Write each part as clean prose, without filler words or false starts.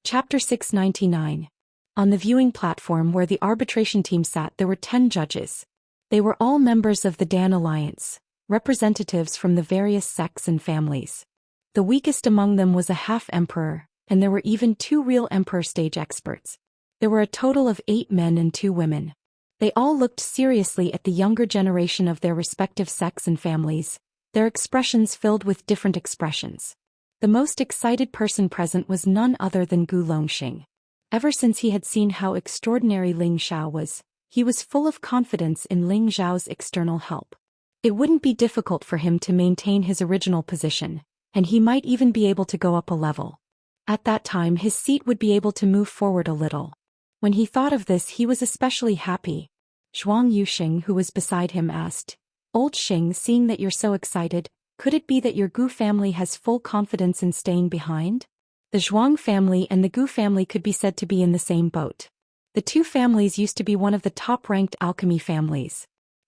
Chapter 699. On the viewing platform where the arbitration team sat there were 10 judges. They were all members of the Dan Alliance, representatives from the various sects and families. The weakest among them was a half-emperor, and there were even 2 real emperor stage experts. There were a total of 8 men and 2 women. They all looked seriously at the younger generation of their respective sects and families, their expressions filled with different expressions. The most excited person present was none other than Gu Longxing. Ever since he had seen how extraordinary Ling Xiao was, he was full of confidence in Ling Xiao's external help. It wouldn't be difficult for him to maintain his original position, and he might even be able to go up a level. At that time his seat would be able to move forward a little. When he thought of this he was especially happy. Zhuang Yuxing, who was beside him, asked, "Old Xing, seeing that you're so excited, could it be that your Gu family has full confidence in staying behind?" The Zhuang family and the Gu family could be said to be in the same boat. The 2 families used to be one of the top-ranked alchemy families.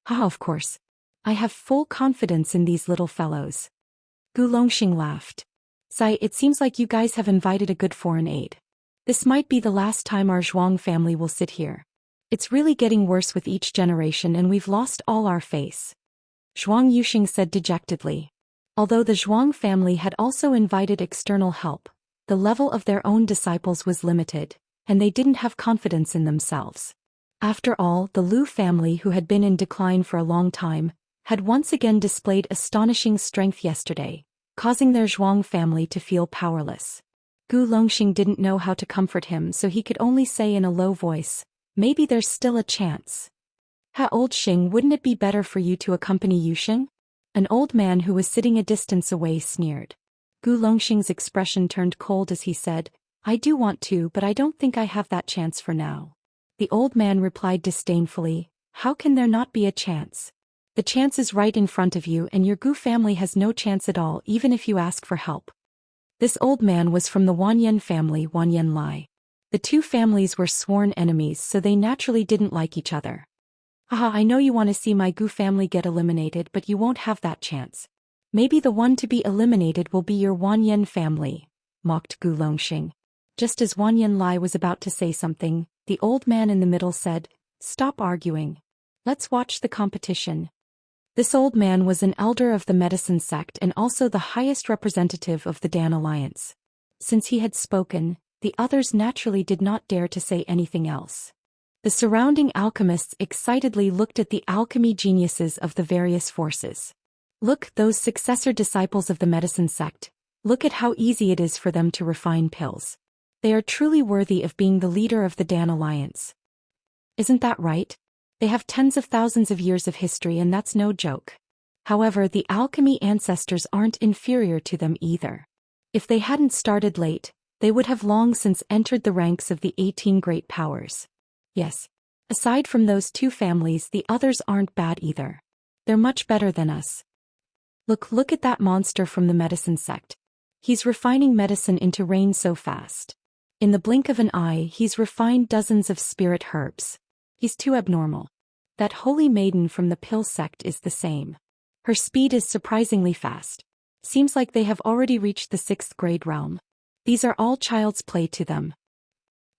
Of course. I have full confidence in these little fellows. Gu Longxing laughed. "Sai, it seems like you guys have invited a good foreign aid. This might be the last time our Zhuang family will sit here. It's really getting worse with each generation and we've lost all our face." Zhuang Yuxing said dejectedly. Although the Zhuang family had also invited external help, the level of their own disciples was limited, and they didn't have confidence in themselves. After all, the Lu family, who had been in decline for a long time, had once again displayed astonishing strength yesterday, causing their Zhuang family to feel powerless. Gu Longxing didn't know how to comfort him, so he could only say in a low voice, "Maybe there's still a chance." "Old Xing, wouldn't it be better for you to accompany Yuxing?" An old man who was sitting a distance away sneered. Gu Longxing's expression turned cold as he said, "I do want to, but I don't think I have that chance for now." The old man replied disdainfully, "How can there not be a chance? The chance is right in front of you and your Gu family has no chance at all even if you ask for help." This old man was from the Wanyan family, Wanyan Lai. The 2 families were sworn enemies, so they naturally didn't like each other. "I know you want to see my Gu family get eliminated, but you won't have that chance. Maybe the one to be eliminated will be your Wanyan family," mocked Gu Longxing. Just as Wanyan Lai was about to say something, the old man in the middle said, "Stop arguing. Let's watch the competition." This old man was an elder of the medicine sect and also the highest representative of the Dan Alliance. Since he had spoken, the others naturally did not dare to say anything else. The surrounding alchemists excitedly looked at the alchemy geniuses of the various forces. Look, those successor disciples of the medicine sect, look at how easy it is for them to refine pills. They are truly worthy of being the leader of the Dan Alliance. Isn't that right? They have tens of thousands of years of history and that's no joke. However, the alchemy ancestors aren't inferior to them either. If they hadn't started late, they would have long since entered the ranks of the 18 great powers. Yes. Aside from those 2 families, the others aren't bad either. They're much better than us. Look at that monster from the medicine sect. He's refining medicine into rain so fast. In the blink of an eye, he's refined dozens of spirit herbs. He's too abnormal. That holy maiden from the pill sect is the same. Her speed is surprisingly fast. Seems like they have already reached the 6th grade realm. These are all child's play to them.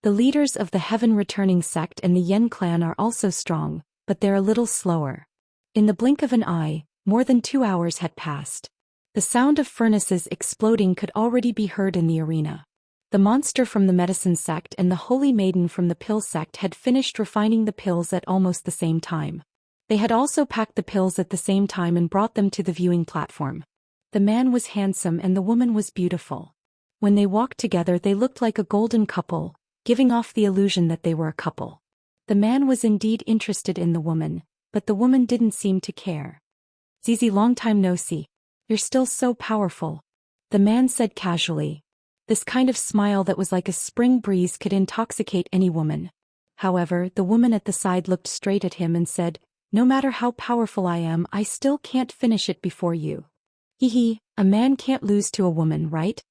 The leaders of the Heaven Returning sect and the Yen clan are also strong, but they're a little slower. In the blink of an eye, more than 2 hours had passed. The sound of furnaces exploding could already be heard in the arena. The monster from the medicine sect and the holy maiden from the pill sect had finished refining the pills at almost the same time. They had also packed the pills at the same time and brought them to the viewing platform. The man was handsome and the woman was beautiful. When they walked together they looked like a golden couple, giving off the illusion that they were a couple. The man was indeed interested in the woman, but the woman didn't seem to care. "Zizi, long time no see. You're still so powerful," the man said casually. This kind of smile that was like a spring breeze could intoxicate any woman. However, the woman at the side looked straight at him and said, "No matter how powerful I am, I still can't finish it before you." Hee, a man can't lose to a woman, right?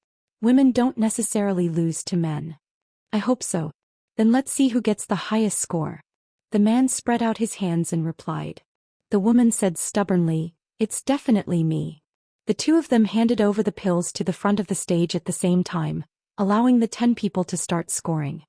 Women don't necessarily lose to men. "I hope so. Then let's see who gets the highest score." The man spread out his hands and replied. The woman said stubbornly, "It's definitely me." The 2 of them handed over the pills to the front of the stage at the same time, allowing the 10 people to start scoring.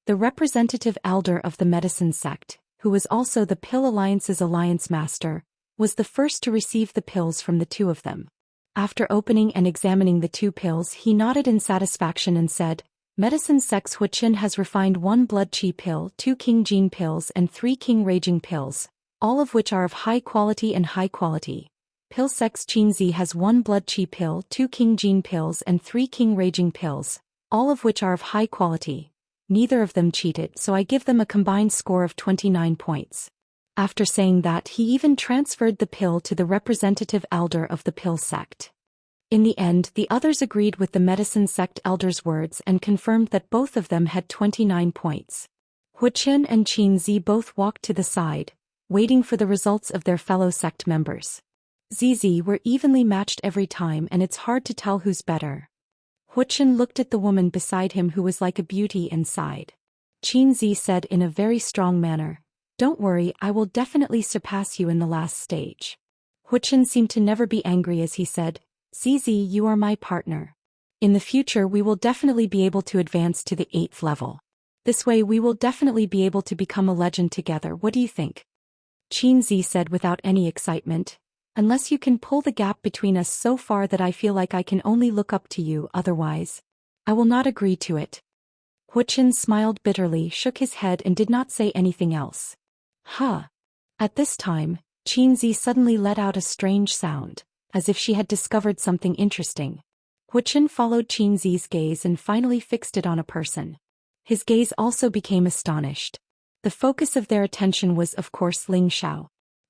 The representative elder of the medicine sect, who was also the Pill Alliance's alliance master, was the first to receive the pills from the two of them. After opening and examining the 2 pills, he nodded in satisfaction and said, Medicine Sect's Zhou Xian has refined 1 Blood Qi pill, 2 King Jin pills and 3 King Raging pills, all of which are of high quality and high quality. Pill Sect's Xianxia has 1 Blood Qi pill, 2 King Jin pills and 3 King Raging pills, all of which are of high quality. Neither of them cheated, so I give them a combined score of 29 points. After saying that, he even transferred the pill to the representative elder of the pill sect. In the end, the others agreed with the medicine sect elder's words and confirmed that both of them had 29 points. Zhou Xian and Xianxia both walked to the side, waiting for the results of their fellow sect members. Zizi were evenly matched every time, and it's hard to tell who's better. Zhou Xian looked at the woman beside him who was like a beauty and sighed. Xianxia said in a very strong manner, Don't worry, I will definitely surpass you in the last stage. Zhou Xian seemed to never be angry as he said, Zizi, you are my partner. In the future we will definitely be able to advance to the 8th level. This way we will definitely be able to become a legend together, what do you think? Xianxia said without any excitement, Unless you can pull the gap between us so far that I feel like I can only look up to you, otherwise, I will not agree to it. Zhou Xian smiled bitterly, shook his head and did not say anything else. Huh. At this time, Xianxia suddenly let out a strange sound, as if she had discovered something interesting. Zhou Xian followed Xianxia's gaze and finally fixed it on a person. His gaze also became astonished. The focus of their attention was of course Ling Xiao.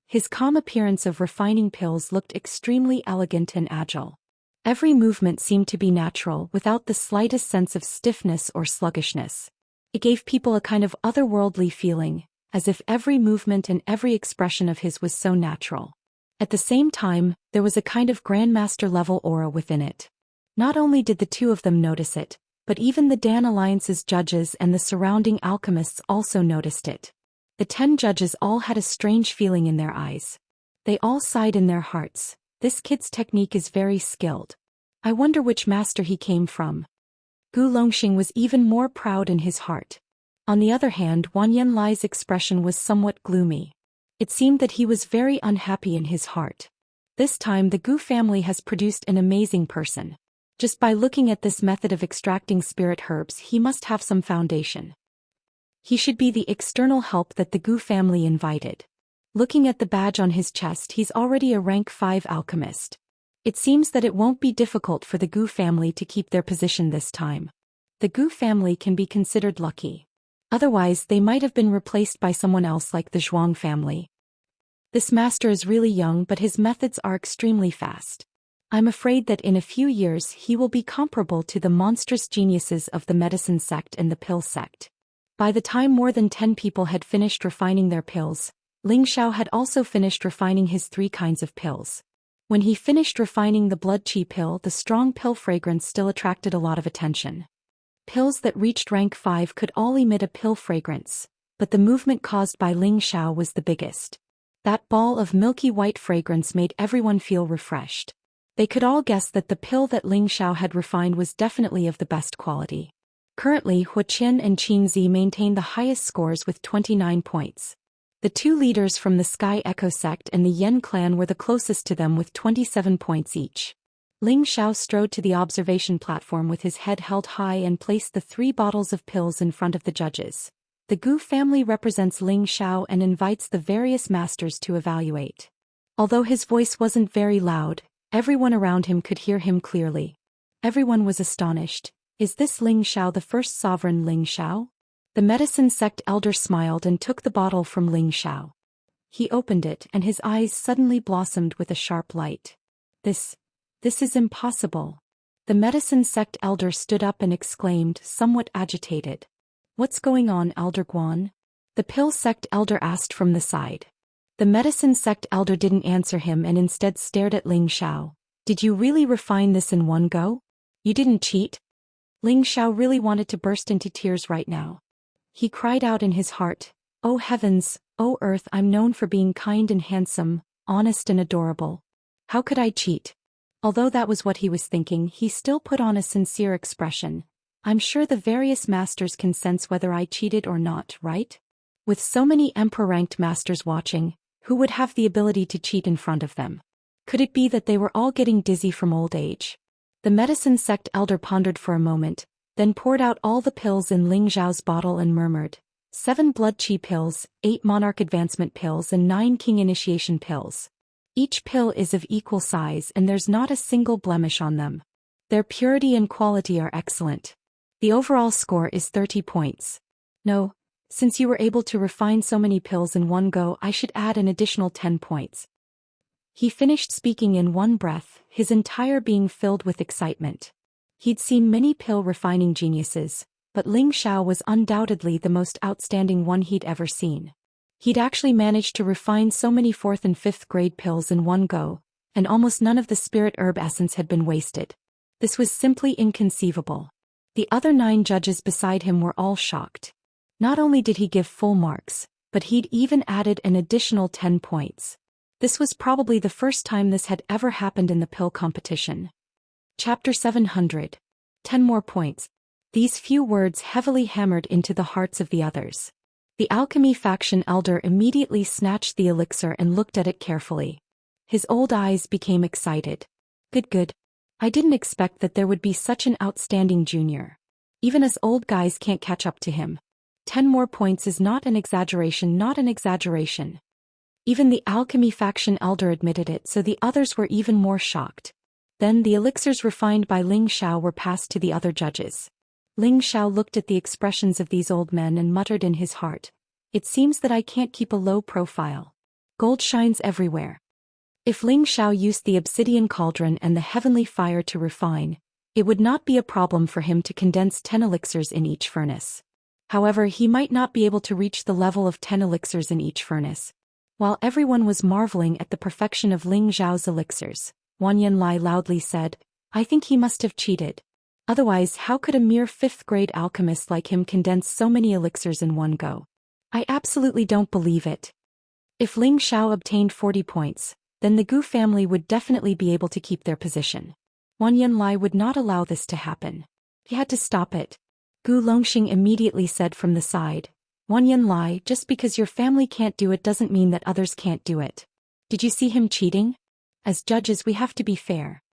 His calm appearance of refining pills looked extremely elegant and agile. Every movement seemed to be natural without the slightest sense of stiffness or sluggishness. It gave people a kind of otherworldly feeling, as if every movement and every expression of his was so natural. At the same time, there was a kind of grandmaster-level aura within it. Not only did the two of them notice it, but even the Dan Alliance's judges and the surrounding alchemists also noticed it. The 10 judges all had a strange feeling in their eyes. They all sighed in their hearts, This kid's technique is very skilled. I wonder which master he came from. Gu Longxing was even more proud in his heart. On the other hand, Wan Yanlai's expression was somewhat gloomy. It seemed that he was very unhappy in his heart. This time the Gu family has produced an amazing person. Just by looking at this method of extracting spirit herbs, he must have some foundation. He should be the external help that the Gu family invited. Looking at the badge on his chest, he's already a rank 5 alchemist. It seems that it won't be difficult for the Gu family to keep their position this time. The Gu family can be considered lucky. Otherwise, they might have been replaced by someone else like the Zhuang family. This master is really young, but his methods are extremely fast. I'm afraid that in a few years he will be comparable to the monstrous geniuses of the medicine sect and the pill sect. By the time more than 10 people had finished refining their pills, Ling Xiao had also finished refining his 3 kinds of pills. When he finished refining the blood qi pill, the strong pill fragrance still attracted a lot of attention. Pills that reached rank 5 could all emit a pill fragrance, but the movement caused by Ling Xiao was the biggest. That ball of milky white fragrance made everyone feel refreshed. They could all guess that the pill that Ling Xiao had refined was definitely of the best quality. Currently, Zhou Xian and Xianxia maintained the highest scores with 29 points. The 2 leaders from the Sky Echo sect and the Yen clan were the closest to them with 27 points each. Ling Xiao strode to the observation platform with his head held high and placed the 3 bottles of pills in front of the judges. The Gu family represents Ling Xiao and invites the various masters to evaluate. Although his voice wasn't very loud, everyone around him could hear him clearly. Everyone was astonished. Is this Ling Xiao, the first sovereign Ling Xiao? The medicine sect elder smiled and took the bottle from Ling Xiao. He opened it and his eyes suddenly blossomed with a sharp light. This is impossible. The medicine sect elder stood up and exclaimed, somewhat agitated. What's going on, Elder Guan? The pill sect elder asked from the side. The medicine sect elder didn't answer him and instead stared at Ling Xiao. Did you really refine this in one go? You didn't cheat? Ling Xiao really wanted to burst into tears right now. He cried out in his heart, Oh heavens, oh earth, I'm known for being kind and handsome, honest and adorable. How could I cheat? Although that was what he was thinking, he still put on a sincere expression. I'm sure the various masters can sense whether I cheated or not, right? With so many emperor-ranked masters watching, who would have the ability to cheat in front of them? Could it be that they were all getting dizzy from old age? The medicine sect elder pondered for a moment, then poured out all the pills in Ling Zhao's bottle and murmured, 7 blood chi pills, 8 monarch advancement pills and 9 king initiation pills. Each pill is of equal size and there's not a single blemish on them. Their purity and quality are excellent. The overall score is 30 points. No, since you were able to refine so many pills in one go, I should add an additional 10 points. He finished speaking in one breath, his entire being filled with excitement. He'd seen many pill refining geniuses, but Ling Xiao was undoubtedly the most outstanding one he'd ever seen. He'd actually managed to refine so many 4th and 5th grade pills in one go, and almost none of the spirit herb essence had been wasted. This was simply inconceivable. The other 9 judges beside him were all shocked. Not only did he give full marks, but he'd even added an additional 10 points. This was probably the first time this had ever happened in the pill competition. Chapter 700. 10 more points. These few words heavily hammered into the hearts of the others. The Alchemy faction elder immediately snatched the elixir and looked at it carefully. His old eyes became excited. Good. I didn't expect that there would be such an outstanding junior. Even us old guys can't catch up to him. 10 more points is not an exaggeration, not an exaggeration. Even the Alchemy faction elder admitted it, so the others were even more shocked. Then the elixirs refined by Ling Xiao were passed to the other judges. Ling Xiao looked at the expressions of these old men and muttered in his heart, "It seems that I can't keep a low profile. Gold shines everywhere." If Ling Xiao used the obsidian cauldron and the heavenly fire to refine, it would not be a problem for him to condense 10 elixirs in each furnace. However, he might not be able to reach the level of 10 elixirs in each furnace. While everyone was marveling at the perfection of Ling Zhao's elixirs, Wan Yanlai loudly said, "I think he must have cheated. Otherwise, how could a mere 5th-grade alchemist like him condense so many elixirs in one go? I absolutely don't believe it." If Ling Xiao obtained 40 points, then the Gu family would definitely be able to keep their position. Wan Yanlai would not allow this to happen. He had to stop it. Gu Longxing immediately said from the side, "Wan Yanlai, just because your family can't do it doesn't mean that others can't do it. Did you see him cheating? As judges we have to be fair."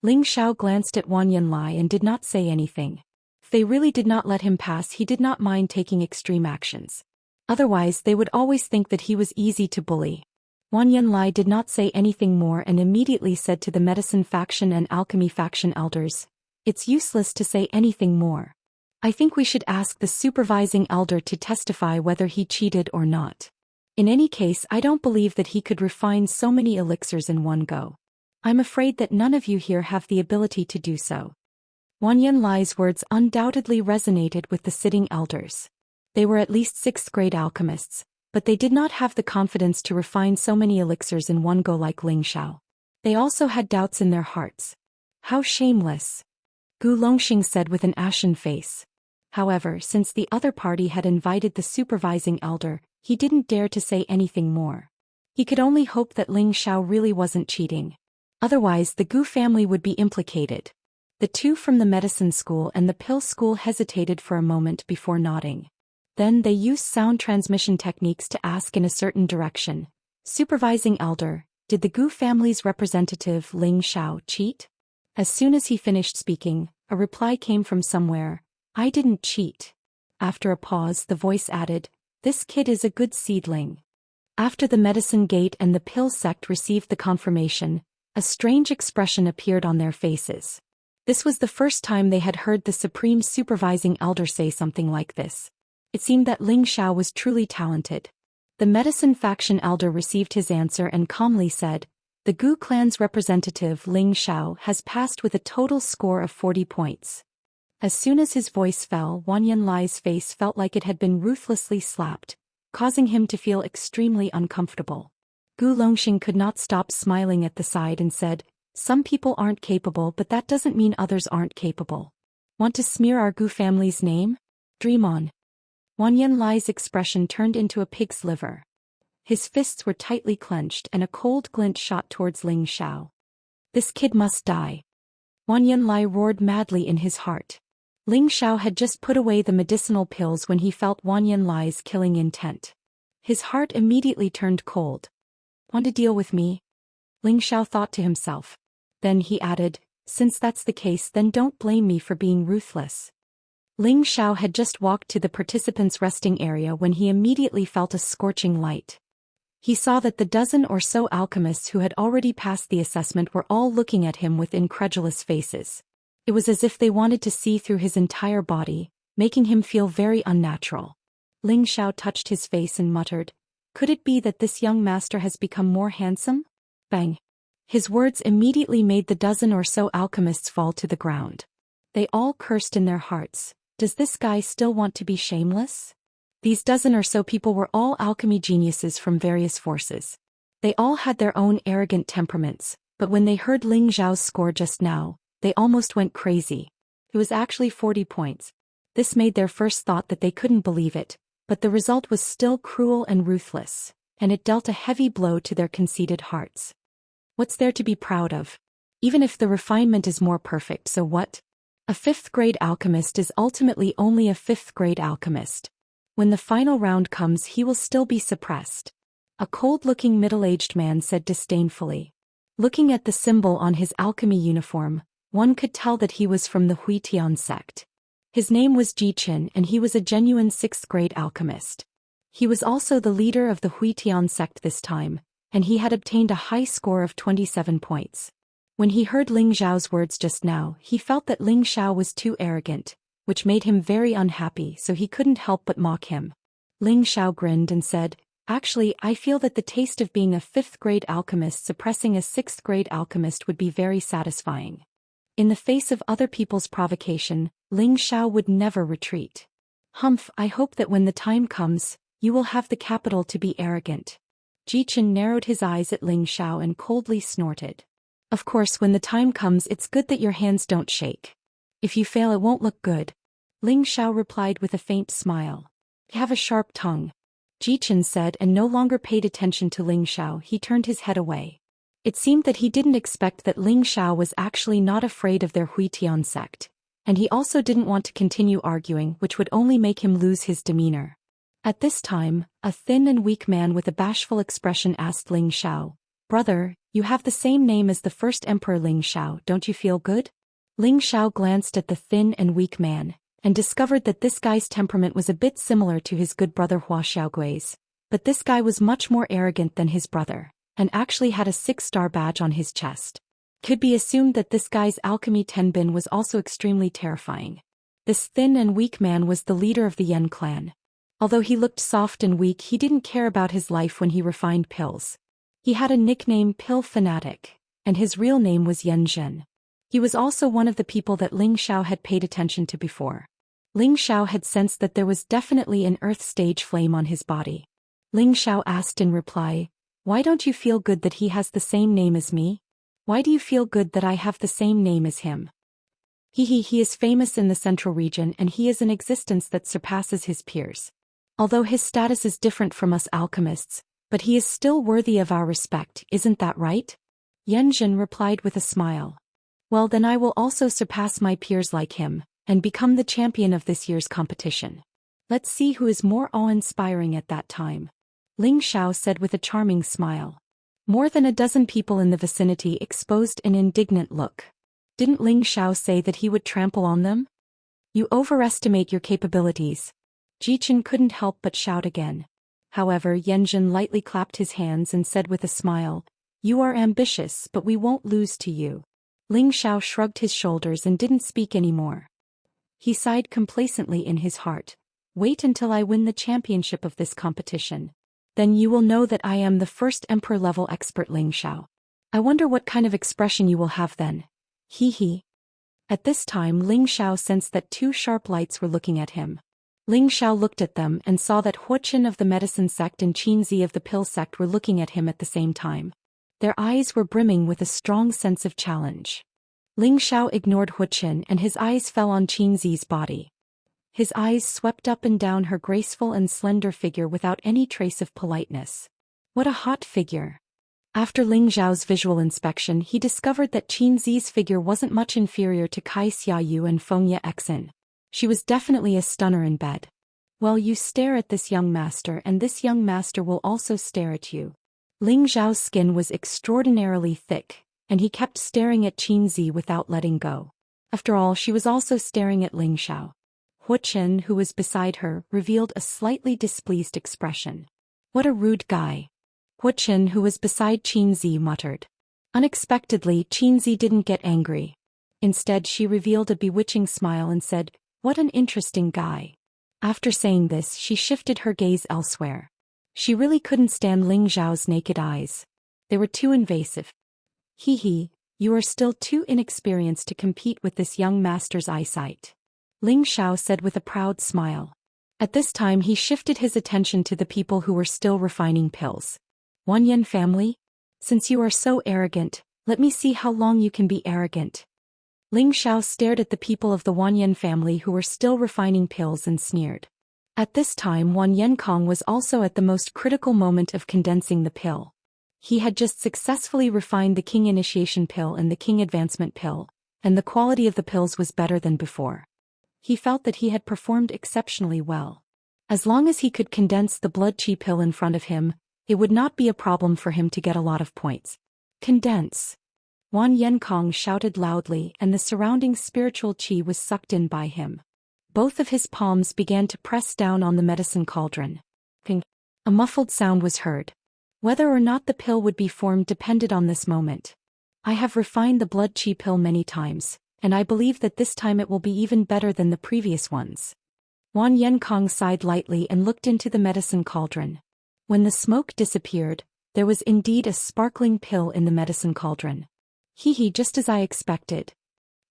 Ling Xiao glanced at Wan Yanlai and did not say anything. If they really did not let him pass, he did not mind taking extreme actions. Otherwise they would always think that he was easy to bully. Wan Yanlai did not say anything more and immediately said to the medicine faction and alchemy faction elders, "It's useless to say anything more. I think we should ask the supervising elder to testify whether he cheated or not. In any case, I don't believe that he could refine so many elixirs in one go. I'm afraid that none of you here have the ability to do so." Wan Yanlai's words undoubtedly resonated with the sitting elders. They were at least 6th-grade alchemists, but they did not have the confidence to refine so many elixirs in one go like Ling Xiao. They also had doubts in their hearts. "How shameless," Gu Longxing said with an ashen face. However, since the other party had invited the supervising elder, he didn't dare to say anything more. He could only hope that Ling Xiao really wasn't cheating. Otherwise the Gu family would be implicated. The two from the medicine school and the pill school hesitated for a moment before nodding. Then they used sound transmission techniques to ask in a certain direction, "Supervising elder, did the Gu family's representative Ling Xiao cheat?" As soon as he finished speaking, a reply came from somewhere, "I didn't cheat." After a pause the voice added, "This kid is a good seedling." After the medicine gate and the pill sect received the confirmation, a strange expression appeared on their faces. This was the first time they had heard the supreme supervising elder say something like this. It seemed that Ling Xiao was truly talented. The medicine faction elder received his answer and calmly said, "The Gu clan's representative Ling Xiao has passed with a total score of 40 points." As soon as his voice fell, Wan Yanlai's face felt like it had been ruthlessly slapped, causing him to feel extremely uncomfortable. Gu Longxing could not stop smiling at the side and said, "Some people aren't capable, but that doesn't mean others aren't capable. Want to smear our Gu family's name? Dream on." Wan Yanlai's expression turned into a pig's liver. His fists were tightly clenched and a cold glint shot towards Ling Xiao. "This kid must die." Wan Yanlai roared madly in his heart. Ling Xiao had just put away the medicinal pills when he felt Wan Yanlai's killing intent. His heart immediately turned cold. Want to deal with me? Ling Xiao thought to himself. Then he added, since that's the case, then don't blame me for being ruthless. Ling Xiao had just walked to the participants' resting area when he immediately felt a scorching light. He saw that the dozen or so alchemists who had already passed the assessment were all looking at him with incredulous faces. It was as if they wanted to see through his entire body, making him feel very unnatural. Ling Xiao touched his face and muttered, could it be that this young master has become more handsome? Bang! His words immediately made the dozen or so alchemists fall to the ground. They all cursed in their hearts. Does this guy still want to be shameless? These dozen or so people were all alchemy geniuses from various forces. They all had their own arrogant temperaments, but when they heard Ling Xiao's score just now, they almost went crazy. It was actually 40 points. This made their first thought that they couldn't believe it, but the result was still cruel and ruthless, and it dealt a heavy blow to their conceited hearts. What's there to be proud of? Even if the refinement is more perfect, so what? A 5th grade alchemist is ultimately only a 5th grade alchemist. When the final round comes, he will still be suppressed. A cold-looking middle-aged man said disdainfully. Looking at the symbol on his alchemy uniform, one could tell that he was from the Wuxia sect. His name was Zhou Xian and he was a genuine 6th grade alchemist. He was also the leader of the Wuxia sect this time, and he had obtained a high score of 27 points. When he heard Ling Xiao's words just now, he felt that Ling Xiao was too arrogant, which made him very unhappy, so he couldn't help but mock him. Ling Xiao grinned and said, actually, I feel that the taste of being a 5th grade alchemist suppressing a 6th grade alchemist would be very satisfying. In the face of other people's provocation, Ling Xiao would never retreat. Humph, I hope that when the time comes, you will have the capital to be arrogant. Zhou Xian narrowed his eyes at Ling Xiao and coldly snorted. Of course, when the time comes, it's good that your hands don't shake. If you fail, it won't look good. Ling Xiao replied with a faint smile. You have a sharp tongue. Zhou Xian said, and no longer paid attention to Ling Xiao. He turned his head away. It seemed that he didn't expect that Ling Xiao was actually not afraid of their Wuxia sect, and he also didn't want to continue arguing, which would only make him lose his demeanor. At this time, a thin and weak man with a bashful expression asked Ling Xiao, brother, you have the same name as the first emperor Ling Xiao, don't you feel good? Ling Xiao glanced at the thin and weak man, and discovered that this guy's temperament was a bit similar to his good brother Hua Xiaogui's, but this guy was much more arrogant than his brother, and actually had a 6-star badge on his chest. Could be assumed that this guy's alchemy tenbin was also extremely terrifying. This thin and weak man was the leader of the Yan clan. Although he looked soft and weak, he didn't care about his life when he refined pills. He had a nickname Pill Fanatic, and his real name was Yanzhen. He was also one of the people that Ling Xiao had paid attention to before. Ling Xiao had sensed that there was definitely an earth stage flame on his body. Ling Xiao asked in reply, why don't you feel good that he has the same name as me? Why do you feel good that I have the same name as him? He is famous in the central region and he is an existence that surpasses his peers. Although his status is different from us alchemists, but he is still worthy of our respect, isn't that right? Yanzhen replied with a smile. Well, then I will also surpass my peers like him, and become the champion of this year's competition. Let's see who is more awe-inspiring at that time. Ling Xiao said with a charming smile. More than a dozen people in the vicinity exposed an indignant look. Didn't Ling Xiao say that he would trample on them? You overestimate your capabilities. Zhou Xian couldn't help but shout again. However, Yanzhen lightly clapped his hands and said with a smile, you are ambitious, but we won't lose to you. Ling Xiao shrugged his shoulders and didn't speak anymore. He sighed complacently in his heart. Wait until I win the championship of this competition. Then you will know that I am the first emperor-level expert Ling Xiao. I wonder what kind of expression you will have then. Hee. At this time Ling Xiao sensed that 2 sharp lights were looking at him. Ling Xiao looked at them and saw that Huochen of the medicine sect and Qinzi of the pill sect were looking at him at the same time. Their eyes were brimming with a strong sense of challenge. Ling Xiao ignored Huochen and his eyes fell on Qinzi's body. His eyes swept up and down her graceful and slender figure without any trace of politeness. What a hot figure! After Ling Xiao's visual inspection, he discovered that Qinzi's figure wasn't much inferior to Kai Xiaoyu and Feng Ye Exin. She was definitely a stunner in bed. Well, you stare at this young master and this young master will also stare at you. Ling Zhao's skin was extraordinarily thick, and he kept staring at Qinzi without letting go. After all, she was also staring at Ling Xiao. Wuxia, who was beside her, revealed a slightly displeased expression. What a rude guy. Wuxia, who was beside Qinzi, muttered. Unexpectedly, Qinzi didn't get angry. Instead, she revealed a bewitching smile and said, "What an interesting guy." After saying this, she shifted her gaze elsewhere. She really couldn't stand Ling Zhao's naked eyes. They were too invasive. "Hee, you are still too inexperienced to compete with this young master's eyesight," Ling Xiao said with a proud smile. At this time he shifted his attention to the people who were still refining pills. "Wanyan family? Since you are so arrogant, let me see how long you can be arrogant." Ling Xiao stared at the people of the Wanyan family who were still refining pills and sneered. At this time Wan Yenkong was also at the most critical moment of condensing the pill. He had just successfully refined the King Initiation pill and the King Advancement pill, and the quality of the pills was better than before. He felt that he had performed exceptionally well. As long as he could condense the blood qi pill in front of him, it would not be a problem for him to get a lot of points. "Condense!" Wan Yenkong shouted loudly, and the surrounding spiritual qi was sucked in by him. Both of his palms began to press down on the medicine cauldron. Ping! A muffled sound was heard. Whether or not the pill would be formed depended on this moment. "I have refined the blood qi pill many times, and I believe that this time it will be even better than the previous ones." Wan Yenkong sighed lightly and looked into the medicine cauldron. When the smoke disappeared, there was indeed a sparkling pill in the medicine cauldron. "Hee, just as I expected."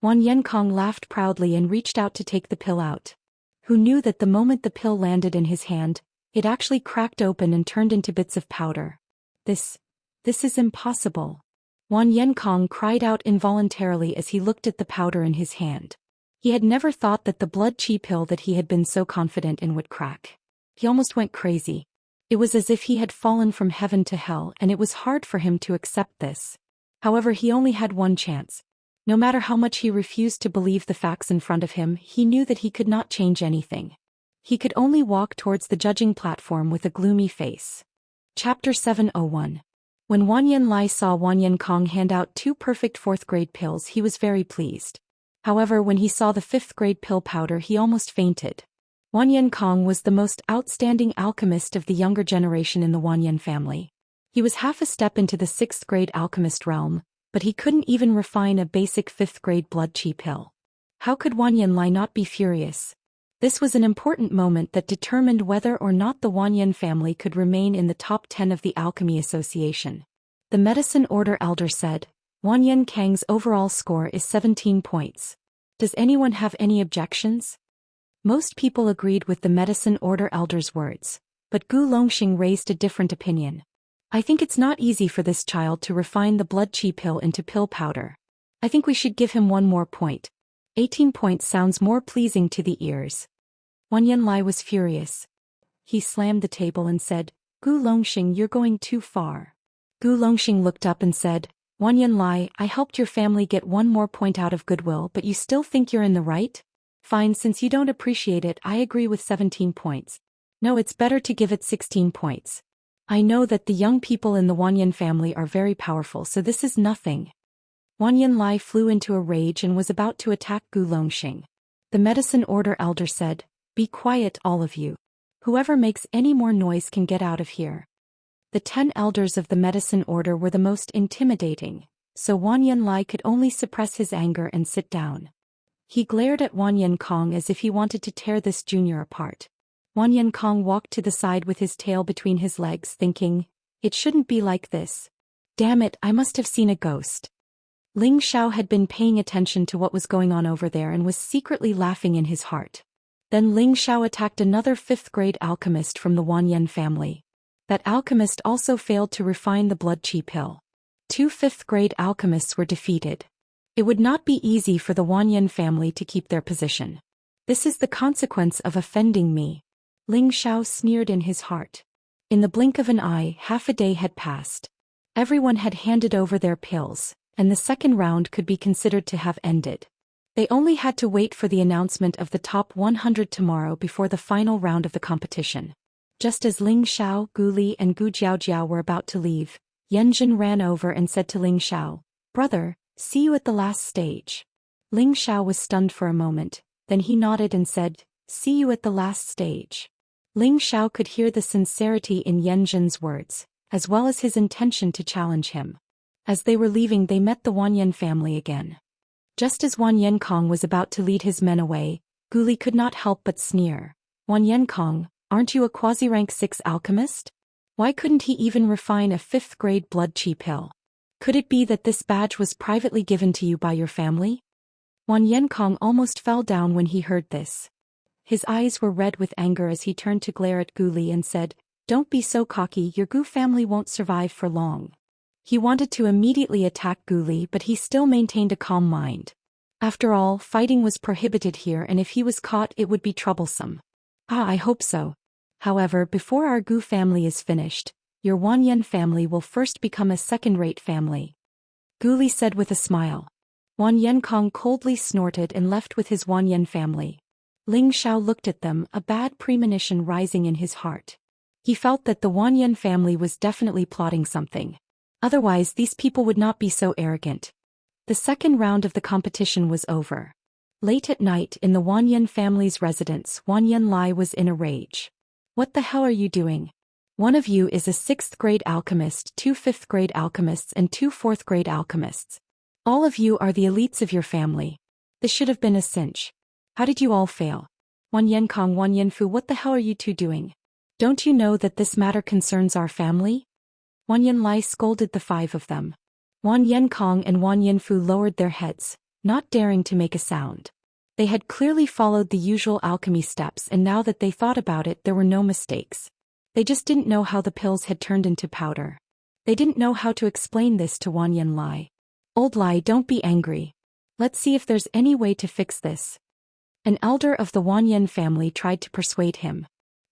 Wan Yenkong laughed proudly and reached out to take the pill out. Who knew that the moment the pill landed in his hand, it actually cracked open and turned into bits of powder. This is impossible." Wan Yenkong cried out involuntarily as he looked at the powder in his hand. He had never thought that the blood qi pill that he had been so confident in would crack. He almost went crazy. It was as if he had fallen from heaven to hell, and it was hard for him to accept this. However, he only had one chance. No matter how much he refused to believe the facts in front of him, he knew that he could not change anything. He could only walk towards the judging platform with a gloomy face. Chapter 701. When Wan Yanlai saw Wan Yenkong hand out 2 perfect 4th grade pills, he was very pleased. However, when he saw the 5th grade pill powder, he almost fainted. Wan Yenkong was the most outstanding alchemist of the younger generation in the Wanyan family. He was half a step into the 6th grade alchemist realm, but he couldn't even refine a basic 5th grade blood qi pill. How could Wan Yanlai not be furious? This was an important moment that determined whether or not the Wanyan family could remain in the top 10 of the Alchemy Association. The Medicine Order elder said, "Wan Yenkang's overall score is 17 points. Does anyone have any objections?" Most people agreed with the Medicine Order elder's words, but Gu Longxing raised a different opinion. "I think it's not easy for this child to refine the blood qi pill into pill powder. I think we should give him 1 more point. 18 points sounds more pleasing to the ears." Wan Yanlai was furious. He slammed the table and said, "Gu Longxing, you're going too far." Gu Longxing looked up and said, "Wan Yanlai, I helped your family get 1 more point out of goodwill, but you still think you're in the right? Fine, since you don't appreciate it, I agree with 17 points. No, it's better to give it 16 points. I know that the young people in the Wanyan family are very powerful, so this is nothing." Wan Yanlai flew into a rage and was about to attack Gu Longxing. The Medicine Order elder said, "Be quiet, all of you. Whoever makes any more noise can get out of here." The 10 elders of the Medicine Order were the most intimidating, so Wan Yanlai could only suppress his anger and sit down. He glared at Wan Yenkong as if he wanted to tear this junior apart. Wan Yenkong walked to the side with his tail between his legs, thinking, "It shouldn't be like this. Damn it, I must have seen a ghost." Ling Xiao had been paying attention to what was going on over there and was secretly laughing in his heart. Then Ling Xiao attacked another 5th grade alchemist from the Wanyan family. That alchemist also failed to refine the blood qi pill. 2 5th grade alchemists were defeated. It would not be easy for the Wanyan family to keep their position. "This is the consequence of offending me," Ling Xiao sneered in his heart. In the blink of an eye, half a day had passed. Everyone had handed over their pills, and the second round could be considered to have ended. They only had to wait for the announcement of the top 100 tomorrow before the final round of the competition. Just as Ling Xiao, Gu Li and Gu Jiaojiao were about to leave, Yanjin ran over and said to Ling Xiao, "Brother, see you at the last stage." Ling Xiao was stunned for a moment, then he nodded and said, "See you at the last stage." Ling Xiao could hear the sincerity in Yanjin's words, as well as his intention to challenge him. As they were leaving, they met the Wanyan family again. Just as Wan Yenkong was about to lead his men away, Gu Li could not help but sneer. "Wan Yenkong, aren't you a quasi-rank 6 alchemist? Why couldn't he even refine a 5th-grade blood chi pill? Could it be that this badge was privately given to you by your family?" Wan Yenkong almost fell down when he heard this. His eyes were red with anger as he turned to glare at Gu Li and said, "Don't be so cocky, your Gu family won't survive for long." He wanted to immediately attack Gu Li, but he still maintained a calm mind. After all, fighting was prohibited here, and if he was caught it would be troublesome. I hope so. However, before our Gu family is finished, your Wanyan family will first become a second-rate family," Gu Li said with a smile. Wan Yenkong coldly snorted and left with his Wanyan family. Ling Xiao looked at them, a bad premonition rising in his heart. He felt that the Wanyan family was definitely plotting something. Otherwise, these people would not be so arrogant. The second round of the competition was over. Late at night in the Wanyan family's residence, Wanyan Lai was in a rage. "What the hell are you doing? One of you is a 6th-grade alchemist, 2 5th-grade alchemists and 2 4th-grade alchemists. All of you are the elites of your family. This should have been a cinch. How did you all fail? Wan Yenkong, Wan Yanfu, what the hell are you two doing? Don't you know that this matter concerns our family?" Wan Yanlai scolded the 5 of them. Wan Yenkong and Wan Yanfu lowered their heads, not daring to make a sound. They had clearly followed the usual alchemy steps, and now that they thought about it, there were no mistakes. They just didn't know how the pills had turned into powder. They didn't know how to explain this to Wan Yanlai. "Old Lai, don't be angry. Let's see if there's any way to fix this." An elder of the Wanyan family tried to persuade him.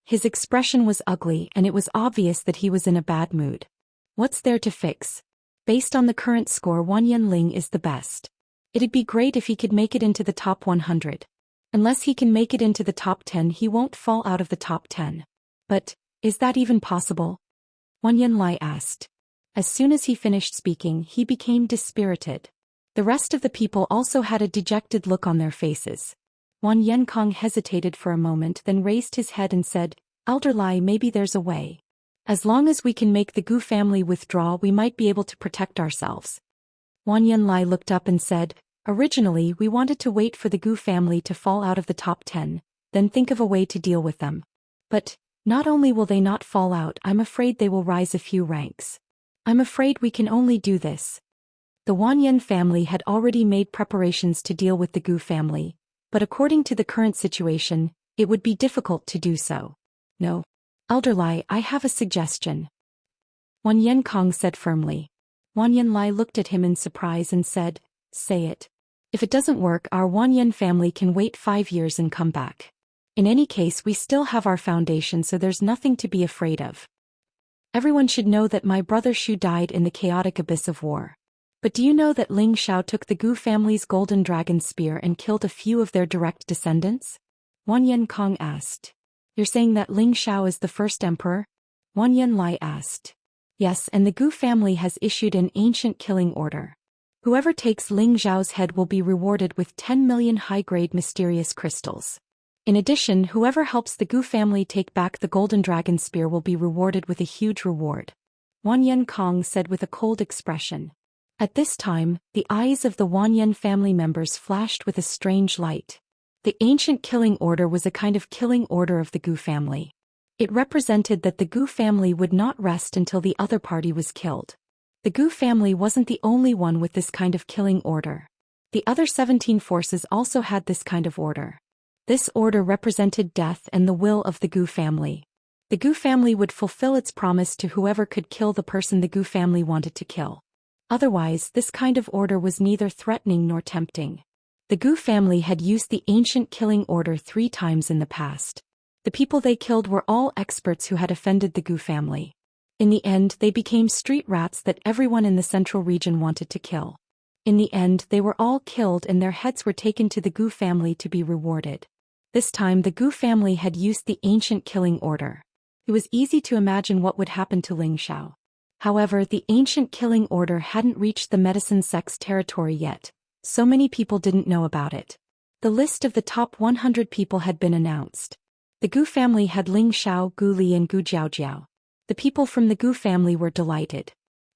His expression was ugly, and it was obvious that he was in a bad mood. "What's there to fix? Based on the current score, Wanyan Ling is the best. It'd be great if he could make it into the top 100. Unless he can make it into the top 10, he won't fall out of the top 10. But, is that even possible?" Wanyan Lai asked. As soon as he finished speaking, he became dispirited. The rest of the people also had a dejected look on their faces. Wan Yenkong hesitated for a moment, then raised his head and said, "Elder Lai, maybe there's a way. As long as we can make the Gu family withdraw, we might be able to protect ourselves." Wan Yanlai looked up and said, "Originally, we wanted to wait for the Gu family to fall out of the top 10, then think of a way to deal with them. But, not only will they not fall out, I'm afraid they will rise a few ranks. I'm afraid we can only do this." The Wanyan family had already made preparations to deal with the Gu family, but according to the current situation, it would be difficult to do so. "No. Elder Lai, I have a suggestion," Wan Yenkong said firmly. Wan Yanlai looked at him in surprise and said, "Say it. If it doesn't work, our Wanyan family can wait 5 years and come back. In any case, we still have our foundation, so there's nothing to be afraid of. Everyone should know that my brother Shu died in the chaotic abyss of war. But do you know that Ling Xiao took the Gu family's golden dragon spear and killed a few of their direct descendants?" Wan Yenkong asked. "You're saying that Ling Xiao is the first emperor?" Wan Yanlai asked. "Yes, and the Gu family has issued an ancient killing order. Whoever takes Ling Xiao's head will be rewarded with 10 million high-grade mysterious crystals. In addition, whoever helps the Gu family take back the golden dragon spear will be rewarded with a huge reward," Wan Yenkong said with a cold expression. At this time, the eyes of the Wanyan family members flashed with a strange light. The ancient killing order was a kind of killing order of the Gu family. It represented that the Gu family would not rest until the other party was killed. The Gu family wasn't the only one with this kind of killing order. The other 17 forces also had this kind of order. This order represented death and the will of the Gu family. The Gu family would fulfill its promise to whoever could kill the person the Gu family wanted to kill. Otherwise, this kind of order was neither threatening nor tempting. The Gu family had used the ancient killing order 3 times in the past. The people they killed were all experts who had offended the Gu family. In the end, they became street rats that everyone in the central region wanted to kill. In the end they were all killed and their heads were taken to the Gu family to be rewarded. This time the Gu family had used the ancient killing order. It was easy to imagine what would happen to Ling Xiao. However, the ancient killing order hadn't reached the medicine sect's territory yet. So many people didn't know about it. The list of the top 100 people had been announced. The Gu family had Ling Xiao, Gu Li and Gu Jiaojiao. The people from the Gu family were delighted.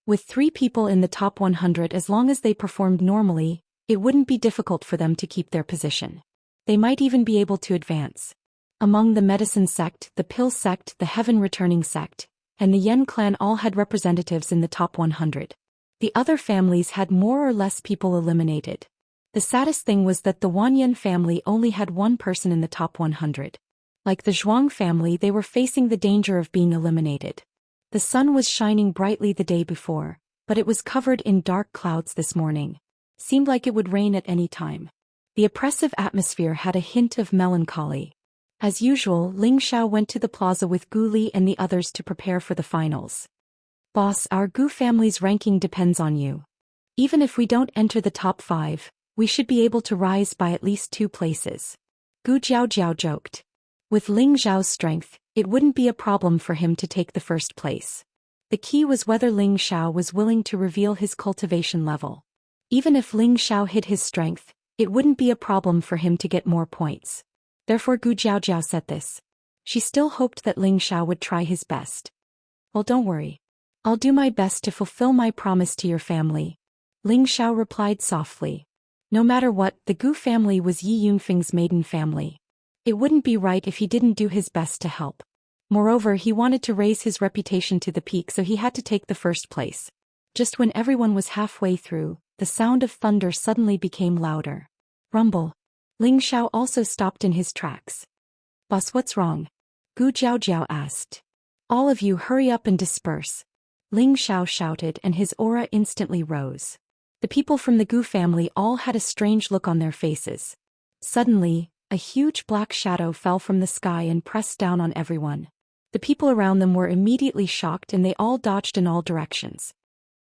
With 3 people in the top 100, as long as they performed normally, it wouldn't be difficult for them to keep their position. They might even be able to advance. Among the medicine sect, the pill sect, the heaven returning sect, and the Yen clan all had representatives in the top 100. The other families had more or less people eliminated. The saddest thing was that the Wanyan family only had 1 person in the top 100. Like the Zhuang family, they were facing the danger of being eliminated. The sun was shining brightly the day before, but it was covered in dark clouds this morning. Seemed like it would rain at any time. The oppressive atmosphere had a hint of melancholy. As usual, Ling Xiao went to the plaza with Gu Li and the others to prepare for the finals. Boss, our Gu family's ranking depends on you. Even if we don't enter the top 5, we should be able to rise by at least 2 places. Gu Jiaojiao joked. With Ling Xiao's strength, it wouldn't be a problem for him to take the first place. The key was whether Ling Xiao was willing to reveal his cultivation level. Even if Ling Xiao hid his strength, it wouldn't be a problem for him to get more points. Therefore Gu Jiaojiao said this. She still hoped that Ling Xiao would try his best. Well, don't worry. I'll do my best to fulfill my promise to your family. Ling Xiao replied softly. No matter what, the Gu family was Yi Yunfeng's maiden family. It wouldn't be right if he didn't do his best to help. Moreover, he wanted to raise his reputation to the peak, so he had to take the first place. Just when everyone was halfway through, the sound of thunder suddenly became louder. Rumble. Ling Xiao also stopped in his tracks. Boss, what's wrong? Gu Jiaojiao asked. All of you hurry up and disperse. Ling Xiao shouted and his aura instantly rose. The people from the Gu family all had a strange look on their faces. Suddenly, a huge black shadow fell from the sky and pressed down on everyone. The people around them were immediately shocked and they all dodged in all directions.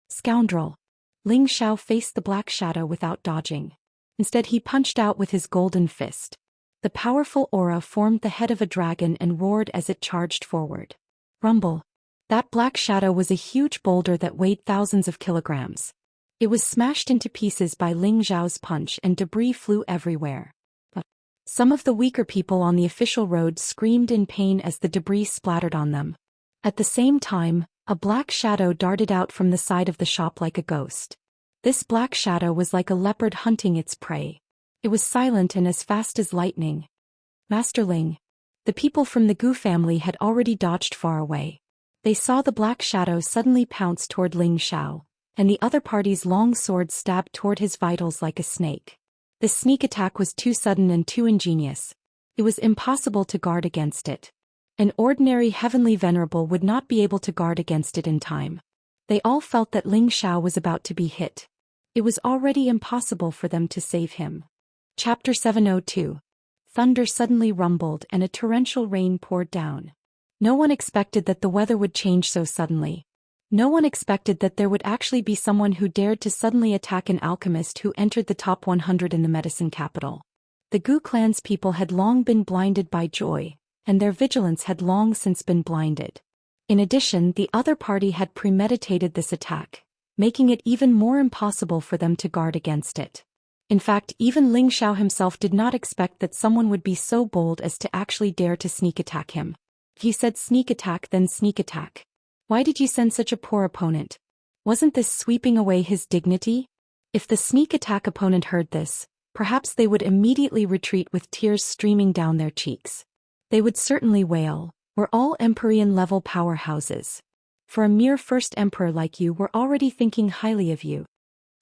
Scoundrel. Ling Xiao faced the black shadow without dodging. Instead he punched out with his golden fist. The powerful aura formed the head of a dragon and roared as it charged forward. Rumble. That black shadow was a huge boulder that weighed thousands of kilograms. It was smashed into pieces by Ling Xiao's punch and debris flew everywhere. Some of the weaker people on the official road screamed in pain as the debris splattered on them. At the same time, a black shadow darted out from the side of the shop like a ghost. This black shadow was like a leopard hunting its prey. It was silent and as fast as lightning. Master Ling. The people from the Gu family had already dodged far away. They saw the black shadow suddenly pounce toward Ling Xiao, and the other party's long sword stabbed toward his vitals like a snake. This sneak attack was too sudden and too ingenious. It was impossible to guard against it. An ordinary heavenly venerable would not be able to guard against it in time. They all felt that Ling Xiao was about to be hit. It was already impossible for them to save him. Chapter 702. Thunder suddenly rumbled and a torrential rain poured down. No one expected that the weather would change so suddenly. No one expected that there would actually be someone who dared to suddenly attack an alchemist who entered the top 100 in the medicine capital. The Gu clan's people had long been blinded by joy, and their vigilance had long since been blinded. In addition, the other party had premeditated this attack, making it even more impossible for them to guard against it. In fact, even Ling Xiao himself did not expect that someone would be so bold as to actually dare to sneak attack him. If you said sneak attack, then sneak attack. Why did you send such a poor opponent? Wasn't this sweeping away his dignity? If the sneak attack opponent heard this, perhaps they would immediately retreat with tears streaming down their cheeks. They would certainly wail, "We're all Empyrean-level powerhouses. For a mere first emperor like you, we're already thinking highly of you."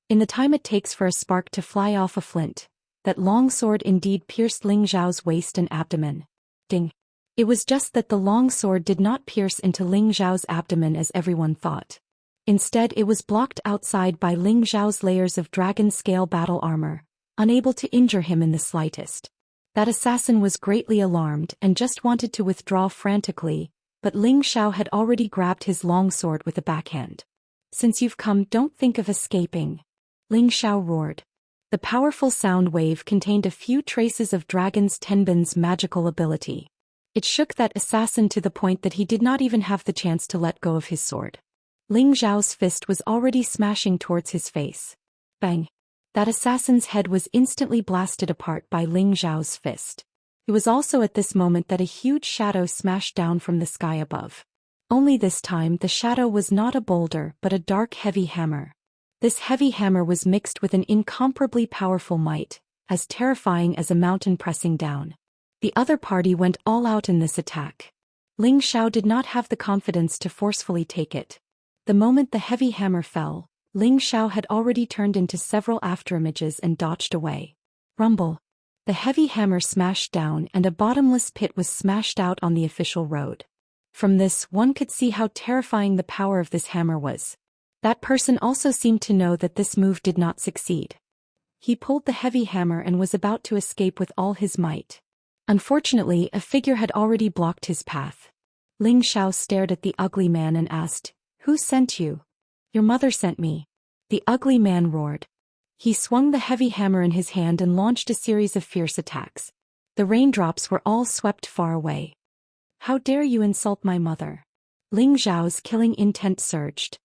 In the time it takes for a spark to fly off a flint, that long sword indeed pierced Ling Xiao's waist and abdomen. Ding. It was just that the long sword did not pierce into Ling Xiao's abdomen as everyone thought. Instead, it was blocked outside by Ling Xiao's layers of dragon-scale battle armor, unable to injure him in the slightest. That assassin was greatly alarmed and just wanted to withdraw frantically, but Ling Xiao had already grabbed his long sword with a backhand. "Since you've come, don't think of escaping." Ling Xiao roared. The powerful sound wave contained a few traces of Dragon's Tenbin's magical ability. It shook that assassin to the point that he did not even have the chance to let go of his sword. Ling Xiao's fist was already smashing towards his face. Bang! That assassin's head was instantly blasted apart by Ling Xiao's fist. It was also at this moment that a huge shadow smashed down from the sky above. Only this time the shadow was not a boulder but a dark heavy hammer. This heavy hammer was mixed with an incomparably powerful might, as terrifying as a mountain pressing down. The other party went all out in this attack. Ling Xiao did not have the confidence to forcefully take it. The moment the heavy hammer fell, Ling Xiao had already turned into several afterimages and dodged away. Rumble! The heavy hammer smashed down and a bottomless pit was smashed out on the official road. From this, one could see how terrifying the power of this hammer was. That person also seemed to know that this move did not succeed. He pulled the heavy hammer and was about to escape with all his might. Unfortunately, a figure had already blocked his path. Ling Xiao stared at the ugly man and asked, "Who sent you?" "Your mother sent me." The ugly man roared. He swung the heavy hammer in his hand and launched a series of fierce attacks. The raindrops were all swept far away. "How dare you insult my mother?" Ling Xiao's killing intent surged.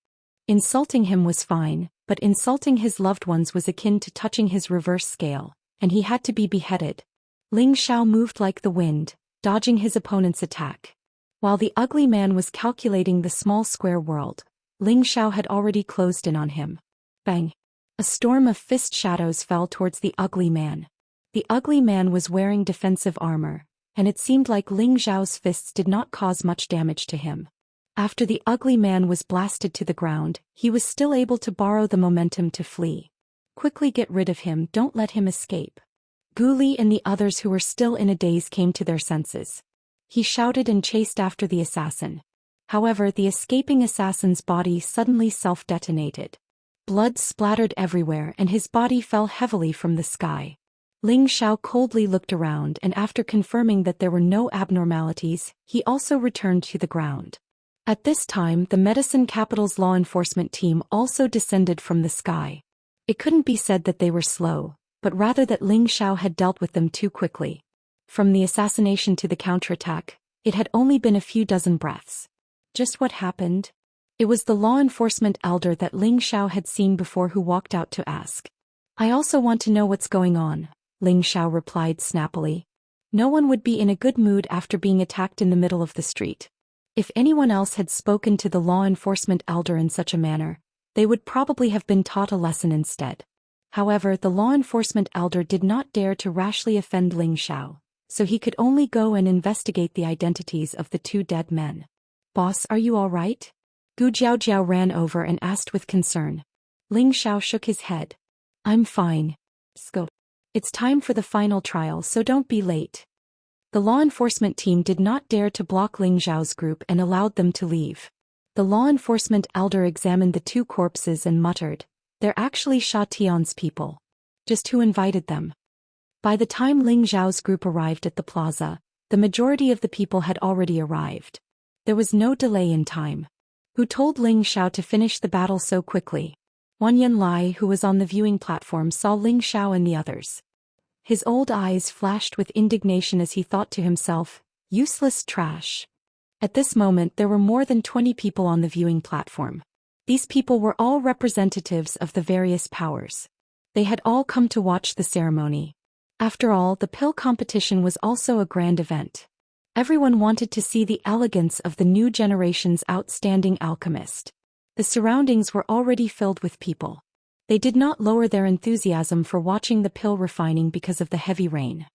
Insulting him was fine, but insulting his loved ones was akin to touching his reverse scale, and he had to be beheaded. Ling Xiao moved like the wind, dodging his opponent's attack. While the ugly man was calculating the small square world, Ling Xiao had already closed in on him. Bang! A storm of fist shadows fell towards the ugly man. The ugly man was wearing defensive armor, and it seemed like Ling Xiao's fists did not cause much damage to him. After the ugly man was blasted to the ground, he was still able to borrow the momentum to flee. "Quickly get rid of him, don't let him escape." Gu Li and the others who were still in a daze came to their senses. He shouted and chased after the assassin. However, the escaping assassin's body suddenly self-detonated. Blood splattered everywhere and his body fell heavily from the sky. Ling Xiao coldly looked around and after confirming that there were no abnormalities, he also returned to the ground. At this time, the Medicine Capital's law enforcement team also descended from the sky. It couldn't be said that they were slow, but rather that Ling Xiao had dealt with them too quickly. From the assassination to the counterattack, it had only been a few dozen breaths. Just what happened? It was the law enforcement elder that Ling Xiao had seen before who walked out to ask. "I also want to know what's going on," Ling Xiao replied snappily. No one would be in a good mood after being attacked in the middle of the street. If anyone else had spoken to the law enforcement elder in such a manner, they would probably have been taught a lesson instead. However, the law enforcement elder did not dare to rashly offend Ling Xiao, so he could only go and investigate the identities of the two dead men. "Boss, are you all right?" Gu Jiaojiao ran over and asked with concern. Ling Xiao shook his head. "I'm fine. Scope. It's time for the final trial, so don't be late." The law enforcement team did not dare to block Ling Xiao's group and allowed them to leave. The law enforcement elder examined the two corpses and muttered, "They're actually Sha Tian's people. Just who invited them?" By the time Ling Xiao's group arrived at the plaza, the majority of the people had already arrived. There was no delay in time. Who told Ling Xiao to finish the battle so quickly? Wanyan Lai, who was on the viewing platform, saw Ling Xiao and the others. His old eyes flashed with indignation as he thought to himself, "Useless trash." At this moment there were more than 20 people on the viewing platform. These people were all representatives of the various powers. They had all come to watch the ceremony. After all, the pill competition was also a grand event. Everyone wanted to see the elegance of the new generation's outstanding alchemist. The surroundings were already filled with people. They did not lower their enthusiasm for watching the pill refining because of the heavy rain.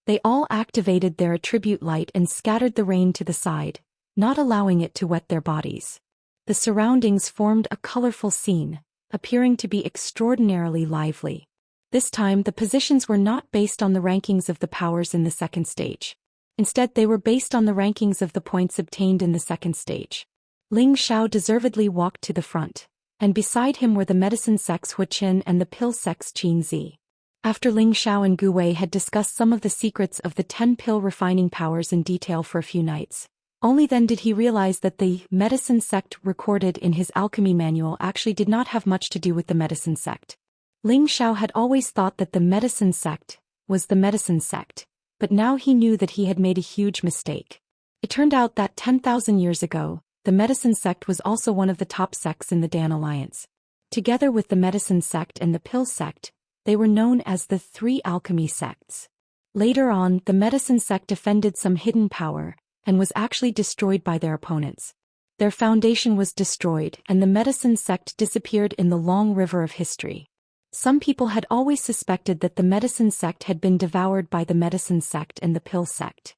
They all activated their attribute light and scattered the rain to the side, not allowing it to wet their bodies. The surroundings formed a colorful scene, appearing to be extraordinarily lively. This time the positions were not based on the rankings of the powers in the second stage. Instead, they were based on the rankings of the points obtained in the second stage. Ling Xiao deservedly walked to the front, and beside him were the medicine sects Hu Qin and the pill sects Qin Zi. After Ling Xiao and Gu Wei had discussed some of the secrets of the 10 pill refining powers in detail for a few nights, only then did he realize that the medicine sect recorded in his alchemy manual actually did not have much to do with the medicine sect. Ling Xiao had always thought that the medicine sect was the medicine sect, but now he knew that he had made a huge mistake. It turned out that 10,000 years ago, the medicine sect was also one of the top sects in the Dan Alliance. Together with the medicine sect and the pill sect, they were known as the three alchemy sects. Later on, the medicine sect defended some hidden power, and was actually destroyed by their opponents. Their foundation was destroyed and the medicine sect disappeared in the long river of history. Some people had always suspected that the medicine sect had been devoured by the medicine sect and the pill sect.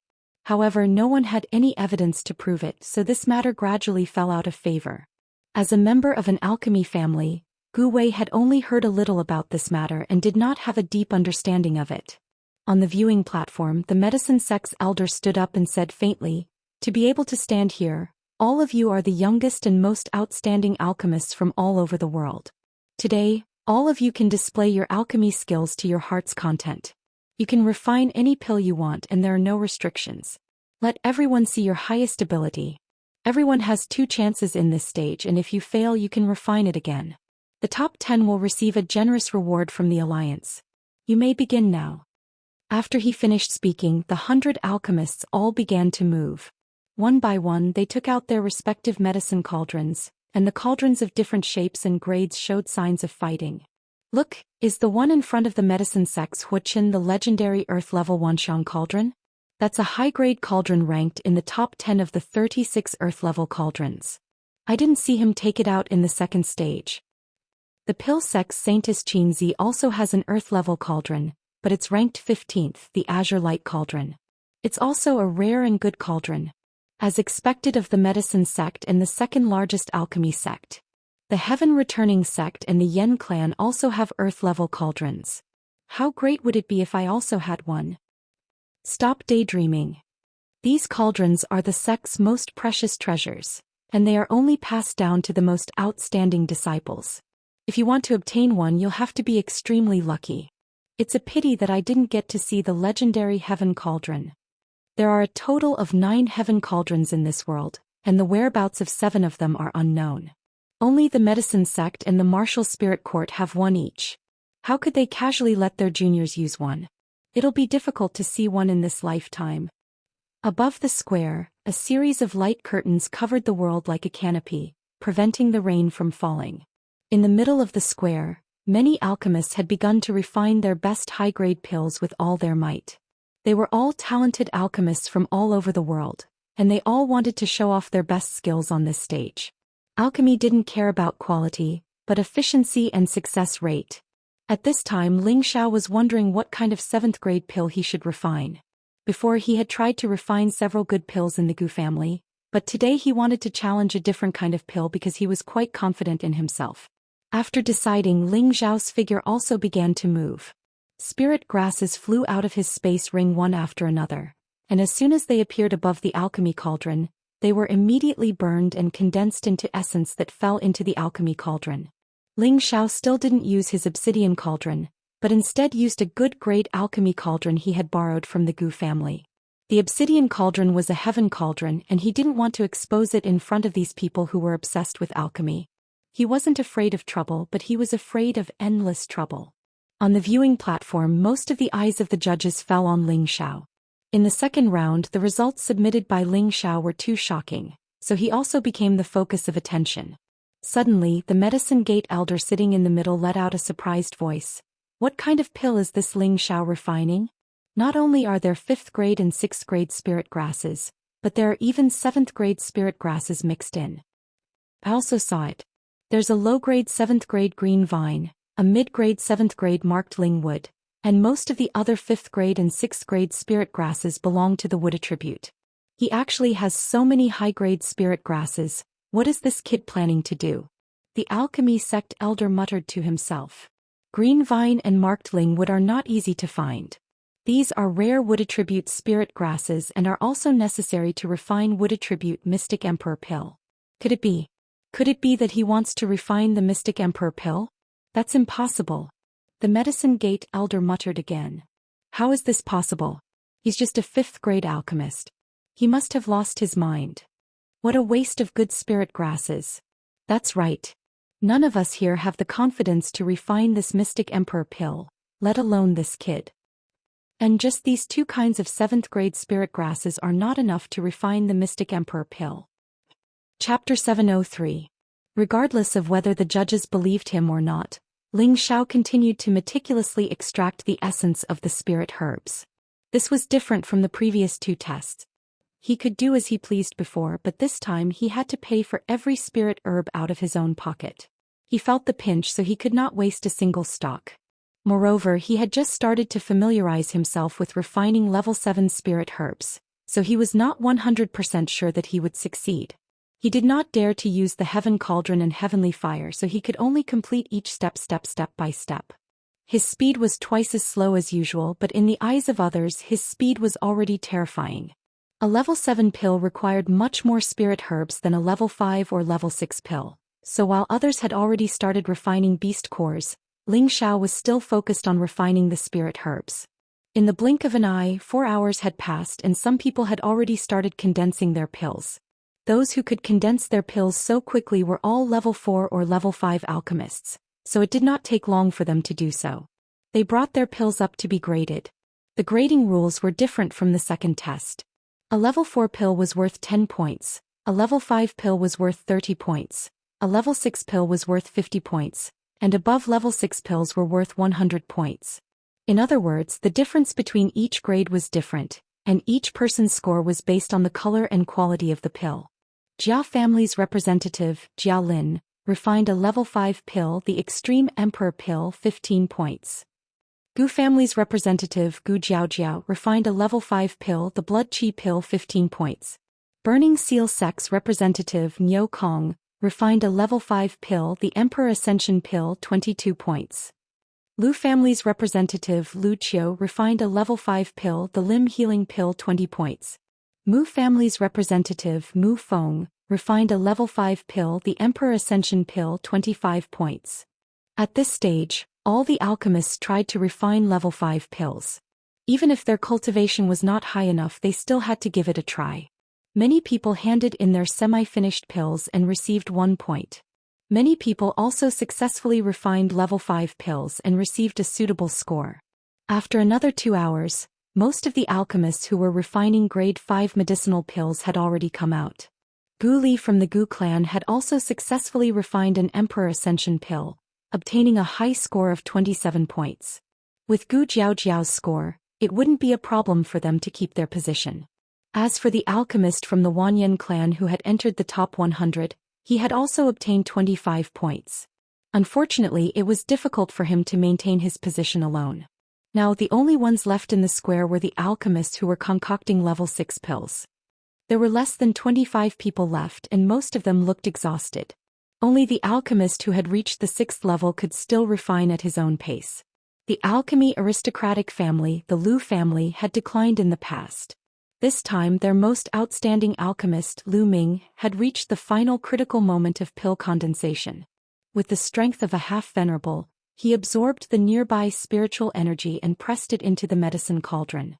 However, no one had any evidence to prove it, so this matter gradually fell out of favor. As a member of an alchemy family, Gu Wei had only heard a little about this matter and did not have a deep understanding of it. On the viewing platform, the medicine sect's elder stood up and said faintly, "To be able to stand here, all of you are the youngest and most outstanding alchemists from all over the world. Today, all of you can display your alchemy skills to your heart's content. You can refine any pill you want and there are no restrictions. Let everyone see your highest ability. Everyone has 2 chances in this stage, and if you fail you can refine it again. The top 10 will receive a generous reward from the Alliance. You may begin now." After he finished speaking, the 100 alchemists all began to move. One by one they took out their respective medicine cauldrons, and the cauldrons of different shapes and grades showed signs of fighting. "Look, is the one in front of the medicine sect's Zhou Xian the legendary Earth Level 1 Xiang cauldron? That's a high-grade cauldron ranked in the top 10 of the 36 Earth-level cauldrons. I didn't see him take it out in the second stage." The pill sect's Saintess Qinzi also has an Earth-level cauldron, but it's ranked 15th, the Azure Light cauldron. It's also a rare and good cauldron. As expected of the medicine sect and the second largest alchemy sect. The Heaven Returning sect and the Yen clan also have Earth-level cauldrons. How great would it be if I also had one? Stop daydreaming. These cauldrons are the sect's most precious treasures, and they are only passed down to the most outstanding disciples. If you want to obtain one, you'll have to be extremely lucky. It's a pity that I didn't get to see the legendary Heaven Cauldron. There are a total of 9 Heaven Cauldrons in this world, and the whereabouts of 7 of them are unknown. Only the Medicine Sect and the Martial Spirit Court have one each. How could they casually let their juniors use one? It'll be difficult to see one in this lifetime. Above the square, a series of light curtains covered the world like a canopy, preventing the rain from falling. In the middle of the square, many alchemists had begun to refine their best high-grade pills with all their might. They were all talented alchemists from all over the world, and they all wanted to show off their best skills on this stage. Alchemy didn't care about quality, but efficiency and success rate. At this time Ling Xiao was wondering what kind of 7th grade pill he should refine. Before he had tried to refine several good pills in the Gu family, but today he wanted to challenge a different kind of pill because he was quite confident in himself. After deciding, Ling Xiao's figure also began to move. Spirit grasses flew out of his space ring one after another, and as soon as they appeared above the alchemy cauldron, they were immediately burned and condensed into essence that fell into the alchemy cauldron. Ling Xiao still didn't use his obsidian cauldron, but instead used a good-grade alchemy cauldron he had borrowed from the Gu family. The obsidian cauldron was a heaven cauldron and he didn't want to expose it in front of these people who were obsessed with alchemy. He wasn't afraid of trouble, but he was afraid of endless trouble. On the viewing platform, most of the eyes of the judges fell on Ling Xiao. In the second round, the results submitted by Ling Xiao were too shocking, so he also became the focus of attention. Suddenly, the medicine gate elder sitting in the middle let out a surprised voice. "What kind of pill is this Ling Xiao refining? Not only are there 5th grade and 6th grade spirit grasses, but there are even 7th grade spirit grasses mixed in. I also saw it. There's a low-grade 7th grade green vine, a mid-grade 7th grade marked ling wood, and most of the other 5th grade and 6th grade spirit grasses belong to the wood attribute. He actually has so many high-grade spirit grasses. What is this kid planning to do?" The alchemy sect elder muttered to himself. Green vine and marked ling wood are not easy to find. These are rare wood attribute spirit grasses and are also necessary to refine wood attribute Mystic Emperor pill. Could it be? Could it be that he wants to refine the Mystic Emperor pill? That's impossible. The medicine gate elder muttered again. How is this possible? He's just a 5th grade alchemist. He must have lost his mind. What a waste of good spirit grasses. That's right. None of us here have the confidence to refine this Mystic Emperor pill, let alone this kid. And just these 2 kinds of 7th grade spirit grasses are not enough to refine the Mystic Emperor pill. Chapter 703. Regardless of whether the judges believed him or not, Ling Xiao continued to meticulously extract the essence of the spirit herbs. This was different from the previous 2 tests. He could do as he pleased before, but this time he had to pay for every spirit herb out of his own pocket. He felt the pinch, so he could not waste a single stock. Moreover, he had just started to familiarize himself with refining level 7 spirit herbs, so he was not 100% sure that he would succeed. He did not dare to use the Heaven Cauldron and Heavenly Fire, so he could only complete each step by step. His speed was twice as slow as usual, but in the eyes of others his speed was already terrifying. A level 7 pill required much more spirit herbs than a level 5 or level 6 pill, so while others had already started refining beast cores, Ling Xiao was still focused on refining the spirit herbs. In the blink of an eye, 4 hours had passed and some people had already started condensing their pills. Those who could condense their pills so quickly were all level 4 or level 5 alchemists, so it did not take long for them to do so. They brought their pills up to be graded. The grading rules were different from the second test. A level 4 pill was worth 10 points, a level 5 pill was worth 30 points, a level 6 pill was worth 50 points, and above level 6 pills were worth 100 points. In other words, the difference between each grade was different, and each person's score was based on the color and quality of the pill. Jia family's representative, Jia Lin, refined a level 5 pill, the Extreme Emperor pill, 15 points. Gu family's representative, Gu Jiaojiao, refined a level 5 pill, the Blood Qi pill, 15 points. Burning Seal Sect's representative, Niu Kong, refined a level 5 pill, the Emperor Ascension pill, 22 points. Lu family's representative, Lu Qiu, refined a level 5 pill, the Limb Healing pill, 20 points. Mu family's representative, Mu Feng, refined a level 5 pill, the Emperor Ascension pill, 25 points. At this stage, all the alchemists tried to refine level 5 pills. Even if their cultivation was not high enough, they still had to give it a try. Many people handed in their semi-finished pills and received 1 point. Many people also successfully refined level 5 pills and received a suitable score. After another 2 hours, most of the alchemists who were refining grade 5 medicinal pills had already come out. Gu Li from the Gu clan had also successfully refined an Emperor Ascension pill, obtaining a high score of 27 points. With Gu Jiaojiao's score, it wouldn't be a problem for them to keep their position. As for the alchemist from the Wanyan clan who had entered the top 100, he had also obtained 25 points. Unfortunately, it was difficult for him to maintain his position alone. Now the only ones left in the square were the alchemists who were concocting level 6 pills. There were less than 25 people left and most of them looked exhausted. Only the alchemist who had reached the 6th level could still refine at his own pace. The alchemy aristocratic family, the Lu family, had declined in the past. This time their most outstanding alchemist, Lu Ming, had reached the final critical moment of pill condensation. With the strength of a half-venerable, he absorbed the nearby spiritual energy and pressed it into the medicine cauldron.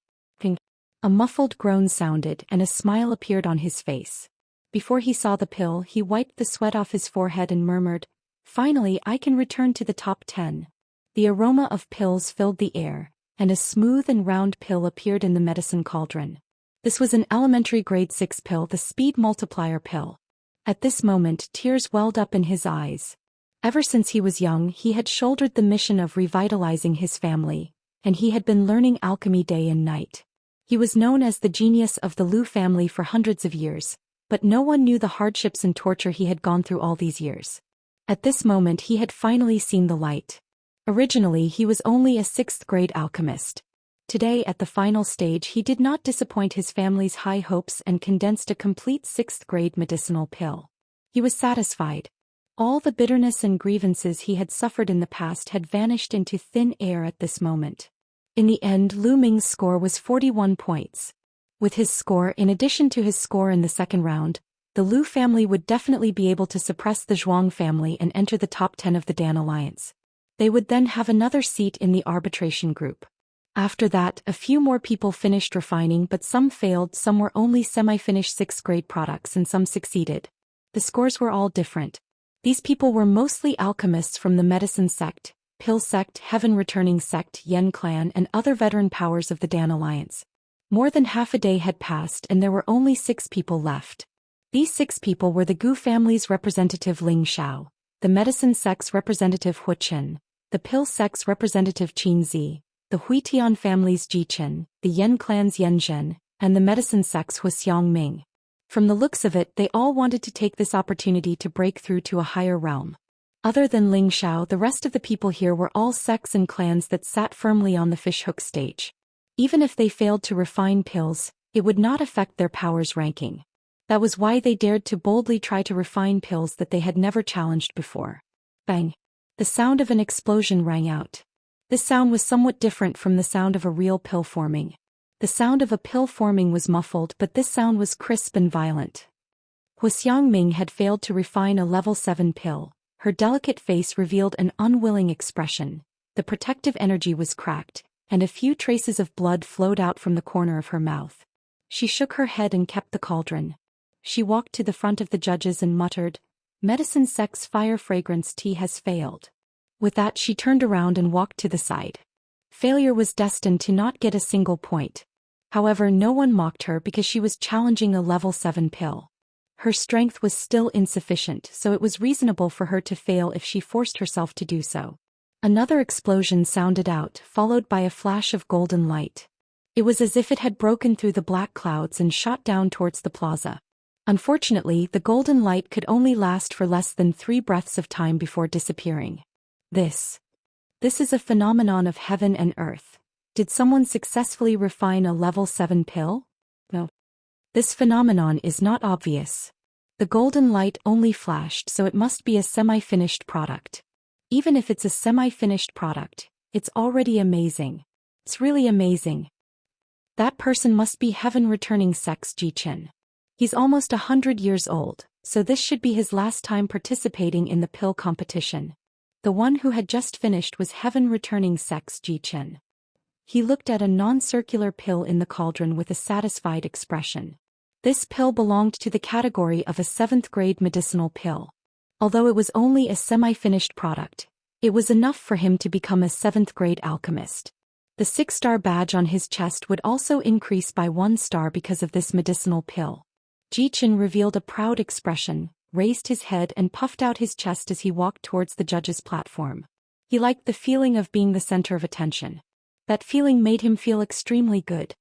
A muffled groan sounded and a smile appeared on his face. Before he saw the pill, he wiped the sweat off his forehead and murmured, "Finally, I can return to the top 10. The aroma of pills filled the air, and a smooth and round pill appeared in the medicine cauldron. This was an elementary grade 6 pill, the Speed Multiplier pill. At this moment, tears welled up in his eyes. Ever since he was young, he had shouldered the mission of revitalizing his family, and he had been learning alchemy day and night. He was known as the genius of the Lu family for hundreds of years, but no one knew the hardships and torture he had gone through all these years. At this moment he had finally seen the light. Originally he was only a 6th grade alchemist. Today at the final stage he did not disappoint his family's high hopes and condensed a complete 6th grade medicinal pill. He was satisfied. All the bitterness and grievances he had suffered in the past had vanished into thin air at this moment. In the end, Lu Ming's score was 41 points. With his score in addition to his score in the second round, the Lu family would definitely be able to suppress the Zhuang family and enter the top 10 of the Dan Alliance. They would then have another seat in the arbitration group. After that, a few more people finished refining, but some failed, some were only semi-finished 6th grade products and some succeeded. The scores were all different. These people were mostly alchemists from the medicine sect, pill sect, heaven returning sect, Yen clan, and other veteran powers of the Dan Alliance. More than half a day had passed and there were only 6 people left. These 6 people were the Gu family's representative Ling Xiao, the medicine sect's representative Wuxia, the pill sect's representative Qin Zi, the Huitian family's Ji Chen, the Yen clan's Yen Zhen, and the medicine sect's Hu Xiangming. From the looks of it, they all wanted to take this opportunity to break through to a higher realm. Other than Ling Xiao, the rest of the people here were all sects and clans that sat firmly on the fishhook stage. Even if they failed to refine pills, it would not affect their powers ranking. That was why they dared to boldly try to refine pills that they had never challenged before. Bang! The sound of an explosion rang out. This sound was somewhat different from the sound of a real pill forming. The sound of a pill forming was muffled, but this sound was crisp and violent. Hu Xiangming had failed to refine a level 7 pill. Her delicate face revealed an unwilling expression. The protective energy was cracked, and a few traces of blood flowed out from the corner of her mouth. She shook her head and kept the cauldron. She walked to the front of the judges and muttered, "Medicine sect's fire fragrance tea has failed." With that, she turned around and walked to the side. Failure was destined to not get a single point. However, no one mocked her because she was challenging a level 7 pill. Her strength was still insufficient, so it was reasonable for her to fail if she forced herself to do so. Another explosion sounded out, followed by a flash of golden light. It was as if it had broken through the black clouds and shot down towards the plaza. Unfortunately, the golden light could only last for less than 3 breaths of time before disappearing. This is a phenomenon of heaven and earth. Did someone successfully refine a level 7 pill? No. This phenomenon is not obvious. The golden light only flashed, so it must be a semi-finished product. Even if it's a semi-finished product, it's already amazing. It's really amazing. That person must be heaven returning sect's Ji Chen. He's almost 100 years old, so this should be his last time participating in the pill competition. The one who had just finished was heaven returning sect's Ji Chen. He looked at a non-circular pill in the cauldron with a satisfied expression. This pill belonged to the category of a 7th grade medicinal pill. Although it was only a semi-finished product, it was enough for him to become a 7th grade alchemist. The 6-star badge on his chest would also increase by 1 star because of this medicinal pill. Ji Chen revealed a proud expression, raised his head and puffed out his chest as he walked towards the judges' platform. He liked the feeling of being the center of attention. That feeling made him feel extremely good.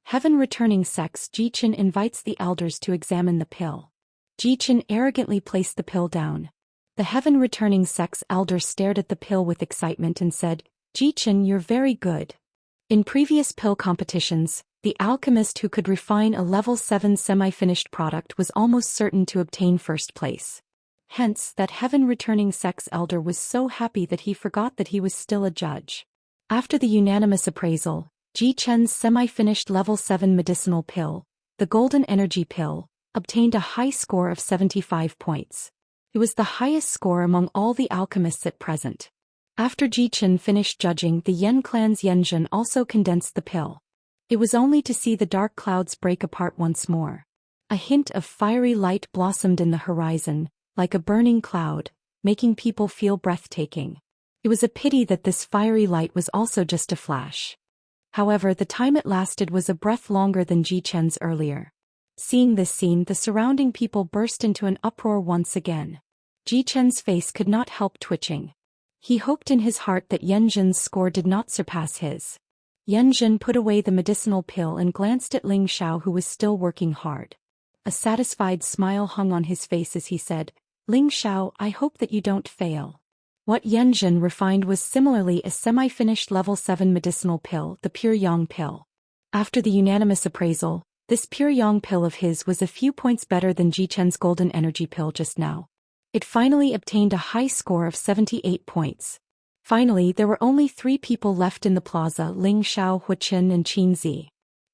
Heaven returning sect's Ji Chen invites the elders to examine the pill. Ji Chen arrogantly placed the pill down. The heaven returning sect's elder stared at the pill with excitement and said, "Ji Chen, you're very good." In previous pill competitions, the alchemist who could refine a level 7 semi-finished product was almost certain to obtain first place. Hence, that heaven returning sect's elder was so happy that he forgot that he was still a judge. After the unanimous appraisal, Ji Chen's semi-finished level 7 medicinal pill, the golden energy pill, obtained a high score of 75 points. It was the highest score among all the alchemists at present. After Ji Chen finished judging, the Yen clan's Yen Zhen also condensed the pill. It was only to see the dark clouds break apart once more. A hint of fiery light blossomed in the horizon, like a burning cloud, making people feel breathtaking. It was a pity that this fiery light was also just a flash. However, the time it lasted was a breath longer than Ji Chen's earlier. Seeing this scene, the surrounding people burst into an uproar once again. Ji Chen's face could not help twitching. He hoped in his heart that Yen Zhen's score did not surpass his. Yen Zhen put away the medicinal pill and glanced at Ling Xiao, who was still working hard. A satisfied smile hung on his face as he said, "Ling Xiao, I hope that you don't fail." What Yen Zhen refined was similarly a semi-finished level 7 medicinal pill, the Pure Yang pill. After the unanimous appraisal, this Pure Yang pill of his was a few points better than Ji Chen's golden energy pill just now. It finally obtained a high score of 78 points. Finally, there were only 3 people left in the plaza: Ling Xiao, Wuxia, and Qin Zi.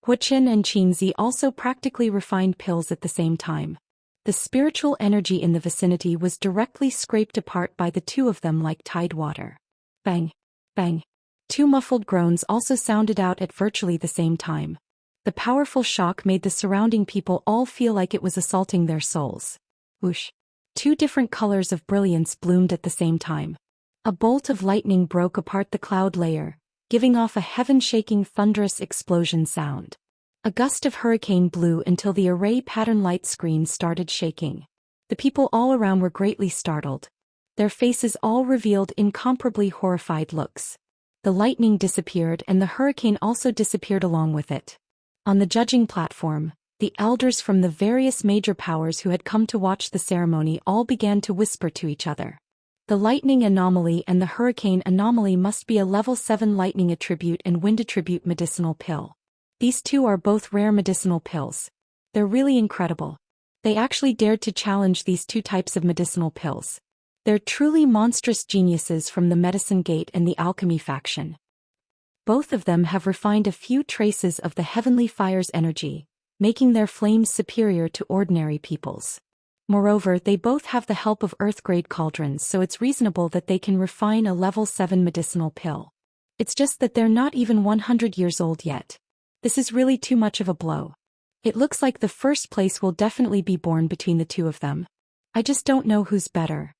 Wuxia and Qin Zi also practically refined pills at the same time. The spiritual energy in the vicinity was directly scraped apart by the 2 of them like tide water. Bang! Bang! 2 muffled groans also sounded out at virtually the same time. The powerful shock made the surrounding people all feel like it was assaulting their souls. Whoosh! Two different colors of brilliance bloomed at the same time. A bolt of lightning broke apart the cloud layer, giving off a heaven-shaking thunderous explosion sound. A gust of hurricane blew until the array pattern light screen started shaking. The people all around were greatly startled. Their faces all revealed incomparably horrified looks. The lightning disappeared and the hurricane also disappeared along with it. On the judging platform, the elders from the various major powers who had come to watch the ceremony all began to whisper to each other. The lightning anomaly and the hurricane anomaly must be a level 7 lightning attribute and wind attribute medicinal pill. These two are both rare medicinal pills. They're really incredible. They actually dared to challenge these two types of medicinal pills. They're truly monstrous geniuses from the Medicine Gate and the Alchemy faction. Both of them have refined a few traces of the heavenly fire's energy, making their flames superior to ordinary people's. Moreover, they both have the help of Earth-grade cauldrons, so it's reasonable that they can refine a level 7 medicinal pill. It's just that they're not even 100 years old yet. This is really too much of a blow. It looks like the first place will definitely be born between the two of them. I just don't know who's better.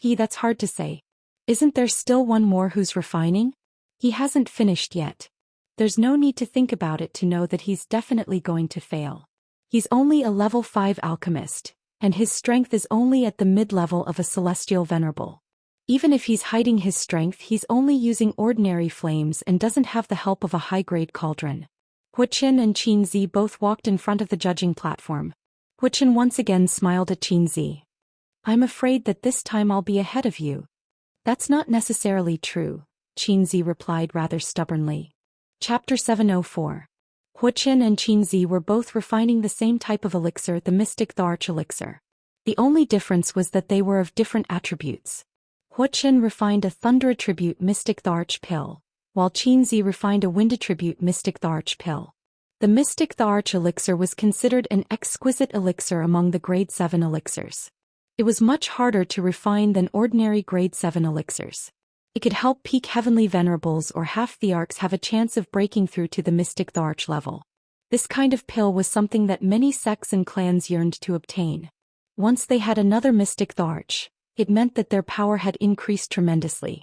That's hard to say. Isn't there still one more who's refining? He hasn't finished yet. There's no need to think about it to know that he's definitely going to fail. He's only a level 5 alchemist, and his strength is only at the mid-level of a celestial venerable. Even if he's hiding his strength, he's only using ordinary flames and doesn't have the help of a high-grade cauldron. Wuxia and Xianxia both walked in front of the judging platform. Wuxia once again smiled at Xianxia. I'm afraid that this time I'll be ahead of you. That's not necessarily true, Xianxia replied rather stubbornly. Chapter 704. Wuxia and Xianxia were both refining the same type of elixir, the Mystic Tharch elixir. The only difference was that they were of different attributes. Wuxia refined a thunder attribute Mystic Tharch pill, while Xianxia refined a wind attribute Mystic Tharch pill. The Mystic Tharch elixir was considered an exquisite elixir among the grade 7 elixirs. It was much harder to refine than ordinary grade 7 elixirs. It could help peak heavenly venerables or half-thearchs have a chance of breaking through to the Mystic Tharch level. This kind of pill was something that many sects and clans yearned to obtain. Once they had another Mystic Tharch, it meant that their power had increased tremendously.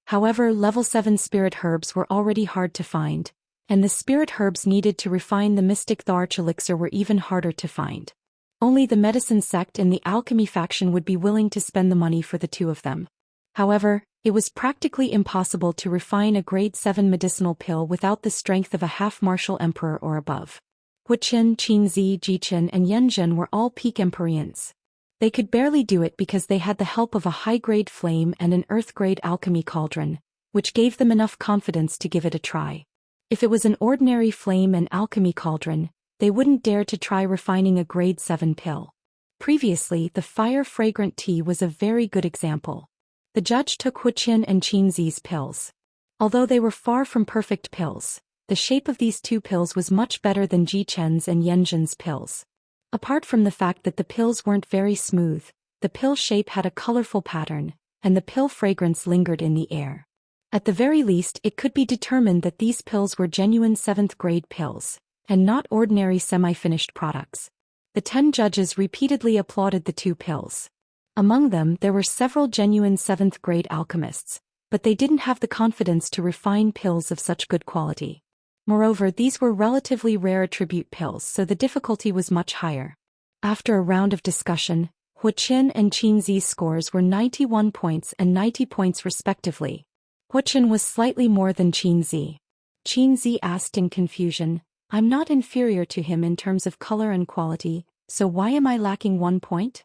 However, level 7 spirit herbs were already hard to find, and the spirit herbs needed to refine the Mystic Tharch elixir were even harder to find. Only the medicine sect and the alchemy faction would be willing to spend the money for the two of them. However, it was practically impossible to refine a grade 7 medicinal pill without the strength of a half-martial emperor or above. Wuxia, Xianxia, Jichen and Yanzhen were all peak Empyreans. They could barely do it because they had the help of a high-grade flame and an earth-grade alchemy cauldron, which gave them enough confidence to give it a try. If it was an ordinary flame and alchemy cauldron, they wouldn't dare to try refining a grade 7 pill. Previously, the fire-fragrant tea was a very good example. The judge took Wuxia and Xianxia's pills. Although they were far from perfect pills, the shape of these two pills was much better than Jichen's and Yanzhen's pills. Apart from the fact that the pills weren't very smooth, the pill shape had a colorful pattern, and the pill fragrance lingered in the air. At the very least, it could be determined that these pills were genuine 7th grade pills, and not ordinary semi-finished products. The 10 judges repeatedly applauded the two pills. Among them there were several genuine 7th grade alchemists, but they didn't have the confidence to refine pills of such good quality. Moreover, these were relatively rare attribute pills, so the difficulty was much higher. After a round of discussion, Wuxia and Xianxia's scores were 91 points and 90 points respectively. Wuxia was slightly more than Xianxia. Xianxia asked in confusion, I'm not inferior to him in terms of color and quality, so why am I lacking 1 point?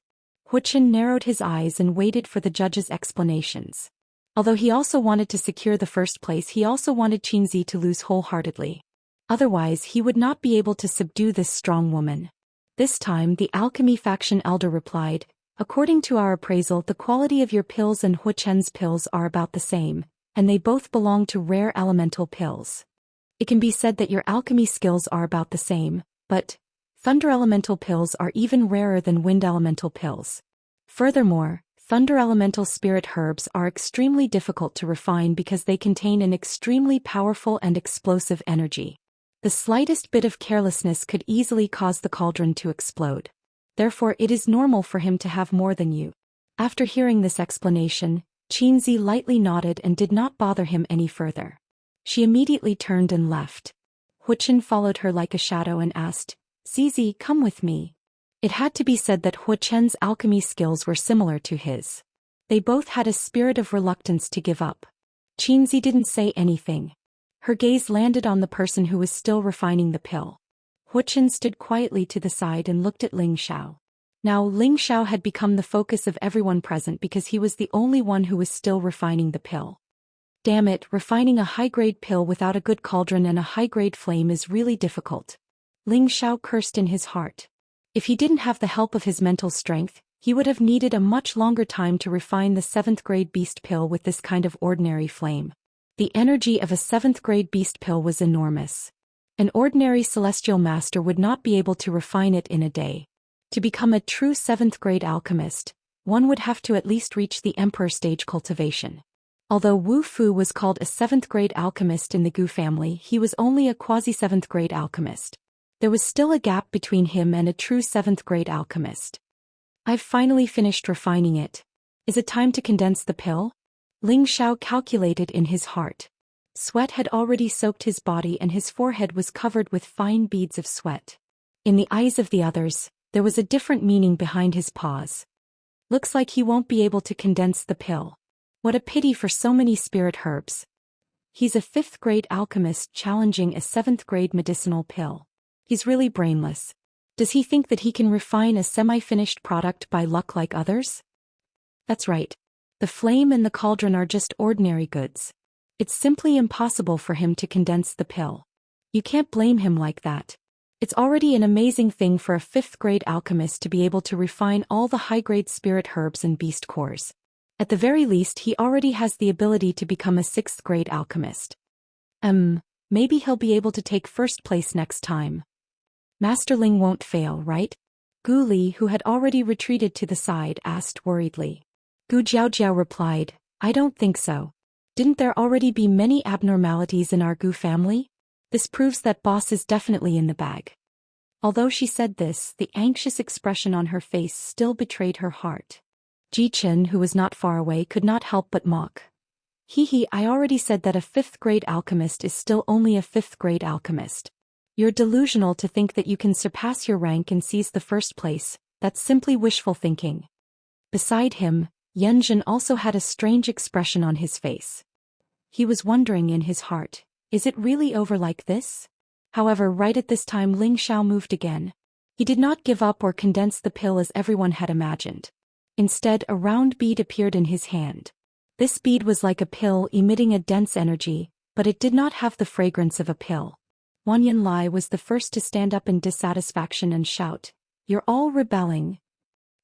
Wuxia narrowed his eyes and waited for the judge's explanations. Although he also wanted to secure the first place, he also wanted Xianxia to lose wholeheartedly. Otherwise, he would not be able to subdue this strong woman. This time, the alchemy faction elder replied, according to our appraisal, the quality of your pills and Wuxia's pills are about the same, and they both belong to rare elemental pills. It can be said that your alchemy skills are about the same, but thunder elemental pills are even rarer than wind elemental pills. Furthermore, thunder elemental spirit herbs are extremely difficult to refine because they contain an extremely powerful and explosive energy. The slightest bit of carelessness could easily cause the cauldron to explode. Therefore it is normal for him to have more than you. After hearing this explanation, Xianxia lightly nodded and did not bother him any further. She immediately turned and left. Wuxian followed her like a shadow and asked, "Zizi, come with me." It had to be said that Wuxian's alchemy skills were similar to his. They both had a spirit of reluctance to give up. Xianxia didn't say anything. Her gaze landed on the person who was still refining the pill. Wuxian stood quietly to the side and looked at Ling Xiao. Now Ling Xiao had become the focus of everyone present because he was the only one who was still refining the pill. Damn it, refining a high-grade pill without a good cauldron and a high-grade flame is really difficult. Ling Xiao cursed in his heart. If he didn't have the help of his mental strength, he would have needed a much longer time to refine the 7th-grade beast pill with this kind of ordinary flame. The energy of a 7th-grade beast pill was enormous. An ordinary celestial master would not be able to refine it in a day. To become a true 7th-grade alchemist, one would have to at least reach the Emperor stage cultivation. Although Wu Fu was called a 7th-grade alchemist in the Gu family, he was only a quasi-7th-grade alchemist. There was still a gap between him and a true 7th-grade alchemist. I've finally finished refining it. Is it time to condense the pill? Ling Xiao calculated in his heart. Sweat had already soaked his body and his forehead was covered with fine beads of sweat. In the eyes of the others, there was a different meaning behind his pause. Looks like he won't be able to condense the pill. What a pity for so many spirit herbs. He's a 5th-grade alchemist challenging a 7th-grade medicinal pill. He's really brainless. Does he think that he can refine a semi-finished product by luck like others? That's right. The flame and the cauldron are just ordinary goods. It's simply impossible for him to condense the pill. You can't blame him like that. It's already an amazing thing for a 5th-grade alchemist to be able to refine all the high-grade spirit herbs and beast cores. At the very least, he already has the ability to become a 6th-grade alchemist. Maybe he'll be able to take first place next time. Master Ling won't fail, right? Gu Li, who had already retreated to the side, asked worriedly. Gu Jiaojiao replied, I don't think so. Didn't there already be many abnormalities in our Gu family? This proves that boss is definitely in the bag. Although she said this, the anxious expression on her face still betrayed her heart. Ji Chen, who was not far away, could not help but mock. I already said that a 5th-grade alchemist is still only a 5th-grade alchemist. You're delusional to think that you can surpass your rank and seize the first place. That's simply wishful thinking. Beside him, Yanjun also had a strange expression on his face. He was wondering in his heart, is it really over like this? However, right at this time Ling Xiao moved again. He did not give up or condense the pill as everyone had imagined. Instead, a round bead appeared in his hand. This bead was like a pill emitting a dense energy, but it did not have the fragrance of a pill. Wanyan Lai was the first to stand up in dissatisfaction and shout, You're all rebelling.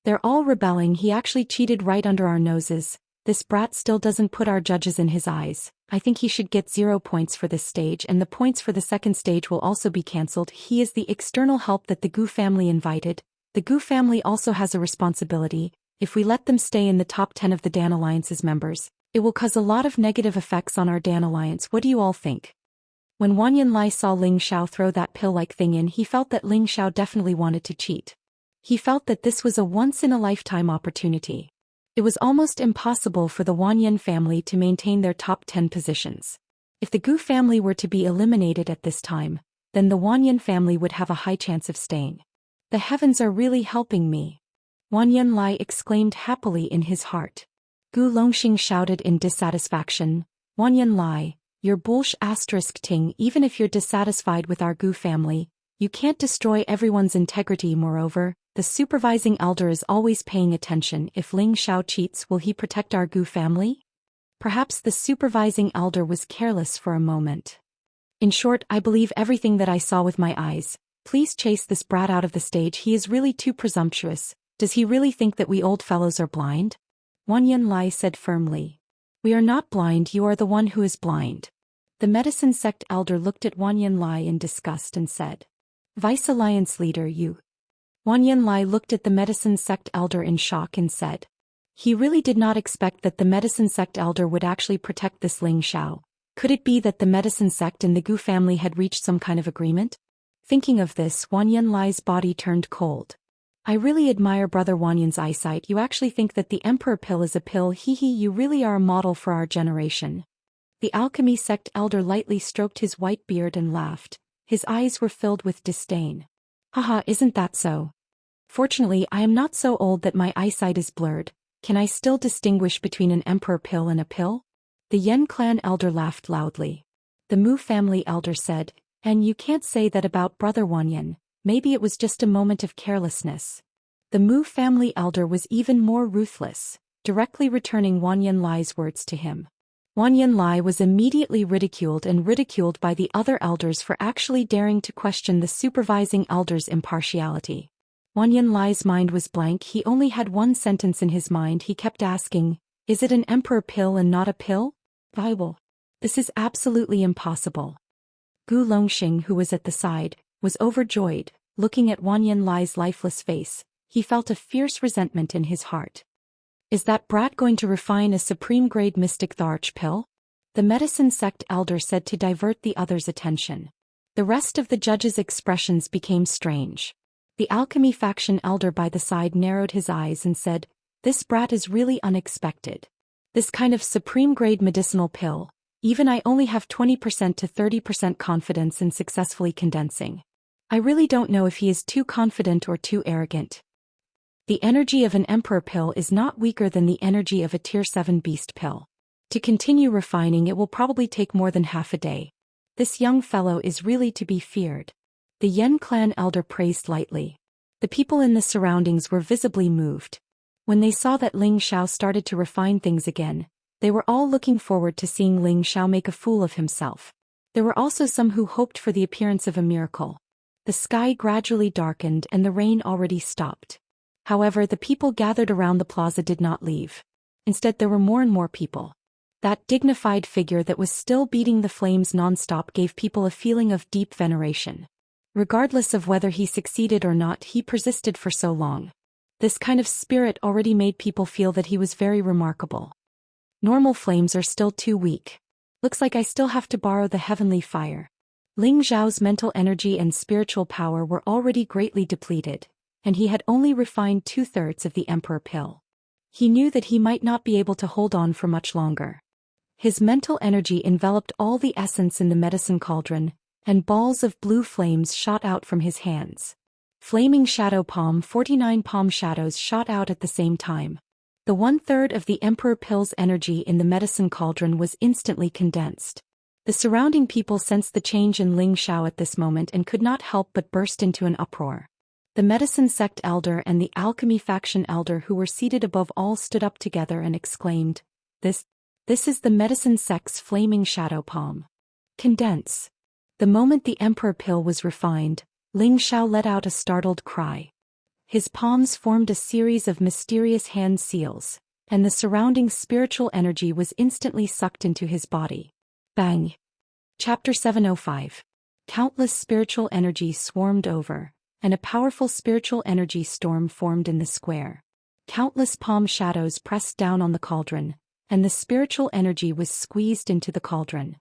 They're all rebelling. He actually cheated right under our noses. This brat still doesn't put our judges in his eyes. I think he should get 0 points for this stage, and the points for the second stage will also be cancelled. He is the external help that the Gu family invited. The Gu family also has a responsibility. If we let them stay in the top 10 of the Dan Alliance's members, it will cause a lot of negative effects on our Dan Alliance. What do you all think? When Wanyan Lai saw Ling Xiao throw that pill-like thing in, he felt that Ling Xiao definitely wanted to cheat. He felt that this was a once-in-a-lifetime opportunity. It was almost impossible for the Wanyan family to maintain their top 10 positions. If the Gu family were to be eliminated at this time, then the Wanyan family would have a high chance of staying. The heavens are really helping me. Wanyan Lai exclaimed happily in his heart. Gu Longxing shouted in dissatisfaction, Wanyan Lai, you're ting. Even if you're dissatisfied with our Gu family, you can't destroy everyone's integrity. Moreover, the supervising elder is always paying attention. If Ling Xiao cheats, will he protect our Gu family? Perhaps the supervising elder was careless for a moment. In short, I believe everything that I saw with my eyes. Please chase this brat out of the stage. He is really too presumptuous. Does he really think that we old fellows are blind? Wanyan Lai said firmly. We are not blind, you are the one who is blind. The medicine sect elder looked at Wanyan Lai in disgust and said. Vice Alliance leader, you. Wanyan Lai looked at the medicine sect elder in shock and said. He really did not expect that the medicine sect elder would actually protect this Ling Xiao. Could it be that the medicine sect and the Gu family had reached some kind of agreement? Thinking of this, Wanyan Lai's body turned cold. I really admire Brother Wanyan's eyesight. You actually think that the Emperor pill is a pill? Hee hee, you really are a model for our generation. The Alchemy sect elder lightly stroked his white beard and laughed. His eyes were filled with disdain. Haha, isn't that so? Fortunately, I am not so old that my eyesight is blurred. Can I still distinguish between an Emperor pill and a pill? The Yen clan elder laughed loudly. The Mu family elder said, and you can't say that about Brother Wanyan. Maybe it was just a moment of carelessness. The Mu family elder was even more ruthless, directly returning Wanyan Lai's words to him. Wanyan Lai was immediately ridiculed by the other elders for actually daring to question the supervising elder's impartiality. Wanyan Lai's mind was blank. He only had one sentence in his mind. He kept asking, is it an Emperor pill and not a pill? Bible. This is absolutely impossible. Gu Longxing, who was at the side, was overjoyed. Looking at Wanyan Lai's lifeless face, he felt a fierce resentment in his heart. Is that brat going to refine a supreme-grade mystic Tharch pill? The medicine sect elder said to divert the others' attention. The rest of the judges' expressions became strange. The alchemy faction elder by the side narrowed his eyes and said, this brat is really unexpected. This kind of supreme-grade medicinal pill, even I only have 20% to 30% confidence in successfully condensing. I really don't know if he is too confident or too arrogant. The energy of an Emperor pill is not weaker than the energy of a Tier 7 beast pill. To continue refining it will probably take more than half a day. This young fellow is really to be feared. The Yen clan elder praised lightly. The people in the surroundings were visibly moved. When they saw that Ling Xiao started to refine things again, they were all looking forward to seeing Ling Xiao make a fool of himself. There were also some who hoped for the appearance of a miracle. The sky gradually darkened and the rain already stopped. However, the people gathered around the plaza did not leave. Instead, there were more and more people. That dignified figure that was still beating the flames non-stop gave people a feeling of deep veneration. Regardless of whether he succeeded or not, he persisted for so long. This kind of spirit already made people feel that he was very remarkable. Normal flames are still too weak. Looks like I still have to borrow the heavenly fire. Ling Zhao's mental energy and spiritual power were already greatly depleted, and he had only refined 2/3 of the Emperor pill. He knew that he might not be able to hold on for much longer. His mental energy enveloped all the essence in the medicine cauldron, and balls of blue flames shot out from his hands. Flaming shadow palm 49 palm shadows shot out at the same time. The 1/3 of the Emperor pill's energy in the medicine cauldron was instantly condensed. The surrounding people sensed the change in Ling Xiao at this moment and could not help but burst into an uproar. The medicine sect elder and the alchemy faction elder who were seated above all stood up together and exclaimed, This is the medicine sect's flaming shadow palm. Condense. The moment the Emperor pill was refined, Ling Xiao let out a startled cry. His palms formed a series of mysterious hand seals, and the surrounding spiritual energy was instantly sucked into his body. Bang! Chapter 705. Countless spiritual energies swarmed over, and a powerful spiritual energy storm formed in the square. Countless palm shadows pressed down on the cauldron, and the spiritual energy was squeezed into the cauldron.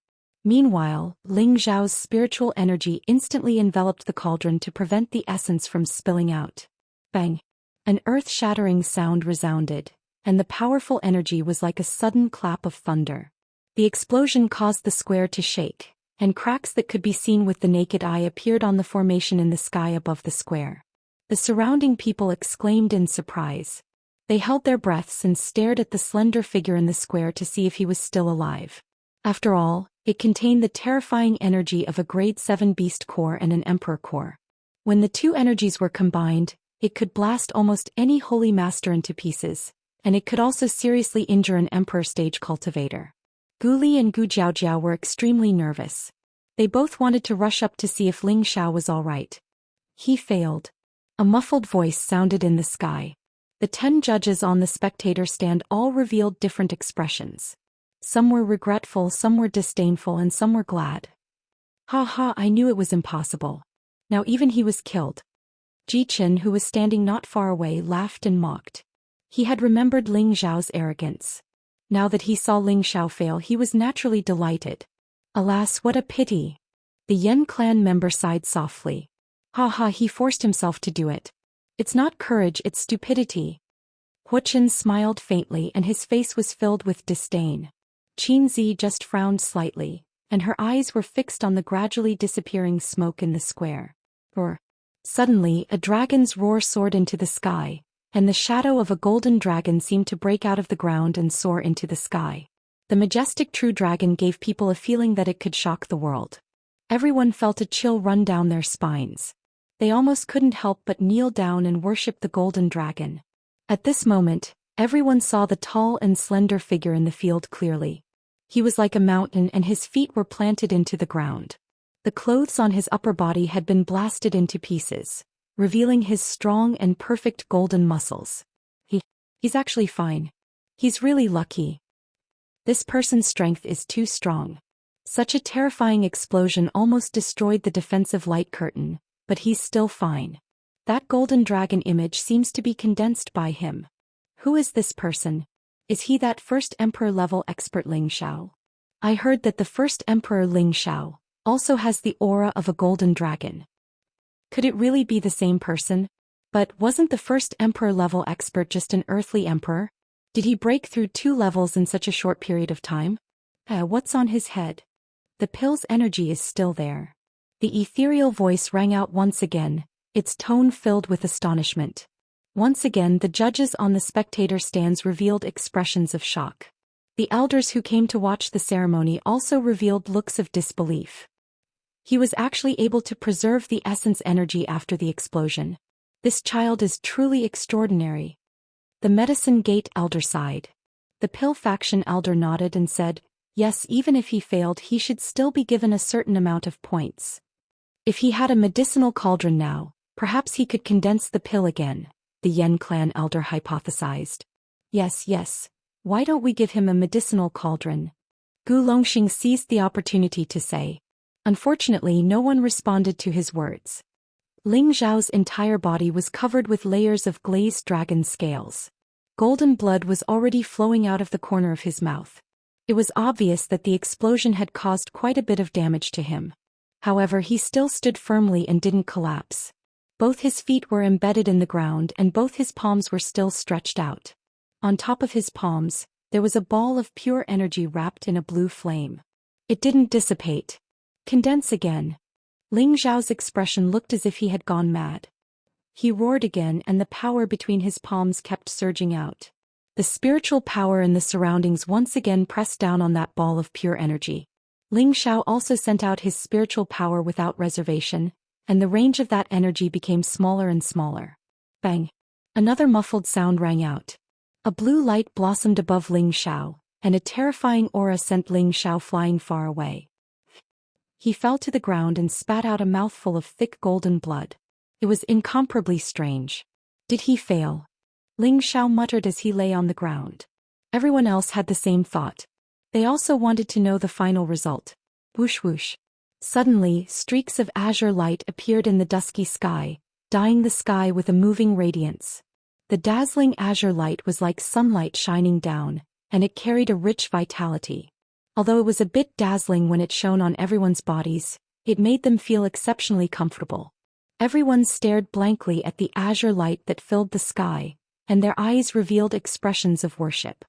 Meanwhile, Ling Zhao's spiritual energy instantly enveloped the cauldron to prevent the essence from spilling out. Bang! An earth-shattering sound resounded, and the powerful energy was like a sudden clap of thunder. The explosion caused the square to shake, and cracks that could be seen with the naked eye appeared on the formation in the sky above the square. The surrounding people exclaimed in surprise. They held their breaths and stared at the slender figure in the square to see if he was still alive. After all, it contained the terrifying energy of a grade 7 beast core and an emperor core. When the two energies were combined, it could blast almost any holy master into pieces, and it could also seriously injure an emperor stage cultivator. Gu Li and Gu Jiaojiao were extremely nervous. They both wanted to rush up to see if Ling Xiao was all right. He failed. A muffled voice sounded in the sky. The 10 judges on the spectator stand all revealed different expressions. Some were regretful, some were disdainful, and some were glad. Ha ha, I knew it was impossible. Now even he was killed. Ji Qin, who was standing not far away, laughed and mocked. He had remembered Ling Zhao's arrogance. Now that he saw Ling Xiao fail, he was naturally delighted. Alas, what a pity. The Yen clan member sighed softly. Ha ha, he forced himself to do it. It's not courage, it's stupidity. Wuxian smiled faintly and his face was filled with disdain. Qinzi just frowned slightly, and her eyes were fixed on the gradually disappearing smoke in the square. Roar. Suddenly, a dragon's roar soared into the sky, and the shadow of a golden dragon seemed to break out of the ground and soar into the sky. The majestic true dragon gave people a feeling that it could shock the world. Everyone felt a chill run down their spines. They almost couldn't help but kneel down and worship the golden dragon. At this moment, everyone saw the tall and slender figure in the field clearly. He was like a mountain and his feet were planted into the ground. The clothes on his upper body had been blasted into pieces, revealing his strong and perfect golden muscles. He's actually fine. He's really lucky. This person's strength is too strong. Such a terrifying explosion almost destroyed the defensive light curtain, but he's still fine. That golden dragon image seems to be condensed by him. Who is this person? Is he that first emperor-level expert Ling Xiao? I heard that the first emperor Ling Xiao also has the aura of a golden dragon. Could it really be the same person? But wasn't the first emperor-level expert just an earthly emperor? Did he break through 2 levels in such a short period of time? What's on his head? The pill's energy is still there. The ethereal voice rang out once again, its tone filled with astonishment. Once again the judges on the spectator stands revealed expressions of shock. The elders who came to watch the ceremony also revealed looks of disbelief. He was actually able to preserve the essence energy after the explosion. This child is truly extraordinary. The Medicine Gate elder sighed. The Pill faction elder nodded and said, yes, even if he failed he should still be given a certain amount of points. If he had a medicinal cauldron now, perhaps he could condense the pill again, the Yen clan elder hypothesized. Yes, why don't we give him a medicinal cauldron? Gu Longxing seized the opportunity to say. Unfortunately no one responded to his words. Ling Xiao's entire body was covered with layers of glazed dragon scales. Golden blood was already flowing out of the corner of his mouth. It was obvious that the explosion had caused quite a bit of damage to him. However, he still stood firmly and didn't collapse. Both his feet were embedded in the ground and both his palms were still stretched out. On top of his palms, there was a ball of pure energy wrapped in a blue flame. It didn't dissipate. Condense again. Ling Xiao's expression looked as if he had gone mad. He roared again and the power between his palms kept surging out. The spiritual power in the surroundings once again pressed down on that ball of pure energy. Ling Xiao also sent out his spiritual power without reservation, and the range of that energy became smaller and smaller. Bang! Another muffled sound rang out. A blue light blossomed above Ling Xiao, and a terrifying aura sent Ling Xiao flying far away. He fell to the ground and spat out a mouthful of thick golden blood. It was incomparably strange. Did he fail? Ling Xiao muttered as he lay on the ground. Everyone else had the same thought. They also wanted to know the final result. Whoosh whoosh. Suddenly, streaks of azure light appeared in the dusky sky, dyeing the sky with a moving radiance. The dazzling azure light was like sunlight shining down, and it carried a rich vitality. Although it was a bit dazzling when it shone on everyone's bodies, it made them feel exceptionally comfortable. Everyone stared blankly at the azure light that filled the sky, and their eyes revealed expressions of worship.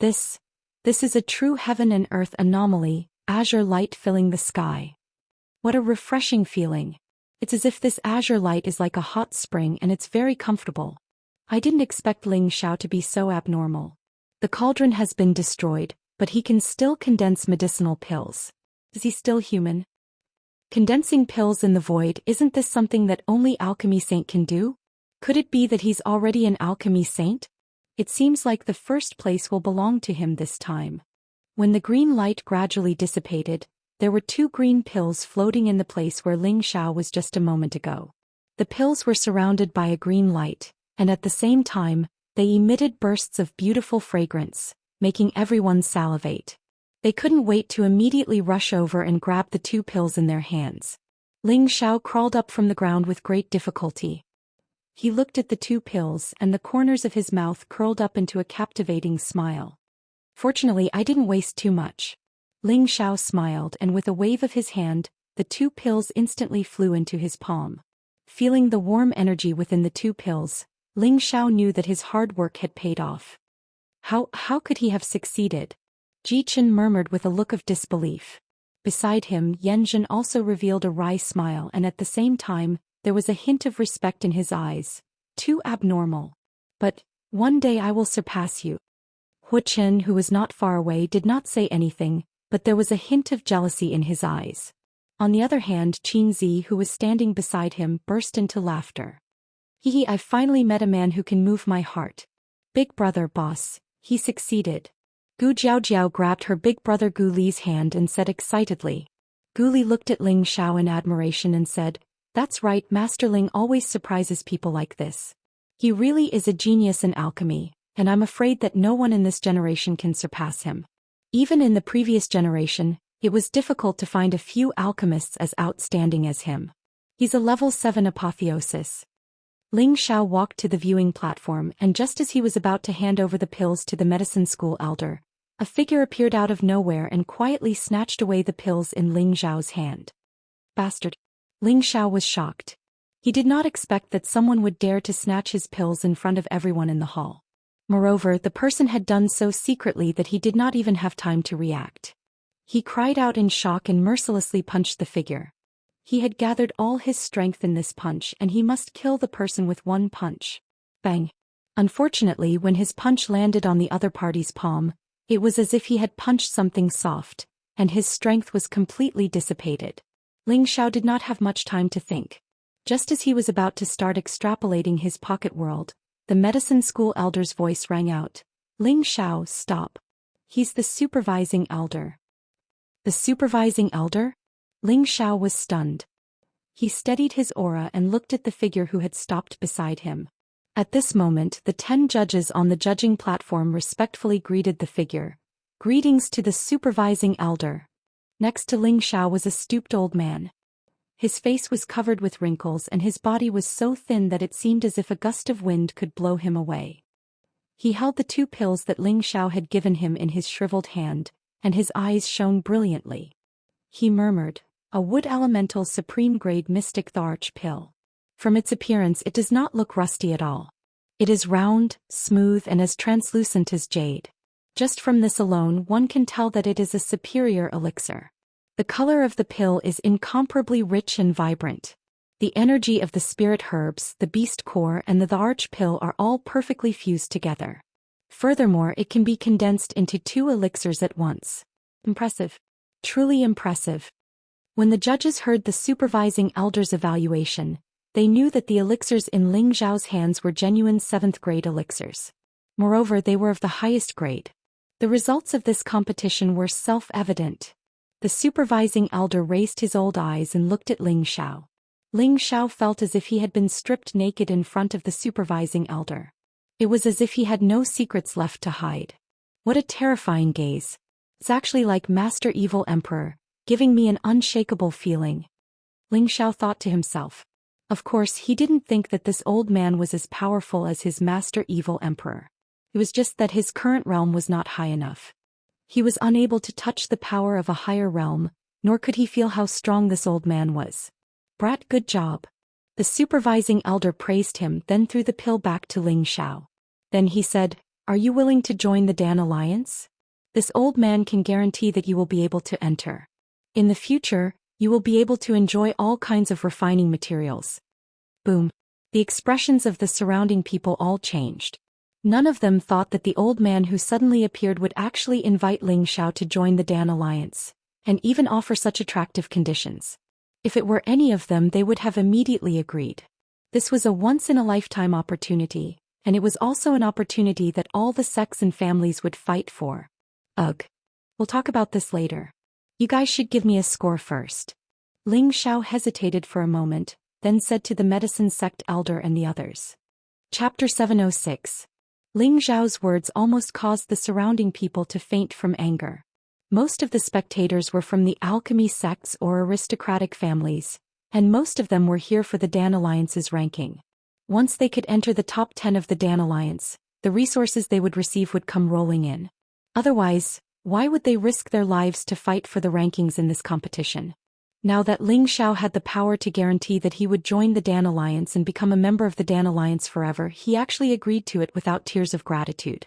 This is a true heaven and earth anomaly, azure light filling the sky. What a refreshing feeling. It's as if this azure light is like a hot spring and it's very comfortable. I didn't expect Ling Xiao to be so abnormal. The cauldron has been destroyed, but he can still condense medicinal pills. Is he still human? Condensing pills in the void, isn't this something that only Alchemy Saint can do? Could it be that he's already an Alchemy Saint? It seems like the first place will belong to him this time. When the green light gradually dissipated, there were 2 green pills floating in the place where Ling Xiao was just a moment ago. The pills were surrounded by a green light, and at the same time, they emitted bursts of beautiful fragrance, making everyone salivate. They couldn't wait to immediately rush over and grab the 2 pills in their hands. Ling Xiao crawled up from the ground with great difficulty. He looked at the 2 pills and the corners of his mouth curled up into a captivating smile. Fortunately, I didn't waste too much. Ling Xiao smiled and with a wave of his hand, the 2 pills instantly flew into his palm. Feeling the warm energy within the two pills, Ling Xiao knew that his hard work had paid off. How could he have succeeded? Ji Chen murmured with a look of disbelief. Beside him, Yanzhen also revealed a wry smile, and at the same time, there was a hint of respect in his eyes. Too abnormal. But, one day I will surpass you. Hu Chen, who was not far away, did not say anything, but there was a hint of jealousy in his eyes. On the other hand, Qin Zi, who was standing beside him, burst into laughter. Hee, I've finally met a man who can move my heart. Big brother, boss, he succeeded. Gu Jiaojiao grabbed her big brother Gu Li's hand and said excitedly. Gu Li looked at Ling Xiao in admiration and said, that's right, Master Ling always surprises people like this. He really is a genius in alchemy, and I'm afraid that no one in this generation can surpass him. Even in the previous generation, it was difficult to find a few alchemists as outstanding as him. He's a level 7 apotheosis. Ling Xiao walked to the viewing platform, and just as he was about to hand over the pills to the medicine school elder, a figure appeared out of nowhere and quietly snatched away the pills in Ling Xiao's hand. Bastard. Ling Xiao was shocked. He did not expect that someone would dare to snatch his pills in front of everyone in the hall. Moreover, the person had done so secretly that he did not even have time to react. He cried out in shock and mercilessly punched the figure. He had gathered all his strength in this punch, and he must kill the person with one punch. Bang. Unfortunately, when his punch landed on the other party's palm, it was as if he had punched something soft, and his strength was completely dissipated. Ling Xiao did not have much time to think. Just as he was about to start extrapolating his pocket world, the medicine school elder's voice rang out. Ling Xiao, stop. He's the supervising elder. The supervising elder? Ling Xiao was stunned. He steadied his aura and looked at the figure who had stopped beside him. At this moment, the 10 judges on the judging platform respectfully greeted the figure. Greetings to the supervising elder. Next to Ling Xiao was a stooped old man. His face was covered with wrinkles and his body was so thin that it seemed as if a gust of wind could blow him away. He held the 2 pills that Ling Xiao had given him in his shriveled hand, and his eyes shone brilliantly. He murmured, a wood elemental supreme-grade mystic Tharch pill. From its appearance it does not look rusty at all. It is round, smooth and as translucent as jade. Just from this alone one can tell that it is a superior elixir. The color of the pill is incomparably rich and vibrant. The energy of the spirit herbs, the beast core and the Tharch pill are all perfectly fused together. Furthermore, it can be condensed into 2 elixirs at once. Impressive. Truly impressive. When the judges heard the supervising elder's evaluation, they knew that the elixirs in Ling Xiao's hands were genuine 7th grade elixirs. Moreover, they were of the highest grade. The results of this competition were self-evident. The supervising elder raised his old eyes and looked at Ling Xiao. Ling Xiao felt as if he had been stripped naked in front of the supervising elder. It was as if he had no secrets left to hide. What a terrifying gaze. It's actually like Master Evil Emperor, giving me an unshakable feeling. Ling Xiao thought to himself. Of course, he didn't think that this old man was as powerful as his Master Evil Emperor. It was just that his current realm was not high enough. He was unable to touch the power of a higher realm, nor could he feel how strong this old man was. Brat, good job. The supervising elder praised him, then threw the pill back to Ling Xiao. Then he said, are you willing to join the Dan Alliance? This old man can guarantee that you will be able to enter. In the future, you will be able to enjoy all kinds of refining materials. Boom. The expressions of the surrounding people all changed. None of them thought that the old man who suddenly appeared would actually invite Ling Xiao to join the Dan Alliance, and even offer such attractive conditions. If it were any of them, they would have immediately agreed. This was a once-in-a-lifetime opportunity, and it was also an opportunity that all the sects and families would fight for. Ugh. We'll talk about this later. You guys should give me a score first. Ling Xiao hesitated for a moment, then said to the medicine sect elder and the others. Chapter 706. Ling Xiao's words almost caused the surrounding people to faint from anger. Most of the spectators were from the alchemy sects or aristocratic families, and most of them were here for the Dan Alliance's ranking. Once they could enter the top 10 of the Dan Alliance, the resources they would receive would come rolling in. Otherwise, why would they risk their lives to fight for the rankings in this competition? Now that Ling Xiao had the power to guarantee that he would join the Dan Alliance and become a member of the Dan Alliance forever, he actually agreed to it without tears of gratitude.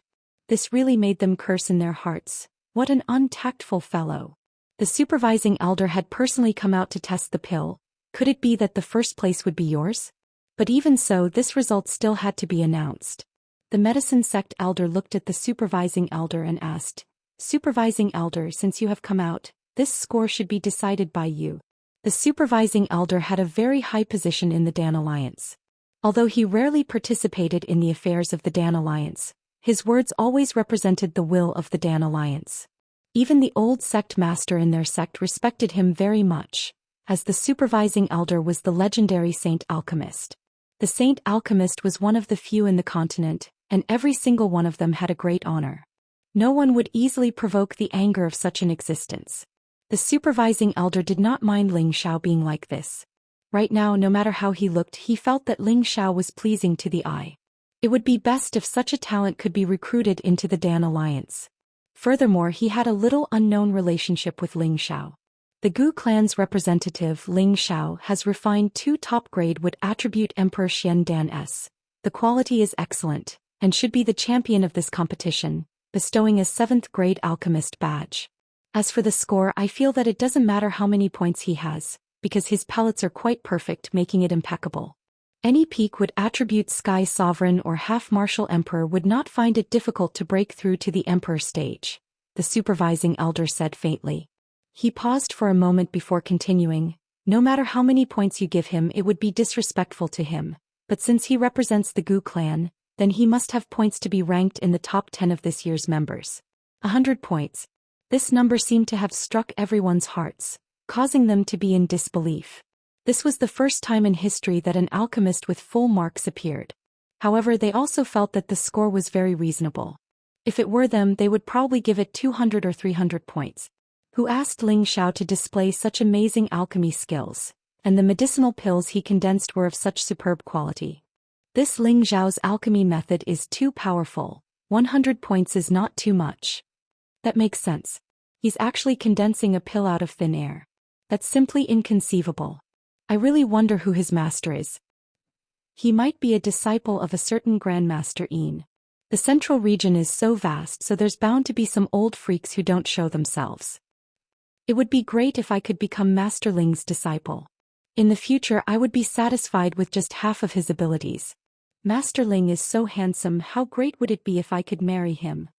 This really made them curse in their hearts. What an untactful fellow. The supervising elder had personally come out to test the pill. Could it be that the first place would be yours? But even so, this result still had to be announced. The medicine sect elder looked at the supervising elder and asked, "Supervising elder, since you have come out, this score should be decided by you." The supervising elder had a very high position in the Dan Alliance. Although he rarely participated in the affairs of the Dan Alliance, his words always represented the will of the Dan Alliance. Even the old sect master in their sect respected him very much, as the supervising elder was the legendary Saint Alchemist. The Saint Alchemist was one of the few in the continent, and every single one of them had a great honor. No one would easily provoke the anger of such an existence. The supervising elder did not mind Ling Xiao being like this. Right now, no matter how he looked, he felt that Ling Xiao was pleasing to the eye. It would be best if such a talent could be recruited into the Dan Alliance. Furthermore, he had a little unknown relationship with Ling Xiao. The Gu clan's representative, Ling Xiao, has refined 2 top-grade wood attribute Emperor Xian Dan S. The quality is excellent, and should be the champion of this competition, bestowing a 7th grade alchemist badge. As for the score, I feel that it doesn't matter how many points he has, because his pellets are quite perfect, making it impeccable. Any peak would attribute Sky Sovereign or Half-Martial Emperor would not find it difficult to break through to the Emperor stage, the supervising elder said faintly. He paused for a moment before continuing, "No matter how many points you give him, it would be disrespectful to him, but since he represents the Gu clan, then he must have points to be ranked in the top 10 of this year's members. 100 points. This number seemed to have struck everyone's hearts, causing them to be in disbelief. This was the first time in history that an alchemist with full marks appeared. However, they also felt that the score was very reasonable. If it were them, they would probably give it 200 or 300 points. Who asked Ling Xiao to display such amazing alchemy skills, and the medicinal pills he condensed were of such superb quality. This Ling Xiao's alchemy method is too powerful. 100 points is not too much. That makes sense. He's actually condensing a pill out of thin air. That's simply inconceivable. I really wonder who his master is. He might be a disciple of a certain Grandmaster Yin. The central region is so vast, so there's bound to be some old freaks who don't show themselves. It would be great if I could become Master Ling's disciple. In the future, I would be satisfied with just half of his abilities. Master Ling is so handsome, how great would it be if I could marry him?"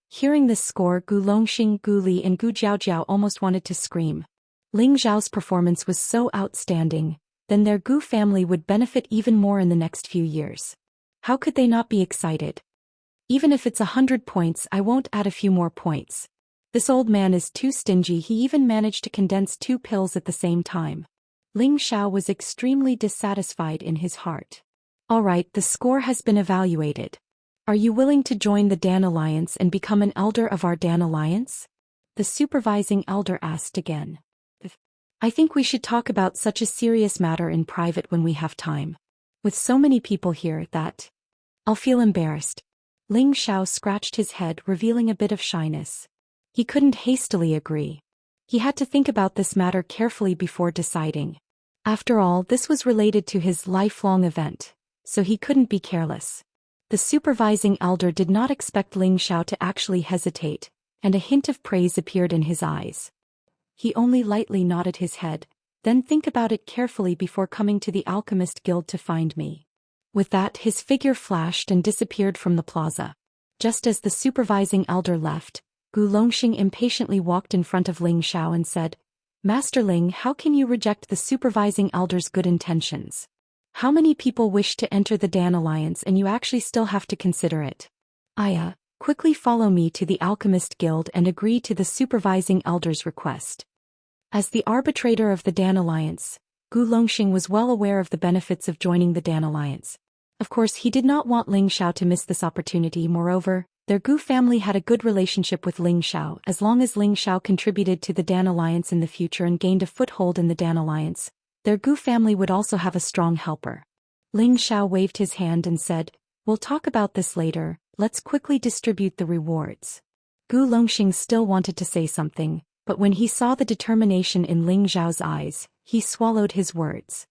Hearing this score, Gu Longxing, Gu Li and Gu Jiaojiao almost wanted to scream. Ling Xiao's performance was so outstanding, then their Gu family would benefit even more in the next few years. How could they not be excited? Even if it's 100 points, I won't add a few more points. This old man is too stingy. He even managed to condense 2 pills at the same time. Ling Xiao was extremely dissatisfied in his heart. Alright, the score has been evaluated. Are you willing to join the Dan Alliance and become an elder of our Dan Alliance? The supervising elder asked again. I think we should talk about such a serious matter in private when we have time. With so many people here that I'll feel embarrassed. Ling Xiao scratched his head, revealing a bit of shyness. He couldn't hastily agree. He had to think about this matter carefully before deciding. After all, this was related to his lifelong event, so he couldn't be careless. The supervising elder did not expect Ling Xiao to actually hesitate, and a hint of praise appeared in his eyes. He only lightly nodded his head, "Then think about it carefully before coming to the Alchemist Guild to find me." With that, his figure flashed and disappeared from the plaza. Just as the supervising elder left, Gu Longxing impatiently walked in front of Ling Xiao and said, "Master Ling, how can you reject the supervising elder's good intentions? How many people wish to enter the Dan Alliance and you actually still have to consider it? Aya, quickly follow me to the Alchemist Guild and agree to the supervising elder's request." As the arbitrator of the Dan Alliance, Gu Longxing was well aware of the benefits of joining the Dan Alliance. Of course, he did not want Ling Xiao to miss this opportunity. Moreover, their Gu family had a good relationship with Ling Xiao. As long as Ling Xiao contributed to the Dan Alliance in the future and gained a foothold in the Dan Alliance, their Gu family would also have a strong helper. Ling Xiao waved his hand and said, "We'll talk about this later, let's quickly distribute the rewards." Gu Longxing still wanted to say something, But when he saw the determination in Ling Zhao's eyes, he swallowed his words.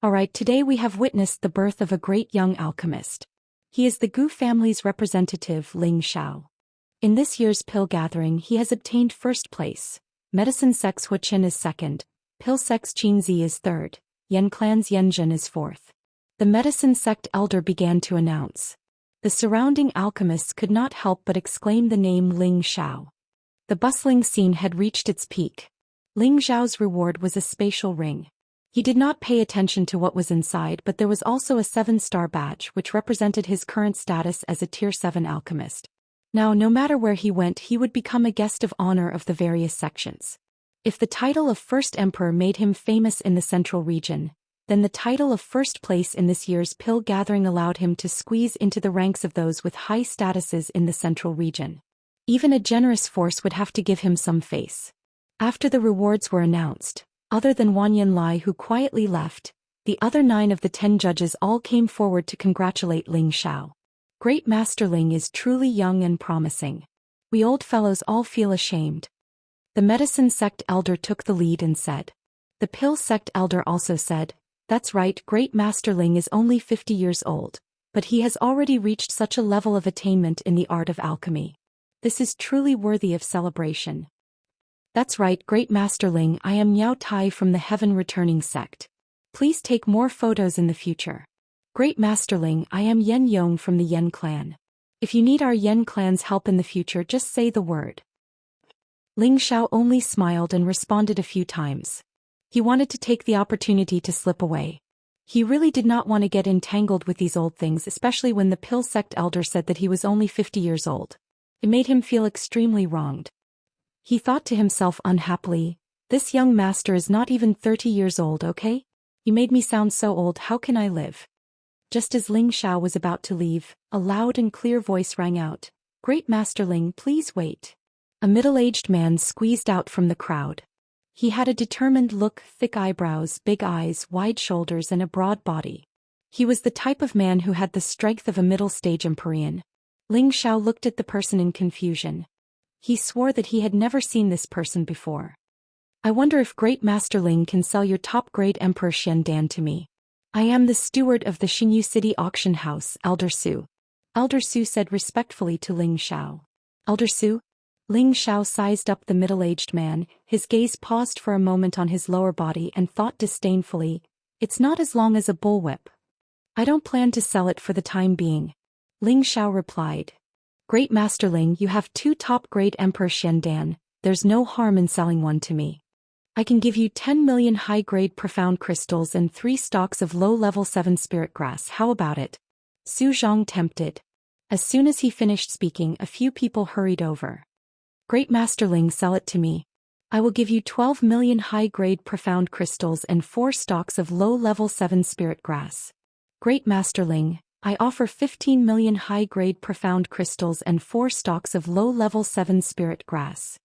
Alright, today we have witnessed the birth of a great young alchemist. He is the Gu family's representative, Ling Xiao. In this year's pill gathering he has obtained first place. Medicine Sect's Zhou Xian is second, Pill Sect's Qingzi is third, Yan Clan's Yanzhen is fourth. The Medicine Sect elder began to announce. The surrounding alchemists could not help but exclaim the name Ling Xiao. The bustling scene had reached its peak. Ling Xiao's reward was a spatial ring. He did not pay attention to what was inside, but there was also a 7-star badge which represented his current status as a Tier 7 alchemist. Now, no matter where he went, he would become a guest of honor of the various sections. If the title of First Emperor made him famous in the central region, then the title of first place in this year's pill gathering allowed him to squeeze into the ranks of those with high statuses in the central region. Even a generous force would have to give him some face. After the rewards were announced, other than Wan Yanlai who quietly left, the other 9 of the 10 judges all came forward to congratulate Ling Xiao. Great Master Ling is truly young and promising. We old fellows all feel ashamed. The Medicine Sect elder took the lead and said. The Pill Sect elder also said, that's right, Great Master Ling is only 50 years old, but he has already reached such a level of attainment in the art of alchemy. This is truly worthy of celebration. That's right, Great Master Ling, I am Miao Tai from the Heaven Returning Sect. Please take more photos in the future. Great Master Ling, I am Yen Yong from the Yen clan. If you need our Yen clan's help in the future, just say the word. Ling Xiao only smiled and responded a few times. He wanted to take the opportunity to slip away. He really did not want to get entangled with these old things, especially when the Pill Sect elder said that he was only 50 years old. It made him feel extremely wronged. He thought to himself unhappily, this young master is not even 30 years old, okay? You made me sound so old, how can I live? Just as Ling Xiao was about to leave, a loud and clear voice rang out, Great Master Ling, please wait. A middle-aged man squeezed out from the crowd. He had a determined look, thick eyebrows, big eyes, wide shoulders and a broad body. He was the type of man who had the strength of a middle-stage Empyrean. Ling Xiao looked at the person in confusion. He swore that he had never seen this person before. I wonder if Great Master Ling can sell your top-grade Emperor Xiandan to me. I am the steward of the Xinyu City auction house, Elder Su. Elder Su said respectfully to Ling Xiao. Elder Su? Ling Xiao sized up the middle-aged man, his gaze paused for a moment on his lower body and thought disdainfully, it's not as long as a bullwhip. I don't plan to sell it for the time being. Ling Xiao replied. Great Master Ling, you have 2 top-grade Emperor Xiandan, there's no harm in selling one to me. I can give you 10 million high-grade profound crystals and 3 stalks of low-level 7 spirit grass, how about it? Su Zhang tempted. As soon as he finished speaking, a few people hurried over. Great Master Ling, sell it to me. I will give you 12 million high-grade profound crystals and 4 stalks of low-level 7 spirit grass. Great Master Ling, I offer 15 million high-grade profound crystals and 4 stalks of low-level 7 spirit grass.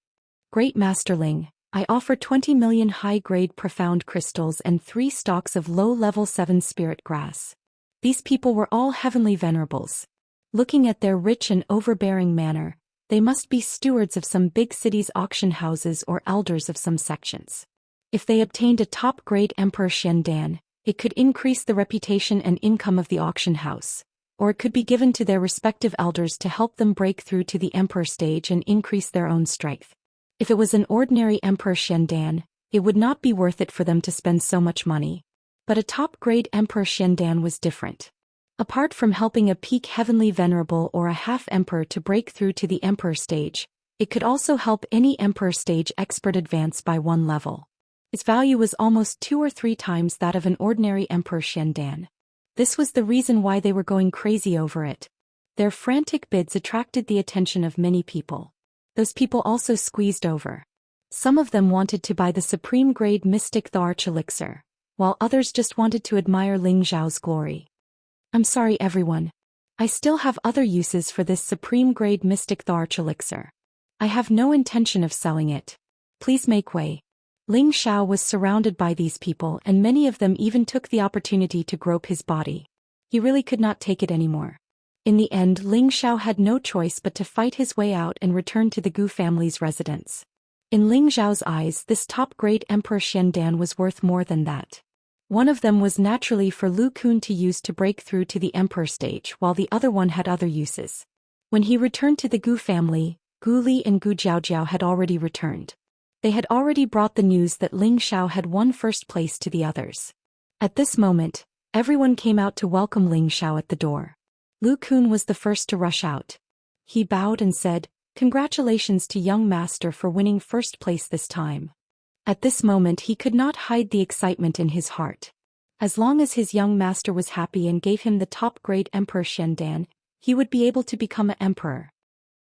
Great Master Ling, I offer 20 million high-grade profound crystals and 3 stalks of low-level 7 spirit grass. These people were all heavenly venerables. Looking at their rich and overbearing manner, they must be stewards of some big city's auction houses or elders of some sections. If they obtained a top-grade Emperor Xiandan, it could increase the reputation and income of the auction house, or it could be given to their respective elders to help them break through to the Emperor stage and increase their own strength. If it was an ordinary Emperor Xiandan, it would not be worth it for them to spend so much money. But a top-grade Emperor Xiandan was different. Apart from helping a peak heavenly venerable or a half-emperor to break through to the Emperor stage, it could also help any Emperor stage expert advance by 1 level. Its value was almost 2 or 3 times that of an ordinary Emperor Xiandan. This was the reason why they were going crazy over it. Their frantic bids attracted the attention of many people. Those people also squeezed over. Some of them wanted to buy the supreme-grade Mystic the Arch Elixir, while others just wanted to admire Ling Zhao's glory. I'm sorry everyone. I still have other uses for this supreme-grade Mystic the Arch Elixir. I have no intention of selling it. Please make way. Ling Xiao was surrounded by these people and many of them even took the opportunity to grope his body. He really could not take it anymore. In the end, Ling Xiao had no choice but to fight his way out and return to the Gu family's residence. In Ling Zhao's eyes, this top-grade Emperor Xiandan was worth more than that. One of them was naturally for Lu Kun to use to break through to the Emperor stage, while the other one had other uses. When he returned to the Gu family, Gu Li and Gu Jiaojiao had already returned. They had already brought the news that Ling Xiao had won first place to the others. At this moment, everyone came out to welcome Ling Xiao at the door. Lu Kun was the first to rush out. He bowed and said, "Congratulations to young master for winning first place this time." At this moment he could not hide the excitement in his heart. As long as his young master was happy and gave him the top-grade Emperor Xiandan, he would be able to become an emperor.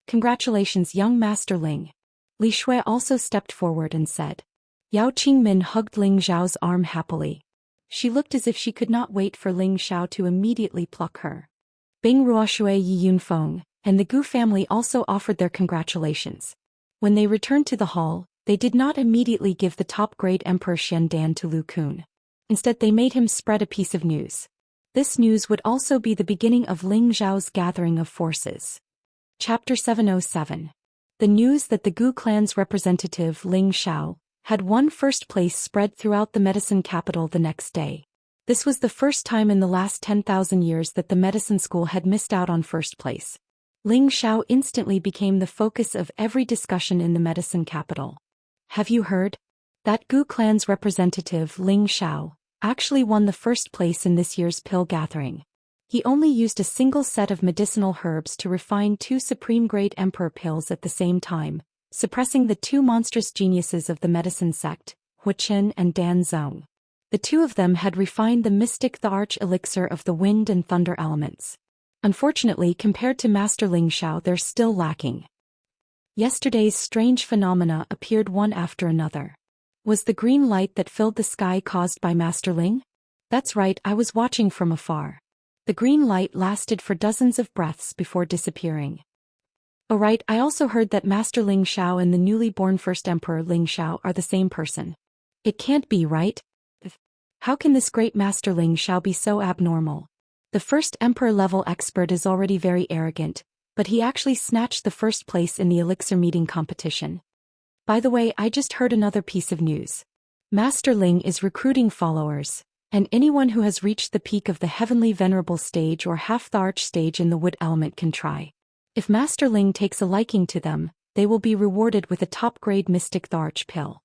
"Congratulations, young master Ling." Li Shui also stepped forward and said. Yao Qingmin hugged Ling Zhao's arm happily. She looked as if she could not wait for Ling Xiao to immediately pluck her. Bing Ruoshui Yi Yunfeng and the Gu family also offered their congratulations. When they returned to the hall, they did not immediately give the top-grade Emperor Xiandan to Lu Kun. Instead they made him spread a piece of news. This news would also be the beginning of Ling Zhao's gathering of forces. Chapter 707. The news that the Gu clan's representative Ling Xiao had won first place spread throughout the medicine capital the next day. This was the first time in the last 10,000 years that the medicine school had missed out on first place. Ling Xiao instantly became the focus of every discussion in the medicine capital. "Have you heard? That Gu clan's representative Ling Xiao actually won the first place in this year's pill gathering. He only used a single set of medicinal herbs to refine 2 supreme-grade emperor pills at the same time, suppressing the 2 monstrous geniuses of the medicine sect, Wuxia and Dan Zong. The 2 of them had refined the mystic the arch elixir of the wind and thunder elements. Unfortunately, compared to Master Ling Xiao, they're still lacking." Yesterday's strange phenomena appeared one after another. Was the green light that filled the sky caused by Master Ling? That's right, I was watching from afar. The green light lasted for dozens of breaths before disappearing. Oh right, I also heard that Master Ling Xiao and the newly born first Emperor Ling Xiao are the same person. It can't be, right? How can this great Master Ling Xiao be so abnormal? The first Emperor-level expert is already very arrogant, but he actually snatched the first place in the elixir meeting competition. By the way, I just heard another piece of news. Master Ling is recruiting followers, and anyone who has reached the peak of the heavenly venerable stage or half the arch stage in the wood element can try. If Master Ling takes a liking to them, they will be rewarded with a top-grade mystic the arch pill.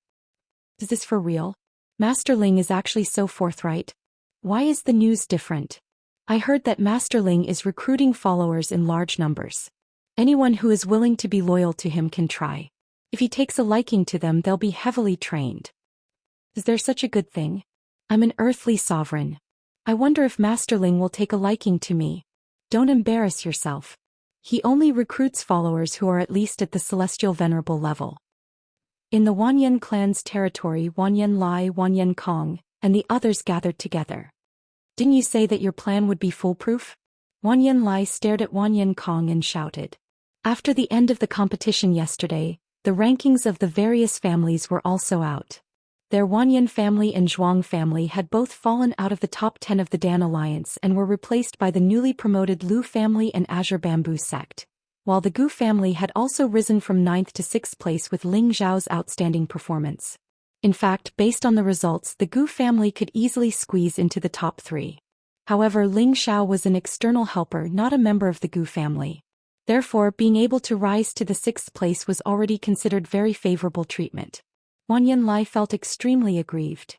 Is this for real? Master Ling is actually so forthright. Why is the news different? I heard that Master Ling is recruiting followers in large numbers. Anyone who is willing to be loyal to him can try. If he takes a liking to them, they'll be heavily trained. Is there such a good thing? I'm an earthly sovereign. I wonder if Master Ling will take a liking to me. Don't embarrass yourself. He only recruits followers who are at least at the celestial venerable level. In the Wanyan clan's territory, Wanyan Lai, Wanyan Kong, and the others gathered together. Didn't you say that your plan would be foolproof? Wanyan Lai stared at Wanyan Kong and shouted. After the end of the competition yesterday, the rankings of the various families were also out. Their Wanyan family and Zhuang family had both fallen out of the top 10 of the Dan Alliance and were replaced by the newly promoted Lu family and Azure Bamboo sect, while the Gu family had also risen from 9th to 6th place with Ling Zhao's outstanding performance. In fact, based on the results, the Gu family could easily squeeze into the top 3. However, Ling Xiao was an external helper, not a member of the Gu family. Therefore, being able to rise to the 6th place was already considered very favorable treatment. Wanyan Lai felt extremely aggrieved.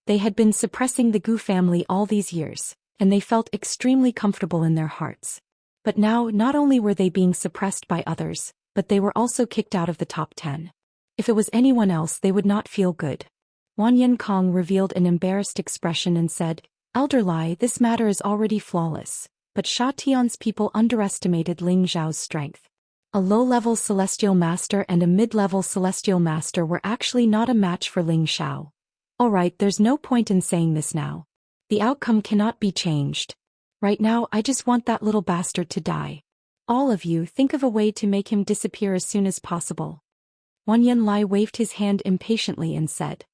They had been suppressing the Gu family all these years, and they felt extremely comfortable in their hearts. But now, not only were they being suppressed by others, but they were also kicked out of the top 10. If it was anyone else, they would not feel good. Wanyan Kong revealed an embarrassed expression and said, "Elder Lai, this matter is already flawless, but Sha Tian's people underestimated Ling Zhao's strength. A low-level celestial master and a mid-level celestial master were actually not a match for Ling Xiao. Alright, there's no point in saying this now. The outcome cannot be changed. Right now, I just want that little bastard to die. All of you, think of a way to make him disappear as soon as possible." Wanyan Lai waved his hand impatiently and said,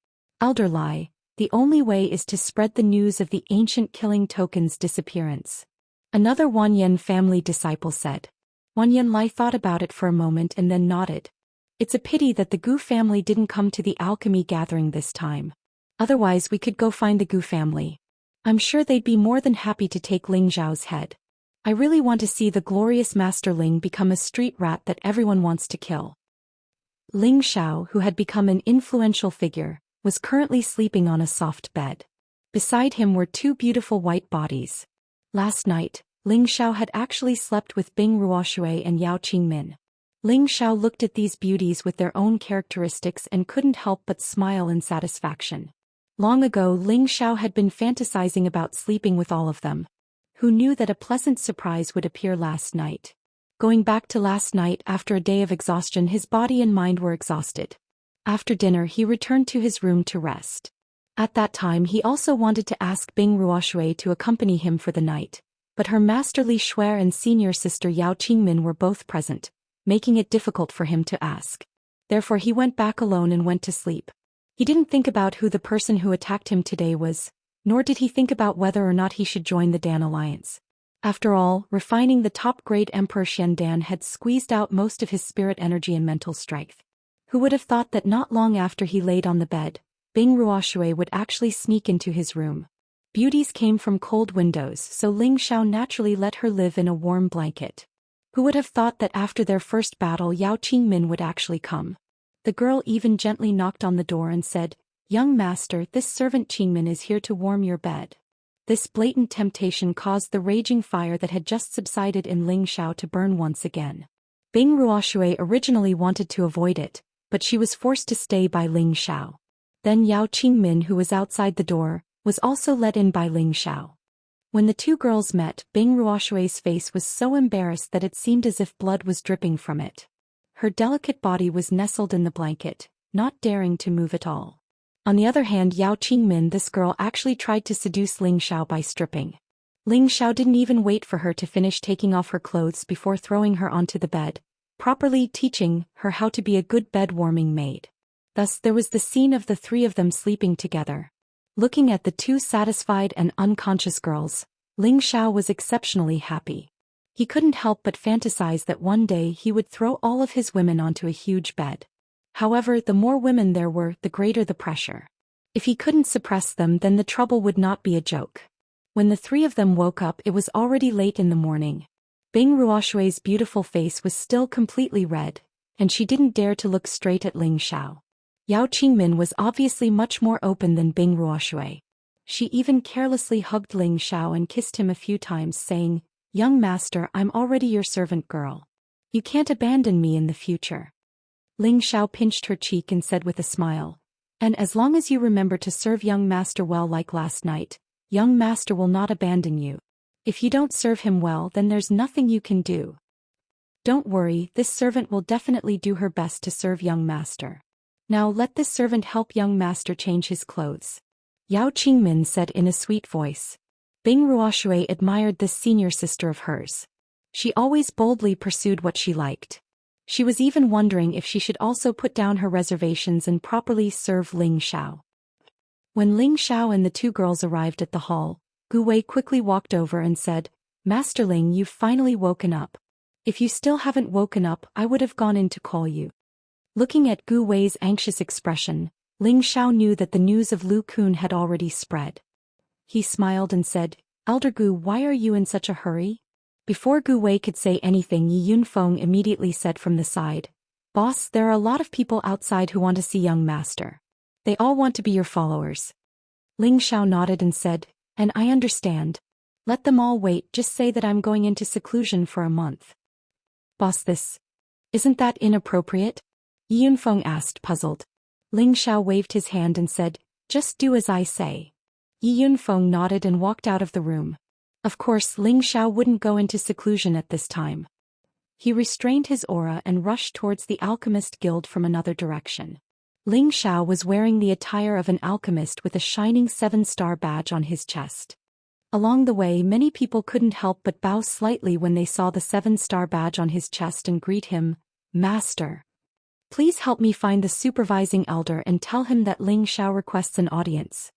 "Elder Lai, the only way is to spread the news of the ancient killing token's disappearance." Another Wanyan family disciple said. Wanyan Lai thought about it for a moment and then nodded. It's a pity that the Gu family didn't come to the alchemy gathering this time. Otherwise we could go find the Gu family. I'm sure they'd be more than happy to take Ling Zhao's head. I really want to see the glorious Master Ling become a street rat that everyone wants to kill. Ling Xiao, who had become an influential figure, was currently sleeping on a soft bed. Beside him were two beautiful white bodies. Last night, Ling Xiao had actually slept with Bing Ruoshui and Yao Qingmin. Ling Xiao looked at these beauties with their own characteristics and couldn't help but smile in satisfaction. Long ago Ling Xiao had been fantasizing about sleeping with all of them. Who knew that a pleasant surprise would appear last night? Going back to last night, after a day of exhaustion, his body and mind were exhausted. After dinner he returned to his room to rest. At that time he also wanted to ask Bing Ruoshui to accompany him for the night, but her master Li Shuer and senior sister Yao Qingmin were both present, making it difficult for him to ask. Therefore he went back alone and went to sleep. He didn't think about who the person who attacked him today was, nor did he think about whether or not he should join the Dan Alliance. After all, refining the top-grade Emperor Xian Dan had squeezed out most of his spirit energy and mental strength. Who would have thought that not long after he laid on the bed, Bing Ruoshui would actually sneak into his room. Beauties came from cold windows, so Ling Xiao naturally let her live in a warm blanket. Who would have thought that after their first battle Yao Qingmin would actually come? The girl even gently knocked on the door and said, "Young master, this servant Qingmin is here to warm your bed." This blatant temptation caused the raging fire that had just subsided in Ling Xiao to burn once again. Bing Ruoshui originally wanted to avoid it, but she was forced to stay by Ling Xiao. Then Yao Qingmin, who was outside the door, was also let in by Ling Xiao. When the two girls met, Bing Ruoshui's face was so embarrassed that it seemed as if blood was dripping from it. Her delicate body was nestled in the blanket, not daring to move at all. On the other hand, Yao Qingmin, this girl actually tried to seduce Ling Xiao by stripping. Ling Xiao didn't even wait for her to finish taking off her clothes before throwing her onto the bed, properly teaching her how to be a good bed-warming maid. Thus there was the scene of the three of them sleeping together. Looking at the two satisfied and unconscious girls, Ling Xiao was exceptionally happy. He couldn't help but fantasize that one day he would throw all of his women onto a huge bed. However, the more women there were, the greater the pressure. If he couldn't suppress them, then the trouble would not be a joke. When the three of them woke up, it was already late in the morning. Bing Ruoshui's beautiful face was still completely red, and she didn't dare to look straight at Ling Xiao. Yao Qingmin was obviously much more open than Bing Ruoshui. She even carelessly hugged Ling Xiao and kissed him a few times, saying, "Young master, I'm already your servant girl. You can't abandon me in the future." Ling Xiao pinched her cheek and said with a smile, "And as long as you remember to serve young master well like last night, young master will not abandon you. If you don't serve him well, then there's nothing you can do. Don't worry, this servant will definitely do her best to serve young master. Now let this servant help young master change his clothes." Yao Qingmin said in a sweet voice. Bing Ruoshui admired this senior sister of hers. She always boldly pursued what she liked. She was even wondering if she should also put down her reservations and properly serve Ling Xiao. When Ling Xiao and the two girls arrived at the hall, Gu Wei quickly walked over and said, "Master Ling, you've finally woken up. If you still haven't woken up, I would have gone in to call you." Looking at Gu Wei's anxious expression, Ling Xiao knew that the news of Lu Kun had already spread. He smiled and said, "Elder Gu, why are you in such a hurry?" Before Gu Wei could say anything, Yi Yunfeng immediately said from the side, "Boss, there are a lot of people outside who want to see young master. They all want to be your followers." Ling Xiao nodded and said, "And I understand. Let them all wait, just say that I'm going into seclusion for a month." "Boss, isn't that inappropriate?" Yi Yunfeng asked, puzzled. Ling Xiao waved his hand and said, "Just do as I say." Yi Yunfeng nodded and walked out of the room. Of course, Ling Xiao wouldn't go into seclusion at this time. He restrained his aura and rushed towards the Alchemist Guild from another direction. Ling Xiao was wearing the attire of an alchemist with a shining 7-star badge on his chest. Along the way, many people couldn't help but bow slightly when they saw the 7-star badge on his chest and greet him, "Master. Please help me find the supervising elder and tell him that Ling Xiao requests an audience."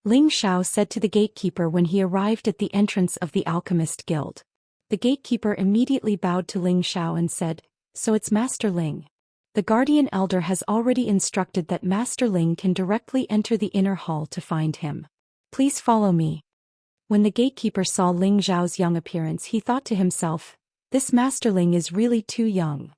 Ling Xiao said to the gatekeeper when he arrived at the entrance of the Alchemist Guild. The gatekeeper immediately bowed to Ling Xiao and said, "So it's Master Ling. The Guardian Elder has already instructed that Master Ling can directly enter the inner hall to find him. Please follow me. When the gatekeeper saw Ling Zhao's young appearance, he thought to himself, this Master Ling is really too young.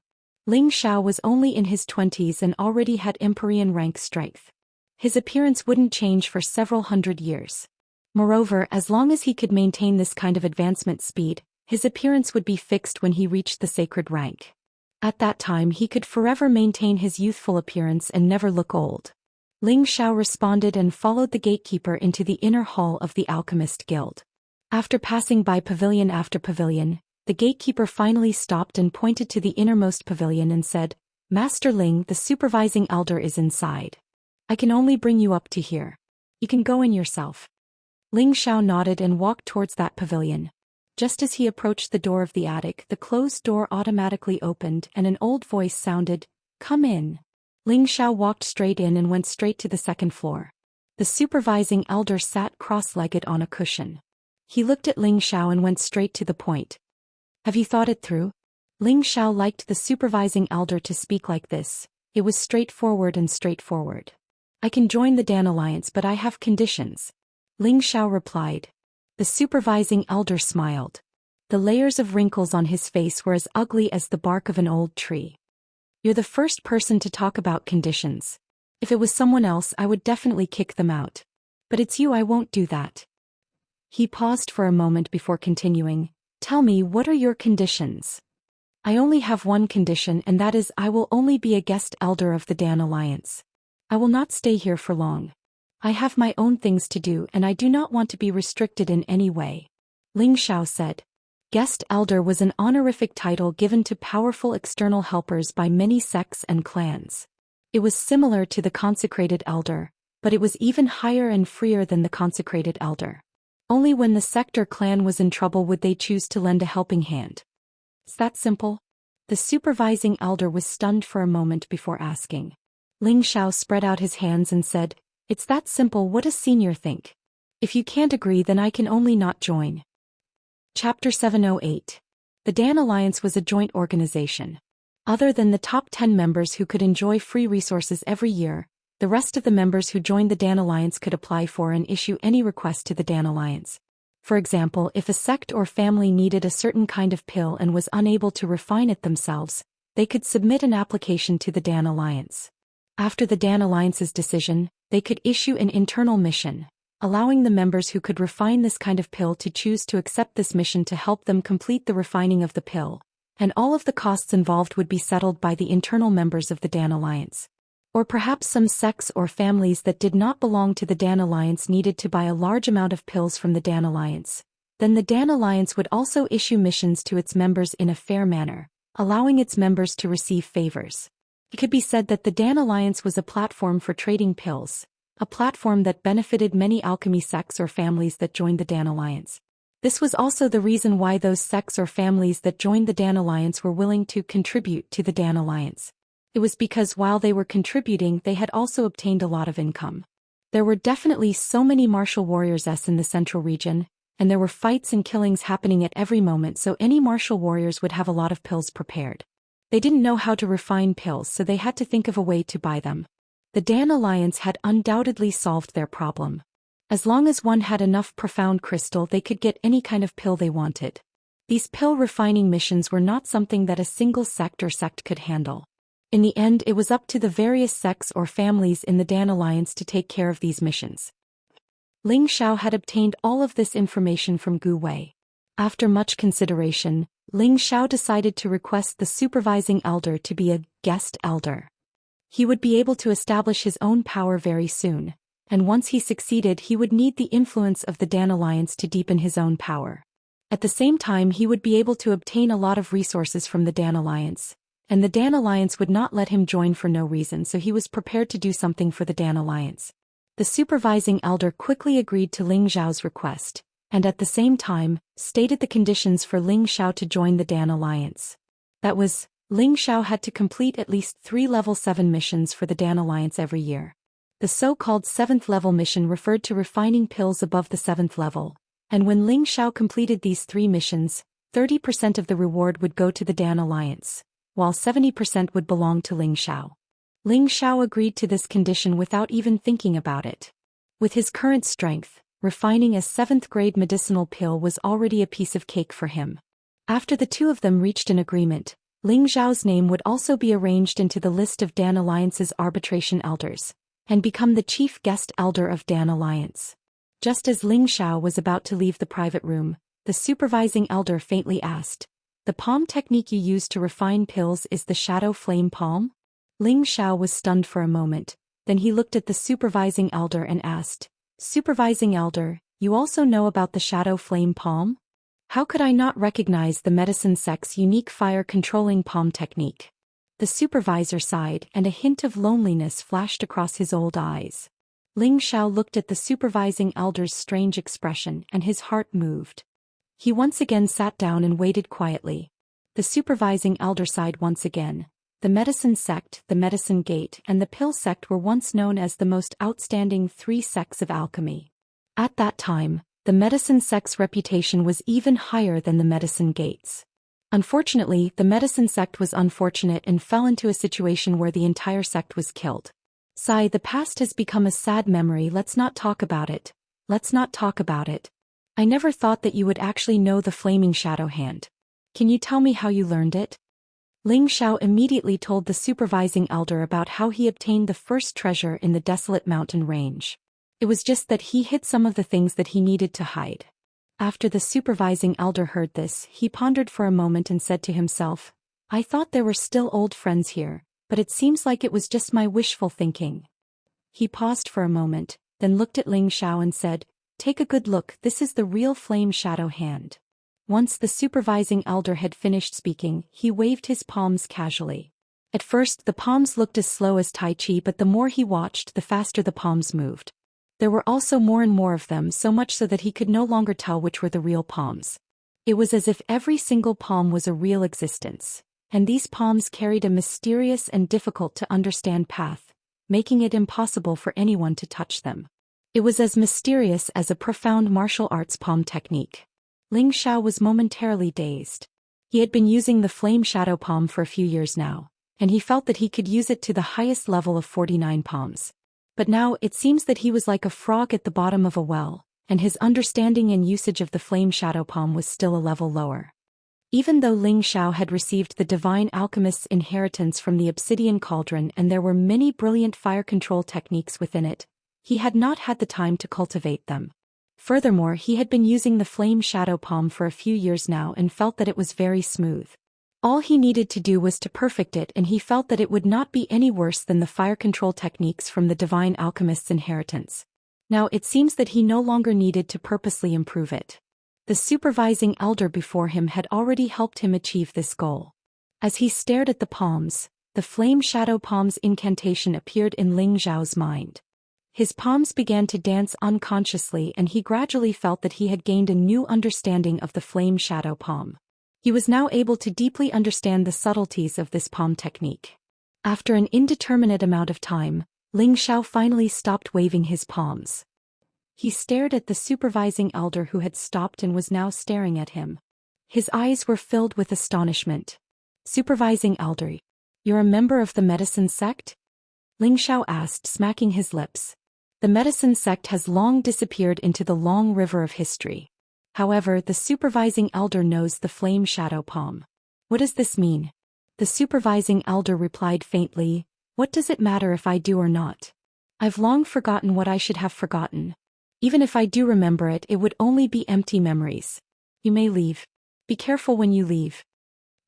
Ling Xiao was only in his 20s and already had Empyrean rank strength. His appearance wouldn't change for several hundred years. Moreover, as long as he could maintain this kind of advancement speed, his appearance would be fixed when he reached the sacred rank. At that time he could forever maintain his youthful appearance and never look old. Ling Xiao responded and followed the gatekeeper into the inner hall of the Alchemist Guild. After passing by pavilion after pavilion, the gatekeeper finally stopped and pointed to the innermost pavilion and said, Master Ling, the supervising elder is inside. I can only bring you up to here. You can go in yourself. Ling Xiao nodded and walked towards that pavilion. Just as he approached the door of the attic, the closed door automatically opened and an old voice sounded, Come in. Ling Xiao walked straight in and went straight to the second floor. The supervising elder sat cross-legged on a cushion. He looked at Ling Xiao and went straight to the point. Have you thought it through? Ling Xiao liked the supervising elder to speak like this. It was straightforward and straightforward. I can join the Dan Alliance, but I have conditions. Ling Xiao replied. The supervising elder smiled. The layers of wrinkles on his face were as ugly as the bark of an old tree. You're the first person to talk about conditions. If it was someone else, I would definitely kick them out. But it's you, I won't do that. He paused for a moment before continuing. Tell me, what are your conditions? I only have one condition, and that is I will only be a guest elder of the Dan Alliance. I will not stay here for long. I have my own things to do and I do not want to be restricted in any way. Ling Xiao said. Guest Elder was an honorific title given to powerful external helpers by many sects and clans. It was similar to the Consecrated Elder, but it was even higher and freer than the Consecrated Elder. Only when the sect or clan was in trouble would they choose to lend a helping hand. It's that simple? The supervising elder was stunned for a moment before asking. Ling Xiao spread out his hands and said, It's that simple, what does senior think? If you can't agree, then I can only not join. Chapter 708. The Dan Alliance was a joint organization. Other than the top 10 members who could enjoy free resources every year, the rest of the members who joined the Dan Alliance could apply for and issue any request to the Dan Alliance. For example, if a sect or family needed a certain kind of pill and was unable to refine it themselves, they could submit an application to the Dan Alliance. After the Dan Alliance's decision, they could issue an internal mission, allowing the members who could refine this kind of pill to choose to accept this mission to help them complete the refining of the pill, and all of the costs involved would be settled by the internal members of the Dan Alliance. Or perhaps some sects or families that did not belong to the Dan Alliance needed to buy a large amount of pills from the Dan Alliance. Then the Dan Alliance would also issue missions to its members in a fair manner, allowing its members to receive favors. It could be said that the Dan Alliance was a platform for trading pills, a platform that benefited many alchemy sects or families that joined the Dan Alliance. This was also the reason why those sects or families that joined the Dan Alliance were willing to contribute to the Dan Alliance. It was because while they were contributing, they had also obtained a lot of income. There were definitely so many martial warriors in the central region, and there were fights and killings happening at every moment, so any martial warriors would have a lot of pills prepared. They didn't know how to refine pills, so they had to think of a way to buy them. The Dan Alliance had undoubtedly solved their problem. As long as one had enough profound crystal, they could get any kind of pill they wanted. These pill refining missions were not something that a single sect could handle. In the end, it was up to the various sects or families in the Dan Alliance to take care of these missions. Ling Xiao had obtained all of this information from Gu Wei. After much consideration, Ling Xiao decided to request the supervising elder to be a guest elder. He would be able to establish his own power very soon, and once he succeeded, he would need the influence of the Dan Alliance to deepen his own power. At the same time, he would be able to obtain a lot of resources from the Dan Alliance, and the Dan Alliance would not let him join for no reason, so he was prepared to do something for the Dan Alliance. The supervising elder quickly agreed to Ling Xiao's request, and at the same time, stated the conditions for Ling Xiao to join the Dan Alliance. That was, Ling Xiao had to complete at least 3 level 7 missions for the Dan Alliance every year. The so-called 7th level mission referred to refining pills above the 7th level, and when Ling Xiao completed these 3 missions, 30% of the reward would go to the Dan Alliance. while 70% would belong to Ling Xiao. Ling Xiao agreed to this condition without even thinking about it. With his current strength, refining a 7th-grade medicinal pill was already a piece of cake for him. After the two of them reached an agreement, Ling Xiao's name would also be arranged into the list of Dan Alliance's arbitration elders, and become the chief guest elder of Dan Alliance. Just as Ling Xiao was about to leave the private room, the supervising elder faintly asked, "The palm technique you use to refine pills is the shadow flame palm?" Ling Xiao was stunned for a moment, then he looked at the supervising elder and asked, "Supervising elder, you also know about the shadow flame palm? How could I not recognize the medicine sect's unique fire-controlling palm technique?" The supervisor sighed and a hint of loneliness flashed across his old eyes. Ling Xiao looked at the supervising elder's strange expression and his heart moved. He once again sat down and waited quietly. The supervising elder sighed once again. The medicine sect, the medicine gate, and the pill sect were once known as the most outstanding 3 sects of alchemy. At that time, the medicine sect's reputation was even higher than the medicine gates. Unfortunately, the medicine sect was unfortunate and fell into a situation where the entire sect was killed. "Sigh, the past has become a sad memory, let's not talk about it. Let's not talk about it. I never thought that you would actually know the flaming shadow hand. Can you tell me how you learned it?" Ling Xiao immediately told the supervising elder about how he obtained the first treasure in the desolate mountain range. It was just that he hid some of the things that he needed to hide. After the supervising elder heard this, he pondered for a moment and said to himself, "I thought there were still old friends here, but it seems like it was just my wishful thinking." He paused for a moment, then looked at Ling Xiao and said, "Take a good look, this is the real flame shadow hand." Once the supervising elder had finished speaking, he waved his palms casually. At first the palms looked as slow as Tai Chi, but the more he watched, the faster the palms moved. There were also more and more of them, so much so that he could no longer tell which were the real palms. It was as if every single palm was a real existence, and these palms carried a mysterious and difficult-to-understand path, making it impossible for anyone to touch them. It was as mysterious as a profound martial arts palm technique. Ling Xiao was momentarily dazed. He had been using the flame shadow palm for a few years now, and he felt that he could use it to the highest level of 49 palms. But now it seems that he was like a frog at the bottom of a well, and his understanding and usage of the flame shadow palm was still a level lower. Even though Ling Xiao had received the divine alchemist's inheritance from the obsidian cauldron and there were many brilliant fire control techniques within it, he had not had the time to cultivate them. Furthermore, he had been using the flame shadow palm for a few years now and felt that it was very smooth. All he needed to do was to perfect it, and he felt that it would not be any worse than the fire control techniques from the divine alchemist's inheritance. Now it seems that he no longer needed to purposely improve it. The supervising elder before him had already helped him achieve this goal. As he stared at the palms, the flame shadow palm's incantation appeared in Ling Xiao's mind. His palms began to dance unconsciously, and he gradually felt that he had gained a new understanding of the flame shadow palm. He was now able to deeply understand the subtleties of this palm technique. After an indeterminate amount of time, Ling Xiao finally stopped waving his palms. He stared at the supervising elder who had stopped and was now staring at him. His eyes were filled with astonishment. "Supervising elder, you're a member of the medicine sect?" Ling Xiao asked, smacking his lips. The medicine sect has long disappeared into the long river of history. However, the supervising elder knows the flame shadow palm. "What does this mean?" The supervising elder replied faintly, "What does it matter if I do or not? I've long forgotten what I should have forgotten. Even if I do remember it, it would only be empty memories. You may leave. Be careful when you leave."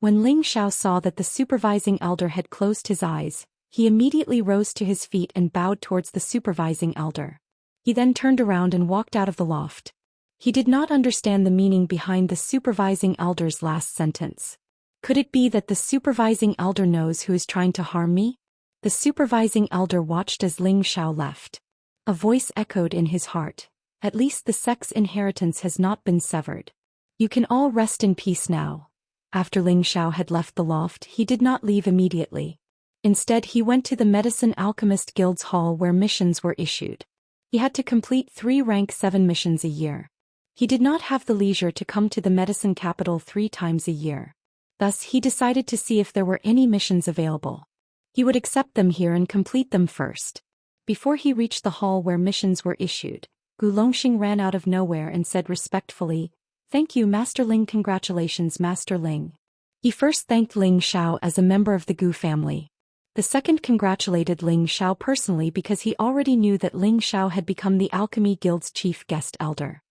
When Ling Xiao saw that the supervising elder had closed his eyes, he immediately rose to his feet and bowed towards the supervising elder. He then turned around and walked out of the loft. He did not understand the meaning behind the supervising elder's last sentence. Could it be that the supervising elder knows who is trying to harm me? The supervising elder watched as Ling Xiao left. A voice echoed in his heart. At least the sect's inheritance has not been severed. You can all rest in peace now. After Ling Xiao had left the loft, he did not leave immediately. Instead, he went to the Medicine Alchemist Guild's hall where missions were issued. He had to complete 3 rank 7 missions a year. He did not have the leisure to come to the medicine capital 3 times a year. Thus he decided to see if there were any missions available. He would accept them here and complete them first. Before he reached the hall where missions were issued, Gu Longxing ran out of nowhere and said respectfully, "Thank you, Master Ling. Congratulations, Master Ling." He first thanked Ling Xiao as a member of the Gu family. The second congratulated Ling Xiao personally because he already knew that Ling Xiao had become the Alchemy Guild's chief guest elder.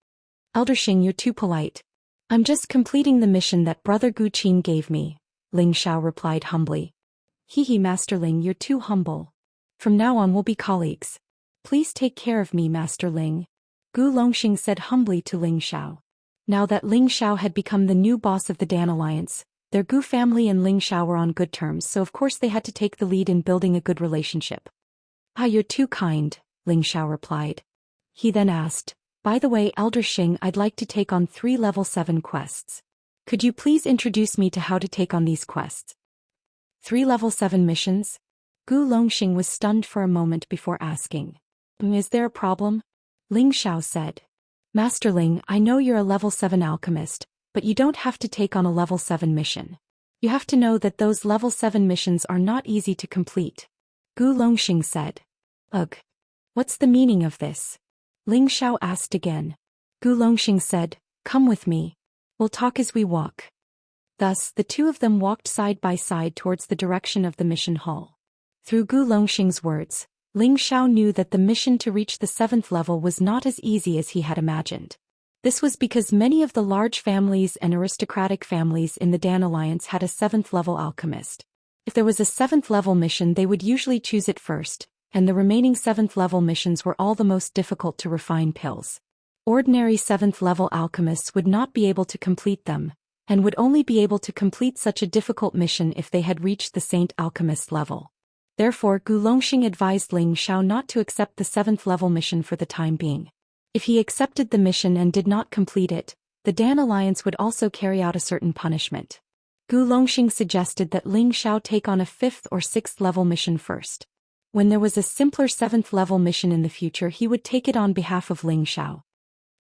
"Elder Xing, you're too polite. I'm just completing the mission that Brother Gu Qin gave me," Ling Xiao replied humbly. "Hehe, Master Ling, you're too humble. From now on we'll be colleagues. Please take care of me, Master Ling," Gu Longxing said humbly to Ling Xiao. Now that Ling Xiao had become the new boss of the Dan Alliance, their Gu family and Ling Xiao were on good terms, so of course they had to take the lead in building a good relationship. "Ah, you're too kind," Ling Xiao replied. He then asked, "By the way, Elder Xing, I'd like to take on 3 level 7 quests. Could you please introduce me to how to take on these quests?" 3 level 7 missions? Gu Longxing was stunned for a moment before asking. "Is there a problem?" Ling Xiao said. "Master Ling, I know you're a level 7 alchemist, but you don't have to take on a level 7 mission. You have to know that those level 7 missions are not easy to complete," Gu Longxing said. "Ugh. What's the meaning of this?" Ling Xiao asked again. Gu Longxing said, "Come with me. We'll talk as we walk." Thus, the two of them walked side by side towards the direction of the mission hall. Through Gu Longxing's words, Ling Xiao knew that the mission to reach the 7th level was not as easy as he had imagined. This was because many of the large families and aristocratic families in the Dan Alliance had a 7th level alchemist. If there was a 7th level mission, they would usually choose it first, and the remaining 7th level missions were all the most difficult to refine pills. Ordinary 7th level alchemists would not be able to complete them, and would only be able to complete such a difficult mission if they had reached the Saint Alchemist level. Therefore, Gu Longxing advised Ling Xiao not to accept the 7th level mission for the time being. If he accepted the mission and did not complete it, the Dan Alliance would also carry out a certain punishment. Gu Longxing suggested that Ling Xiao take on a 5th or 6th level mission first. When there was a simpler 7th level mission in the future, he would take it on behalf of Ling Xiao.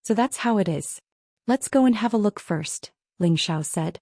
"So that's how it is. Let's go and have a look first," Ling Xiao said.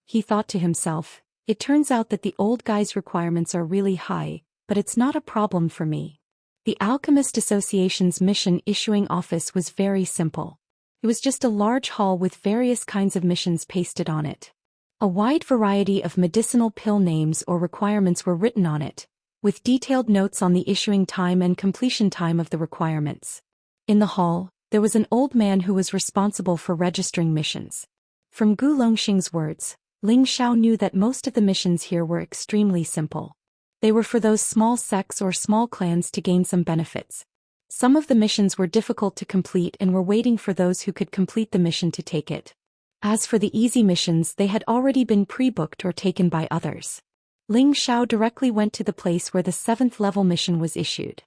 He thought to himself, "It turns out that the old guy's requirements are really high, but it's not a problem for me." The Alchemist Association's mission issuing office was very simple. It was just a large hall with various kinds of missions pasted on it. A wide variety of medicinal pill names or requirements were written on it, with detailed notes on the issuing time and completion time of the requirements. In the hall, there was an old man who was responsible for registering missions. From Gu Longxing's words, Ling Xiao knew that most of the missions here were extremely simple. They were for those small sects or small clans to gain some benefits. Some of the missions were difficult to complete and were waiting for those who could complete the mission to take it. As for the easy missions, they had already been pre-booked or taken by others. Ling Xiao directly went to the place where the 7th level mission was issued.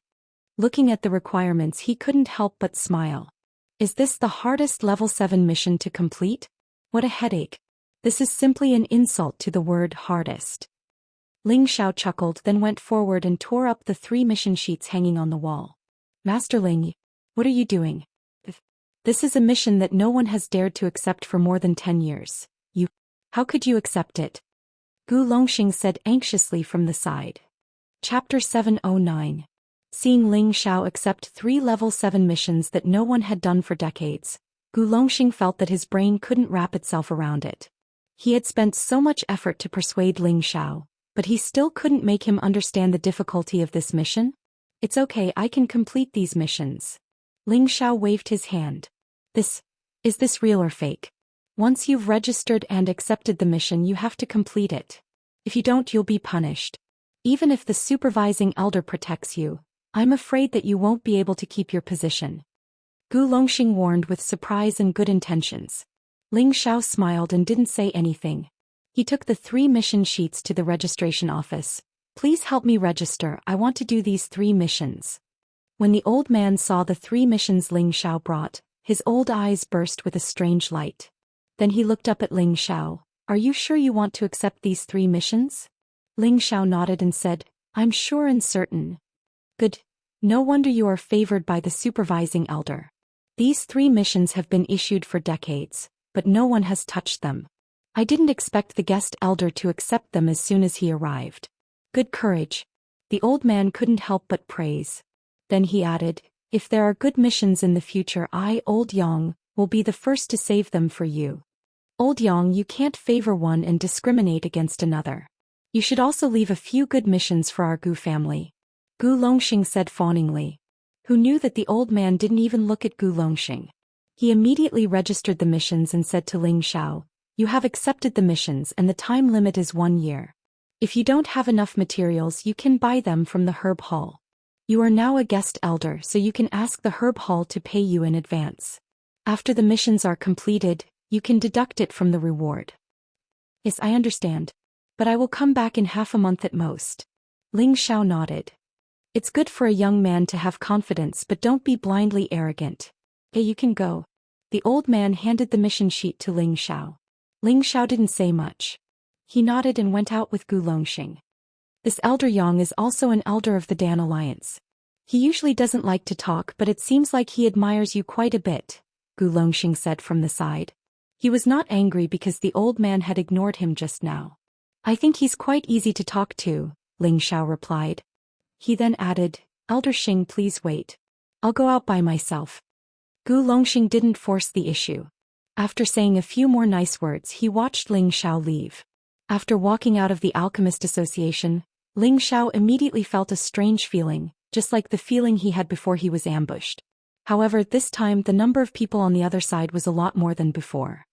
Looking at the requirements, he couldn't help but smile. Is this the hardest level 7 mission to complete? What a headache. This is simply an insult to the word hardest. Ling Xiao chuckled, then went forward and tore up the 3 mission sheets hanging on the wall. "Master Ling, what are you doing? This is a mission that no one has dared to accept for more than 10 years. How could you accept it?" Gu Longxing said anxiously from the side. Chapter 709. Seeing Ling Xiao accept 3 level 7 missions that no one had done for decades, Gu Longxing felt that his brain couldn't wrap itself around it. He had spent so much effort to persuade Ling Xiao, but he still couldn't make him understand the difficulty of this mission. "It's okay, I can complete these missions." Ling Xiao waved his hand. Is this real or fake? Once you've registered and accepted the mission, you have to complete it. If you don't, you'll be punished. Even if the supervising elder protects you, I'm afraid that you won't be able to keep your position. Gu Longxing warned with surprise and good intentions. Ling Xiao smiled and didn't say anything. He took the 3 mission sheets to the registration office. "Please help me register, I want to do these 3 missions." When the old man saw the 3 missions Ling Xiao brought, his old eyes burst with a strange light. Then he looked up at Ling Xiao. "Are you sure you want to accept these 3 missions?" Ling Xiao nodded and said, "I'm sure and certain." "Good. No wonder you are favored by the supervising elder. These 3 missions have been issued for decades, but no one has touched them. I didn't expect the guest elder to accept them as soon as he arrived. Good courage. The old man couldn't help but praise. Then he added, if there are good missions in the future, I, Old Yang, will be the first to save them for you. Old Yang, you can't favor one and discriminate against another. You should also leave a few good missions for our Gu family. Gu Longxing said fawningly. Who knew that the old man didn't even look at Gu Longxing. He immediately registered the missions and said to Ling Xiao, you have accepted the missions and the time limit is 1 year. If you don't have enough materials, you can buy them from the herb hall. You are now a guest elder, so you can ask the herb hall to pay you in advance. After the missions are completed, you can deduct it from the reward. Yes, I understand. But I will come back in half a month at most. Ling Xiao nodded. It's good for a young man to have confidence, but don't be blindly arrogant. Okay, you can go. The old man handed the mission sheet to Ling Xiao. Ling Xiao didn't say much. He nodded and went out with Gu Longxing. This elder Yang is also an elder of the Dan Alliance. He usually doesn't like to talk, but it seems like he admires you quite a bit, Gu Longxing said from the side. He was not angry because the old man had ignored him just now. I think he's quite easy to talk to, Ling Xiao replied. He then added, Elder Xing, please wait. I'll go out by myself. Gu Longxing didn't force the issue. After saying a few more nice words, he watched Ling Xiao leave. After walking out of the Alchemist Association, Ling Xiao immediately felt a strange feeling, just like the feeling he had before he was ambushed. However, this time the number of people on the other side was a lot more than before.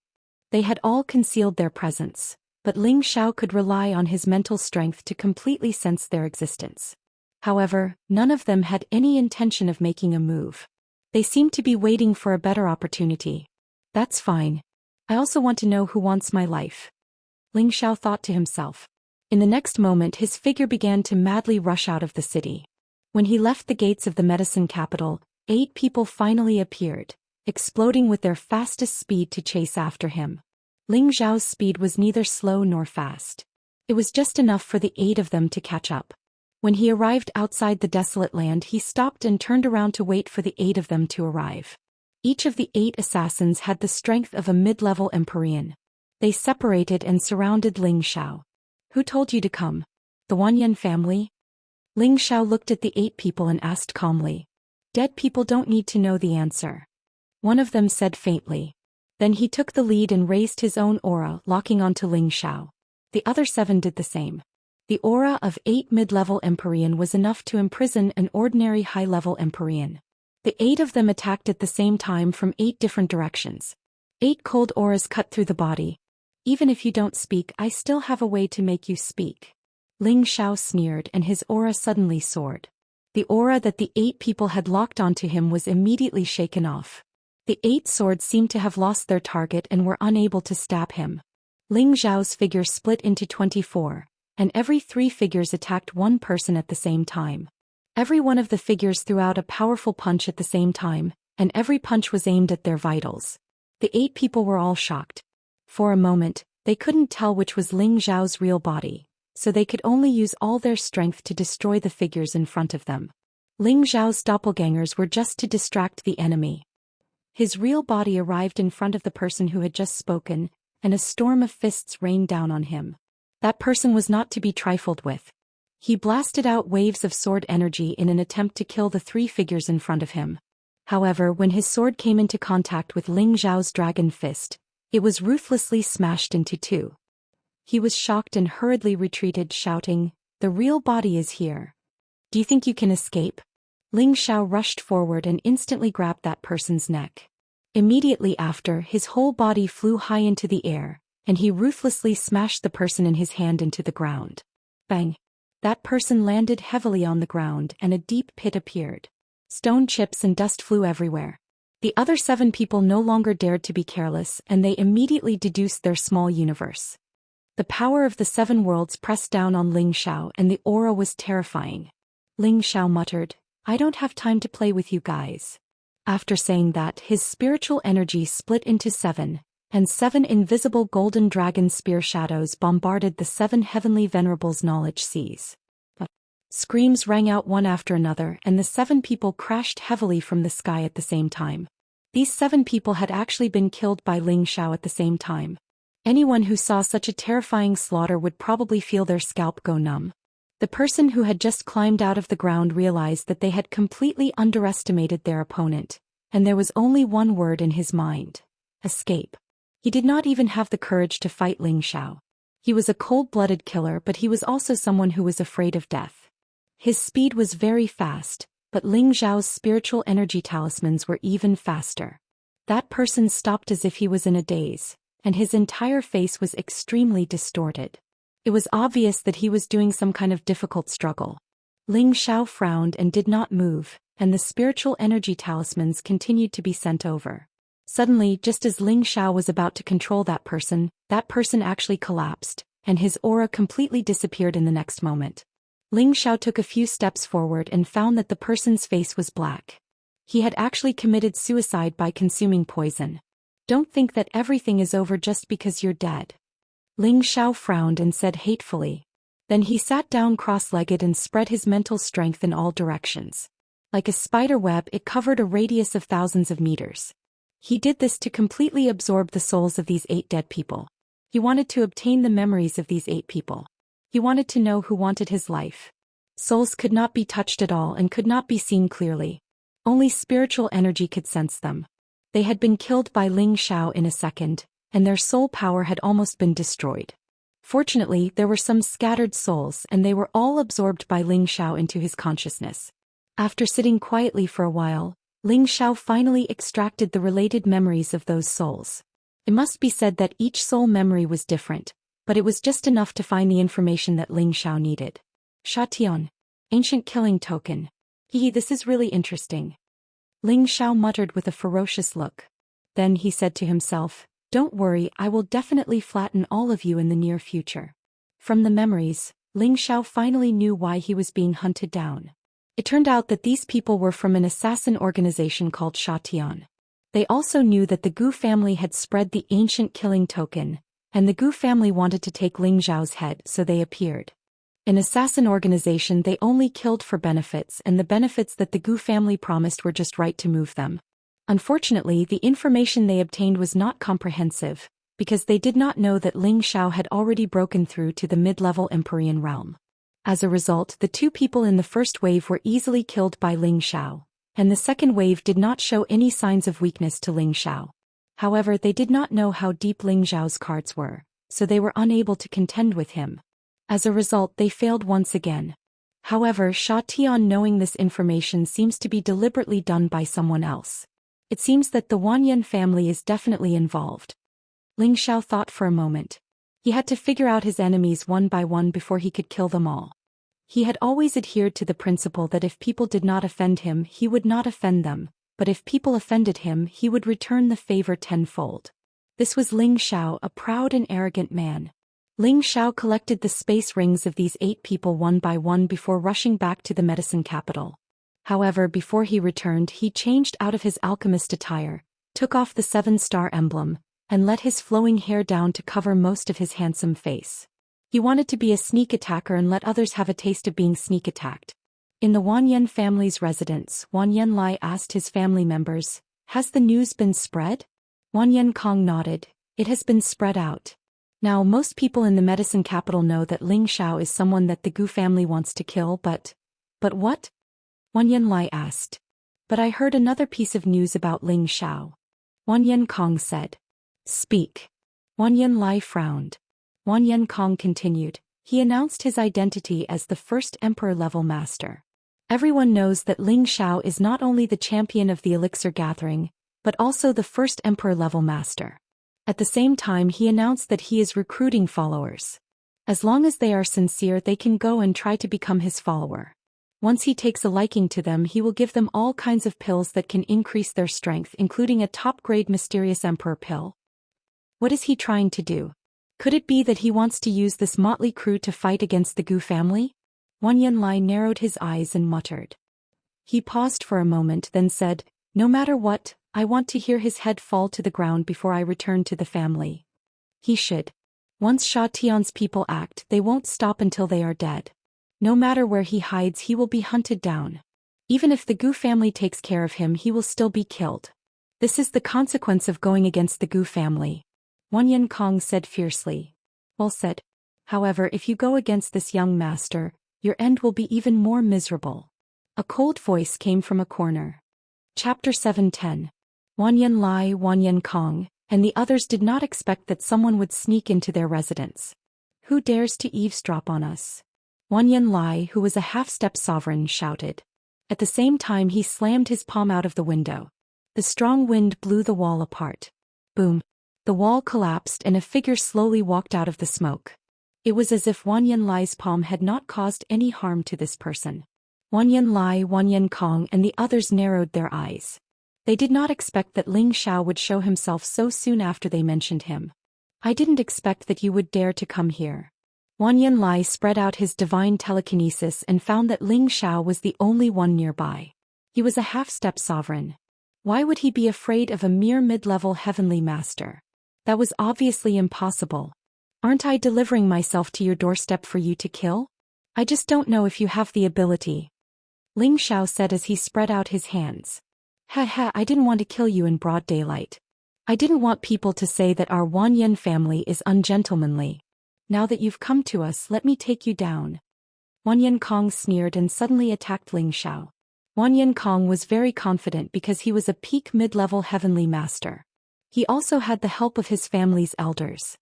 They had all concealed their presence, but Ling Xiao could rely on his mental strength to completely sense their existence. However, none of them had any intention of making a move. They seemed to be waiting for a better opportunity. That's fine. I also want to know who wants my life. Ling Xiao thought to himself. In the next moment his figure began to madly rush out of the city. When he left the gates of the medicine capital, 8 people finally appeared, exploding with their fastest speed to chase after him. Ling Xiao's speed was neither slow nor fast. It was just enough for the 8 of them to catch up. When he arrived outside the desolate land, he stopped and turned around to wait for the 8 of them to arrive. Each of the 8 assassins had the strength of a mid-level Empyrean. They separated and surrounded Ling Xiao. Who told you to come? The Wanyan family? Ling Xiao looked at the 8 people and asked calmly. Dead people don't need to know the answer. One of them said faintly. Then he took the lead and raised his own aura, locking onto Ling Xiao. The other 7 did the same. The aura of 8 mid-level Empyrean was enough to imprison an ordinary high-level Empyrean. The 8 of them attacked at the same time from 8 different directions. 8 cold auras cut through the body. Even if you don't speak, I still have a way to make you speak. Ling Xiao sneered and his aura suddenly soared. The aura that the 8 people had locked onto him was immediately shaken off. The 8 swords seemed to have lost their target and were unable to stab him. Ling Xiao's figure split into 24, and every 3 figures attacked one person at the same time. Every one of the figures threw out a powerful punch at the same time, and every punch was aimed at their vitals. The 8 people were all shocked. For a moment, they couldn't tell which was Ling Xiao's real body, so they could only use all their strength to destroy the figures in front of them. Ling Xiao's doppelgangers were just to distract the enemy. His real body arrived in front of the person who had just spoken, and a storm of fists rained down on him. That person was not to be trifled with. He blasted out waves of sword energy in an attempt to kill the 3 figures in front of him. However, when his sword came into contact with Ling Xiao's dragon fist, it was ruthlessly smashed into 2. He was shocked and hurriedly retreated, shouting, "The real body is here. Do you think you can escape?" Ling Xiao rushed forward and instantly grabbed that person's neck. Immediately after, his whole body flew high into the air, and he ruthlessly smashed the person in his hand into the ground. Bang! That person landed heavily on the ground and a deep pit appeared. Stone chips and dust flew everywhere. The other 7 people no longer dared to be careless, and they immediately deduced their small universe. The power of the 7 worlds pressed down on Ling Xiao, and the aura was terrifying. Ling Xiao muttered, "I don't have time to play with you guys." After saying that, his spiritual energy split into 7, and 7 invisible golden dragon spear shadows bombarded the 7 heavenly venerables' knowledge seas. Screams rang out one after another, and the 7 people crashed heavily from the sky at the same time. These 7 people had actually been killed by Ling Xiao at the same time. Anyone who saw such a terrifying slaughter would probably feel their scalp go numb. The person who had just climbed out of the ground realized that they had completely underestimated their opponent, and there was only one word in his mind: escape. He did not even have the courage to fight Ling Xiao. He was a cold-blooded killer, but he was also someone who was afraid of death. His speed was very fast, but Ling Xiao's spiritual energy talismans were even faster. That person stopped as if he was in a daze, and his entire face was extremely distorted. It was obvious that he was doing some kind of difficult struggle. Ling Xiao frowned and did not move, and the spiritual energy talismans continued to be sent over. Suddenly, just as Ling Xiao was about to control that person actually collapsed, and his aura completely disappeared in the next moment. Ling Xiao took a few steps forward and found that the person's face was black. He had actually committed suicide by consuming poison. Don't think that everything is over just because you're dead. Ling Xiao frowned and said hatefully. Then he sat down cross-legged and spread his mental strength in all directions. Like a spider web, it covered a radius of thousands of meters. He did this to completely absorb the souls of these 8 dead people. He wanted to obtain the memories of these 8 people. He wanted to know who wanted his life. Souls could not be touched at all and could not be seen clearly. Only spiritual energy could sense them. They had been killed by Ling Xiao in a second, and their soul power had almost been destroyed. Fortunately, there were some scattered souls and they were all absorbed by Ling Xiao into his consciousness. After sitting quietly for a while, Ling Xiao finally extracted the related memories of those souls. It must be said that each soul memory was different, but it was just enough to find the information that Ling Xiao needed. Xiatian. Ancient killing token. This is really interesting. Ling Xiao muttered with a ferocious look. Then he said to himself, "Don't worry, I will definitely flatten all of you in the near future." From the memories, Ling Xiao finally knew why he was being hunted down. It turned out that these people were from an assassin organization called Xiatian. They also knew that the Gu family had spread the ancient killing token, and the Gu family wanted to take Ling Xiao's head, so they appeared. An assassin organization, they only killed for benefits, and the benefits that the Gu family promised were just right to move them. Unfortunately, the information they obtained was not comprehensive, because they did not know that Ling Xiao had already broken through to the mid-level Empyrean realm. As a result, the 2 people in the first wave were easily killed by Ling Xiao, and the second wave did not show any signs of weakness to Ling Xiao. However, they did not know how deep Ling Xiao's cards were, so they were unable to contend with him. As a result, they failed once again. However, Xiatian, knowing this information, seems to be deliberately done by someone else. It seems that the Wanyan family is definitely involved. Ling Xiao thought for a moment. He had to figure out his enemies one by one before he could kill them all. He had always adhered to the principle that if people did not offend him, he would not offend them, but if people offended him, he would return the favor tenfold. This was Ling Xiao, a proud and arrogant man. Ling Xiao collected the space rings of these 8 people one by one before rushing back to the medicine capital. However, before he returned, he changed out of his alchemist attire, took off the 7-star emblem, and let his flowing hair down to cover most of his handsome face. He wanted to be a sneak attacker and let others have a taste of being sneak attacked. In the Wanyan family's residence, Wanyan Lai asked his family members, "Has the news been spread?" Wanyan Kong nodded. "It has been spread out. Now most people in the medicine capital know that Ling Xiao is someone that the Gu family wants to kill, but what?" Wanyan Lai asked. "But I heard another piece of news about Ling Xiao." Wanyan Kong said. "Speak." Wanyan Lai frowned. Wanyan Kong continued. He announced his identity as the first Emperor-level master. Everyone knows that Ling Xiao is not only the champion of the elixir gathering, but also the first Emperor-level master. At the same time, he announced that he is recruiting followers. As long as they are sincere, they can go and try to become his follower. Once he takes a liking to them, he will give them all kinds of pills that can increase their strength, including a top-grade mysterious emperor pill. What is he trying to do? Could it be that he wants to use this motley crew to fight against the Gu family? Wanyan Lai narrowed his eyes and muttered. He paused for a moment, then said, "No matter what, I want to hear his head fall to the ground before I return to the family." He should. Once Sha Tian's people act, they won't stop until they are dead. No matter where he hides, he will be hunted down. Even if the Gu family takes care of him, he will still be killed. This is the consequence of going against the Gu family. Wan Yinkong said fiercely. Well said. However, if you go against this young master, your end will be even more miserable. A cold voice came from a corner. Chapter 710. Wan Yanlai, Wan Yinkong, and the others did not expect that someone would sneak into their residence. Who dares to eavesdrop on us? Wan Yanlai, who was a half-step sovereign, shouted. At the same time he slammed his palm out of the window. The strong wind blew the wall apart. Boom. The wall collapsed and a figure slowly walked out of the smoke. It was as if Wan Yanlai's palm had not caused any harm to this person. Wan Yanlai, Wan Yinkong, and the others narrowed their eyes. They did not expect that Ling Xiao would show himself so soon after they mentioned him. I didn't expect that you would dare to come here. Wan Yanlai spread out his divine telekinesis and found that Ling Xiao was the only one nearby. He was a half-step sovereign. Why would he be afraid of a mere mid-level heavenly master? That was obviously impossible. Aren't I delivering myself to your doorstep for you to kill? I just don't know if you have the ability. Ling Xiao said as he spread out his hands. I didn't want to kill you in broad daylight. I didn't want people to say that our Wan Yin family is ungentlemanly. Now that you've come to us, let me take you down. Wan Yinkong sneered and suddenly attacked Ling Xiao. Wan Yinkong was very confident because he was a peak mid-level heavenly master. He also had the help of his family's elders.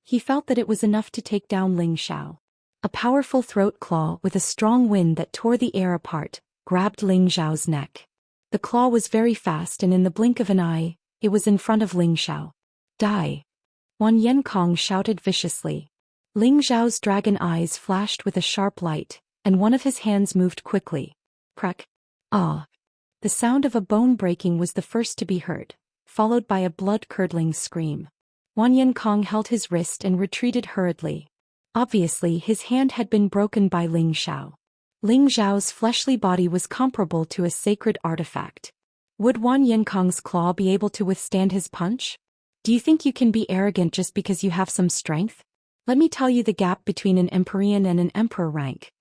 He felt that it was enough to take down Ling Xiao. A powerful throat claw with a strong wind that tore the air apart grabbed Ling Xiao's neck. The claw was very fast and in the blink of an eye, it was in front of Ling Xiao. Die! Wan Yinkong shouted viciously. Ling Xiao's dragon eyes flashed with a sharp light, and one of his hands moved quickly. Crack! Ah! The sound of a bone breaking was the first to be heard, followed by a blood-curdling scream. Wan Yinkong held his wrist and retreated hurriedly. Obviously his hand had been broken by Ling Xiao. Ling Xiao's fleshly body was comparable to a sacred artifact. Would Wan Yinkong's claw be able to withstand his punch? Do you think you can be arrogant just because you have some strength? Let me tell you the gap between an Empyrean and an Emperor rank.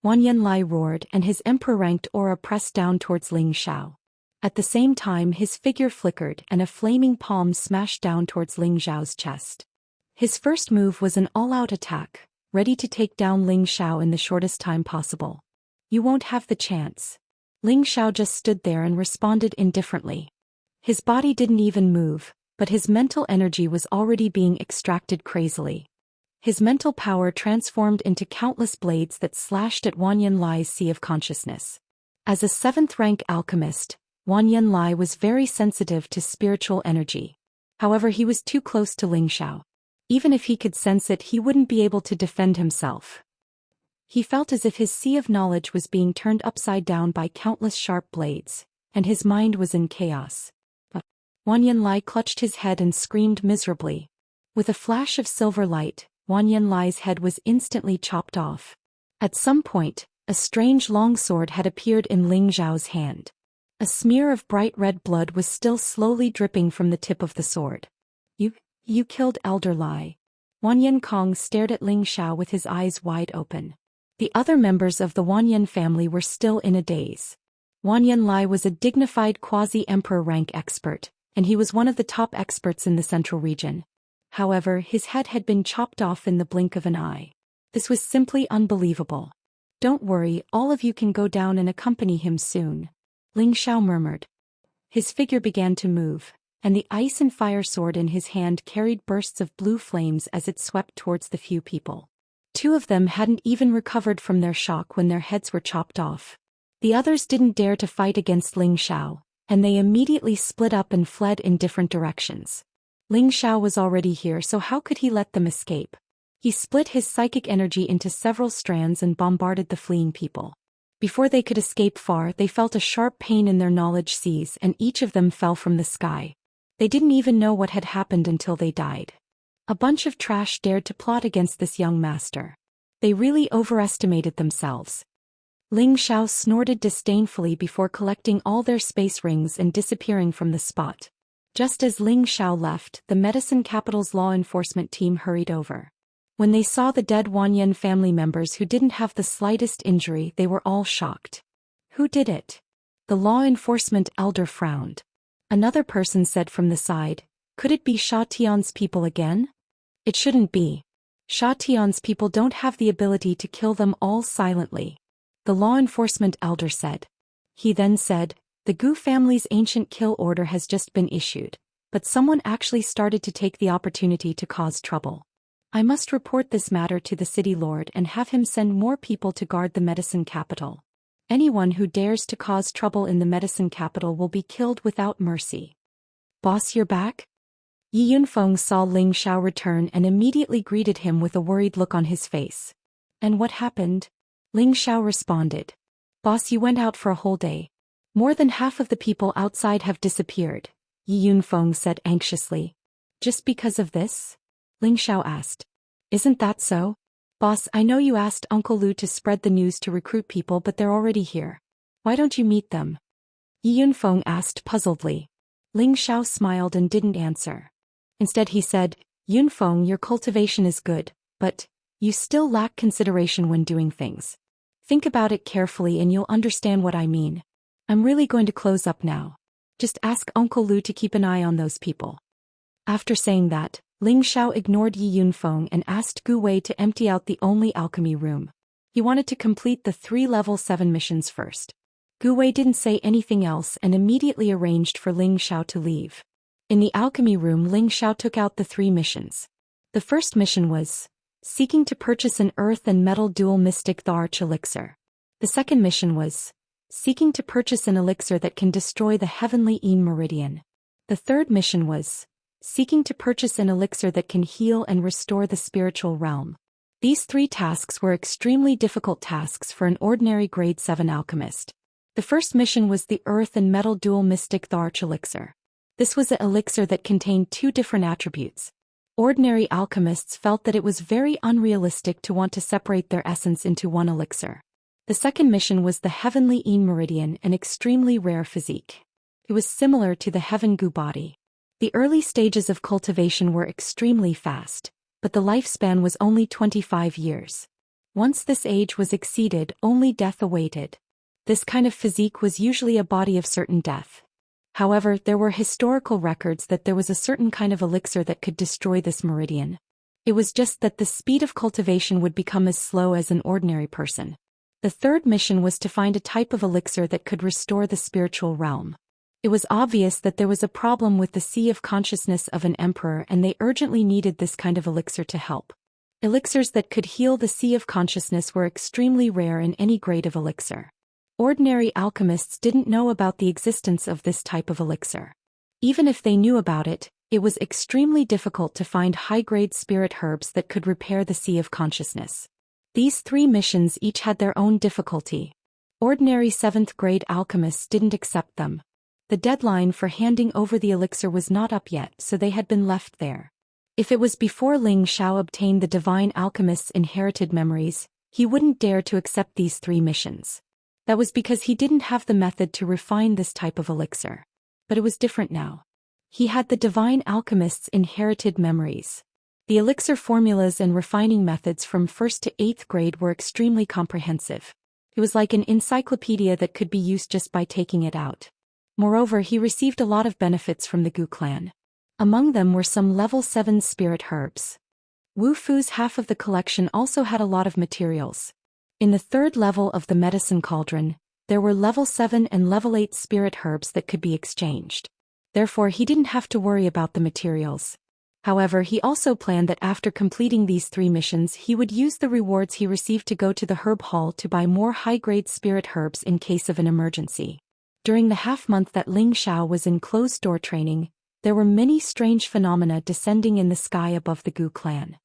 Wan Yanlai roared and his Emperor-ranked aura pressed down towards Ling Xiao. At the same time his figure flickered and a flaming palm smashed down towards Ling Xiao's chest. His first move was an all-out attack, ready to take down Ling Xiao in the shortest time possible. You won't have the chance. Ling Xiao just stood there and responded indifferently. His body didn't even move, but his mental energy was already being extracted crazily. His mental power transformed into countless blades that slashed at Wan Yanlai's sea of consciousness. As a 7th-rank alchemist, Wan Yanlai was very sensitive to spiritual energy. However, he was too close to Ling Xiao. Even if he could sense it, he wouldn't be able to defend himself. He felt as if his sea of knowledge was being turned upside down by countless sharp blades, and his mind was in chaos. Wan Yanlai clutched his head and screamed miserably. With a flash of silver light, Wan Yanlai's head was instantly chopped off. At some point, a strange long sword had appeared in Ling Xiao's hand. A smear of bright red blood was still slowly dripping from the tip of the sword. You killed Elder Lai. Wan Yinkong stared at Ling Xiao with his eyes wide open. The other members of the Wan Yin family were still in a daze. Wan Yanlai was a dignified quasi-emperor rank expert, and he was one of the top experts in the central region. However, his head had been chopped off in the blink of an eye. This was simply unbelievable. Don't worry, all of you can go down and accompany him soon. Ling Xiao murmured. His figure began to move, and the ice and fire sword in his hand carried bursts of blue flames as it swept towards the few people. 2 of them hadn't even recovered from their shock when their heads were chopped off. The others didn't dare to fight against Ling Xiao, and they immediately split up and fled in different directions. Ling Xiao was already here, so how could he let them escape? He split his psychic energy into several strands and bombarded the fleeing people. Before they could escape far, they felt a sharp pain in their knowledge seas and each of them fell from the sky. They didn't even know what had happened until they died. A bunch of trash dared to plot against this young master. They really overestimated themselves. Ling Xiao snorted disdainfully before collecting all their space rings and disappearing from the spot. Just as Ling Xiao left, the medicine capital's law enforcement team hurried over. When they saw the dead Wan Yin family members who didn't have the slightest injury, they were all shocked. Who did it? The law enforcement elder frowned. Another person said from the side, Could it be Sha Tian's people again? It shouldn't be. Sha Tian's people don't have the ability to kill them all silently, the law enforcement elder said. He then said, the Gu family's ancient kill order has just been issued, but someone actually started to take the opportunity to cause trouble. I must report this matter to the city lord and have him send more people to guard the medicine capital. Anyone who dares to cause trouble in the medicine capital will be killed without mercy. Boss, you're back? Yi Yunfeng saw Ling Xiao return and immediately greeted him with a worried look on his face. And what happened? Ling Xiao responded. Boss, you went out for a whole day. More than half of the people outside have disappeared, Yi Yunfeng said anxiously. Just because of this? Ling Xiao asked. Isn't that so? Boss, I know you asked Uncle Lu to spread the news to recruit people, but they're already here. Why don't you meet them? Yi Yunfeng asked puzzledly. Ling Xiao smiled and didn't answer. Instead he said, Yunfeng, your cultivation is good, but you still lack consideration when doing things. Think about it carefully and you'll understand what I mean. I'm really going to close up now. Just ask Uncle Lu to keep an eye on those people. After saying that, Ling Xiao ignored Yi Yunfeng and asked Gu Wei to empty out the only alchemy room. He wanted to complete the 3 level 7 missions first. Gu Wei didn't say anything else and immediately arranged for Ling Xiao to leave. In the alchemy room, Ling Xiao took out the 3 missions. The first mission was seeking to purchase an earth and metal dual mystic the Arch elixir. The second mission was seeking to purchase an elixir that can destroy the heavenly Yin meridian. The third mission was seeking to purchase an elixir that can heal and restore the spiritual realm. These 3 tasks were extremely difficult tasks for an ordinary grade 7 alchemist. The first mission was the earth and metal dual mystic the Arch elixir. This was an elixir that contained 2 different attributes. Ordinary alchemists felt that it was very unrealistic to want to separate their essence into one elixir. The second mission was the heavenly Yin meridian, an extremely rare physique. It was similar to the heaven Gu body. The early stages of cultivation were extremely fast, but the lifespan was only 25 years. Once this age was exceeded, only death awaited. This kind of physique was usually a body of certain death. However, there were historical records that there was a certain kind of elixir that could destroy this meridian. It was just that the speed of cultivation would become as slow as an ordinary person. The third mission was to find a type of elixir that could restore the spiritual realm. It was obvious that there was a problem with the sea of consciousness of an emperor and they urgently needed this kind of elixir to help. Elixirs that could heal the sea of consciousness were extremely rare in any grade of elixir. Ordinary alchemists didn't know about the existence of this type of elixir. Even if they knew about it, it was extremely difficult to find high-grade spirit herbs that could repair the sea of consciousness. These 3 missions each had their own difficulty. Ordinary 7th-grade alchemists didn't accept them. The deadline for handing over the elixir was not up yet, so they had been left there. If it was before Ling Xiao obtained the divine alchemist's inherited memories, he wouldn't dare to accept these 3 missions. That was because he didn't have the method to refine this type of elixir. But it was different now. He had the divine alchemist's inherited memories. The elixir formulas and refining methods from 1st to 8th grade were extremely comprehensive. It was like an encyclopedia that could be used just by taking it out. Moreover, he received a lot of benefits from the Gu clan. Among them were some level 7 spirit herbs. Wu Fu's half of the collection also had a lot of materials. In the 3rd level of the medicine cauldron, there were level 7 and level 8 spirit herbs that could be exchanged. Therefore, he didn't have to worry about the materials. However, he also planned that after completing these 3 missions, he would use the rewards he received to go to the herb hall to buy more high-grade spirit herbs in case of an emergency. During the half-month that Ling Xiao was in closed-door training, there were many strange phenomena descending in the sky above the Gu clan.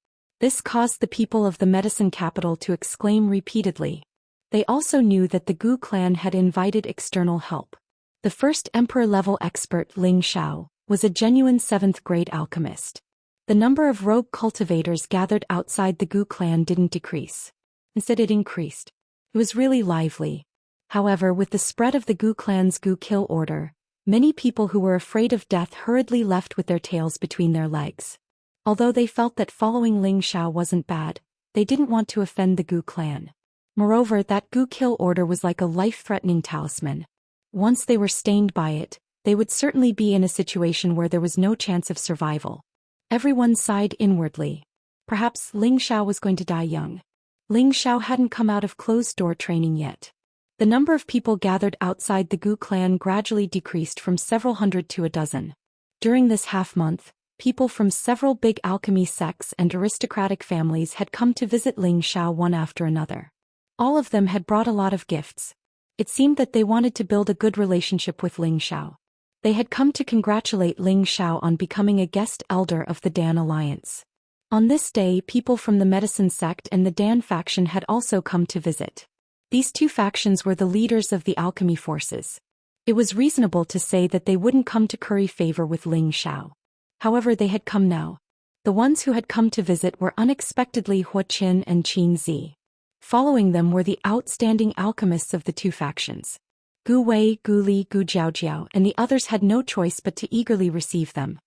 This caused the people of the medicine capital to exclaim repeatedly. They also knew that the Gu clan had invited external help. The first emperor-level expert, Ling Xiao, was a genuine 7th-grade alchemist. The number of rogue cultivators gathered outside the Gu clan didn't decrease. Instead, it increased. It was really lively. However, with the spread of the Gu clan's Gu kill order, many people who were afraid of death hurriedly left with their tails between their legs. Although they felt that following Ling Xiao wasn't bad, they didn't want to offend the Gu clan. Moreover, that Gu kill order was like a life-threatening talisman. Once they were stained by it, They would certainly be in a situation where there was no chance of survival. Everyone sighed inwardly. Perhaps Ling Xiao was going to die young. Ling Xiao hadn't come out of closed-door training yet. The number of people gathered outside the Gu clan gradually decreased from several hundred to a dozen. During this half-month, people from several big alchemy sects and aristocratic families had come to visit Ling Xiao one after another. All of them had brought a lot of gifts. It seemed that they wanted to build a good relationship with Ling Xiao. They had come to congratulate Ling Xiao on becoming a guest elder of the Dan Alliance. On this day, people from the medicine sect and the Dan faction had also come to visit. These two factions were the leaders of the alchemy forces. It was reasonable to say that they wouldn't come to curry favor with Ling Xiao. However, they had come now. The ones who had come to visit were unexpectedly Zhou Xian and Qin Zi. Following them were the outstanding alchemists of the two factions. Gu Wei, Gu Li, Gu Jiaojiao, and the others had no choice but to eagerly receive them.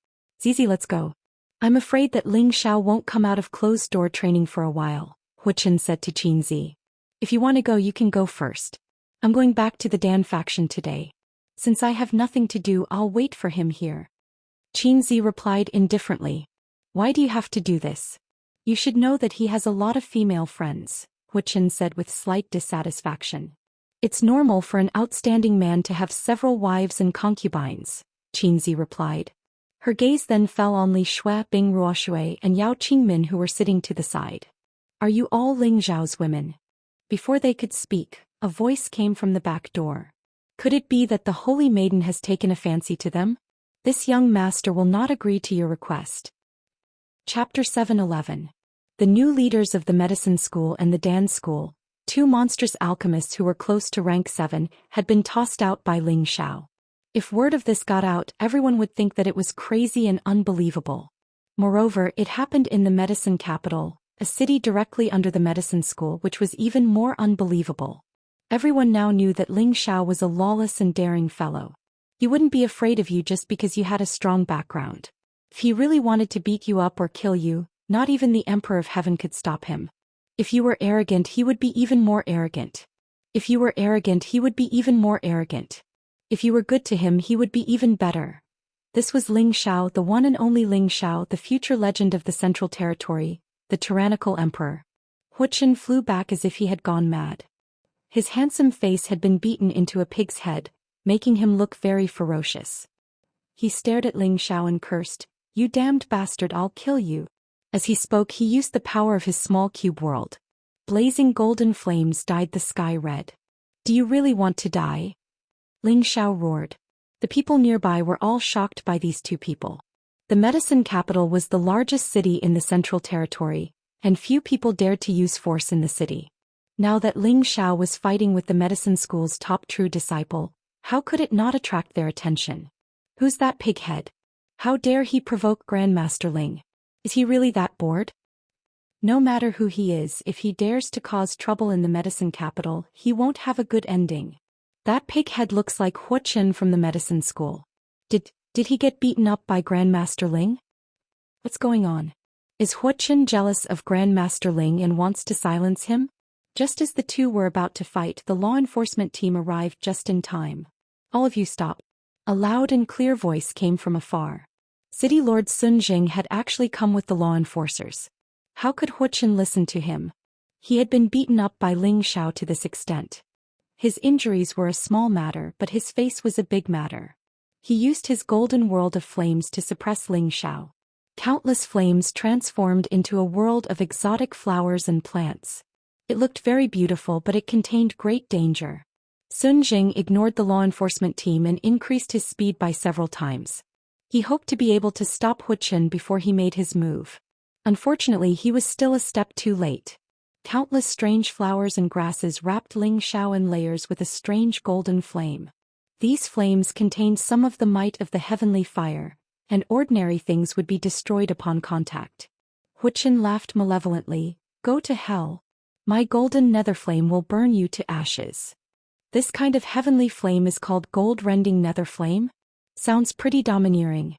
Zizi, let's go. I'm afraid that Ling Xiao won't come out of closed-door training for a while, Zhou Xian said to Qin Zi. If you want to go, you can go first. I'm going back to the Dan faction today. Since I have nothing to do, I'll wait for him here. Qin Zi replied indifferently. Why do you have to do this? You should know that he has a lot of female friends, Zhou Xian said with slight dissatisfaction. It's normal for an outstanding man to have several wives and concubines, Qin Zi replied. Her gaze then fell on Li Shui, Bing Ruoshui, and Yao Qingmin, who were sitting to the side. Are you all Ling Xiao's women? Before they could speak, a voice came from the back door. Could it be that the Holy Maiden has taken a fancy to them? This young master will not agree to your request. Chapter 7:11. The new leaders of the medicine school and the Dan school, two monstrous alchemists who were close to rank 7, had been tossed out by Ling Xiao. If word of this got out, everyone would think that it was crazy and unbelievable. Moreover, it happened in the medicine capital, a city directly under the medicine school, which was even more unbelievable. Everyone now knew that Ling Xiao was a lawless and daring fellow. He wouldn't be afraid of you just because you had a strong background. If he really wanted to beat you up or kill you, not even the Emperor of Heaven could stop him. If you were arrogant, he would be even more arrogant. If you were arrogant, he would be even more arrogant. If you were good to him, he would be even better. This was Ling Xiao, the one and only Ling Xiao, the future legend of the Central Territory, the tyrannical emperor. Zhou Xian flew back as if he had gone mad. His handsome face had been beaten into a pig's head, making him look very ferocious. He stared at Ling Xiao and cursed, "You damned bastard, I'll kill you." As he spoke, he used the power of his small cube world. Blazing golden flames dyed the sky red. "Do you really want to die?" Ling Xiao roared. The people nearby were all shocked by these two people. The medicine capital was the largest city in the Central Territory, and few people dared to use force in the city. Now that Ling Xiao was fighting with the medicine school's top true disciple, how could it not attract their attention? Who's that pighead? How dare he provoke Grandmaster Ling? Is he really that bored? No matter who he is, if he dares to cause trouble in the medicine capital, he won't have a good ending. That pighead looks like Zhou Xian from the medicine school. Did he get beaten up by Grandmaster Ling? What's going on? Is Zhou Xian jealous of Grandmaster Ling and wants to silence him? Just as the two were about to fight, the law enforcement team arrived just in time. All of you stop. A loud and clear voice came from afar. City Lord Sun Jing had actually come with the law enforcers. How could Zhou Xian listen to him? He had been beaten up by Ling Xiao to this extent. His injuries were a small matter, but his face was a big matter. He used his golden world of flames to suppress Ling Xiao. Countless flames transformed into a world of exotic flowers and plants. It looked very beautiful, but it contained great danger. Sun Jing ignored the law enforcement team and increased his speed by several times. He hoped to be able to stop Zhou Xian before he made his move. Unfortunately, he was still a step too late. Countless strange flowers and grasses wrapped Ling Xiao in layers with a strange golden flame. These flames contained some of the might of the heavenly fire, and ordinary things would be destroyed upon contact. Zhou Xian laughed malevolently. "Go to hell. My golden nether flame will burn you to ashes." This kind of heavenly flame is called gold-rending nether flame? Sounds pretty domineering.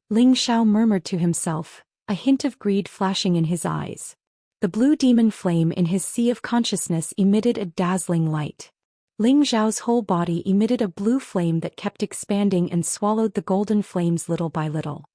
Ling Xiao murmured to himself, a hint of greed flashing in his eyes. The blue demon flame in his sea of consciousness emitted a dazzling light. Ling Xiao's whole body emitted a blue flame that kept expanding and swallowed the golden flames little by little.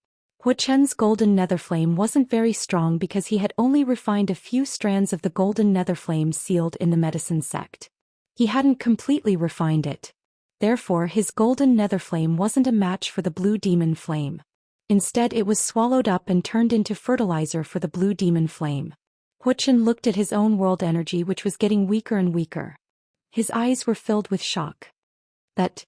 Hu Chen's golden nether flame wasn't very strong because he had only refined a few strands of the golden nether flame sealed in the medicine sect. He hadn't completely refined it. Therefore, his golden nether flame wasn't a match for the blue demon flame. Instead, it was swallowed up and turned into fertilizer for the blue demon flame. Hu Chen looked at his own world energy, which was getting weaker and weaker. His eyes were filled with shock. That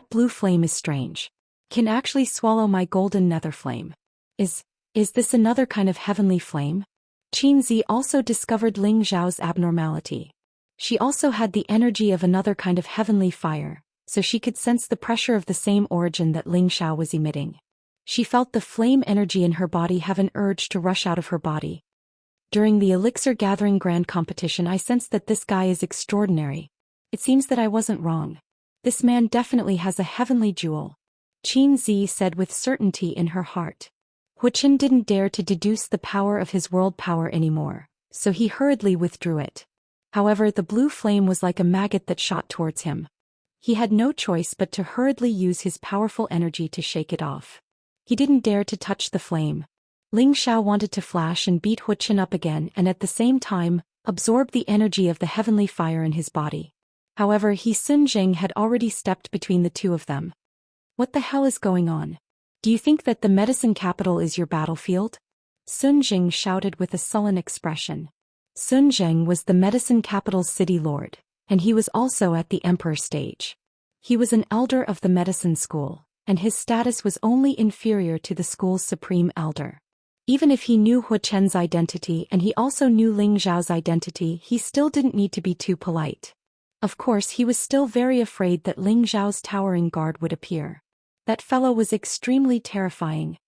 blue flame is strange. Can actually swallow my golden nether flame. Is this another kind of heavenly flame? Xianxia also discovered Ling Xiao's abnormality. She also had the energy of another kind of heavenly fire, so she could sense the pressure of the same origin that Ling Xiao was emitting. She felt the flame energy in her body have an urge to rush out of her body. During the elixir gathering grand competition, I sensed that this guy is extraordinary. It seems that I wasn't wrong. This man definitely has a heavenly jewel. Xianxia said with certainty in her heart. Hu Chen didn't dare to deduce the power of his world power anymore, so he hurriedly withdrew it. However, the blue flame was like a maggot that shot towards him. He had no choice but to hurriedly use his powerful energy to shake it off. He didn't dare to touch the flame. Ling Xiao wanted to flash and beat Hu Chen up again and at the same time, absorb the energy of the heavenly fire in his body. However, Sun Zheng had already stepped between the two of them. What the hell is going on? Do you think that the medicine capital is your battlefield? Sun Zheng shouted with a sullen expression. Sun Zheng was the medicine capital's city lord, and he was also at the emperor stage. He was an elder of the medicine school, and his status was only inferior to the school's supreme elder. Even if he knew Hu Chen's identity and he also knew Ling Xiao's identity, he still didn't need to be too polite. Of course, he was still very afraid that Ling Xiao's towering guard would appear. That fellow was extremely terrifying.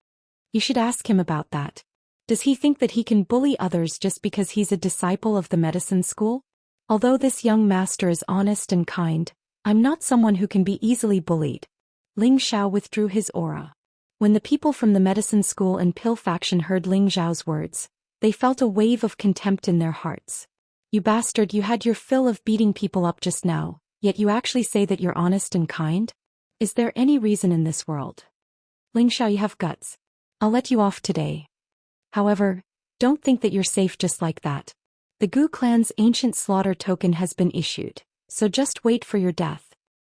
You should ask him about that. Does he think that he can bully others just because he's a disciple of the medicine school? Although this young master is honest and kind, I'm not someone who can be easily bullied. Ling Xiao withdrew his aura. When the people from the medicine school and pill faction heard Ling Xiao's words, they felt a wave of contempt in their hearts. You bastard, you had your fill of beating people up just now, yet you actually say that you're honest and kind? Is there any reason in this world? Ling Xiao, you have guts. I'll let you off today. However, don't think that you're safe just like that. The Gu clan's ancient slaughter token has been issued, so just wait for your death.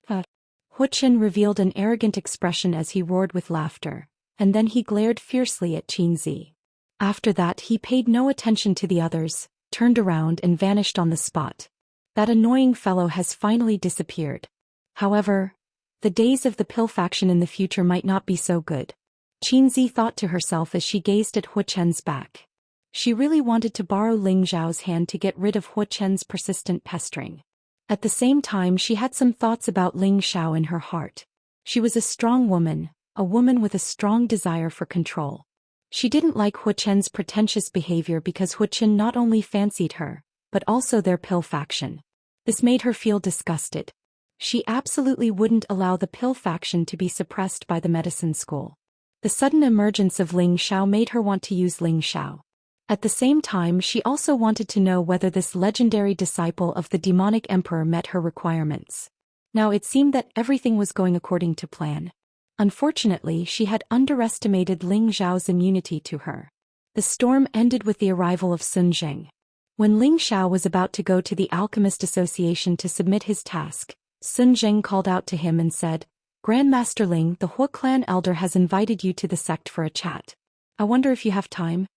Hu Chen revealed an arrogant expression as he roared with laughter, and then he glared fiercely at Xianxia. After that, he paid no attention to the others, turned around and vanished on the spot. That annoying fellow has finally disappeared. However, the days of the pill faction in the future might not be so good. Xianxia thought to herself as she gazed at Hu Chen's back. She really wanted to borrow Ling Xiao's hand to get rid of Hu Chen's persistent pestering. At the same time, she had some thoughts about Ling Xiao in her heart. She was a strong woman, a woman with a strong desire for control. She didn't like Hu Chen's pretentious behavior because Hu Chen not only fancied her, but also their pill faction. This made her feel disgusted. She absolutely wouldn't allow the pill faction to be suppressed by the medicine school. The sudden emergence of Ling Xiao made her want to use Ling Xiao. At the same time, she also wanted to know whether this legendary disciple of the demonic emperor met her requirements. Now it seemed that everything was going according to plan. Unfortunately, she had underestimated Ling Xiao's immunity to her. The storm ended with the arrival of Sun Zheng. When Ling Xiao was about to go to the Alchemist Association to submit his task, Sun Zheng called out to him and said, "Grandmaster Ling, the Hu clan elder has invited you to the sect for a chat. I wonder if you have time."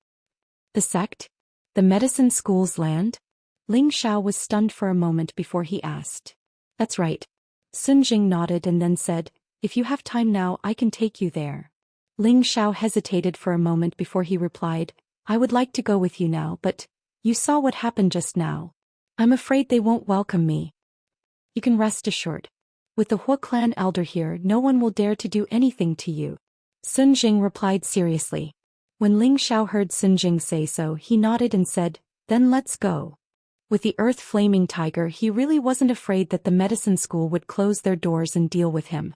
The sect? The medicine school's land? Ling Xiao was stunned for a moment before he asked. "That's right." Sun Zheng nodded and then said, "If you have time now, I can take you there." Ling Xiao hesitated for a moment before he replied, "I would like to go with you now, but you saw what happened just now. I'm afraid they won't welcome me." "You can rest assured. With the Hu clan elder here, no one will dare to do anything to you." Sun Zheng replied seriously. When Ling Xiao heard Sun Zheng say so, he nodded and said, "Then let's go." With the Earth Flaming Tiger, he really wasn't afraid that the medicine school would close their doors and deal with him.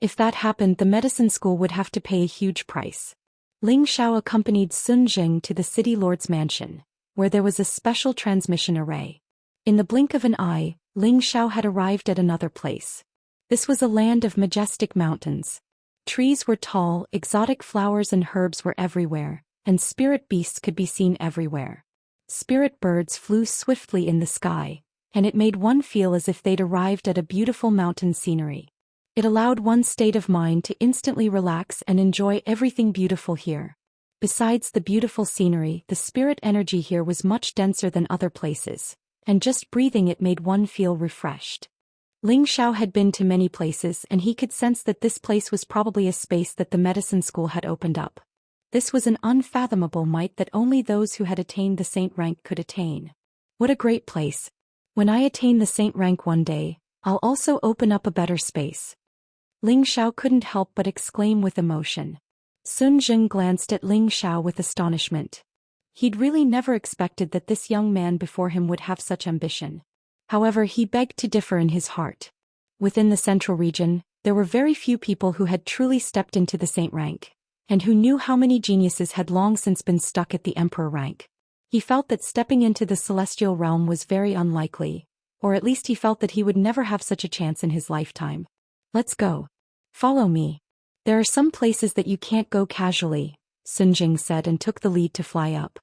If that happened, the medicine school would have to pay a huge price. Ling Xiao accompanied Sun Zheng to the city lord's mansion, where there was a special transmission array. In the blink of an eye, Ling Xiao had arrived at another place. This was a land of majestic mountains. Trees were tall, exotic flowers and herbs were everywhere, and spirit beasts could be seen everywhere. Spirit birds flew swiftly in the sky, and it made one feel as if they'd arrived at a beautiful mountain scenery. It allowed one's state of mind to instantly relax and enjoy everything beautiful here. Besides the beautiful scenery, the spirit energy here was much denser than other places, and just breathing it made one feel refreshed. Ling Xiao had been to many places and he could sense that this place was probably a space that the medicine school had opened up. This was an unfathomable might that only those who had attained the saint rank could attain. What a great place! When I attain the saint rank one day, I'll also open up a better space. Ling Xiao couldn't help but exclaim with emotion. Sun Jing glanced at Ling Xiao with astonishment. He'd really never expected that this young man before him would have such ambition. However, he begged to differ in his heart. Within the central region, there were very few people who had truly stepped into the saint rank, and who knew how many geniuses had long since been stuck at the emperor rank. He felt that stepping into the celestial realm was very unlikely, or at least he felt that he would never have such a chance in his lifetime. Let's go. Follow me. There are some places that you can't go casually, Sun Jing said and took the lead to fly up.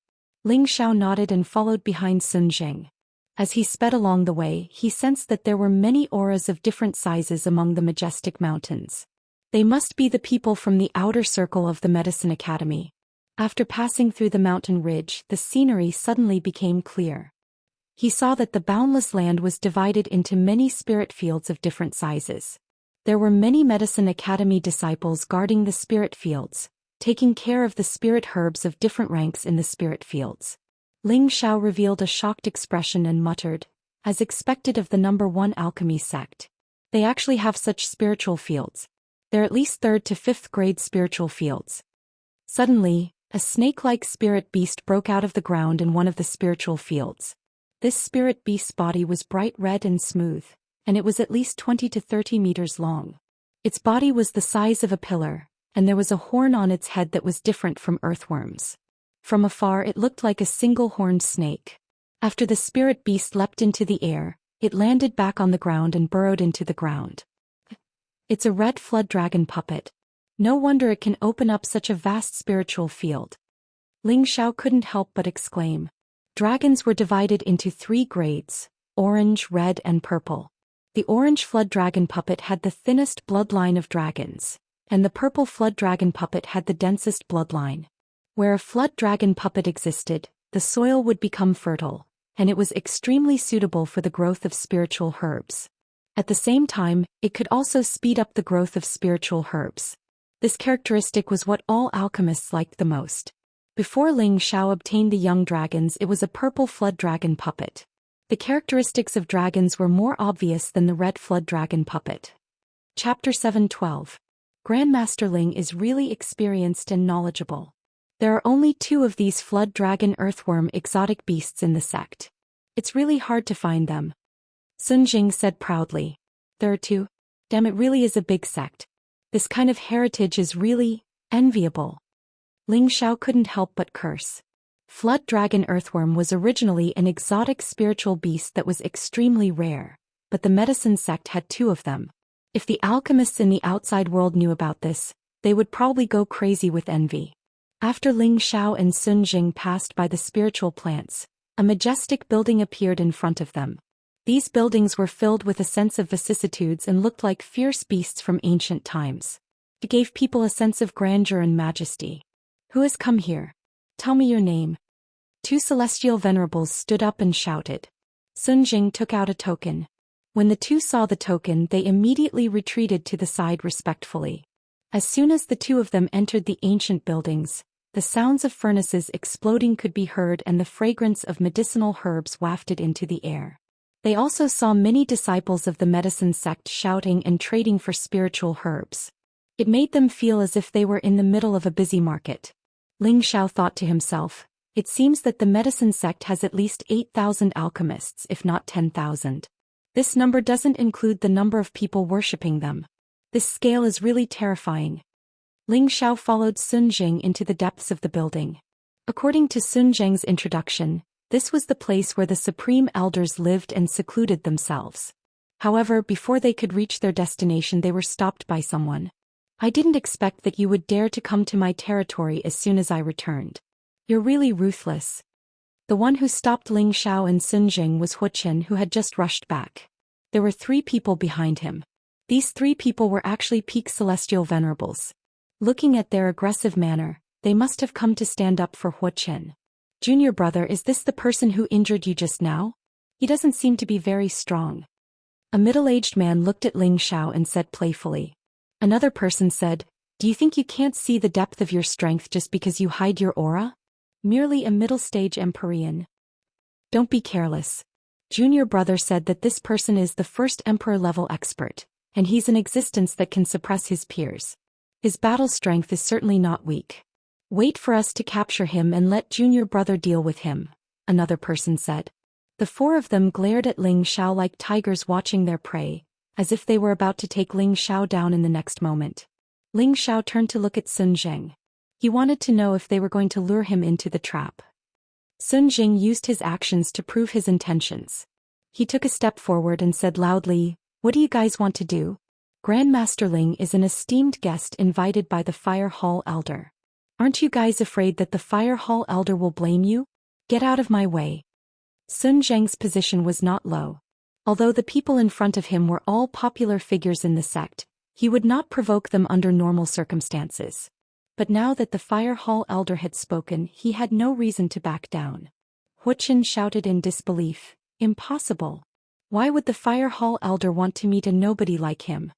Ling Xiao nodded and followed behind Sun Jing. As he sped along the way, he sensed that there were many auras of different sizes among the majestic mountains. They must be the people from the outer circle of the Medicine Academy. After passing through the mountain ridge, the scenery suddenly became clear. He saw that the boundless land was divided into many spirit fields of different sizes. There were many Medicine Academy disciples guarding the spirit fields, taking care of the spirit herbs of different ranks in the spirit fields. Ling Xiao revealed a shocked expression and muttered, as expected of the number 1 alchemy sect. They actually have such spiritual fields. They're at least 3rd to 5th grade spiritual fields. Suddenly, a snake-like spirit beast broke out of the ground in one of the spiritual fields. This spirit beast's body was bright red and smooth, and it was at least 20 to 30 meters long. Its body was the size of a pillar, and there was a horn on its head that was different from earthworms. From afar it looked like a single-horned snake. After the spirit beast leapt into the air, it landed back on the ground and burrowed into the ground. It's a red flood dragon puppet. No wonder it can open up such a vast spiritual field. Ling Xiao couldn't help but exclaim. Dragons were divided into 3 grades, orange, red and purple. The orange flood dragon puppet had the thinnest bloodline of dragons, and the purple flood dragon puppet had the densest bloodline. Where a flood dragon puppet existed, the soil would become fertile, and it was extremely suitable for the growth of spiritual herbs. At the same time, it could also speed up the growth of spiritual herbs. This characteristic was what all alchemists liked the most. Before Ling Xiao obtained the young dragons, it was a purple flood dragon puppet. The characteristics of dragons were more obvious than the red flood dragon puppet. Chapter 7:12. Grandmaster Ling is really experienced and knowledgeable. There are only 2 of these flood dragon earthworm exotic beasts in the sect. It's really hard to find them. Sun Jing said proudly. There are 2? Damn, it really is a big sect. This kind of heritage is really enviable. Ling Xiao couldn't help but curse. Flood dragon earthworm was originally an exotic spiritual beast that was extremely rare, but the medicine sect had 2 of them. If the alchemists in the outside world knew about this, they would probably go crazy with envy. After Ling Xiao and Sun Jing passed by the spiritual plants, a majestic building appeared in front of them. These buildings were filled with a sense of vicissitudes and looked like fierce beasts from ancient times. It gave people a sense of grandeur and majesty. Who has come here? Tell me your name. 2 celestial venerables stood up and shouted. Sun Jing took out a token. When the 2 saw the token, they immediately retreated to the side respectfully. As soon as the 2 of them entered the ancient buildings, the sounds of furnaces exploding could be heard and the fragrance of medicinal herbs wafted into the air. They also saw many disciples of the medicine sect shouting and trading for spiritual herbs. It made them feel as if they were in the middle of a busy market. Ling Xiao thought to himself, it seems that the medicine sect has at least 8,000 alchemists, if not 10,000. This number doesn't include the number of people worshipping them. This scale is really terrifying. Ling Xiao followed Sun Jing into the depths of the building. According to Sun Jing's introduction, This was the place where the supreme elders lived and secluded themselves. However, before they could reach their destination, they were stopped by someone. I didn't expect that you would dare to come to my territory as soon as I returned. You're really ruthless. The one who stopped Ling Xiao and Sun Jing was Wuxia, who had just rushed back. There were 3 people behind him. These 3 people were actually peak celestial venerables. Looking at their aggressive manner, they must have come to stand up for Wuxia. Junior brother, is this the person who injured you just now? He doesn't seem to be very strong. A middle-aged man looked at Ling Xiao and said playfully. Another person said, do you think you can't see the depth of your strength just because you hide your aura? Merely a middle-stage Empyrean. Don't be careless. Junior brother said that this person is the first Emperor-level expert, and he's an existence that can suppress his peers. His battle strength is certainly not weak. Wait for us to capture him and let junior brother deal with him, another person said. The 4 of them glared at Ling Xiao like tigers watching their prey, as if they were about to take Ling Xiao down in the next moment. Ling Xiao turned to look at Sun Jing. He wanted to know if they were going to lure him into the trap. Sun Jing used his actions to prove his intentions. He took a step forward and said loudly, what do you guys want to do? Grandmaster Ling is an esteemed guest invited by the Fire Hall Elder. Aren't you guys afraid that the Fire Hall Elder will blame you? Get out of my way. Sun Zheng's position was not low. Although the people in front of him were all popular figures in the sect, he would not provoke them under normal circumstances. But now that the Fire Hall Elder had spoken, he had no reason to back down. Wuxia shouted in disbelief, impossible. Why would the Fire Hall Elder want to meet a nobody like him?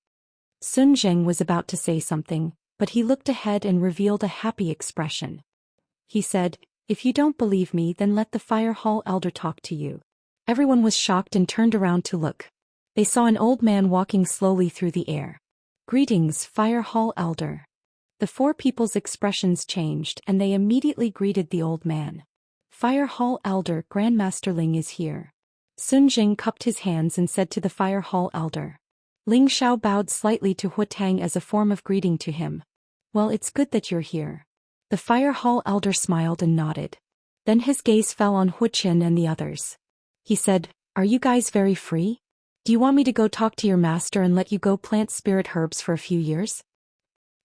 Sun Zheng was about to say something, but he looked ahead and revealed a happy expression. He said, if you don't believe me, then let the Fire Hall Elder talk to you. Everyone was shocked and turned around to look. They saw an old man walking slowly through the air. Greetings, Fire Hall Elder. The 4 people's expressions changed and they immediately greeted the old man. Fire Hall Elder, Grandmaster Ling is here. Sun Jing cupped his hands and said to the Fire Hall Elder. Ling Xiao bowed slightly to Hu Tang as a form of greeting to him. Well, it's good that you're here. The Fire Hall Elder smiled and nodded. Then his gaze fell on Wuxia and the others. He said, are you guys very free? Do you want me to go talk to your master and let you go plant spirit herbs for a few years?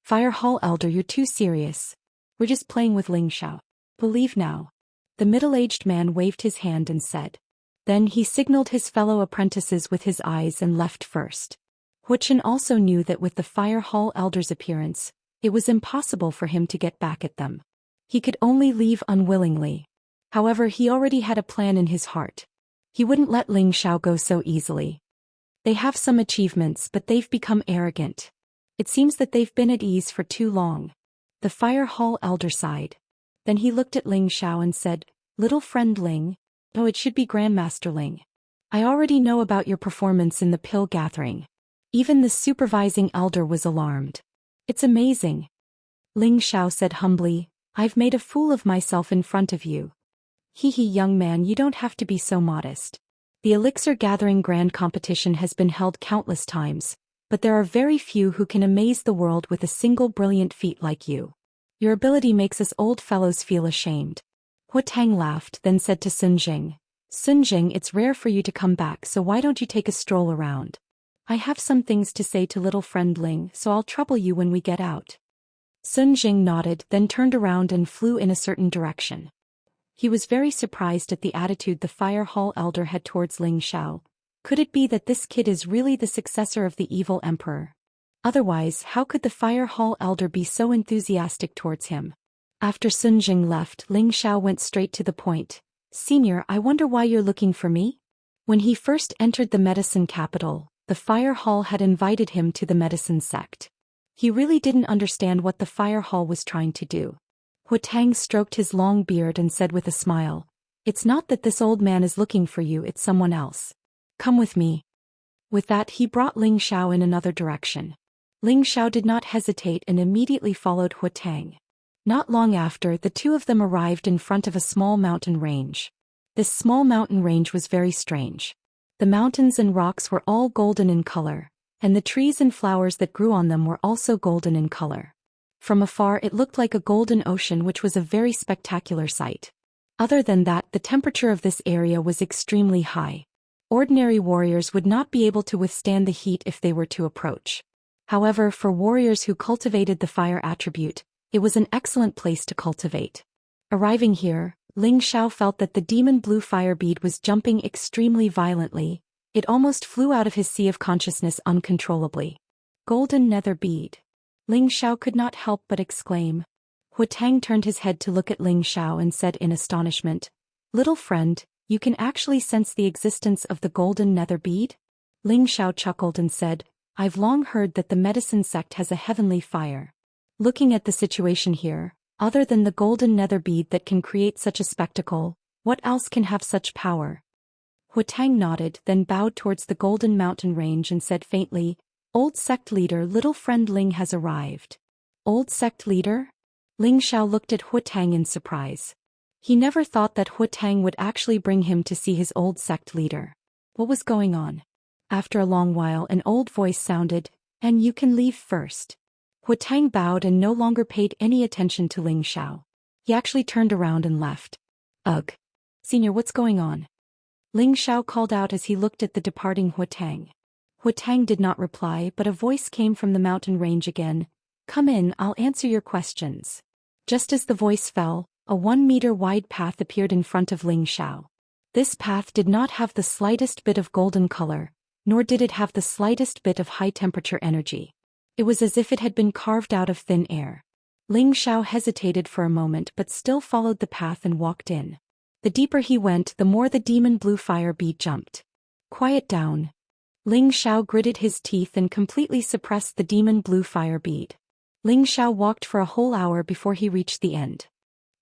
Fire Hall Elder, you're too serious. We're just playing with Ling Xiao. Believe now. The middle-aged man waved his hand and said. Then he signaled his fellow apprentices with his eyes and left first. Wuxia also knew that with the Fire Hall Elder's appearance, it was impossible for him to get back at them. He could only leave unwillingly. However, he already had a plan in his heart. He wouldn't let Ling Xiao go so easily. They have some achievements, but they've become arrogant. It seems that they've been at ease for too long. The Fire Hall Elder sighed. Then he looked at Ling Xiao and said, little friend Ling. Oh, it should be Grandmaster Ling. I already know about your performance in the pill gathering. Even the supervising elder was alarmed. It's amazing. Ling Xiao said humbly, I've made a fool of myself in front of you. Hee, young man, you don't have to be so modest. The elixir gathering grand competition has been held countless times, but there are very few who can amaze the world with a single brilliant feat like you. Your ability makes us old fellows feel ashamed. Hu Tang laughed, then said to Sun Jing, it's rare for you to come back, so why don't you take a stroll around? I have some things to say to little friend Ling, so I'll trouble you when we get out. Sun Jing nodded, then turned around and flew in a certain direction. He was very surprised at the attitude the Fire Hall Elder had towards Ling Xiao. Could it be that this kid is really the successor of the evil emperor? Otherwise, how could the Fire Hall Elder be so enthusiastic towards him? After Sun Jing left, Ling Xiao went straight to the point. Senior, I wonder why you're looking for me? When he first entered the medicine capital, the Fire Hall had invited him to the medicine sect. He really didn't understand what the Fire Hall was trying to do. Hu Tang stroked his long beard and said with a smile, it's not that this old man is looking for you, it's someone else. Come with me. With that, he brought Ling Xiao in another direction. Ling Xiao did not hesitate and immediately followed Hu Tang. Not long after, the 2 of them arrived in front of a small mountain range. This small mountain range was very strange. The mountains and rocks were all golden in color, and the trees and flowers that grew on them were also golden in color. From afar it looked like a golden ocean, which was a very spectacular sight. Other than that, the temperature of this area was extremely high. Ordinary warriors would not be able to withstand the heat if they were to approach. However, for warriors who cultivated the fire attribute, it was an excellent place to cultivate. Arriving here, Ling Xiao felt that the demon blue fire bead was jumping extremely violently. It almost flew out of his sea of consciousness uncontrollably. Golden nether bead. Ling Xiao could not help but exclaim. Hu Tang turned his head to look at Ling Xiao and said in astonishment, "Little friend, you can actually sense the existence of the golden nether bead?" Ling Xiao chuckled and said, "I've long heard that the medicine sect has a heavenly fire. Looking at the situation here, other than the golden nether bead that can create such a spectacle, what else can have such power?" Hu Tang nodded, then bowed towards the golden mountain range and said faintly, "Old sect leader, little friend Ling has arrived." Old sect leader? Ling Xiao looked at Hu Tang in surprise. He never thought that Hu Tang would actually bring him to see his old sect leader. What was going on? After a long while, an old voice sounded, "And you can leave first." Hu Tang bowed and no longer paid any attention to Ling Xiao. He actually turned around and left. "Ugh. Senior, what's going on?" Ling Xiao called out as he looked at the departing Hu Tang. Hu Tang did not reply, but a voice came from the mountain range again. "Come in, I'll answer your questions." Just as the voice fell, a 1-meter wide path appeared in front of Ling Xiao. This path did not have the slightest bit of golden color, nor did it have the slightest bit of high-temperature energy. It was as if it had been carved out of thin air. Ling Xiao hesitated for a moment but still followed the path and walked in. The deeper he went, the more the demon blue fire bead jumped. "Quiet down." Ling Xiao gritted his teeth and completely suppressed the demon blue fire bead. Ling Xiao walked for a whole hour before he reached the end.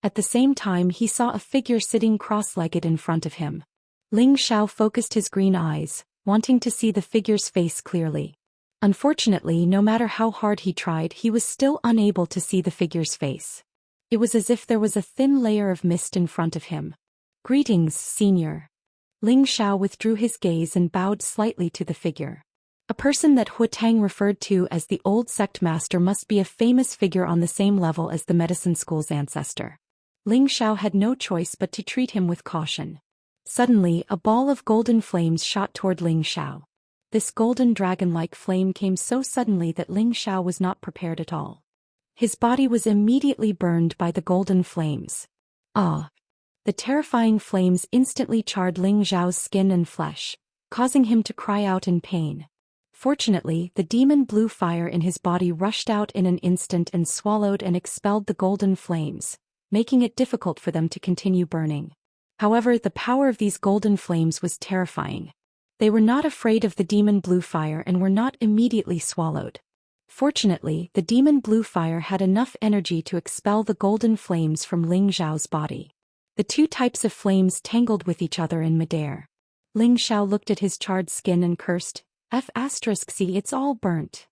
At the same time, he saw a figure sitting cross-legged in front of him. Ling Xiao focused his green eyes, wanting to see the figure's face clearly. Unfortunately, no matter how hard he tried, he was still unable to see the figure's face. It was as if there was a thin layer of mist in front of him. "Greetings, senior." Ling Xiao withdrew his gaze and bowed slightly to the figure. A person that Hu Tang referred to as the old sect master must be a famous figure on the same level as the medicine school's ancestor. Ling Xiao had no choice but to treat him with caution. Suddenly, a ball of golden flames shot toward Ling Xiao. This golden dragon-like flame came so suddenly that Ling Xiao was not prepared at all. His body was immediately burned by the golden flames. Ah! The terrifying flames instantly charred Ling Xiao's skin and flesh, causing him to cry out in pain. Fortunately, the demon blue fire in his body rushed out in an instant and swallowed and expelled the golden flames, making it difficult for them to continue burning. However, the power of these golden flames was terrifying. They were not afraid of the demon blue fire and were not immediately swallowed. Fortunately, the demon blue fire had enough energy to expel the golden flames from Ling Xiao's body. The two types of flames tangled with each other in midair. Ling Xiao looked at his charred skin and cursed, "See, it's all burnt."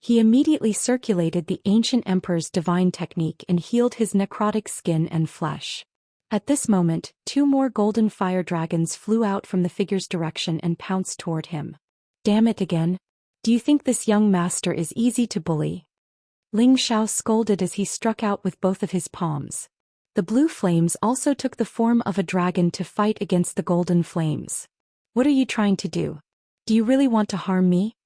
He immediately circulated the ancient emperor's divine technique and healed his necrotic skin and flesh. At this moment, 2 more golden fire dragons flew out from the figure's direction and pounced toward him. "Damn it again. Do you think this young master is easy to bully?" Ling Xiao scolded as he struck out with both of his palms. The blue flames also took the form of a dragon to fight against the golden flames. "What are you trying to do? Do you really want to harm me?"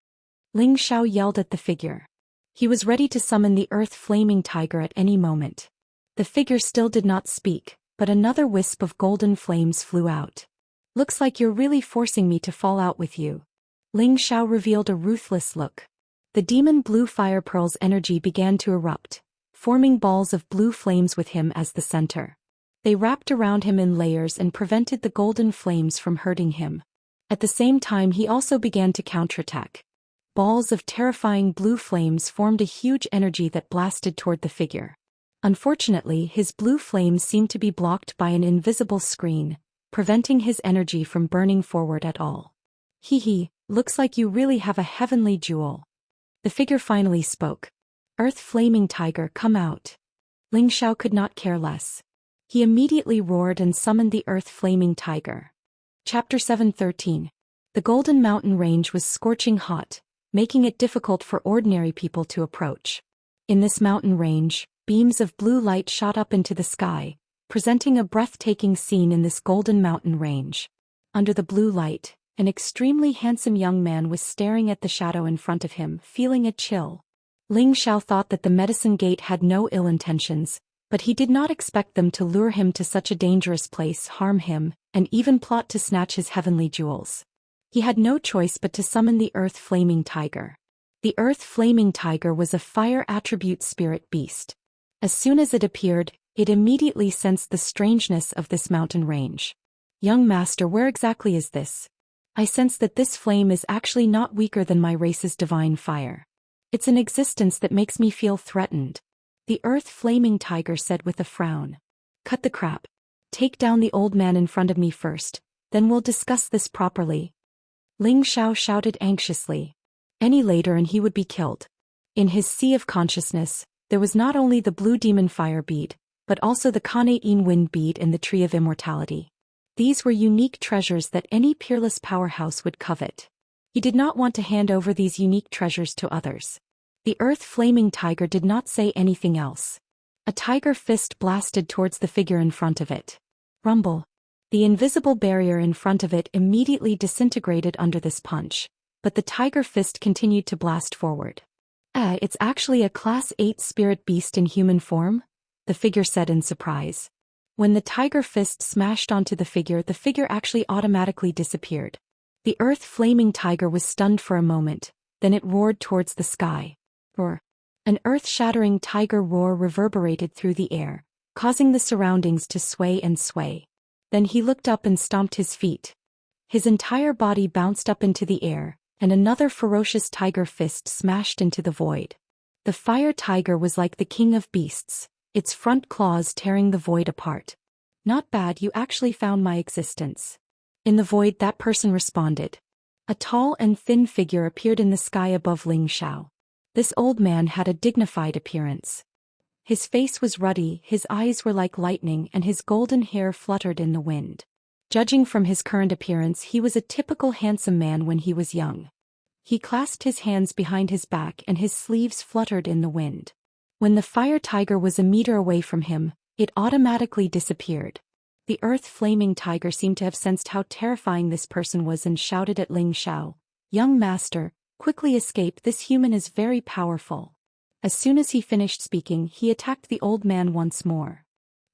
Ling Xiao yelled at the figure. He was ready to summon the earth-flaming tiger at any moment. The figure still did not speak, but another wisp of golden flames flew out. "Looks like you're really forcing me to fall out with you." Ling Xiao revealed a ruthless look. The demon blue fire pearl's energy began to erupt, forming balls of blue flames with him as the center. They wrapped around him in layers and prevented the golden flames from hurting him. At the same time, he also began to counterattack. Balls of terrifying blue flames formed a huge energy that blasted toward the figure. Unfortunately, his blue flames seemed to be blocked by an invisible screen, preventing his energy from burning forward at all. "Hee, looks like you really have a heavenly jewel." The figure finally spoke. "Earth flaming tiger, come out." Ling Xiao could not care less. He immediately roared and summoned the earth flaming tiger. Chapter 7:13. The Golden Mountain Range was scorching hot, making it difficult for ordinary people to approach. In this mountain range, beams of blue light shot up into the sky, presenting a breathtaking scene in this golden mountain range. Under the blue light, an extremely handsome young man was staring at the shadow in front of him, feeling a chill. Ling Xiao thought that the medicine gate had no ill intentions, but he did not expect them to lure him to such a dangerous place, harm him, and even plot to snatch his heavenly jewels. He had no choice but to summon the Earth Flaming Tiger. The Earth Flaming Tiger was a fire attribute spirit beast. As soon as it appeared, it immediately sensed the strangeness of this mountain range. Young master, where exactly is this? I sense that this flame is actually not weaker than my race's divine fire. It's an existence that makes me feel threatened. The Earth Flaming Tiger said with a frown. Cut the crap. Take down the old man in front of me first, then we'll discuss this properly. Ling Xiao shouted anxiously. Any later and he would be killed. In his sea of consciousness, there was not only the blue demon fire bead, but also the Khanate wind bead and the tree of immortality. These were unique treasures that any peerless powerhouse would covet. He did not want to hand over these unique treasures to others. The Earth Flaming Tiger did not say anything else. A tiger fist blasted towards the figure in front of it. Rumble. The invisible barrier in front of it immediately disintegrated under this punch, but the tiger fist continued to blast forward. It's actually a Class 8 spirit beast in human form? The figure said in surprise. When the tiger fist smashed onto the figure actually automatically disappeared. The Earth Flaming Tiger was stunned for a moment, then it roared towards the sky. Roar. An earth-shattering tiger roar reverberated through the air, causing the surroundings to sway and sway. Then he looked up and stomped his feet. His entire body bounced up into the air, and another ferocious tiger fist smashed into the void. The fire tiger was like the king of beasts, its front claws tearing the void apart. Not bad, you actually found my existence. In the void, that person responded. A tall and thin figure appeared in the sky above Ling Xiao. This old man had a dignified appearance. His face was ruddy, his eyes were like lightning, and his golden hair fluttered in the wind. Judging from his current appearance, he was a typical handsome man when he was young. He clasped his hands behind his back and his sleeves fluttered in the wind. When the fire tiger was a meter away from him, it automatically disappeared. The Earth Flaming Tiger seemed to have sensed how terrifying this person was and shouted at Ling Xiao, "Young master, quickly escape, this human is very powerful." As soon as he finished speaking, he attacked the old man once more.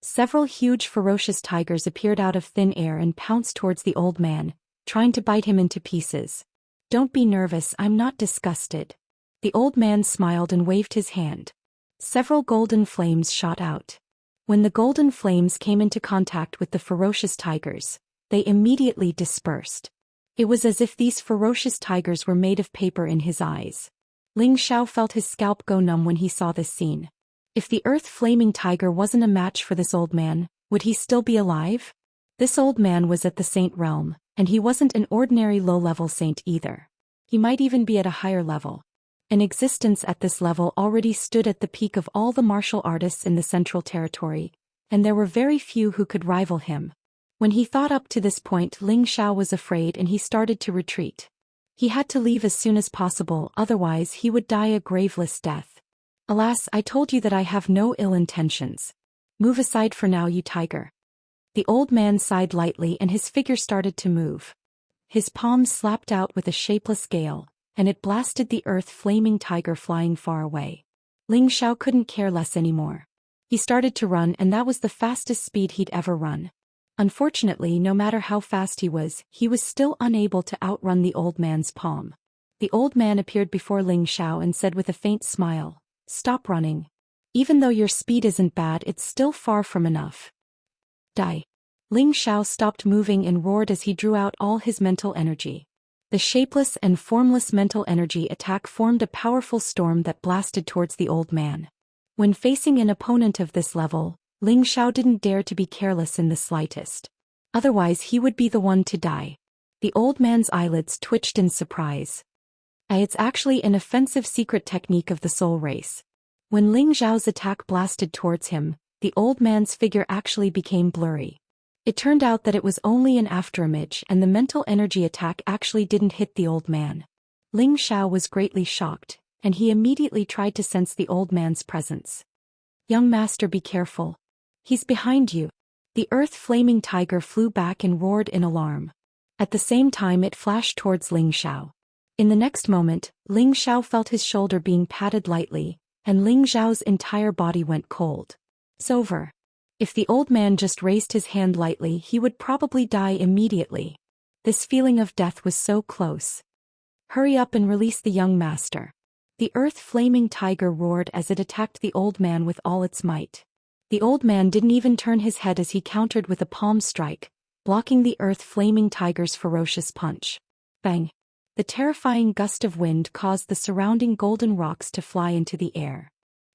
Several huge ferocious tigers appeared out of thin air and pounced towards the old man, trying to bite him into pieces. "Don't be nervous, I'm not disgusted." The old man smiled and waved his hand. Several golden flames shot out. When the golden flames came into contact with the ferocious tigers, they immediately dispersed. It was as if these ferocious tigers were made of paper in his eyes. Ling Xiao felt his scalp go numb when he saw this scene. If the Earth Flaming Tiger wasn't a match for this old man, would he still be alive? This old man was at the saint realm, and he wasn't an ordinary low-level saint either. He might even be at a higher level. An existence at this level already stood at the peak of all the martial artists in the Central Territory, and there were very few who could rival him. When he thought up to this point, Ling Xiao was afraid and he started to retreat. He had to leave as soon as possible, otherwise he would die a graveless death. "Alas, I told you that I have no ill intentions. Move aside for now, you tiger." The old man sighed lightly and his figure started to move. His palms slapped out with a shapeless gale, and it blasted the Earth Flaming Tiger flying far away. Ling Xiao couldn't care less anymore. He started to run, and that was the fastest speed he'd ever run. Unfortunately, no matter how fast he was still unable to outrun the old man's palm. The old man appeared before Ling Xiao and said with a faint smile, "Stop running. Even though your speed isn't bad, it's still far from enough. Die." Ling Xiao stopped moving and roared as he drew out all his mental energy. The shapeless and formless mental energy attack formed a powerful storm that blasted towards the old man. When facing an opponent of this level, Ling Xiao didn't dare to be careless in the slightest. Otherwise he would be the one to die. The old man's eyelids twitched in surprise. It's actually an offensive secret technique of the soul race. When Ling Xiao's attack blasted towards him, the old man's figure actually became blurry. It turned out that it was only an afterimage and the mental energy attack actually didn't hit the old man. Ling Xiao was greatly shocked, and he immediately tried to sense the old man's presence. "Young master, be careful. He's behind you." The earth-flaming tiger flew back and roared in alarm. At the same time it flashed towards Ling Xiao. In the next moment, Ling Xiao felt his shoulder being patted lightly, and Ling Xiao's entire body went cold. It's over. If the old man just raised his hand lightly, he would probably die immediately. This feeling of death was so close. Hurry up and release the young master. The earth-flaming tiger roared as it attacked the old man with all its might. The old man didn't even turn his head as he countered with a palm strike, blocking the earth-flaming tiger's ferocious punch. Bang! The terrifying gust of wind caused the surrounding golden rocks to fly into the air.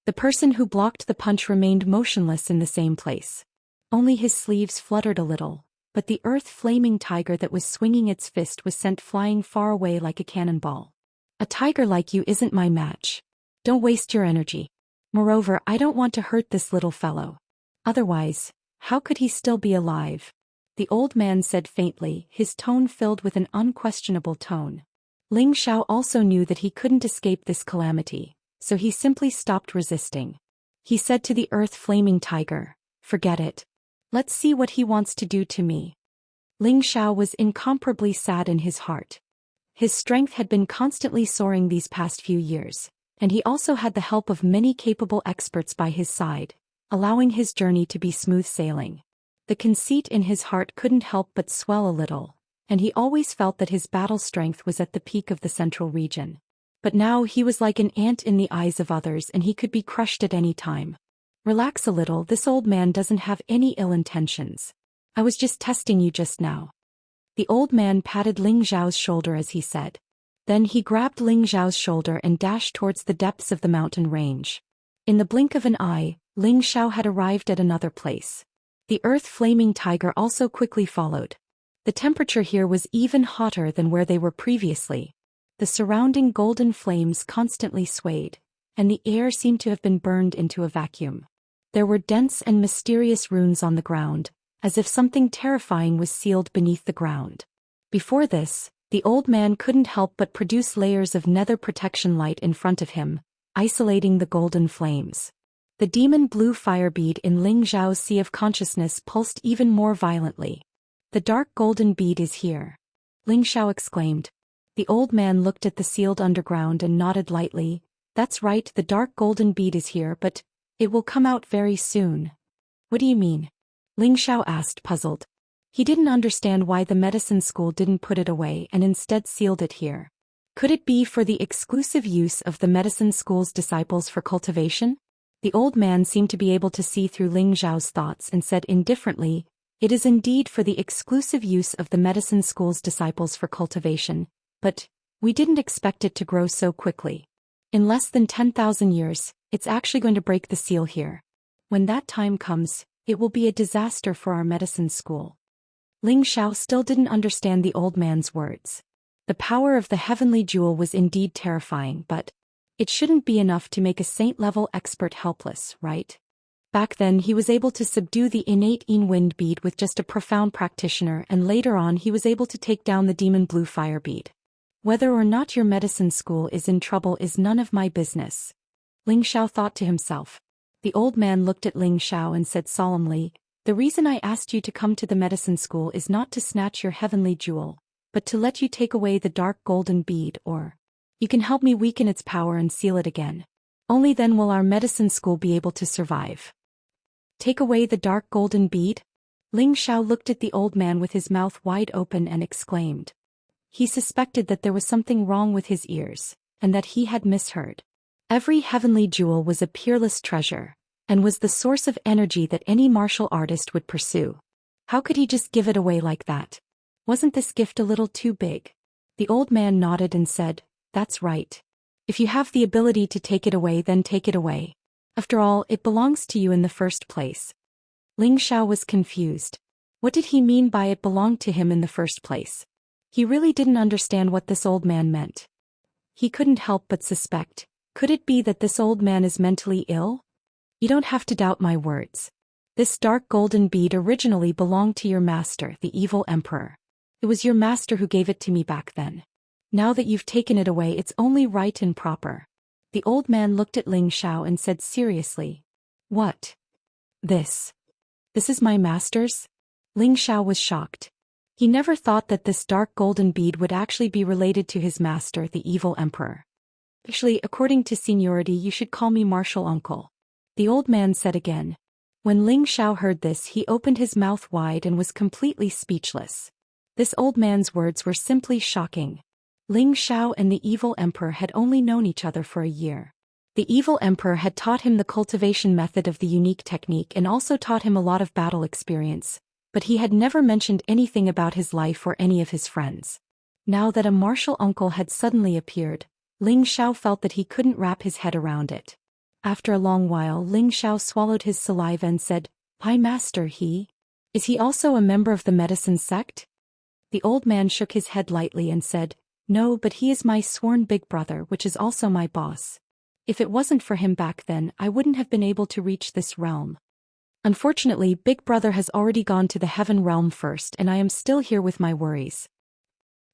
The person who blocked the punch remained motionless in the same place. Only his sleeves fluttered a little, but the earth-flaming tiger that was swinging its fist was sent flying far away like a cannonball. A tiger like you isn't my match. Don't waste your energy. Moreover, I don't want to hurt this little fellow. Otherwise, how could he still be alive? The old man said faintly, his tone filled with an unquestionable tone. Ling Xiao also knew that he couldn't escape this calamity, so he simply stopped resisting. He said to the earth-flaming tiger, "Forget it. Let's see what he wants to do to me." Ling Xiao was incomparably sad in his heart. His strength had been constantly soaring these past few years, and he also had the help of many capable experts by his side, allowing his journey to be smooth sailing. The conceit in his heart couldn't help but swell a little, and he always felt that his battle strength was at the peak of the central region. But now he was like an ant in the eyes of others and he could be crushed at any time. Relax a little, this old man doesn't have any ill intentions. I was just testing you just now. The old man patted Ling Xiao's shoulder as he said. Then he grabbed Ling Xiao's shoulder and dashed towards the depths of the mountain range. In the blink of an eye, Ling Xiao had arrived at another place. The earth-flaming tiger also quickly followed. The temperature here was even hotter than where they were previously. The surrounding golden flames constantly swayed, and the air seemed to have been burned into a vacuum. There were dense and mysterious runes on the ground, as if something terrifying was sealed beneath the ground. Before this, the old man couldn't help but produce layers of nether protection light in front of him, isolating the golden flames. The demon blue fire bead in Ling Xiao's sea of consciousness pulsed even more violently. The dark golden bead is here, Ling Xiao exclaimed. The old man looked at the sealed underground and nodded lightly. That's right, the dark golden bead is here, but it will come out very soon. What do you mean? Ling Xiao asked, puzzled. He didn't understand why the medicine school didn't put it away and instead sealed it here. Could it be for the exclusive use of the medicine school's disciples for cultivation? The old man seemed to be able to see through Ling Xiao's thoughts and said indifferently, "It is indeed for the exclusive use of the medicine school's disciples for cultivation, but we didn't expect it to grow so quickly. In less than 10,000 years, it's actually going to break the seal here. When that time comes, it will be a disaster for our medicine school." Ling Xiao still didn't understand the old man's words. The power of the heavenly jewel was indeed terrifying, but it shouldn't be enough to make a saint-level expert helpless, right? Back then he was able to subdue the innate wind bead with just a profound practitioner, and later on he was able to take down the demon blue fire bead. Whether or not your medicine school is in trouble is none of my business, Ling Xiao thought to himself. The old man looked at Ling Xiao and said solemnly, "The reason I asked you to come to the medicine school is not to snatch your heavenly jewel, but to let you take away the dark golden bead, or you can help me weaken its power and seal it again. Only then will our medicine school be able to survive." Take away the dark golden bead? Ling Xiao looked at the old man with his mouth wide open and exclaimed. He suspected that there was something wrong with his ears, and that he had misheard. Every heavenly jewel was a peerless treasure, and was the source of energy that any martial artist would pursue. How could he just give it away like that? Wasn't this gift a little too big? The old man nodded and said, "That's right. If you have the ability to take it away, then take it away. After all, it belongs to you in the first place." Ling Xiao was confused. What did he mean by it belonged to him in the first place? He really didn't understand what this old man meant. He couldn't help but suspect, could it be that this old man is mentally ill? You don't have to doubt my words. This dark golden bead originally belonged to your master, the evil emperor. It was your master who gave it to me back then. Now that you've taken it away, it's only right and proper. The old man looked at Ling Xiao and said seriously, "What? This? This is my master's? Ling Xiao was shocked. He never thought that this dark golden bead would actually be related to his master, the evil emperor. Actually, according to seniority, you should call me martial uncle, the old man said again. When Ling Xiao heard this, he opened his mouth wide and was completely speechless. This old man's words were simply shocking. Ling Xiao and the evil emperor had only known each other for a year. The evil emperor had taught him the cultivation method of the unique technique and also taught him a lot of battle experience, but he had never mentioned anything about his life or any of his friends. Now that a martial uncle had suddenly appeared, Ling Xiao felt that he couldn't wrap his head around it. After a long while, Ling Xiao swallowed his saliva and said, "My master, is he also a member of the medicine sect?" The old man shook his head lightly and said, "No, but he is my sworn big brother, which is also my boss. If it wasn't for him back then, I wouldn't have been able to reach this realm. Unfortunately, Big Brother has already gone to the heaven realm first and I am still here with my worries."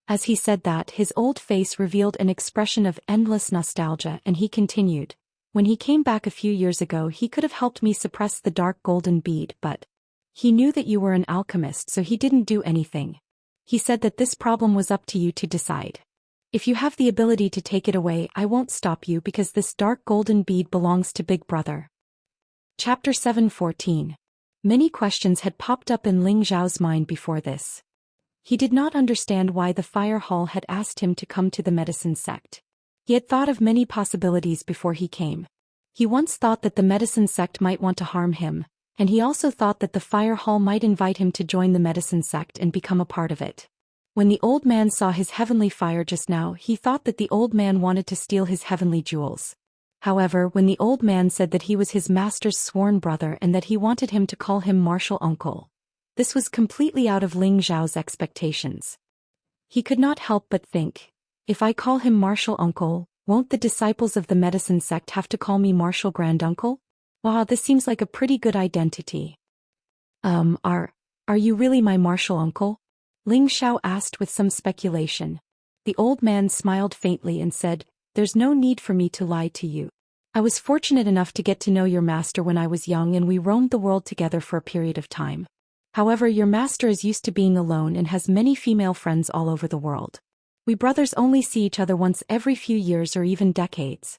As he said that, his old face revealed an expression of endless nostalgia and he continued, "When he came back a few years ago, he could have helped me suppress the dark golden bead, but he knew that you were an alchemist, so he didn't do anything. He said that this problem was up to you to decide. If you have the ability to take it away, I won't stop you because this dark golden bead belongs to Big Brother." Chapter 7:14. Many questions had popped up in Ling Xiao's mind before this. He did not understand why the fire hall had asked him to come to the medicine sect. He had thought of many possibilities before he came. He once thought that the medicine sect might want to harm him, and he also thought that the fire hall might invite him to join the medicine sect and become a part of it. When the old man saw his heavenly fire just now, he thought that the old man wanted to steal his heavenly jewels. However, when the old man said that he was his master's sworn brother and that he wanted him to call him martial uncle, this was completely out of Ling Xiao's expectations. He could not help but think, if I call him martial uncle, won't the disciples of the medicine sect have to call me martial granduncle? Wow, this seems like a pretty good identity. Are you really my martial uncle? Ling Xiao asked with some speculation. The old man smiled faintly and said, "There's no need for me to lie to you. I was fortunate enough to get to know your master when I was young and we roamed the world together for a period of time. However, your master is used to being alone and has many female friends all over the world. We brothers only see each other once every few years or even decades."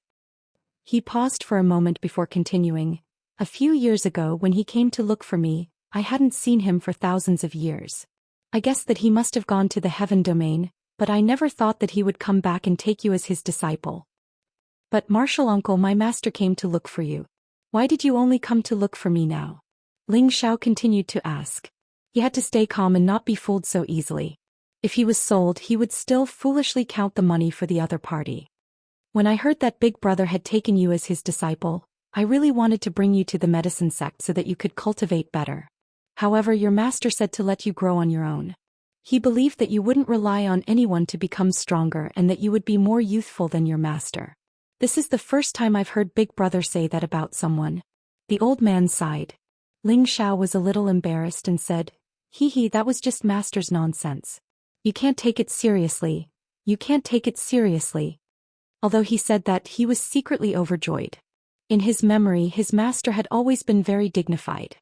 He paused for a moment before continuing, "A few years ago when he came to look for me, I hadn't seen him for thousands of years. I guess that he must have gone to the heaven domain, but I never thought that he would come back and take you as his disciple. But martial uncle, my master came to look for you. Why did you only come to look for me now?" Ling Xiao continued to ask. He had to stay calm and not be fooled so easily. If he was sold, he would still foolishly count the money for the other party. "When I heard that Big Brother had taken you as his disciple, I really wanted to bring you to the medicine sect so that you could cultivate better. However, your master said to let you grow on your own. He believed that you wouldn't rely on anyone to become stronger and that you would be more youthful than your master. This is the first time I've heard Big Brother say that about someone." The old man sighed. Ling Xiao was a little embarrassed and said, That was just master's nonsense. You can't take it seriously. You can't take it seriously." Although he said that, he was secretly overjoyed. In his memory, his master had always been very dignified.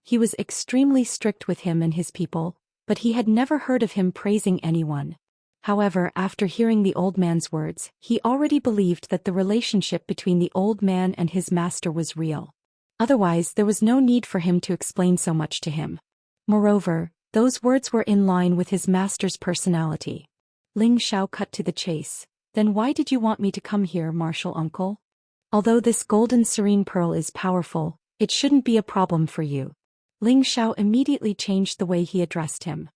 He was extremely strict with him and his people, but he had never heard of him praising anyone. However, after hearing the old man's words, he already believed that the relationship between the old man and his master was real. Otherwise, there was no need for him to explain so much to him. Moreover, those words were in line with his master's personality. Ling Xiao cut to the chase. "Then why did you want me to come here, martial uncle? Although this golden serene pearl is powerful, it shouldn't be a problem for you." Ling Xiao immediately changed the way he addressed him.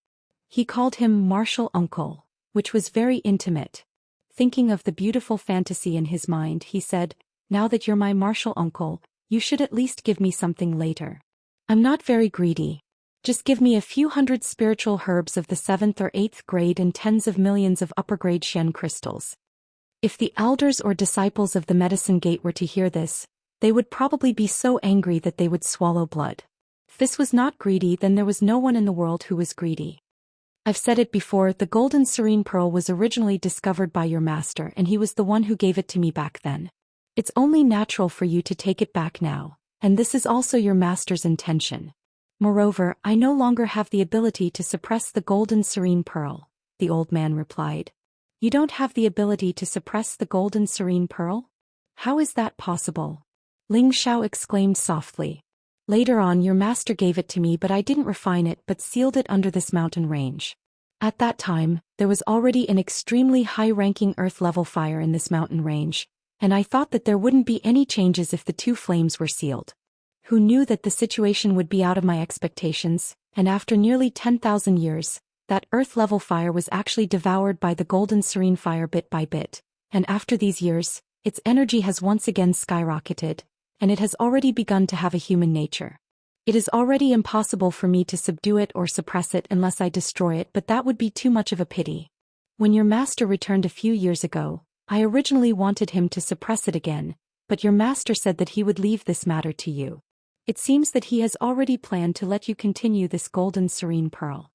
He called him martial uncle, which was very intimate. Thinking of the beautiful fantasy in his mind, he said, "Now that you're my martial uncle, you should at least give me something later. I'm not very greedy. Just give me a few hundred spiritual herbs of the 7th or 8th grade and tens of millions of upper-grade Xian crystals." If the elders or disciples of the medicine gate were to hear this, they would probably be so angry that they would swallow blood. If this was not greedy, then there was no one in the world who was greedy. I've said it before, the golden serene pearl was originally discovered by your master and he was the one who gave it to me back then. It's only natural for you to take it back now, and this is also your master's intention. Moreover, I no longer have the ability to suppress the golden serene pearl, the old man replied. You don't have the ability to suppress the golden serene pearl? How is that possible? Ling Xiao exclaimed softly. Later on your master gave it to me, but I didn't refine it but sealed it under this mountain range. At that time, there was already an extremely high-ranking earth-level fire in this mountain range, and I thought that there wouldn't be any changes if the two flames were sealed. Who knew that the situation would be out of my expectations, and after nearly 10,000 years, that earth-level fire was actually devoured by the golden serene fire bit by bit, and after these years, its energy has once again skyrocketed, and it has already begun to have a human nature. It is already impossible for me to subdue it or suppress it unless I destroy it, but that would be too much of a pity. When your master returned a few years ago, I originally wanted him to suppress it again, but your master said that he would leave this matter to you. It seems that he has already planned to let you continue this golden serene pearl.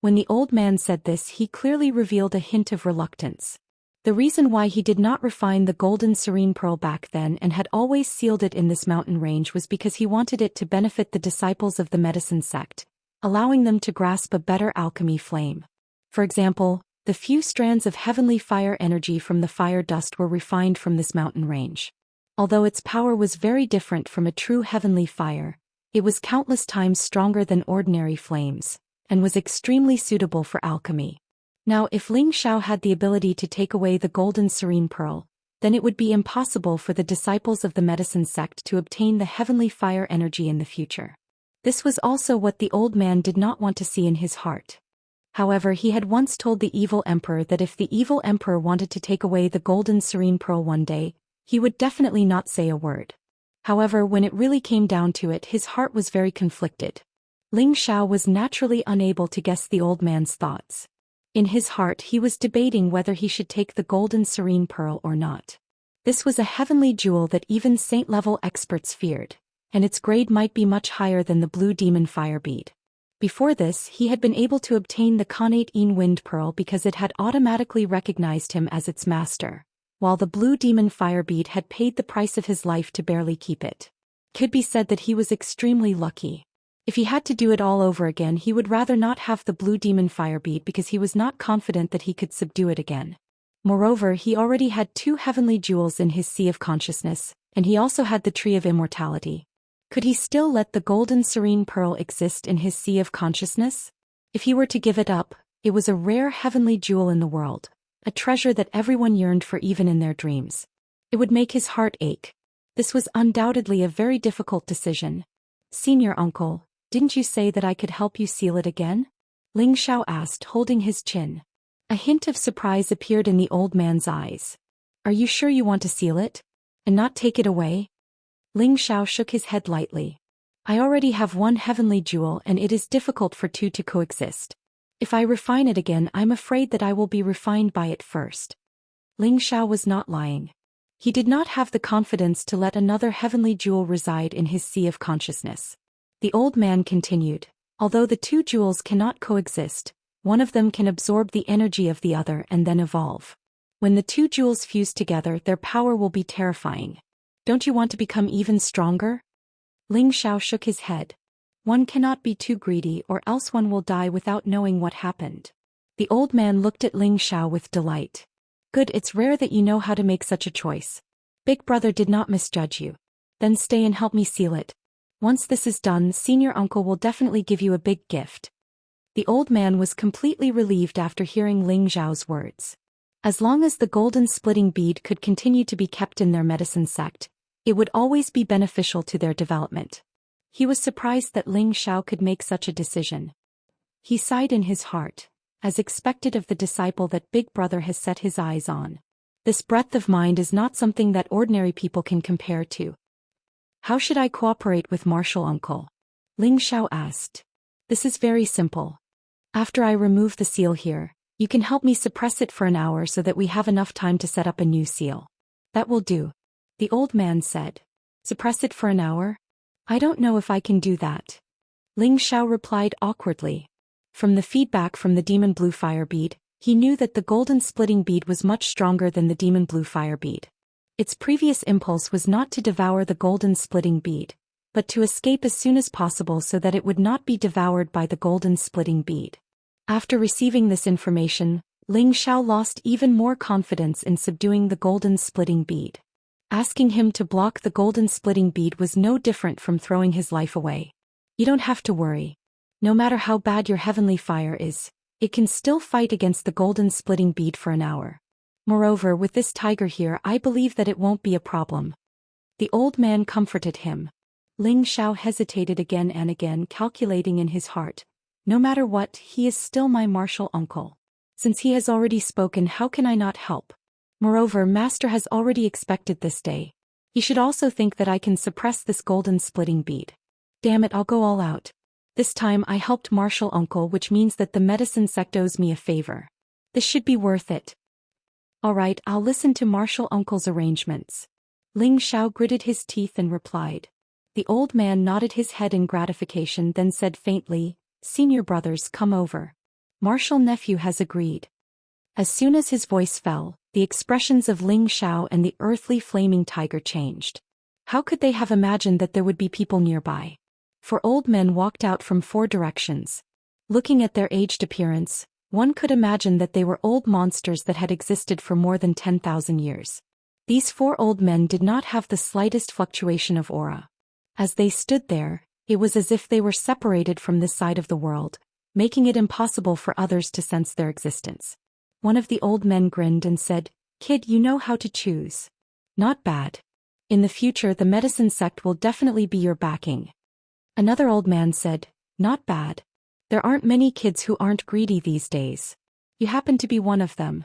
When the old man said this, he clearly revealed a hint of reluctance. The reason why he did not refine the golden serene pearl back then and had always sealed it in this mountain range was because he wanted it to benefit the disciples of the medicine sect, allowing them to grasp a better alchemy flame. For example, the few strands of heavenly fire energy from the fire dust were refined from this mountain range. Although its power was very different from a true heavenly fire, it was countless times stronger than ordinary flames, and was extremely suitable for alchemy. Now, if Ling Xiao had the ability to take away the golden serene pearl, then it would be impossible for the disciples of the medicine sect to obtain the heavenly fire energy in the future. This was also what the old man did not want to see in his heart. However, he had once told the evil emperor that if the evil emperor wanted to take away the golden serene pearl one day, he would definitely not say a word. However, when it really came down to it, his heart was very conflicted. Ling Xiao was naturally unable to guess the old man's thoughts. In his heart he was debating whether he should take the golden serene pearl or not. This was a heavenly jewel that even saint-level experts feared, and its grade might be much higher than the blue demon fire bead. Before this, he had been able to obtain the connate Yin wind pearl because it had automatically recognized him as its master, while the blue demon fire bead had paid the price of his life to barely keep it. Could be said that he was extremely lucky. If he had to do it all over again, he would rather not have the blue demon fire bead because he was not confident that he could subdue it again. Moreover, he already had 2 heavenly jewels in his sea of consciousness, and he also had the tree of immortality. Could he still let the golden serene pearl exist in his sea of consciousness? If he were to give it up, it was a rare heavenly jewel in the world, a treasure that everyone yearned for even in their dreams. It would make his heart ache. This was undoubtedly a very difficult decision. Senior uncle, didn't you say that I could help you seal it again? Ling Xiao asked, holding his chin. A hint of surprise appeared in the old man's eyes. Are you sure you want to seal it? And not take it away? Ling Xiao shook his head lightly. I already have 1 heavenly jewel and it is difficult for 2 to coexist. If I refine it again, I'm afraid that I will be refined by it first. Ling Xiao was not lying. He did not have the confidence to let another heavenly jewel reside in his sea of consciousness. The old man continued, although the 2 jewels cannot coexist, one of them can absorb the energy of the other and then evolve. When the 2 jewels fuse together, their power will be terrifying. Don't you want to become even stronger? Ling Xiao shook his head. One cannot be too greedy or else one will die without knowing what happened. The old man looked at Ling Xiao with delight. Good, it's rare that you know how to make such a choice. Big brother did not misjudge you. Then stay and help me seal it. Once this is done, senior uncle will definitely give you a big gift. The old man was completely relieved after hearing Ling Xiao's words. As long as the golden splitting bead could continue to be kept in their medicine sect, it would always be beneficial to their development. He was surprised that Ling Xiao could make such a decision. He sighed in his heart, as expected of the disciple that Big Brother has set his eyes on. This breadth of mind is not something that ordinary people can compare to. How should I cooperate with Martial Uncle? Ling Xiao asked. This is very simple. After I remove the seal here, you can help me suppress it for an hour so that we have enough time to set up a new seal. That will do. The old man said. Suppress it for an hour? I don't know if I can do that. Ling Xiao replied awkwardly. From the feedback from the demon blue fire bead, he knew that the golden splitting bead was much stronger than the demon blue fire bead. Its previous impulse was not to devour the golden splitting bead, but to escape as soon as possible so that it would not be devoured by the golden splitting bead. After receiving this information, Ling Xiao lost even more confidence in subduing the golden splitting bead. Asking him to block the golden splitting bead was no different from throwing his life away. You don't have to worry. No matter how bad your heavenly fire is, it can still fight against the golden splitting bead for an hour. Moreover, with this tiger here, I believe that it won't be a problem. The old man comforted him. Ling Xiao hesitated again and again, calculating in his heart, no matter what, he is still my martial uncle. Since he has already spoken, how can I not help? Moreover, Master has already expected this day. He should also think that I can suppress this golden splitting bead. Damn it, I'll go all out. This time I helped martial uncle, which means that the medicine sect owes me a favor. This should be worth it. Alright, I'll listen to martial uncle's arrangements. Ling Xiao gritted his teeth and replied. The old man nodded his head in gratification, then said faintly, Senior brothers, come over. Martial nephew has agreed. As soon as his voice fell, the expressions of Ling Xiao and the earthly flaming tiger changed. How could they have imagined that there would be people nearby? 4 old men walked out from 4 directions. Looking at their aged appearance, one could imagine that they were old monsters that had existed for more than 10,000 years. These 4 old men did not have the slightest fluctuation of aura. As they stood there, it was as if they were separated from this side of the world, making it impossible for others to sense their existence. One of the old men grinned and said, Kid, you know how to choose. Not bad. In the future, the medicine sect will definitely be your backing. Another old man said, Not bad. There aren't many kids who aren't greedy these days. You happen to be one of them.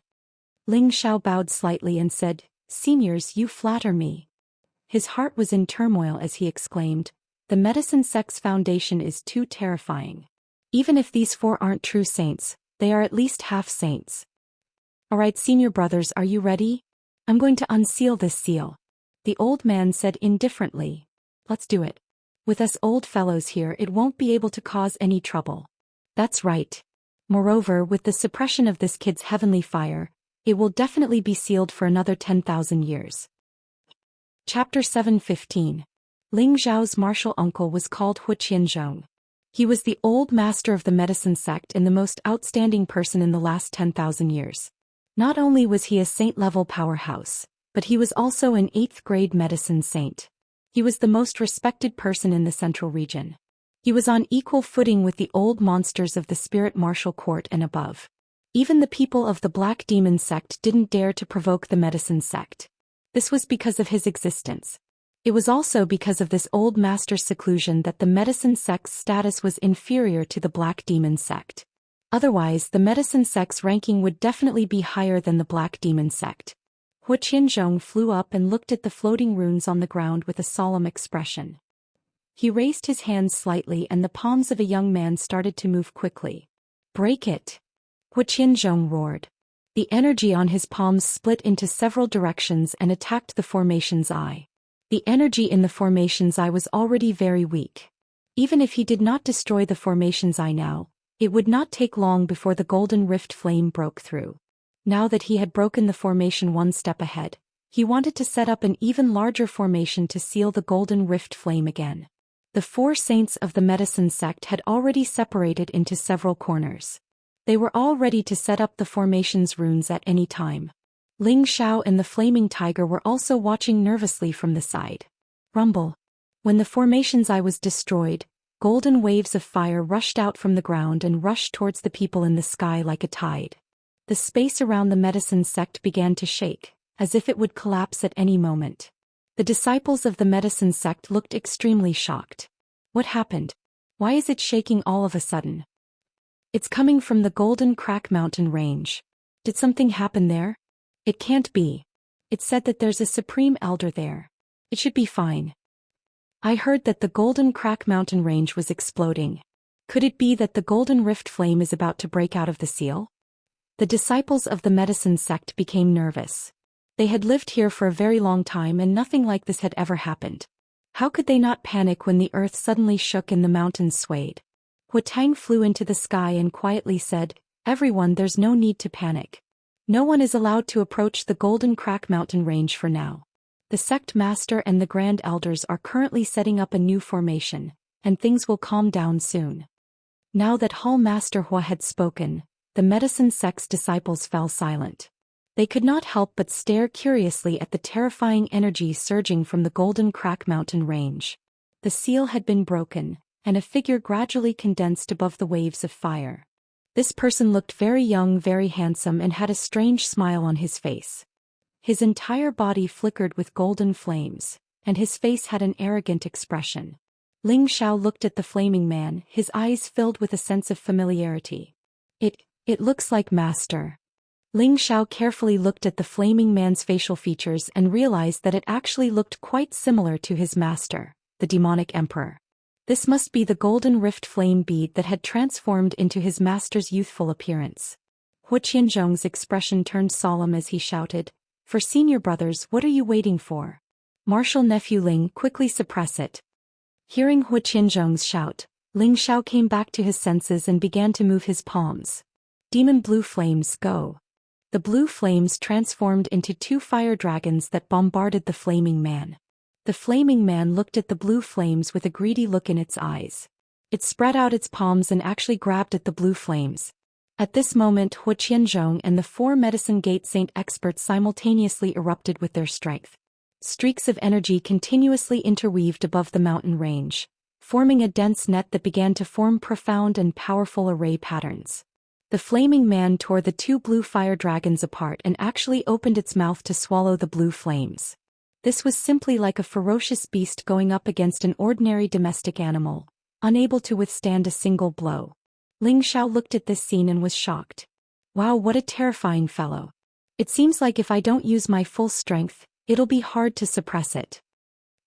Ling Xiao bowed slightly and said, Seniors, you flatter me. His heart was in turmoil as he exclaimed, The medicine sect's foundation is too terrifying. Even if these 4 aren't true saints, they are at least half saints. Alright, senior brothers, are you ready? I'm going to unseal this seal. The old man said indifferently. Let's do it. With us old fellows here, it won't be able to cause any trouble. That's right. Moreover, with the suppression of this kid's heavenly fire, it will definitely be sealed for another 10,000 years. Chapter 7:15. Ling Xiao's martial uncle was called Wuxia. He was the old master of the medicine sect and the most outstanding person in the last 10,000 years. Not only was he a saint-level powerhouse, but he was also an 8th grade medicine saint. He was the most respected person in the central region. He was on equal footing with the old monsters of the spirit martial court and above. Even the people of the black demon sect didn't dare to provoke the medicine sect. This was because of his existence. It was also because of this old master's seclusion that the medicine sect's status was inferior to the black demon sect. Otherwise, the medicine sect's ranking would definitely be higher than the black demon sect. Xianxia flew up and looked at the floating runes on the ground with a solemn expression. He raised his hands slightly and the palms of a young man started to move quickly. Break it! Xianxia roared. The energy on his palms split into several directions and attacked the formation's eye. The energy in the formation's eye was already very weak. Even if he did not destroy the formation's eye now, it would not take long before the golden rift flame broke through. Now that he had broken the formation one step ahead, he wanted to set up an even larger formation to seal the golden rift flame again. The 4 saints of the medicine sect had already separated into several corners. They were all ready to set up the formation's runes at any time. Ling Xiao and the flaming tiger were also watching nervously from the side. Rumble. When the formation's eye was destroyed, golden waves of fire rushed out from the ground and rushed towards the people in the sky like a tide. The space around the medicine sect began to shake, as if it would collapse at any moment. The disciples of the medicine sect looked extremely shocked. What happened? Why is it shaking all of a sudden? It's coming from the Golden Crack Mountain range. Did something happen there? It can't be. It said that there's a supreme elder there. It should be fine. I heard that the Golden Crack Mountain range was exploding. Could it be that the Golden Rift flame is about to break out of the seal? The disciples of the medicine sect became nervous. They had lived here for a very long time and nothing like this had ever happened. How could they not panic when the earth suddenly shook and the mountains swayed? Tang flew into the sky and quietly said, Everyone, there's no need to panic. No one is allowed to approach the Golden Crack Mountain range for now. The sect master and the grand elders are currently setting up a new formation, and things will calm down soon. Now that Hall Master Hua had spoken, the medicine sect's disciples fell silent. They could not help but stare curiously at the terrifying energy surging from the Golden Crack Mountain range. The seal had been broken, and a figure gradually condensed above the waves of fire. This person looked very young, very handsome, and had a strange smile on his face. His entire body flickered with golden flames, and his face had an arrogant expression. Ling Xiao looked at the flaming man, his eyes filled with a sense of familiarity. It looks like Master. Ling Xiao carefully looked at the flaming man's facial features and realized that it actually looked quite similar to his master, the demonic emperor. This must be the golden rift flame bead that had transformed into his master's youthful appearance. Hu Qianzhong's expression turned solemn as he shouted, "For senior brothers, what are you waiting for?" Martial nephew Ling, quickly suppress it. Hearing Hu Qianzhong's shout, Ling Xiao came back to his senses and began to move his palms. Demon blue flames, go. The blue flames transformed into 2 fire dragons that bombarded the flaming man. The flaming man looked at the blue flames with a greedy look in its eyes. It spread out its palms and actually grabbed at the blue flames. At this moment, Hu Qianzhong and the 4 Medicine Gate Saint experts simultaneously erupted with their strength. Streaks of energy continuously interweaved above the mountain range, forming a dense net that began to form profound and powerful array patterns. The flaming man tore the 2 blue fire dragons apart and actually opened its mouth to swallow the blue flames. This was simply like a ferocious beast going up against an ordinary domestic animal, unable to withstand a single blow. Ling Xiao looked at this scene and was shocked. Wow, what a terrifying fellow. It seems like if I don't use my full strength, it'll be hard to suppress it.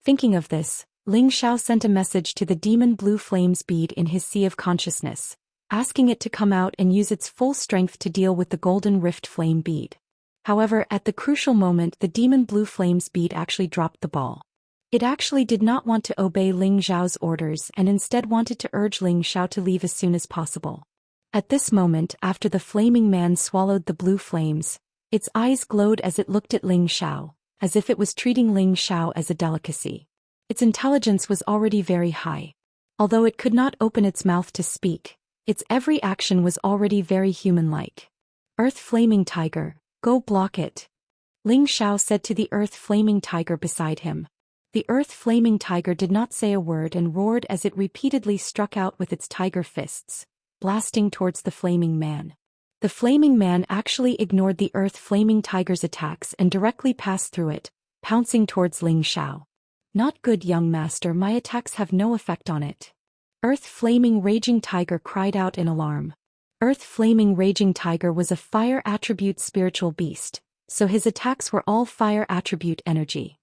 Thinking of this, Ling Xiao sent a message to the demon blue flames bead in his sea of consciousness, asking it to come out and use its full strength to deal with the golden rift flame bead. However, at the crucial moment, the demon blue flames bead actually dropped the ball. It actually did not want to obey Ling Xiao's orders and instead wanted to urge Ling Xiao to leave as soon as possible. At this moment, after the flaming man swallowed the blue flames, its eyes glowed as it looked at Ling Xiao, as if it was treating Ling Xiao as a delicacy. Its intelligence was already very high. Although it could not open its mouth to speak, its every action was already very human-like. Earth Flaming Tiger, go block it. Ling Xiao said to the Earth Flaming Tiger beside him. The Earth Flaming Tiger did not say a word and roared as it repeatedly struck out with its tiger fists, blasting towards the flaming man. The flaming man actually ignored the Earth Flaming Tiger's attacks and directly passed through it, pouncing towards Ling Xiao. Not good, young master, my attacks have no effect on it. Earth Flaming Raging Tiger cried out in alarm. Earth Flaming Raging Tiger was a fire attribute spiritual beast, so his attacks were all fire attribute energy.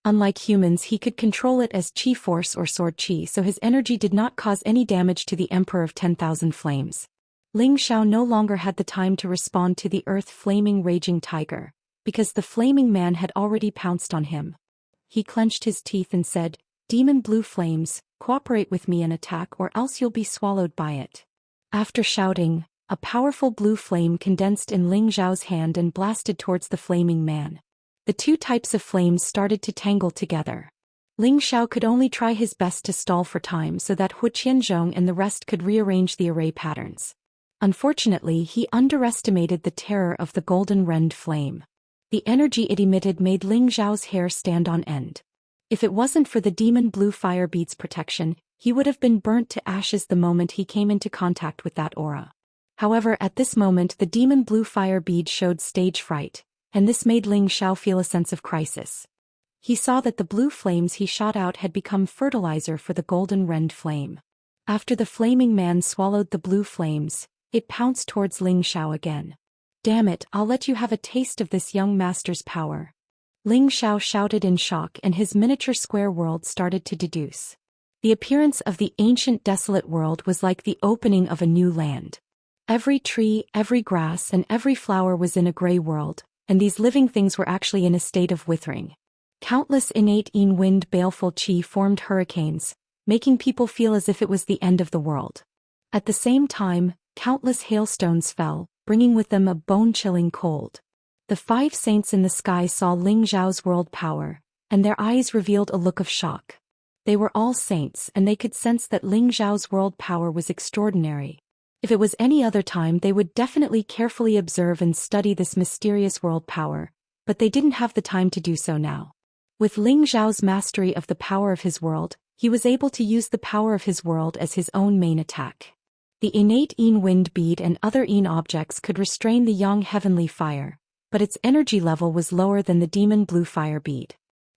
Unlike humans, he could control it as Qi Force or Sword Qi, so his energy did not cause any damage to the Emperor of 10,000 Flames. Ling Xiao no longer had the time to respond to the Earth Flaming Raging Tiger, because the flaming man had already pounced on him. He clenched his teeth and said, "Demon Blue Flames, cooperate with me and attack, or else you'll be swallowed by it." After shouting, a powerful blue flame condensed in Ling Xiao's hand and blasted towards the flaming man. The 2 types of flames started to tangle together. Ling Xiao could only try his best to stall for time so that Hu Qianzhong and the rest could rearrange the array patterns. Unfortunately, he underestimated the terror of the golden rend flame. The energy it emitted made Ling Xiao's hair stand on end. If it wasn't for the demon blue fire bead's protection, he would have been burnt to ashes the moment he came into contact with that aura. However, at this moment the demon blue fire bead showed stage fright, and this made Ling Xiao feel a sense of crisis. He saw that the blue flames he shot out had become fertilizer for the golden rend flame. After the flaming man swallowed the blue flames, it pounced towards Ling Xiao again. "Damn it, I'll let you have a taste of this young master's power." Ling Xiao shouted in shock, and his miniature square world started to deduce. The appearance of the ancient desolate world was like the opening of a new land. Every tree, every grass, and every flower was in a gray world, and these living things were actually in a state of withering. Countless innate wind baleful qi formed hurricanes, making people feel as if it was the end of the world. At the same time, countless hailstones fell, bringing with them a bone-chilling cold. The 5 saints in the sky saw Ling Xiao's world power, and their eyes revealed a look of shock. They were all saints, and they could sense that Ling Zhao's world power was extraordinary. If it was any other time, they would definitely carefully observe and study this mysterious world power, but they didn't have the time to do so now. With Ling Zhao's mastery of the power of his world, he was able to use the power of his world as his own main attack. The innate Yin wind bead and other Yin objects could restrain the Yang heavenly fire, but its energy level was lower than the demon blue fire bead.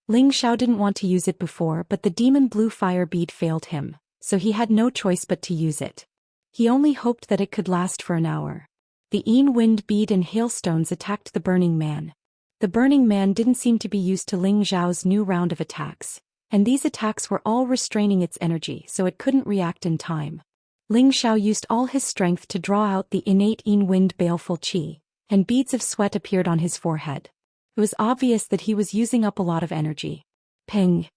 Ling Xiao didn't want to use it before, but the demon blue fire bead failed him, so he had no choice but to use it. He only hoped that it could last for an hour. The Yin wind bead and hailstones attacked the Burning Man. The Burning Man didn't seem to be used to Ling Zhao's new round of attacks, and these attacks were all restraining its energy so it couldn't react in time. Ling Xiao used all his strength to draw out the innate Yin wind baleful qi, and beads of sweat appeared on his forehead. It was obvious that he was using up a lot of energy. Ping!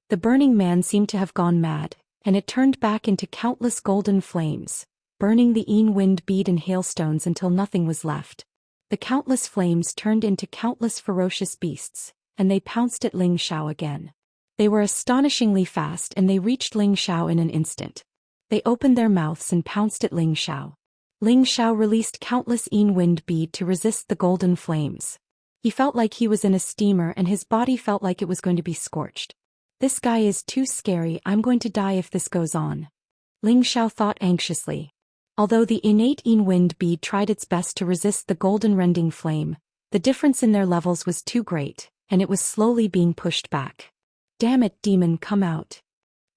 The Burning Man seemed to have gone mad, and it turned back into countless golden flames, burning the Yin wind bead and hailstones until nothing was left. The countless flames turned into countless ferocious beasts, and they pounced at Ling Xiao again. They were astonishingly fast, and they reached Ling Xiao in an instant. They opened their mouths and pounced at Ling Xiao. Ling Xiao released countless Yin wind bead to resist the golden flames. He felt like he was in a steamer, and his body felt like it was going to be scorched. This guy is too scary, I'm going to die if this goes on. Ling Xiao thought anxiously. Although the innate Yin wind bead tried its best to resist the golden rending flame, the difference in their levels was too great, and it was slowly being pushed back. Damn it, demon, come out.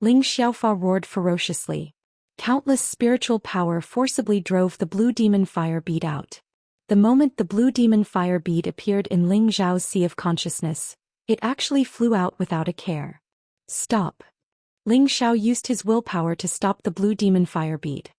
Ling Xiaofa roared ferociously. Countless spiritual power forcibly drove the blue demon fire bead out. The moment the blue demon fire bead appeared in Ling Zhao's sea of consciousness, it actually flew out without a care. Stop. Ling Xiao used his willpower to stop the blue demon fire bead.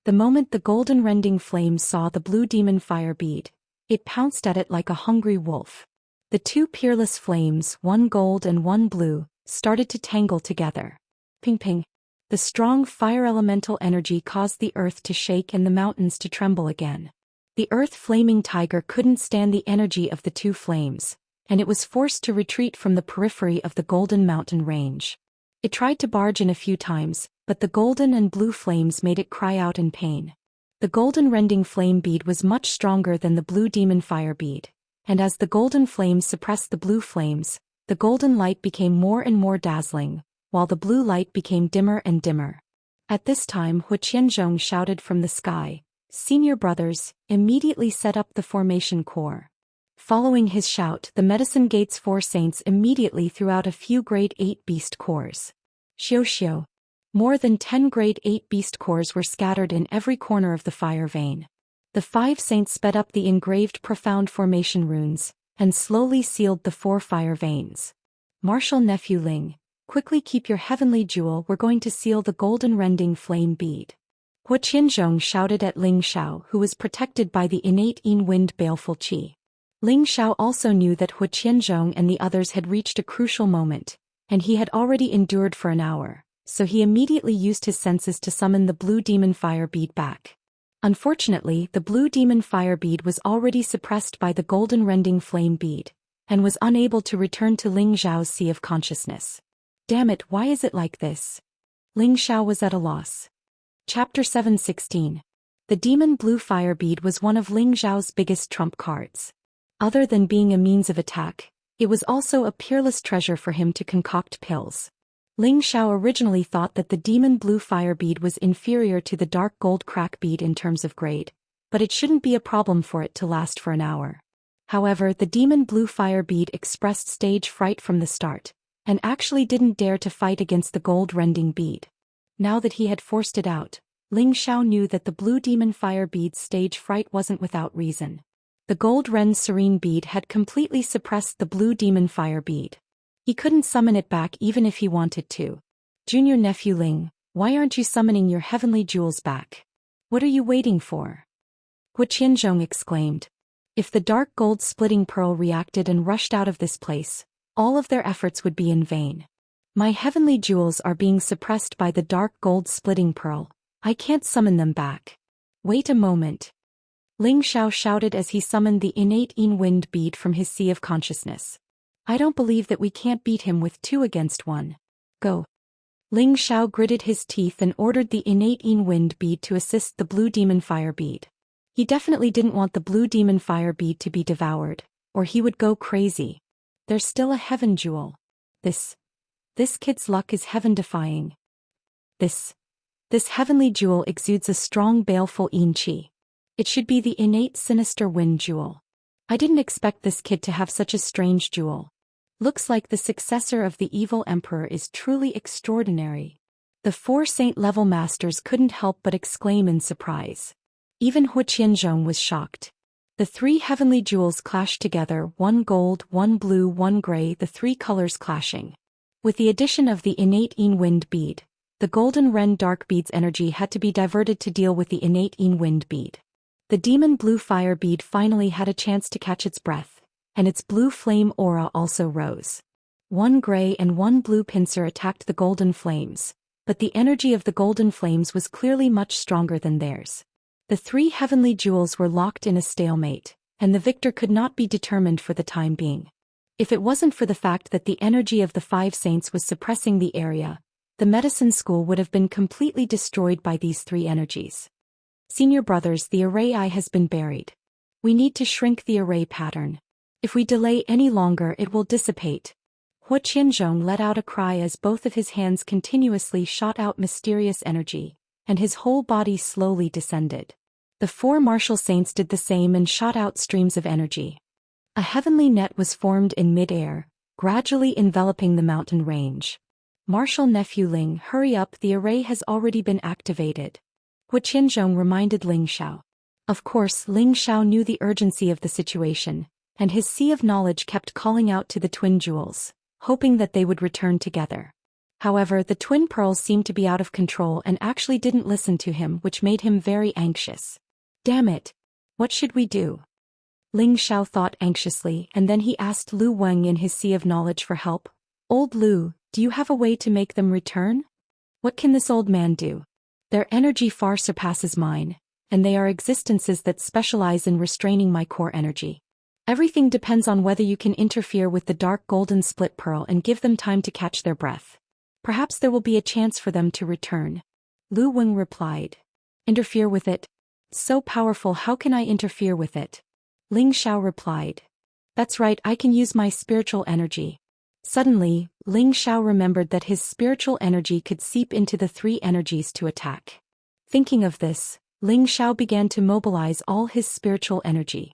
The moment the golden rending flame saw the blue demon fire bead, it pounced at it like a hungry wolf. The two peerless flames, one gold and one blue, started to tangle together. Ping ping. The strong fire elemental energy caused the earth to shake and the mountains to tremble again. The earth flaming tiger couldn't stand the energy of the two flames, and it was forced to retreat from the periphery of the golden mountain range. It tried to barge in a few times, but the golden and blue flames made it cry out in pain. The golden rending flame bead was much stronger than the blue demon fire bead, and as the golden flames suppressed the blue flames, the golden light became more and more dazzling, while the blue light became dimmer and dimmer. At this time, Qianzhong shouted from the sky, "Senior brothers, immediately set up the formation core." Following his shout, the Medicine Gate's 4 saints immediately threw out a few grade 8 beast cores. Xiu. More than 10 grade 8 beast cores were scattered in every corner of the fire vein. The 5 saints sped up the engraved profound formation runes, and slowly sealed the 4 fire veins. Martial nephew Ling, quickly keep your heavenly jewel, we're going to seal the golden rending flame bead. Qianzhong shouted at Ling Xiao, who was protected by the innate Yin wind baleful qi. Ling Xiao also knew that Qianzhong and the others had reached a crucial moment, and he had already endured for an hour, so he immediately used his senses to summon the blue demon fire bead back. Unfortunately, the blue demon fire bead was already suppressed by the golden rending flame bead, and was unable to return to Ling Zhao's sea of consciousness. Damn it, why is it like this? Ling Xiao was at a loss. Chapter 716. The demon blue fire bead was one of Ling Zhao's biggest trump cards. Other than being a means of attack, it was also a peerless treasure for him to concoct pills. Ling Xiao originally thought that the demon blue fire bead was inferior to the dark gold crack bead in terms of grade, but it shouldn't be a problem for it to last for an hour. However, the demon blue fire bead expressed stage fright from the start, and actually didn't dare to fight against the gold rending bead. Now that he had forced it out, Ling Xiao knew that the blue demon fire bead's stage fright wasn't without reason. The gold Ren serene bead had completely suppressed the blue demon fire bead. He couldn't summon it back even if he wanted to. Junior nephew Ling, why aren't you summoning your heavenly jewels back? What are you waiting for? Qianzhong exclaimed. If the dark gold splitting pearl reacted and rushed out of this place, all of their efforts would be in vain. My heavenly jewels are being suppressed by the dark gold splitting pearl. I can't summon them back. Wait a moment. Ling Xiao shouted as he summoned the innate Yin wind bead from his sea of consciousness. I don't believe that we can't beat him with 2 against 1. Go. Ling Xiao gritted his teeth and ordered the innate wind bead to assist the blue demon fire bead. He definitely didn't want the blue demon fire bead to be devoured, or he would go crazy. There's still a heaven jewel. This kid's luck is heaven-defying. This heavenly jewel exudes a strong baleful qi. It should be the innate sinister wind jewel. I didn't expect this kid to have such a strange jewel. Looks like the successor of the evil emperor is truly extraordinary. The 4 saint-level masters couldn't help but exclaim in surprise. Even Xianxia was shocked. The 3 heavenly jewels clashed together, 1 gold, 1 blue, 1 gray, the 3 colors clashing. With the addition of the innate wind bead, the golden Ren dark bead's energy had to be diverted to deal with the innate wind bead. The demon blue fire bead finally had a chance to catch its breath, and its blue flame aura also rose. 1 gray and 1 blue pincer attacked the golden flames, but the energy of the golden flames was clearly much stronger than theirs. The 3 heavenly jewels were locked in a stalemate, and the victor could not be determined for the time being. If it wasn't for the fact that the energy of the 5 saints was suppressing the area, the medicine school would have been completely destroyed by these 3 energies. Senior brothers, the array eye has been buried. We need to shrink the array pattern. If we delay any longer, it will dissipate. Xianxia let out a cry as both of his hands continuously shot out mysterious energy, and his whole body slowly descended. The 4 martial saints did the same and shot out streams of energy. A heavenly net was formed in mid-air, gradually enveloping the mountain range. Martial nephew Ling, hurry up, the array has already been activated. Xianxia reminded Ling Xiao. Of course, Ling Xiao knew the urgency of the situation, and his sea of knowledge kept calling out to the twin jewels, hoping that they would return together. However, the twin pearls seemed to be out of control and actually didn't listen to him, which made him very anxious. Damn it! What should we do? Ling Xiao thought anxiously, and then he asked Lu Weng in his sea of knowledge for help. Old Lu, do you have a way to make them return? What can this old man do? Their energy far surpasses mine, and they are existences that specialize in restraining my core energy. Everything depends on whether you can interfere with the dark golden split pearl and give them time to catch their breath. Perhaps there will be a chance for them to return. Lu Weng replied. Interfere with it? So powerful, how can I interfere with it? Ling Xiao replied. That's right, I can use my spiritual energy. Suddenly, Ling Xiao remembered that his spiritual energy could seep into the 3 energies to attack. Thinking of this, Ling Xiao began to mobilize all his spiritual energy.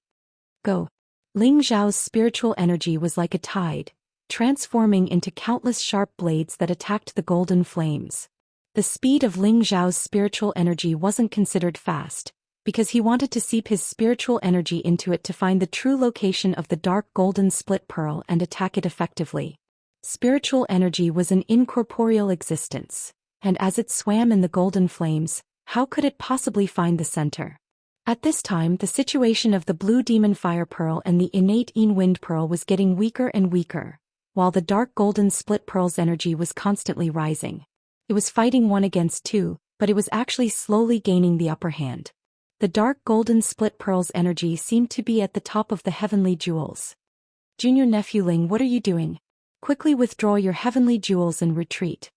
Go. Ling Xiao's spiritual energy was like a tide, transforming into countless sharp blades that attacked the golden flames. The speed of Ling Xiao's spiritual energy wasn't considered fast, because he wanted to seep his spiritual energy into it to find the true location of the dark golden split pearl and attack it effectively. Spiritual energy was an incorporeal existence, and as it swam in the golden flames, how could it possibly find the center? At this time, the situation of the blue demon fire pearl and the innate wind pearl was getting weaker and weaker, while the dark golden split pearl's energy was constantly rising. It was fighting 1 against 2, but it was actually slowly gaining the upper hand. The dark golden split pearl's energy seemed to be at the top of the heavenly jewels. Junior nephew Ling, what are you doing? Quickly withdraw your heavenly jewels and retreat.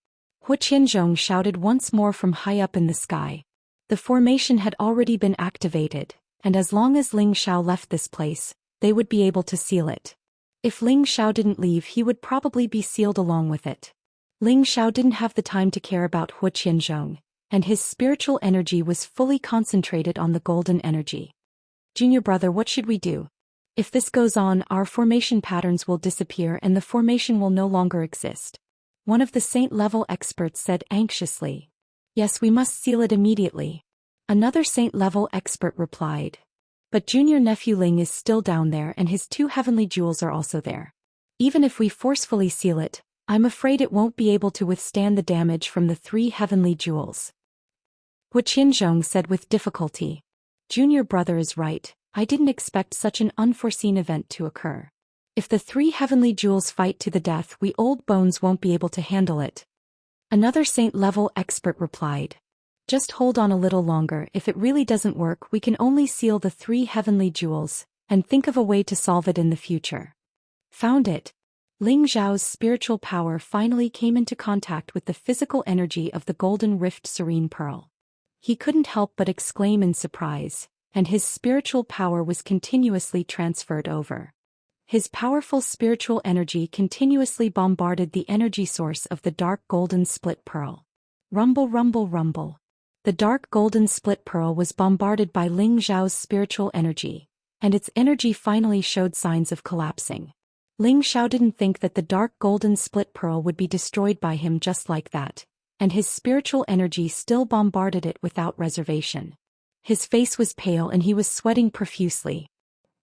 Xianxia shouted once more from high up in the sky. The formation had already been activated, and as long as Ling Xiao left this place, they would be able to seal it. If Ling Xiao didn't leave, he would probably be sealed along with it. Ling Xiao didn't have the time to care about Xianxia, and his spiritual energy was fully concentrated on the golden energy. Junior brother, what should we do? If this goes on, our formation patterns will disappear and the formation will no longer exist. One of the saint-level experts said anxiously. Yes, we must seal it immediately. Another saint-level expert replied. But junior nephew Ling is still down there and his 2 heavenly jewels are also there. Even if we forcefully seal it, I'm afraid it won't be able to withstand the damage from the 3 heavenly jewels. Xianxia said with difficulty. Junior brother is right, I didn't expect such an unforeseen event to occur. If the 3 heavenly jewels fight to the death, we old bones won't be able to handle it. Another saint-level expert replied. Just hold on a little longer, if it really doesn't work we can only seal the 3 heavenly jewels, and think of a way to solve it in the future. Found it. Ling Zhao's spiritual power finally came into contact with the physical energy of the Golden Rift Serene Pearl. He couldn't help but exclaim in surprise, and his spiritual power was continuously transferred over. His powerful spiritual energy continuously bombarded the energy source of the dark golden split pearl. Rumble, rumble, rumble. The dark golden split pearl was bombarded by Ling Zhao's spiritual energy, and its energy finally showed signs of collapsing. Ling Zhao didn't think that the dark golden split pearl would be destroyed by him just like that, and his spiritual energy still bombarded it without reservation. His face was pale and he was sweating profusely.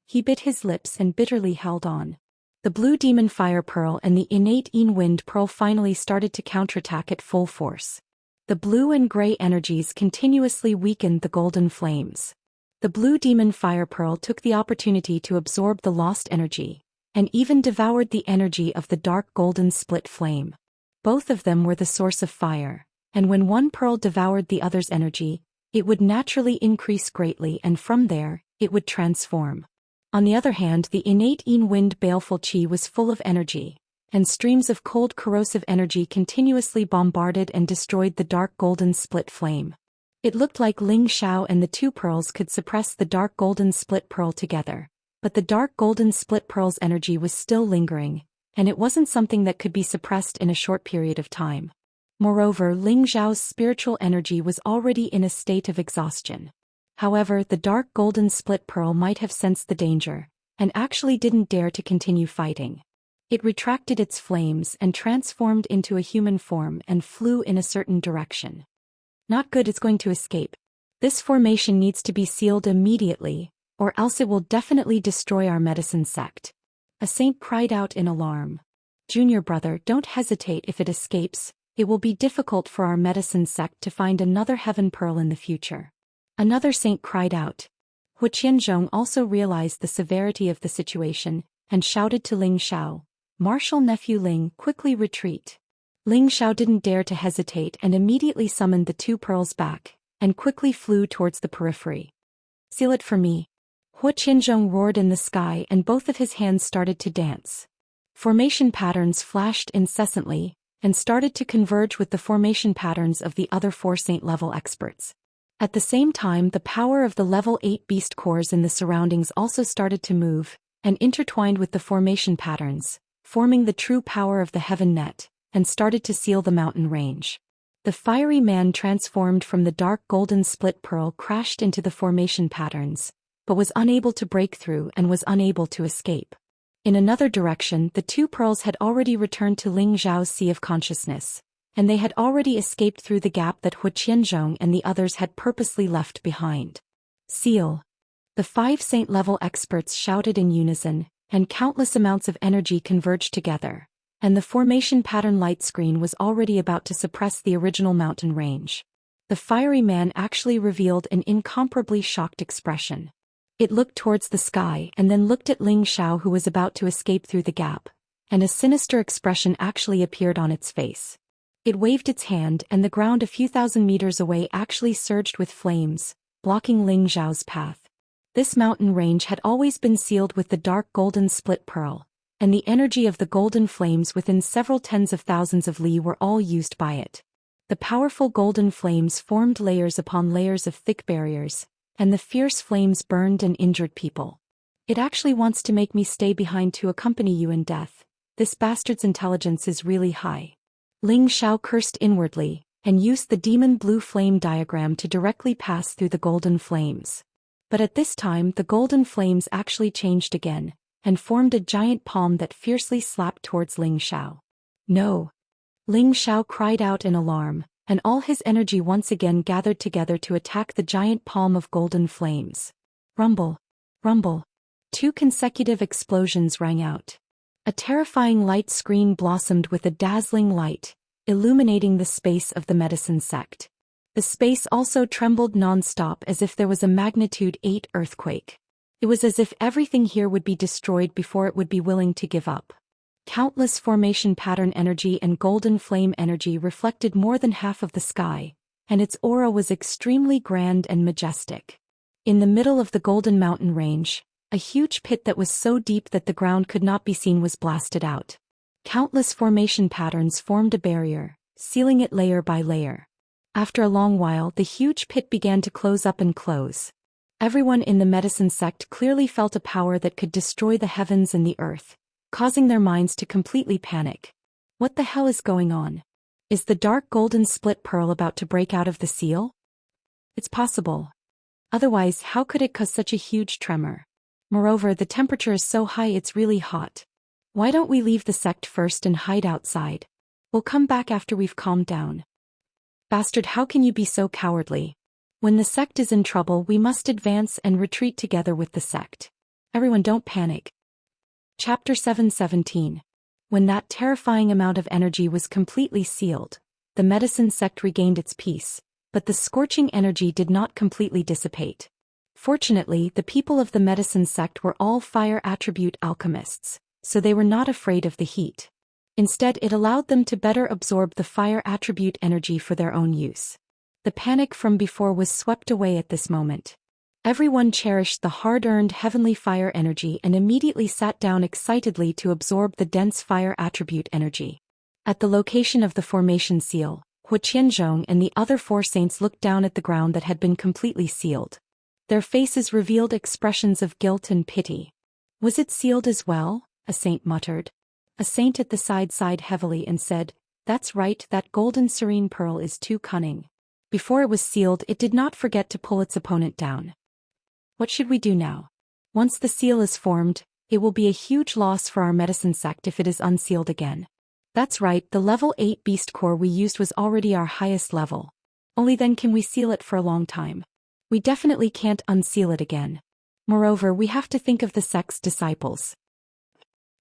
He bit his lips and bitterly held on. The blue demon fire pearl and the innate Yin wind pearl finally started to counterattack at full force. The blue and gray energies continuously weakened the golden flames. The blue demon fire pearl took the opportunity to absorb the lost energy, and even devoured the energy of the dark golden split flame. Both of them were the source of fire, and when one pearl devoured the other's energy, it would naturally increase greatly, and from there, it would transform. On the other hand, the innate Yin wind baleful qi was full of energy, and streams of cold corrosive energy continuously bombarded and destroyed the dark golden split flame. It looked like Ling Zhao and the two pearls could suppress the dark golden split pearl together. But the dark golden split pearl's energy was still lingering, and it wasn't something that could be suppressed in a short period of time. Moreover, Ling Zhao's spiritual energy was already in a state of exhaustion. However, the dark golden split pearl might have sensed the danger, and actually didn't dare to continue fighting. It retracted its flames and transformed into a human form and flew in a certain direction. Not good, it's going to escape. This formation needs to be sealed immediately, or else it will definitely destroy our medicine sect. A saint cried out in alarm. Junior brother, don't hesitate. If it escapes, it will be difficult for our medicine sect to find another heaven pearl in the future. Another saint cried out. Qianzhong also realized the severity of the situation, and shouted to Ling Zhao, "Martial nephew Ling, quickly retreat." Ling Zhao didn't dare to hesitate and immediately summoned the two pearls back, and quickly flew towards the periphery. "Seal it for me." Qianzhong roared in the sky and both of his hands started to dance. Formation patterns flashed incessantly, and started to converge with the formation patterns of the other 4 saint-level experts. At the same time, the power of the level 8 beast cores in the surroundings also started to move, and intertwined with the formation patterns, forming the true power of the heaven net, and started to seal the mountain range. The fiery man transformed from the dark golden split pearl crashed into the formation patterns, but was unable to break through and was unable to escape. In another direction, the two pearls had already returned to Ling Zhao's sea of consciousness, and they had already escaped through the gap that Qianzhong and the others had purposely left behind. Seal. The 5 saint-level experts shouted in unison, and countless amounts of energy converged together, and the formation pattern light screen was already about to suppress the original mountain range. The fiery man actually revealed an incomparably shocked expression. It looked towards the sky and then looked at Ling Zhao, who was about to escape through the gap, and a sinister expression actually appeared on its face. It waved its hand and the ground a few thousand meters away actually surged with flames, blocking Ling Zhao's path. This mountain range had always been sealed with the dark golden split pearl, and the energy of the golden flames within several tens of thousands of li were all used by it. The powerful golden flames formed layers upon layers of thick barriers, and the fierce flames burned and injured people. It actually wants to make me stay behind to accompany you in death. This bastard's intelligence is really high. Ling Zhao cursed inwardly, and used the demon blue flame diagram to directly pass through the golden flames. But at this time the golden flames actually changed again, and formed a giant palm that fiercely slapped towards Ling Zhao. No! Ling Zhao cried out in alarm, and all his energy once again gathered together to attack the giant palm of golden flames. Rumble! Rumble! 2 consecutive explosions rang out. A terrifying light screen blossomed with a dazzling light, illuminating the space of the medicine sect. The space also trembled non-stop as if there was a magnitude 8 earthquake. It was as if everything here would be destroyed before it would be willing to give up. Countless formation pattern energy and golden flame energy reflected more than half of the sky, and its aura was extremely grand and majestic. In the middle of the golden mountain range, a huge pit that was so deep that the ground could not be seen was blasted out. Countless formation patterns formed a barrier, sealing it layer by layer. After a long while, the huge pit began to close up and close. Everyone in the medicine sect clearly felt a power that could destroy the heavens and the earth, causing their minds to completely panic. What the hell is going on? Is the dark golden split pearl about to break out of the seal? It's possible. Otherwise, how could it cause such a huge tremor? Moreover, the temperature is so high it's really hot. Why don't we leave the sect first and hide outside? We'll come back after we've calmed down. Bastard, how can you be so cowardly? When the sect is in trouble, we must advance and retreat together with the sect. Everyone, don't panic. Chapter 7:17. When that terrifying amount of energy was completely sealed, the medicine sect regained its peace, but the scorching energy did not completely dissipate. Fortunately, the people of the medicine sect were all fire attribute alchemists, so they were not afraid of the heat. Instead, it allowed them to better absorb the fire attribute energy for their own use. The panic from before was swept away at this moment. Everyone cherished the hard-earned heavenly fire energy and immediately sat down excitedly to absorb the dense fire attribute energy. At the location of the formation seal, Xianxia and the other four saints looked down at the ground that had been completely sealed. Their faces revealed expressions of guilt and pity. Was it sealed as well? A saint muttered. A saint at the side sighed heavily and said, "That's right, that golden serene pearl is too cunning." Before it was sealed, it did not forget to pull its opponent down. What should we do now? Once the seal is formed, it will be a huge loss for our medicine sect if it is unsealed again. That's right, the level 8 beast core we used was already our highest level. Only then can we seal it for a long time. We definitely can't unseal it again. Moreover, we have to think of the sect's disciples.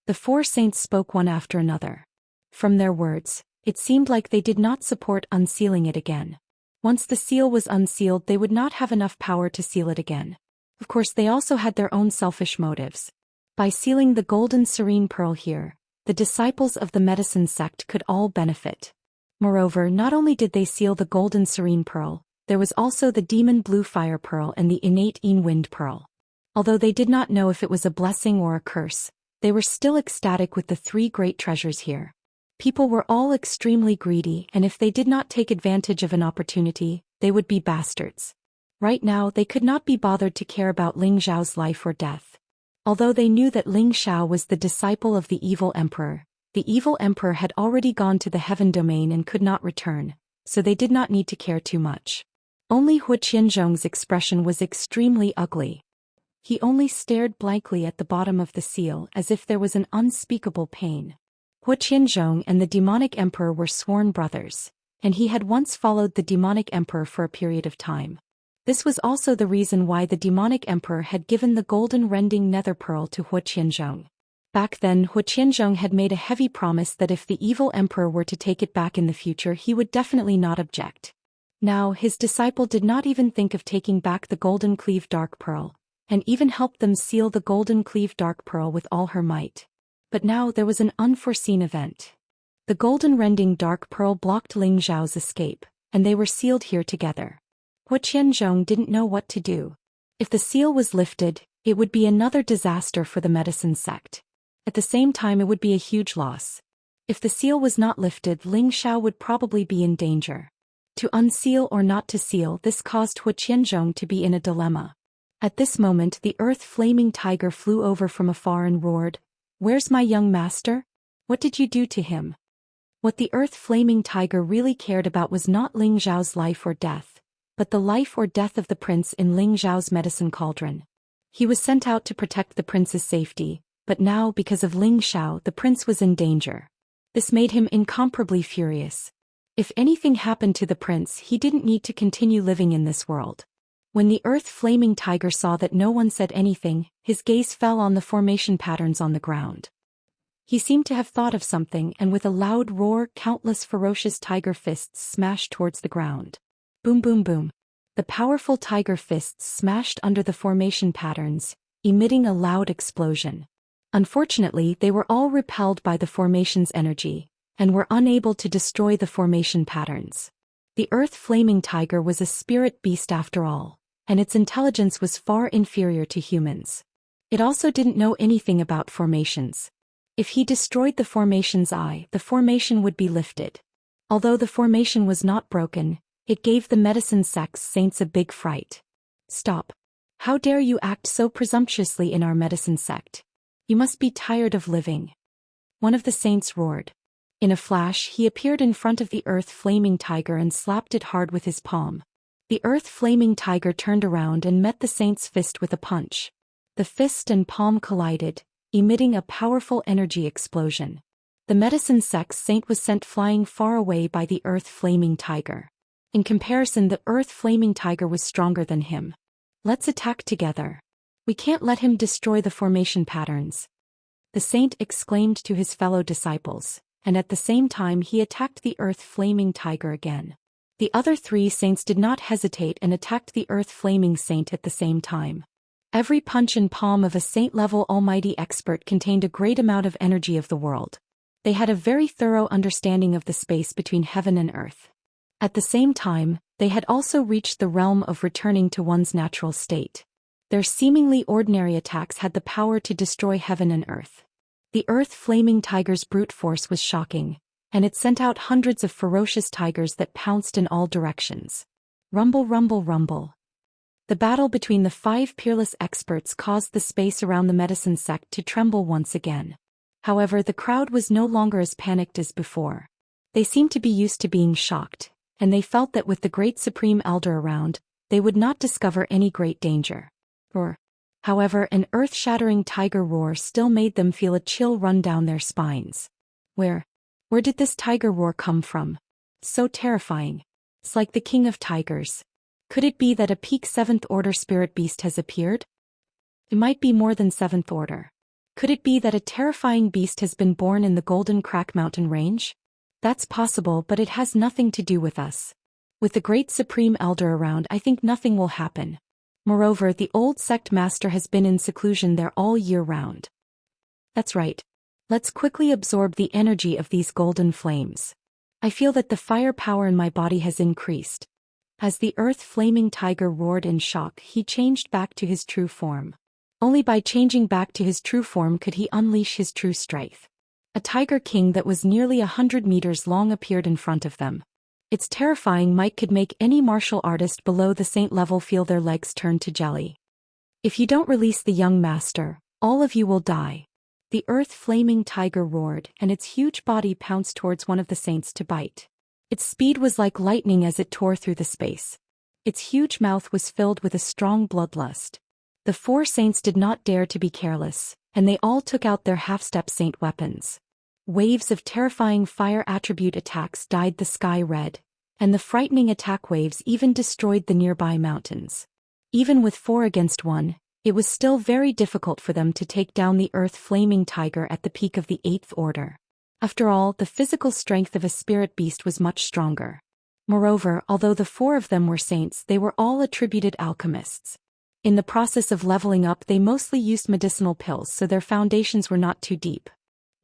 The four saints spoke one after another. From their words, it seemed like they did not support unsealing it again. Once the seal was unsealed, they would not have enough power to seal it again. Of course, they also had their own selfish motives. By sealing the golden serene pearl here, the disciples of the medicine sect could all benefit. Moreover, not only did they seal the golden serene pearl, there was also the demon blue fire pearl and the innate wind pearl. Although they did not know if it was a blessing or a curse, they were still ecstatic with the three great treasures here. People were all extremely greedy, and if they did not take advantage of an opportunity, they would be bastards. Right now, they could not be bothered to care about Ling Xiao's life or death. Although they knew that Ling Xiao was the disciple of the evil emperor had already gone to the heaven domain and could not return, so they did not need to care too much. Only Xianxia's expression was extremely ugly. He only stared blankly at the bottom of the seal as if there was an unspeakable pain. Xianxia and the demonic emperor were sworn brothers, and he had once followed the demonic emperor for a period of time. This was also the reason why the demonic emperor had given the golden rending nether pearl to Xianxia. Back then, Xianxia had made a heavy promise that if the evil emperor were to take it back in the future, he would definitely not object. Now, his disciple did not even think of taking back the golden cleave dark pearl, and even helped them seal the golden cleave dark pearl with all her might. But now there was an unforeseen event. The golden rending dark pearl blocked Ling Xiao's escape, and they were sealed here together. Xianxia didn't know what to do. If the seal was lifted, it would be another disaster for the medicine sect. At the same time, it would be a huge loss. If the seal was not lifted, Ling Xiao would probably be in danger. To unseal or not to seal, this caused Xianxia to be in a dilemma. At this moment, the earth-flaming tiger flew over from afar and roared, "Where's my young master? What did you do to him?" What the earth-flaming tiger really cared about was not Ling Xiao's life or death, but the life or death of the prince in Ling Xiao's medicine cauldron. He was sent out to protect the prince's safety, but now, because of Ling Xiao, the prince was in danger. This made him incomparably furious. If anything happened to the prince, he didn't need to continue living in this world. When the earth-flaming tiger saw that no one said anything, his gaze fell on the formation patterns on the ground. He seemed to have thought of something, and with a loud roar, countless ferocious tiger fists smashed towards the ground. Boom boom boom. The powerful tiger fists smashed under the formation patterns, emitting a loud explosion. Unfortunately, they were all repelled by the formation's energy, and were unable to destroy the formation patterns. The earth-flaming tiger was a spirit beast after all, and its intelligence was far inferior to humans. It also didn't know anything about formations. If he destroyed the formation's eye, the formation would be lifted. Although the formation was not broken, it gave the medicine sect's saints a big fright. Stop. How dare you act so presumptuously in our medicine sect? You must be tired of living. One of the saints roared. In a flash he appeared in front of the earth flaming tiger and slapped it hard with his palm. The earth flaming tiger turned around and met the saint's fist with a punch. The fist and palm collided, emitting a powerful energy explosion. The medicine sect's saint was sent flying far away by the earth flaming tiger. In comparison, the earth flaming tiger was stronger than him. Let's attack together. We can't let him destroy the formation patterns. The saint exclaimed to his fellow disciples, and at the same time he attacked the earth flaming tiger again. The other 3 saints did not hesitate and attacked the earth flaming saint at the same time. Every punch and palm of a saint-level almighty expert contained a great amount of energy of the world. They had a very thorough understanding of the space between heaven and earth. At the same time, they had also reached the realm of returning to one's natural state. Their seemingly ordinary attacks had the power to destroy heaven and earth. The earth flaming tiger's brute force was shocking, and it sent out hundreds of ferocious tigers that pounced in all directions. Rumble, rumble, rumble. The battle between the 5 peerless experts caused the space around the medicine sect to tremble once again. However, the crowd was no longer as panicked as before. They seemed to be used to being shocked, and they felt that with the great supreme elder around, they would not discover any great danger. However, an earth-shattering tiger roar still made them feel a chill run down their spines. Where did this tiger roar come from? So terrifying. It's like the king of tigers. Could it be that a peak 7th order spirit beast has appeared? It might be more than 7th order. Could it be that a terrifying beast has been born in the Golden Crack Mountain range? That's possible, but it has nothing to do with us. With the great supreme elder around, I think nothing will happen. Moreover, the old sect master has been in seclusion there all year round. That's right. Let's quickly absorb the energy of these golden flames. I feel that the firepower in my body has increased. As the earth flaming tiger roared in shock, he changed back to his true form. Only by changing back to his true form could he unleash his true strength. A tiger king that was nearly 100 meters long appeared in front of them. Its terrifying might could make any martial artist below the saint level feel their legs turn to jelly. If you don't release the young master, all of you will die. The earth flaming tiger roared, and its huge body pounced towards one of the saints to bite. Its speed was like lightning as it tore through the space. Its huge mouth was filled with a strong bloodlust. The 4 saints did not dare to be careless, and they all took out their half-step saint weapons. Waves of terrifying fire attribute attacks dyed the sky red, and the frightening attack waves even destroyed the nearby mountains. Even with 4 against 1, it was still very difficult for them to take down the earth flaming tiger at the peak of the 8th order. After all, the physical strength of a spirit beast was much stronger. Moreover, although the 4 of them were saints, they were all attributed alchemists. In the process of leveling up, they mostly used medicinal pills, so their foundations were not too deep.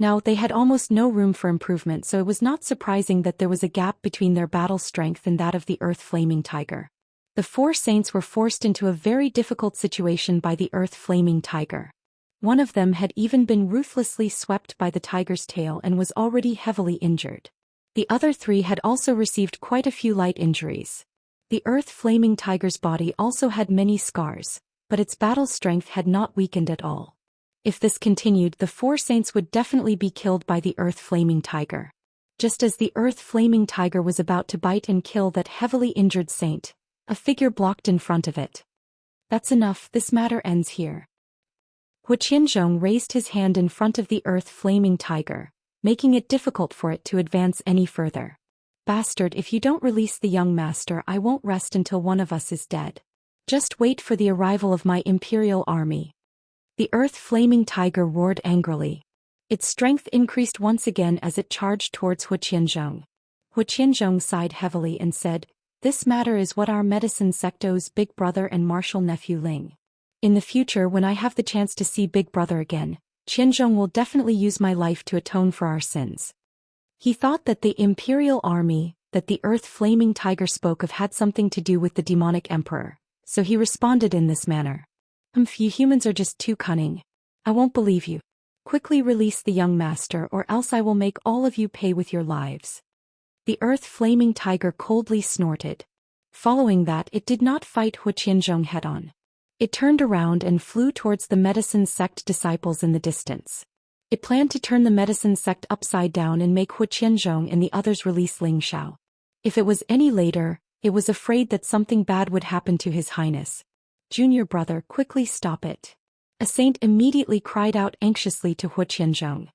Now, they had almost no room for improvement, so it was not surprising that there was a gap between their battle strength and that of the earth flaming tiger. The 4 saints were forced into a very difficult situation by the earth flaming tiger. One of them had even been ruthlessly swept by the tiger's tail and was already heavily injured. The other 3 had also received quite a few light injuries. The earth flaming tiger's body also had many scars, but its battle strength had not weakened at all. If this continued, the 4 saints would definitely be killed by the earth flaming tiger. Just as the earth flaming tiger was about to bite and kill that heavily injured saint, a figure blocked in front of it. That's enough, this matter ends here. Xianxia raised his hand in front of the earth flaming tiger, making it difficult for it to advance any further. Bastard, if you don't release the young master, I won't rest until one of us is dead. Just wait for the arrival of my imperial army. The earth flaming tiger roared angrily. Its strength increased once again as it charged towards Xianxia. Xianxia sighed heavily and said, "This matter is what our medicine sect owes Big Brother and martial nephew Ling. In the future, when I have the chance to see Big Brother again, Xianxia will definitely use my life to atone for our sins." He thought that the imperial army that the earth flaming tiger spoke of had something to do with the demonic emperor, so he responded in this manner. You humans are just too cunning. I won't believe you. Quickly release the young master or else I will make all of you pay with your lives." The earth-flaming tiger coldly snorted. Following that, it did not fight Xianxia head-on. It turned around and flew towards the medicine sect disciples in the distance. It planned to turn the medicine sect upside down and make Xianxia and the others release Ling Xiao. If it was any later, it was afraid that something bad would happen to His Highness. "Junior brother, quickly stop it." A saint immediately cried out anxiously to Xianxia.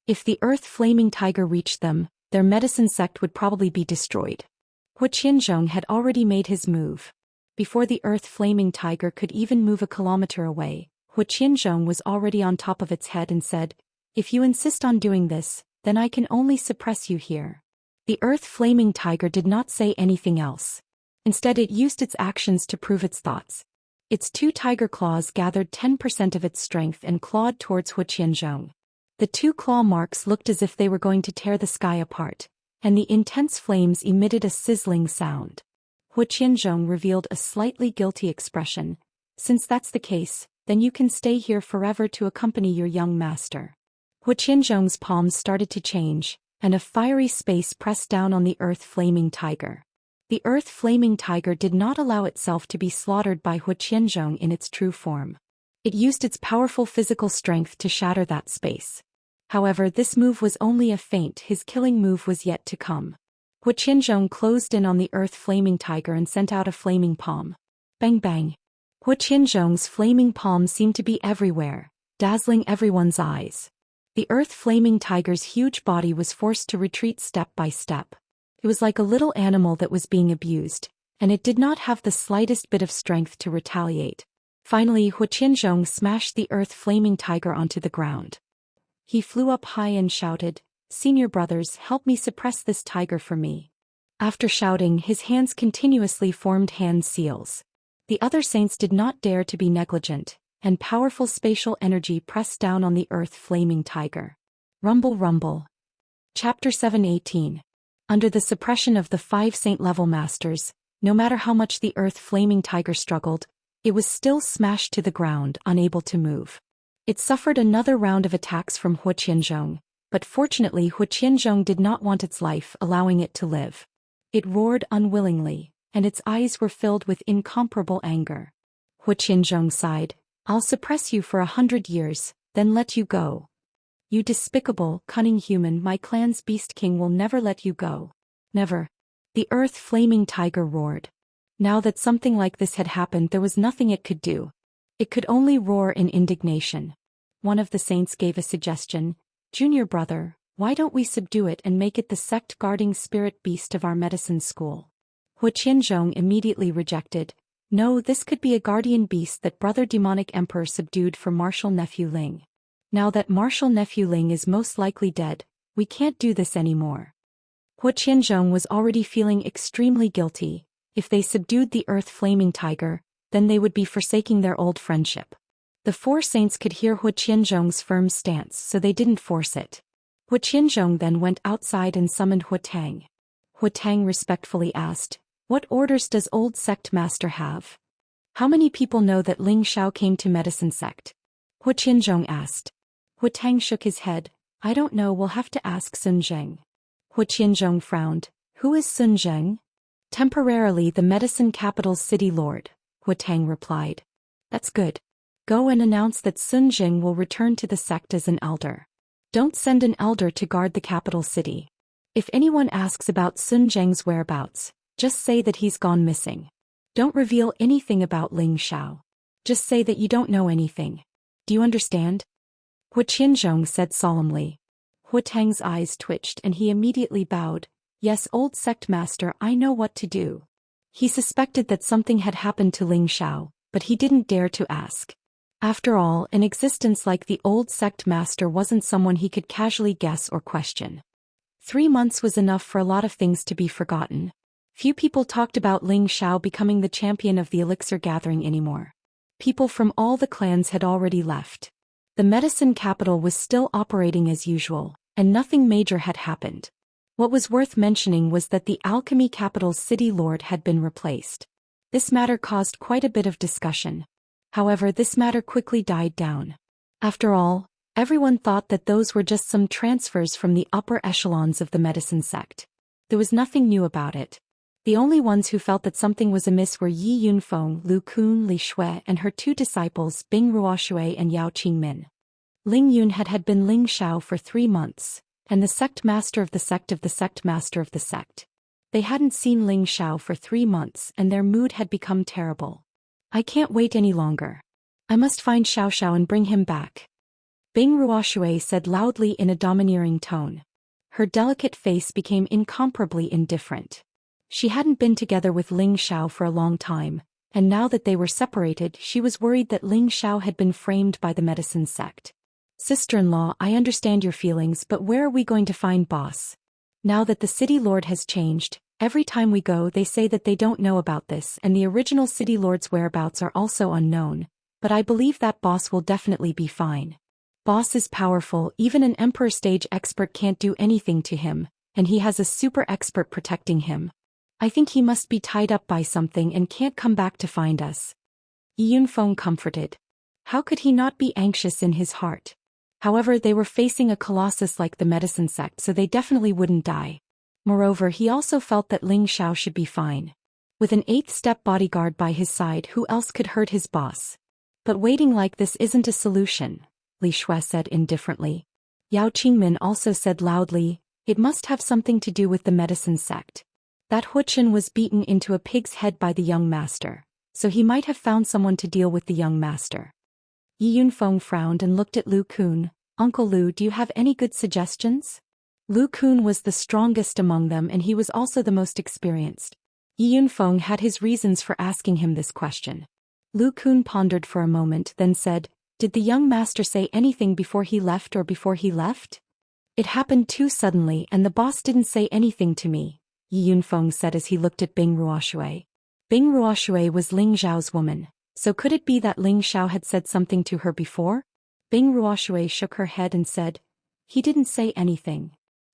If the earth-flaming tiger reached them, their medicine sect would probably be destroyed. Xianxia had already made his move. Before the earth-flaming tiger could even move a kilometer away, Xianxia was already on top of its head and said, "If you insist on doing this, then I can only suppress you here." The earth-flaming tiger did not say anything else. Instead, it used its actions to prove its thoughts. Its two tiger claws gathered 10% of its strength and clawed towards Xianxia. The two claw marks looked as if they were going to tear the sky apart, and the intense flames emitted a sizzling sound. Xianxia revealed a slightly guilty expression. "Since that's the case, then you can stay here forever to accompany your young master." Xianxia's palms started to change, and a fiery space pressed down on the earth-flaming tiger. The earth-flaming tiger did not allow itself to be slaughtered by Xianxia in its true form. It used its powerful physical strength to shatter that space. However, this move was only a feint. His killing move was yet to come. Xianxia closed in on the earth-flaming tiger and sent out a flaming palm. Bang bang. Xianxia's flaming palm seemed to be everywhere, dazzling everyone's eyes. The earth-flaming tiger's huge body was forced to retreat step by step. It was like a little animal that was being abused, and it did not have the slightest bit of strength to retaliate. Finally, Xianxia smashed the earth-flaming tiger onto the ground. He flew up high and shouted, "Senior brothers, help me suppress this tiger for me." After shouting, his hands continuously formed hand seals. The other saints did not dare to be negligent, and powerful spatial energy pressed down on the earth-flaming tiger. Rumble rumble. Chapter 7:18. Under the suppression of the 5 saint-level masters, no matter how much the earth-flaming tiger struggled, it was still smashed to the ground, unable to move. It suffered another round of attacks from Xianxia, but fortunately Xianxia did not want its life, allowing it to live. It roared unwillingly, and its eyes were filled with incomparable anger. Xianxia sighed, "I'll suppress you for 100 years, then let you go. You despicable, cunning human, my clan's beast king will never let you go. Never." The earth-flaming tiger roared. Now that something like this had happened, there was nothing it could do. It could only roar in indignation. One of the saints gave a suggestion, "Junior brother, why don't we subdue it and make it the sect-guarding spirit beast of our medicine school?" Xianxia immediately rejected. "No, this could be a guardian beast that brother demonic emperor subdued for martial nephew Ling. Now that martial nephew Ling is most likely dead, we can't do this anymore." Xianxia was already feeling extremely guilty. If they subdued the earth-flaming tiger, then they would be forsaking their old friendship. The 4 saints could hear Xianxia's firm stance, so they didn't force it. Xianxia then went outside and summoned Tang. Tang respectfully asked, "What orders does old sect master have? How many people know that Ling Xiao came to medicine sect?" Xianxia asked. Tang shook his head, "I don't know, we'll have to ask Sun Zheng." Xianxia frowned, "Who is Sun Zheng?" "Temporarily the medicine capital's city lord," Tang replied. "That's good. Go and announce that Sun Zheng will return to the sect as an elder. Don't send an elder to guard the capital city. If anyone asks about Sun Zheng's whereabouts, just say that he's gone missing. Don't reveal anything about Ling Xiao. Just say that you don't know anything. Do you understand?" Xianxia said solemnly. Tang's eyes twitched and he immediately bowed. "Yes, old sect master, I know what to do." He suspected that something had happened to Ling Xiao, but he didn't dare to ask. After all, an existence like the old sect master wasn't someone he could casually guess or question. 3 months was enough for a lot of things to be forgotten. Few people talked about Ling Xiao becoming the champion of the elixir gathering anymore. People from all the clans had already left. The medicine capital was still operating as usual, and nothing major had happened. What was worth mentioning was that the alchemy capital's city lord had been replaced. This matter caused quite a bit of discussion. However, this matter quickly died down. After all, Everyone thought that those were just some transfers from the upper echelons of the medicine sect. There was nothing new about it. The only ones who felt that something was amiss were Yi Yunfeng, Lu Kun, Li Shui, and her two disciples Bing Ruoshui and Yao Qingmin. Ling Yun had been Ling Xiao for 3 months, and the sect master of the sect of the sect master of the sect. They hadn't seen Ling Xiao for 3 months and their mood had become terrible. I can't wait any longer. I must find Xiao Xiao and bring him back. Bing Ruoshui said loudly in a domineering tone. Her delicate face became incomparably indifferent. She hadn't been together with Ling Xiao for a long time, and now that they were separated she was worried that Ling Xiao had been framed by the medicine sect. Sister-in-law, I understand your feelings, but where are we going to find boss? Now that the city lord has changed, every time we go they say that they don't know about this and the original city lord's whereabouts are also unknown, but I believe that boss will definitely be fine. Boss is powerful, even an emperor stage expert can't do anything to him, and he has a super expert protecting him. I think he must be tied up by something and can't come back to find us. Yi Yunfeng comforted. How could he not be anxious in his heart? However, they were facing a colossus like the medicine sect, so they definitely wouldn't die. Moreover, he also felt that Ling Xiao should be fine. With an 8th-step bodyguard by his side, who else could hurt his boss? But waiting like this isn't a solution, Li Shui said indifferently. Yao Qingmin also said loudly, it must have something to do with the medicine sect. That Wuxia was beaten into a pig's head by the young master, so he might have found someone to deal with the young master. Yi Yunfeng frowned and looked at Lu Kun. Uncle Lu, do you have any good suggestions? Lu Kun was the strongest among them and he was also the most experienced. Yi Yunfeng had his reasons for asking him this question. Lu Kun pondered for a moment, then said, did the young master say anything before he left or before he left? It happened too suddenly and the boss didn't say anything to me, Yi Yunfeng said as he looked at Bing Ruoshui. Bing Ruoshui was Ling Xiao's woman, so could it be that Ling Xiao had said something to her before? Bing Ruoshui shook her head and said, he didn't say anything.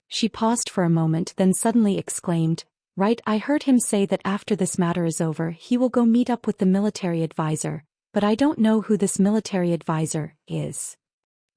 She paused for a moment then suddenly exclaimed, right, I heard him say that after this matter is over he will go meet up with the military advisor, but I don't know who this military advisor is.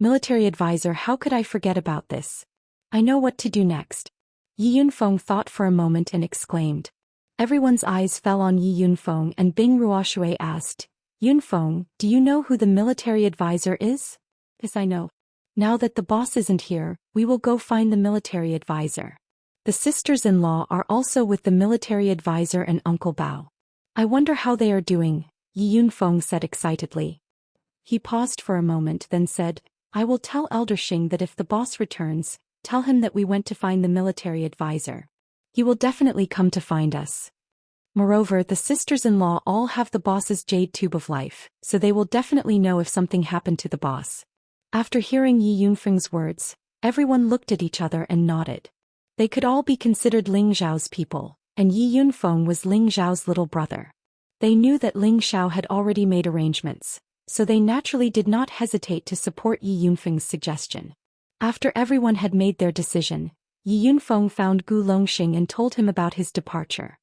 Military advisor, how could I forget about this? I know what to do next. Yi Yunfeng thought for a moment and exclaimed. Everyone's eyes fell on Yi Yunfeng and Bing Ruoshui asked, Yunfeng, do you know who the military advisor is? Yes, I know. Now that the boss isn't here, we will go find the military advisor. The sisters-in-law are also with the military advisor and Uncle Bao. I wonder how they are doing, Yi Yunfeng said excitedly. He paused for a moment then said, I will tell Elder Xing that if the boss returns, tell him that we went to find the military advisor. He will definitely come to find us. Moreover, the sisters-in-law all have the boss's jade tube of life, so they will definitely know if something happened to the boss. After hearing Yi Yunfeng's words, everyone looked at each other and nodded. They could all be considered Ling Xiao's people, and Yi Yunfeng was Ling Xiao's little brother. They knew that Ling Xiao had already made arrangements, so they naturally did not hesitate to support Yi Yunfeng's suggestion. After everyone had made their decision, Yi Yunfeng found Gu Longxing and told him about his departure.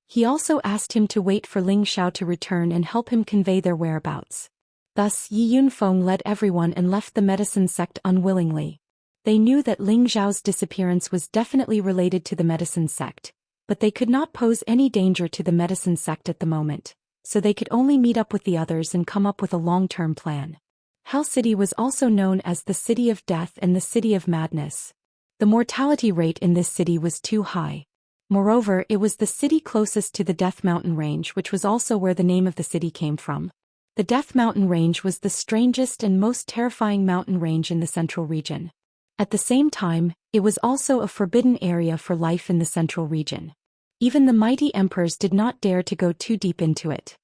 He also asked him to wait for Ling Xiao to return and help him convey their whereabouts. Thus Yi Yunfeng led everyone and left the medicine sect unwillingly. They knew that Ling Xiao's disappearance was definitely related to the medicine sect, but they could not pose any danger to the medicine sect at the moment, so they could only meet up with the others and come up with a long-term plan. Hell City was also known as the City of Death and the City of Madness. The mortality rate in this city was too high. Moreover, it was the city closest to the Death Mountain Range, which was also where the name of the city came from. The Death Mountain Range was the strangest and most terrifying mountain range in the central region. At the same time, it was also a forbidden area for life in the central region. Even the mighty emperors did not dare to go too deep into it.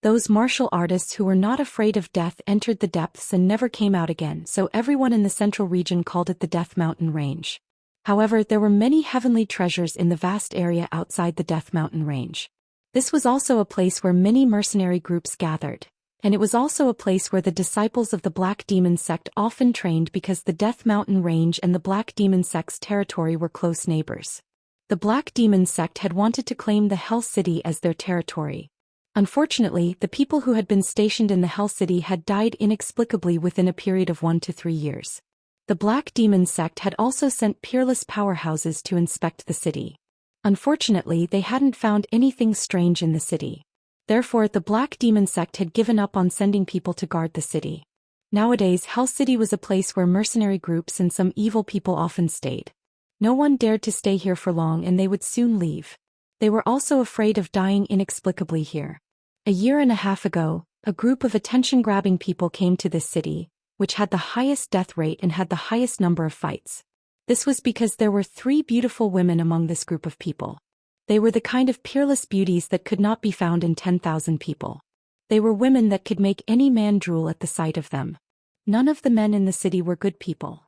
Those martial artists who were not afraid of death entered the depths and never came out again, so everyone in the central region called it the Death Mountain Range. However, there were many heavenly treasures in the vast area outside the Death Mountain Range. This was also a place where many mercenary groups gathered, and it was also a place where the disciples of the Black Demon sect often trained because the Death Mountain Range and the Black Demon sect's territory were close neighbors. The Black Demon sect had wanted to claim the Hell City as their territory. Unfortunately, the people who had been stationed in the Hell City had died inexplicably within a period of 1 to 3 years. The Black Demon sect had also sent peerless powerhouses to inspect the city. Unfortunately, they hadn't found anything strange in the city. Therefore, the Black Demon sect had given up on sending people to guard the city. Nowadays, Hell City was a place where mercenary groups and some evil people often stayed. No one dared to stay here for long and they would soon leave. They were also afraid of dying inexplicably here. A year and a half ago, a group of attention-grabbing people came to this city, which had the highest death rate and had the highest number of fights. This was because there were 3 beautiful women among this group of people. They were the kind of peerless beauties that could not be found in 10,000 people. They were women that could make any man drool at the sight of them. None of the men in the city were good people.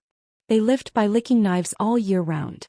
They lived by licking knives all year round.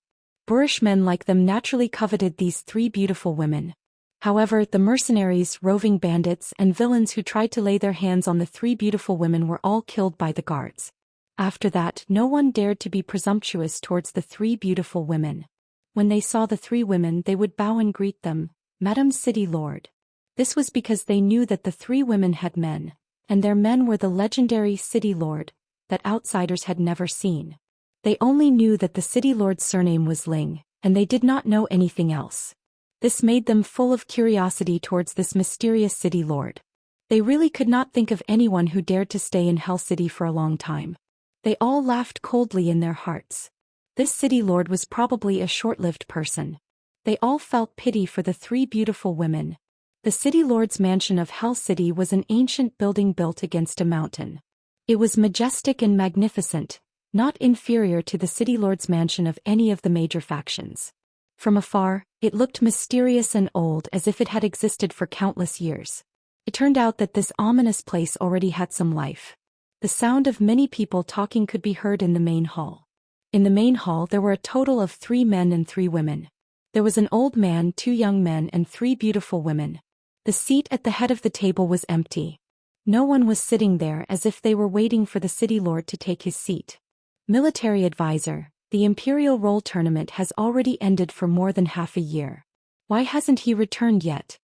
Boorish men like them naturally coveted these 3 beautiful women. However, the mercenaries, roving bandits, and villains who tried to lay their hands on the 3 beautiful women were all killed by the guards. After that, no one dared to be presumptuous towards the 3 beautiful women. When they saw the 3 women, they would bow and greet them, "Madam City Lord." This was because they knew that the 3 women had men, and their men were the legendary City Lord that outsiders had never seen. They only knew that the City Lord's surname was Ling, and they did not know anything else. This made them full of curiosity towards this mysterious City Lord. They really could not think of anyone who dared to stay in Hell City for a long time. They all laughed coldly in their hearts. This City Lord was probably a short-lived person. They all felt pity for the 3 beautiful women. The City Lord's mansion of Hell City was an ancient building built against a mountain. It was majestic and magnificent, not inferior to the City Lord's mansion of any of the major factions. From afar, it looked mysterious and old, as if it had existed for countless years. It turned out that this ominous place already had some life. The sound of many people talking could be heard in the main hall. In the main hall there were a total of 3 men and 3 women. There was an old man, 2 young men and 3 beautiful women. The seat at the head of the table was empty. No one was sitting there, as if they were waiting for the City Lord to take his seat. Military advisor, the Imperial Roll Tournament has already ended for more than half a year. Why hasn't he returned yet?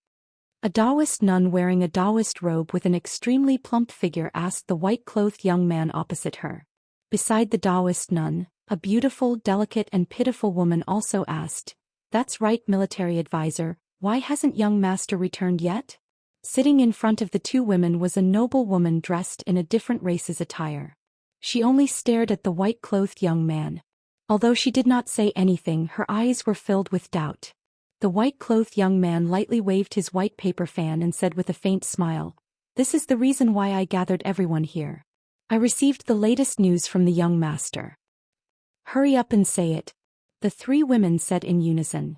A Daoist nun wearing a Daoist robe with an extremely plump figure asked the white-clothed young man opposite her. Beside the Daoist nun, a beautiful, delicate and pitiful woman also asked, "That's right, military advisor, why hasn't young master returned yet?" Sitting in front of the 2 women was a noble woman dressed in a different race's attire. She only stared at the white-clothed young man. Although she did not say anything, her eyes were filled with doubt. The white-clothed young man lightly waved his white paper fan and said with a faint smile, "This is the reason why I gathered everyone here. I received the latest news from the young master." "Hurry up and say it," the 3 women said in unison.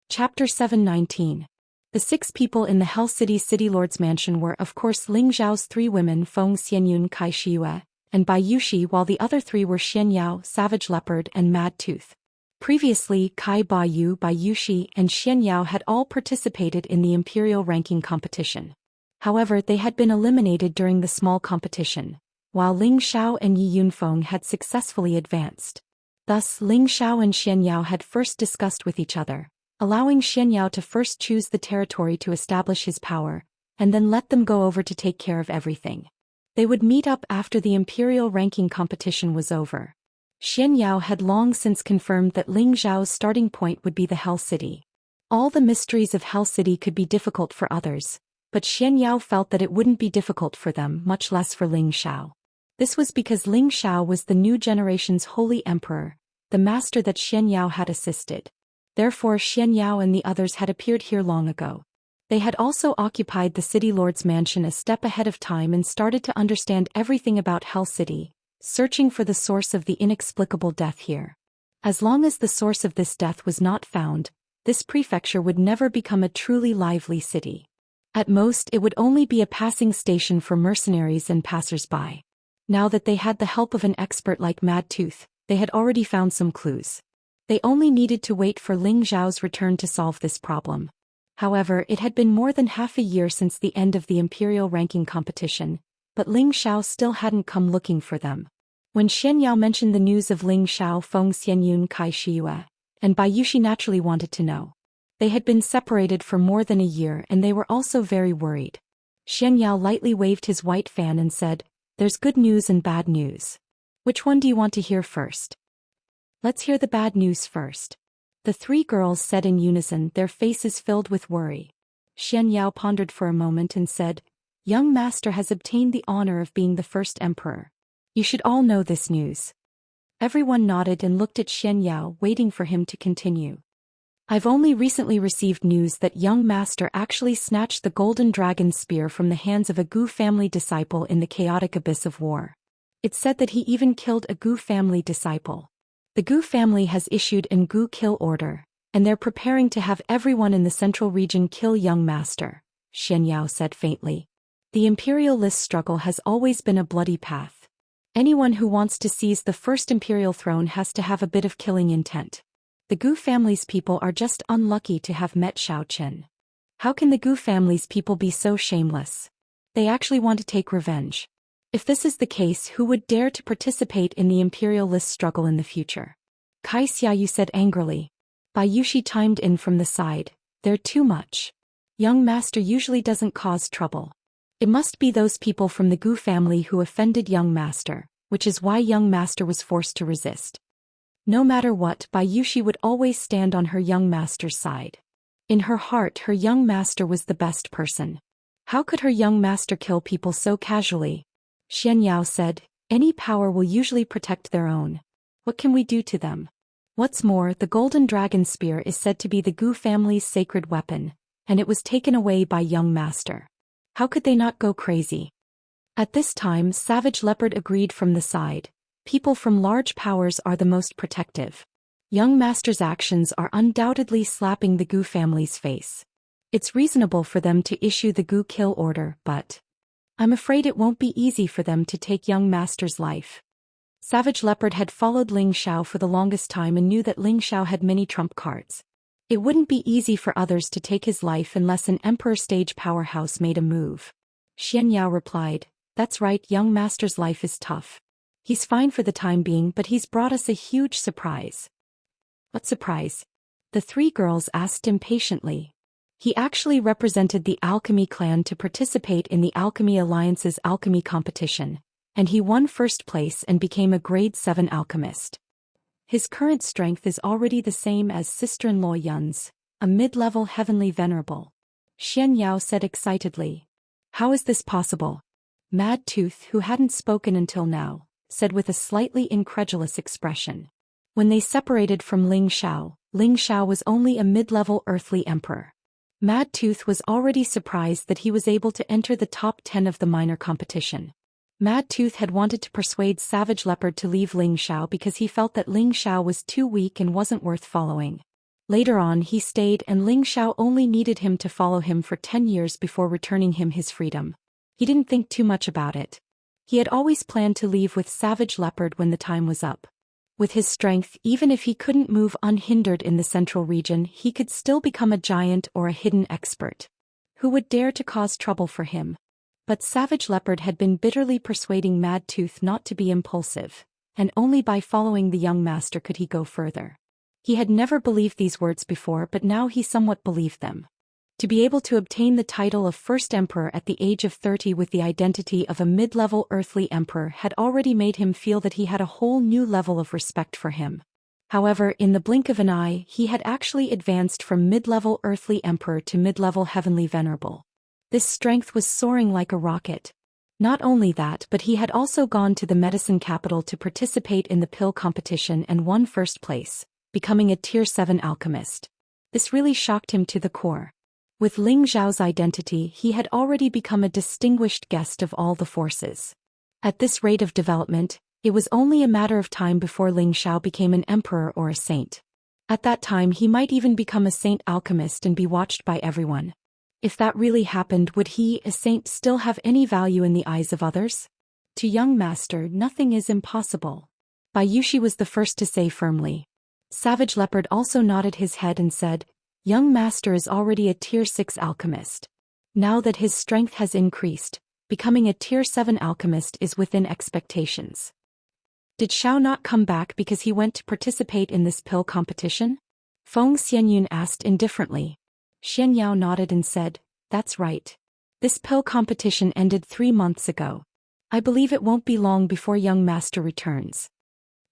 Chapter 719. The 6 people in the Hell City City Lord's mansion were of course Ling Zhao's 3 women Feng Xianyun Kai Shiyue, and Bai Yushi, while the other 3 were Xianyao, Savage Leopard and Mad Tooth. Previously, Kai Baiyu, Bai Yushi and Xianyao had all participated in the Imperial ranking competition. However, they had been eliminated during the small competition, while Ling Xiao and Yi Yunfeng had successfully advanced. Thus, Ling Xiao and Xianyao had first discussed with each other, allowing Xianyao to first choose the territory to establish his power, and then let them go over to take care of everything. They would meet up after the Imperial ranking competition was over. Xianyao had long since confirmed that Ling Zhao's starting point would be the Hell City. All the mysteries of Hell City could be difficult for others, but Xianyao felt that it wouldn't be difficult for them, much less for Ling Xiao. This was because Ling Xiao was the new generation's holy emperor, the master that Xianyao had assisted. Therefore Xianyao and the others had appeared here long ago. They had also occupied the City Lord's mansion a step ahead of time and started to understand everything about Hell City, searching for the source of the inexplicable death here. As long as the source of this death was not found, this prefecture would never become a truly lively city. At most it would only be a passing station for mercenaries and passers-by. Now that they had the help of an expert like Mad Tooth, they had already found some clues. They only needed to wait for Ling Zhao's return to solve this problem. However, it had been more than half a year since the end of the Imperial ranking competition, but Ling Xiao still hadn't come looking for them. When Xianyao mentioned the news of Ling Xiao, Feng Xianyun Kai Shiyue, and Bai Yushi naturally wanted to know. They had been separated for more than a year and they were also very worried. Xianyao lightly waved his white fan and said, "There's good news and bad news. Which one do you want to hear first? Let's hear the bad news first. The three girls said in unison, their faces filled with worry. Xianxia pondered for a moment and said, "Young master has obtained the honor of being the first emperor. You should all know this news." Everyone nodded and looked at Xianxia, waiting for him to continue. "I've only recently received news that young master actually snatched the golden dragon spear from the hands of a Gu family disciple in the chaotic abyss of war. It's said that he even killed a Gu family disciple. The Gu family has issued an Gu kill order, and they're preparing to have everyone in the central region kill young master," Xianxia said faintly. "The imperial list struggle has always been a bloody path. Anyone who wants to seize the first imperial throne has to have a bit of killing intent. The Gu family's people are just unlucky to have met Zhou Xian. How can the Gu family's people be so shameless? They actually want to take revenge. If this is the case, who would dare to participate in the imperial list struggle in the future?" Kai Xiaoyu said angrily. Bai Yushi chimed in from the side, "They're too much. Young master usually doesn't cause trouble. It must be those people from the Gu family who offended young master, which is why young master was forced to resist." No matter what, Bai Yushi would always stand on her young master's side. In her heart, her young master was the best person. How could her young master kill people so casually? Xianxia said, "Any power will usually protect their own. What can we do to them? What's more, the golden dragon spear is said to be the Gu family's sacred weapon, and it was taken away by young master. How could they not go crazy?" At this time, Savage Leopard agreed from the side. People from large powers are the most protective. Young master's actions are undoubtedly slapping the Gu family's face. It's reasonable for them to issue the Gu kill order, but I'm afraid it won't be easy for them to take young master's life. Savage Leopard had followed Ling Xiao for the longest time and knew that Ling Xiao had many trump cards. It wouldn't be easy for others to take his life unless an emperor stage powerhouse made a move. Xianxia replied, "That's right, young master's life is tough. He's fine for the time being, but he's brought us a huge surprise." "What surprise?" the three girls asked impatiently. "He actually represented the Alchemy clan to participate in the Alchemy Alliance's alchemy competition, and he won first place and became a grade 7 alchemist. His current strength is already the same as sister-in-law Yun's, a mid-level heavenly venerable," Xianxia said excitedly. "How is this possible?" Mad Tooth, who hadn't spoken until now, said with a slightly incredulous expression. When they separated from Ling Xiao was only a mid-level earthly emperor. Mad Tooth was already surprised that he was able to enter the top 10 of the minor competition. Mad Tooth had wanted to persuade Savage Leopard to leave Ling Xiao because he felt that Ling Xiao was too weak and wasn't worth following. Later on he stayed and Ling Xiao only needed him to follow him for 10 years before returning him his freedom. He didn't think too much about it. He had always planned to leave with Savage Leopard when the time was up. With his strength, even if he couldn't move unhindered in the central region, he could still become a giant or a hidden expert. Who would dare to cause trouble for him? But Savage Leopard had been bitterly persuading Mad Tooth not to be impulsive, and only by following the young master could he go further. He had never believed these words before, but now he somewhat believed them. To be able to obtain the title of First Emperor at the age of 30 with the identity of a mid-level earthly emperor had already made him feel that he had a whole new level of respect for him. However, in the blink of an eye, he had actually advanced from mid-level earthly emperor to mid-level heavenly venerable. This strength was soaring like a rocket. Not only that, but he had also gone to the medicine capital to participate in the pill competition and won first place, becoming a tier 7 alchemist. This really shocked him to the core. With Ling Xiao's identity, he had already become a distinguished guest of all the forces. At this rate of development, it was only a matter of time before Ling Xiao became an emperor or a saint. At that time he might even become a saint alchemist and be watched by everyone. If that really happened, would he, a saint, still have any value in the eyes of others? To young master, nothing is impossible. Bai Yushi was the first to say firmly. Savage Leopard also nodded his head and said, "Young master is already a tier 6 alchemist. Now that his strength has increased, becoming a tier 7 alchemist is within expectations." Did Xiao not come back because he went to participate in this pill competition? Feng Xianyun asked indifferently. Xianxia nodded and said, "That's right. This pill competition ended 3 months ago. I believe it won't be long before young master returns.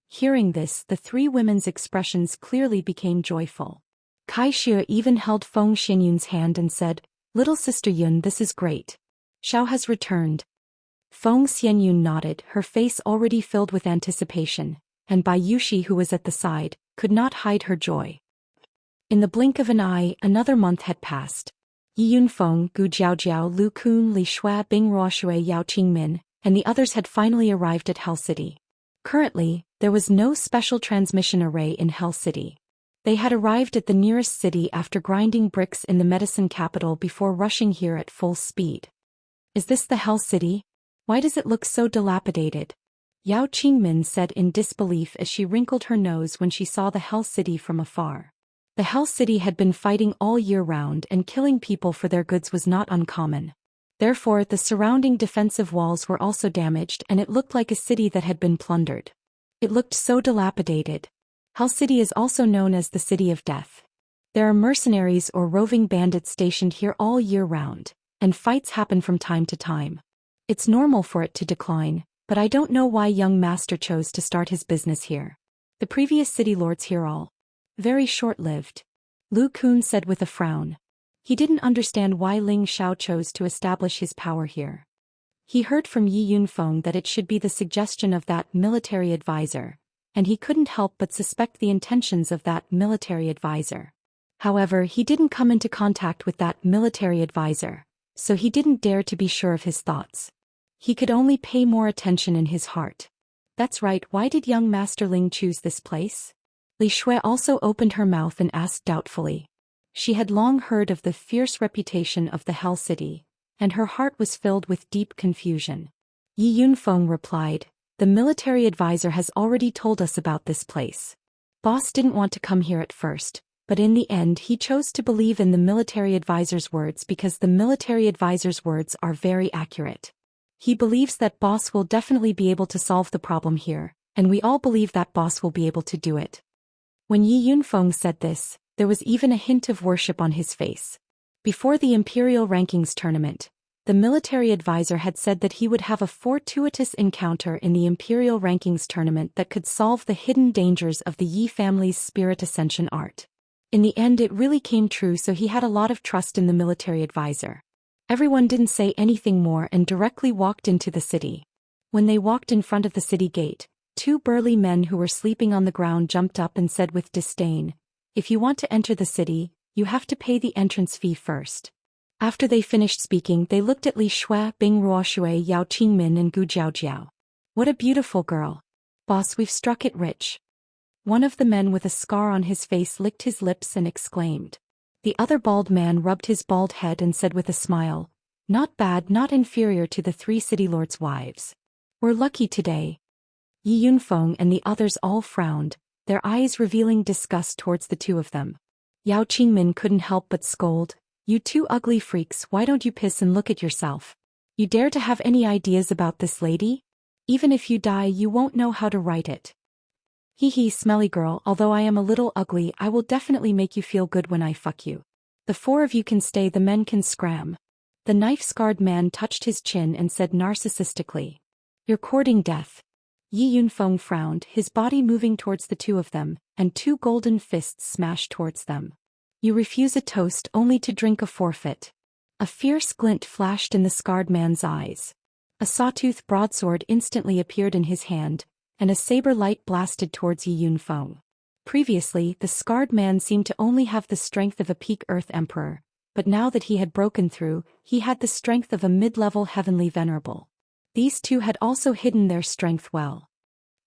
Hearing this, the three women's expressions clearly became joyful. Kaixia even held Feng Xianyun's hand and said, "Little sister Yun, this is great. Xiao has returned." Feng Xianyun nodded, her face already filled with anticipation, and Bai Yushi, who was at the side, could not hide her joy. In the blink of an eye, another month had passed. Yi Yunfeng, Gu Jiaojiao, Lu Kun, Li Shui, Bing Ruoshui, Yao Qingmin, and the others had finally arrived at Hell City. Currently, there was no special transmission array in Hell City. They had arrived at the nearest city after grinding bricks in the medicine capital before rushing here at full speed. Is this the Hell City? Why does it look so dilapidated? Yao Qingmin said in disbelief as she wrinkled her nose when she saw the Hell City from afar. The Hell City had been fighting all year round, and killing people for their goods was not uncommon. Therefore, the surrounding defensive walls were also damaged, and it looked like a city that had been plundered. It looked so dilapidated. Hell City is also known as the City of Death. There are mercenaries or roving bandits stationed here all year round, and fights happen from time to time. It's normal for it to decline, but I don't know why young master chose to start his business here. The previous city lords here all very short-lived. Lu Kun said with a frown. He didn't understand why Ling Xiao chose to establish his power here. He heard from Yi Yunfeng that it should be the suggestion of that military advisor, and he couldn't help but suspect the intentions of that military advisor. However, he didn't come into contact with that military advisor, so he didn't dare to be sure of his thoughts. He could only pay more attention in his heart. That's right, why did young Master Ling choose this place? Li Shui also opened her mouth and asked doubtfully. She had long heard of the fierce reputation of the Hell City, and her heart was filled with deep confusion. Yi Yunfeng replied, "The military advisor has already told us about this place. Boss didn't want to come here at first, but in the end he chose to believe in the military advisor's words because the military advisor's words are very accurate. He believes that boss will definitely be able to solve the problem here, and we all believe that boss will be able to do it." When Yi Yunfeng said this, there was even a hint of worship on his face. Before the Imperial Rankings tournament, the military advisor had said that he would have a fortuitous encounter in the Imperial Rankings tournament that could solve the hidden dangers of the Yi family's spirit ascension art. In the end, it really came true, so he had a lot of trust in the military advisor. Everyone didn't say anything more and directly walked into the city. When they walked in front of the city gate, two burly men who were sleeping on the ground jumped up and said with disdain, "If you want to enter the city, you have to pay the entrance fee first." After they finished speaking, they looked at Li Shui, Bing Ruoshui, Yao Qingmin and Gu Jiaojiao. "What a beautiful girl. Boss, we've struck it rich." One of the men with a scar on his face licked his lips and exclaimed. The other bald man rubbed his bald head and said with a smile, "Not bad, not inferior to the three city lords' wives. We're lucky today." Yi Yunfeng and the others all frowned, their eyes revealing disgust towards the two of them. Yao Qingmin couldn't help but scold, "You two ugly freaks, why don't you piss and look at yourself? You dare to have any ideas about this lady? Even if you die, you won't know how to write it. Hee hee, smelly girl, although I am a little ugly, I will definitely make you feel good when I fuck you. The four of you can stay, the men can scram." The knife-scarred man touched his chin and said narcissistically, "You're courting death." Yi Yunfeng frowned, his body moving towards the two of them, and two golden fists smashed towards them. "You refuse a toast only to drink a forfeit." A fierce glint flashed in the scarred man's eyes. A sawtooth broadsword instantly appeared in his hand, and a saber light blasted towards Yi Yunfeng. Previously, the scarred man seemed to only have the strength of a peak Earth Emperor, but now that he had broken through, he had the strength of a mid-level heavenly venerable. These two had also hidden their strength well.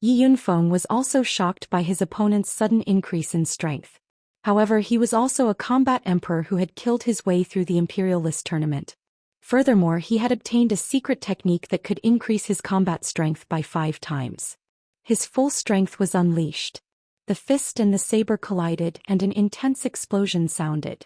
Yi Yunfeng was also shocked by his opponent's sudden increase in strength. However, he was also a combat emperor who had killed his way through the Imperial List tournament. Furthermore, he had obtained a secret technique that could increase his combat strength by 5 times. His full strength was unleashed. The fist and the saber collided and an intense explosion sounded.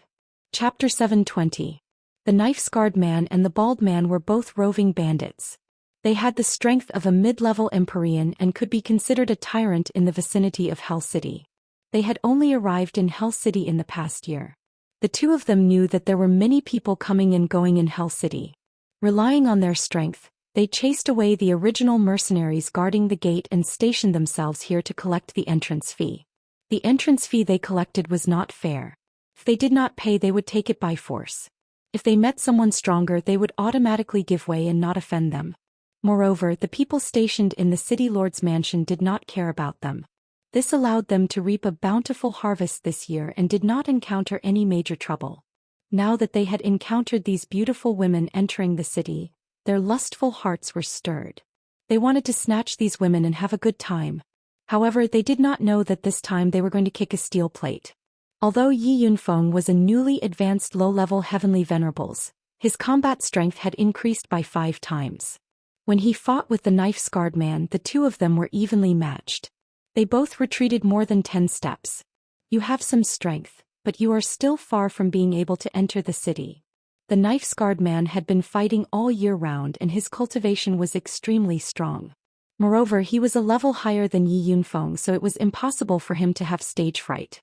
Chapter 720. The knife-scarred man and the bald man were both roving bandits. They had the strength of a mid-level Empyrean and could be considered a tyrant in the vicinity of Hell City. They had only arrived in Hell City in the past year. The two of them knew that there were many people coming and going in Hell City. Relying on their strength, They chased away the original mercenaries guarding the gate and stationed themselves here to collect the entrance fee. The entrance fee they collected was not fair. If they did not pay, they would take it by force. If they met someone stronger, they would automatically give way and not offend them. Moreover, the people stationed in the city lord's mansion did not care about them. This allowed them to reap a bountiful harvest this year and did not encounter any major trouble. Now that they had encountered these beautiful women entering the city, their lustful hearts were stirred. They wanted to snatch these women and have a good time. However, they did not know that this time they were going to kick a steel plate. Although Yi Yunfeng was a newly advanced low-level heavenly venerables, his combat strength had increased by 5 times. When he fought with the knife-scarred man, the two of them were evenly matched. They both retreated more than 10 steps. You have some strength, but you are still far from being able to enter the city. The knife-scarred man had been fighting all year round and his cultivation was extremely strong. Moreover, he was a level higher than Yi Yunfeng, so it was impossible for him to have stage fright.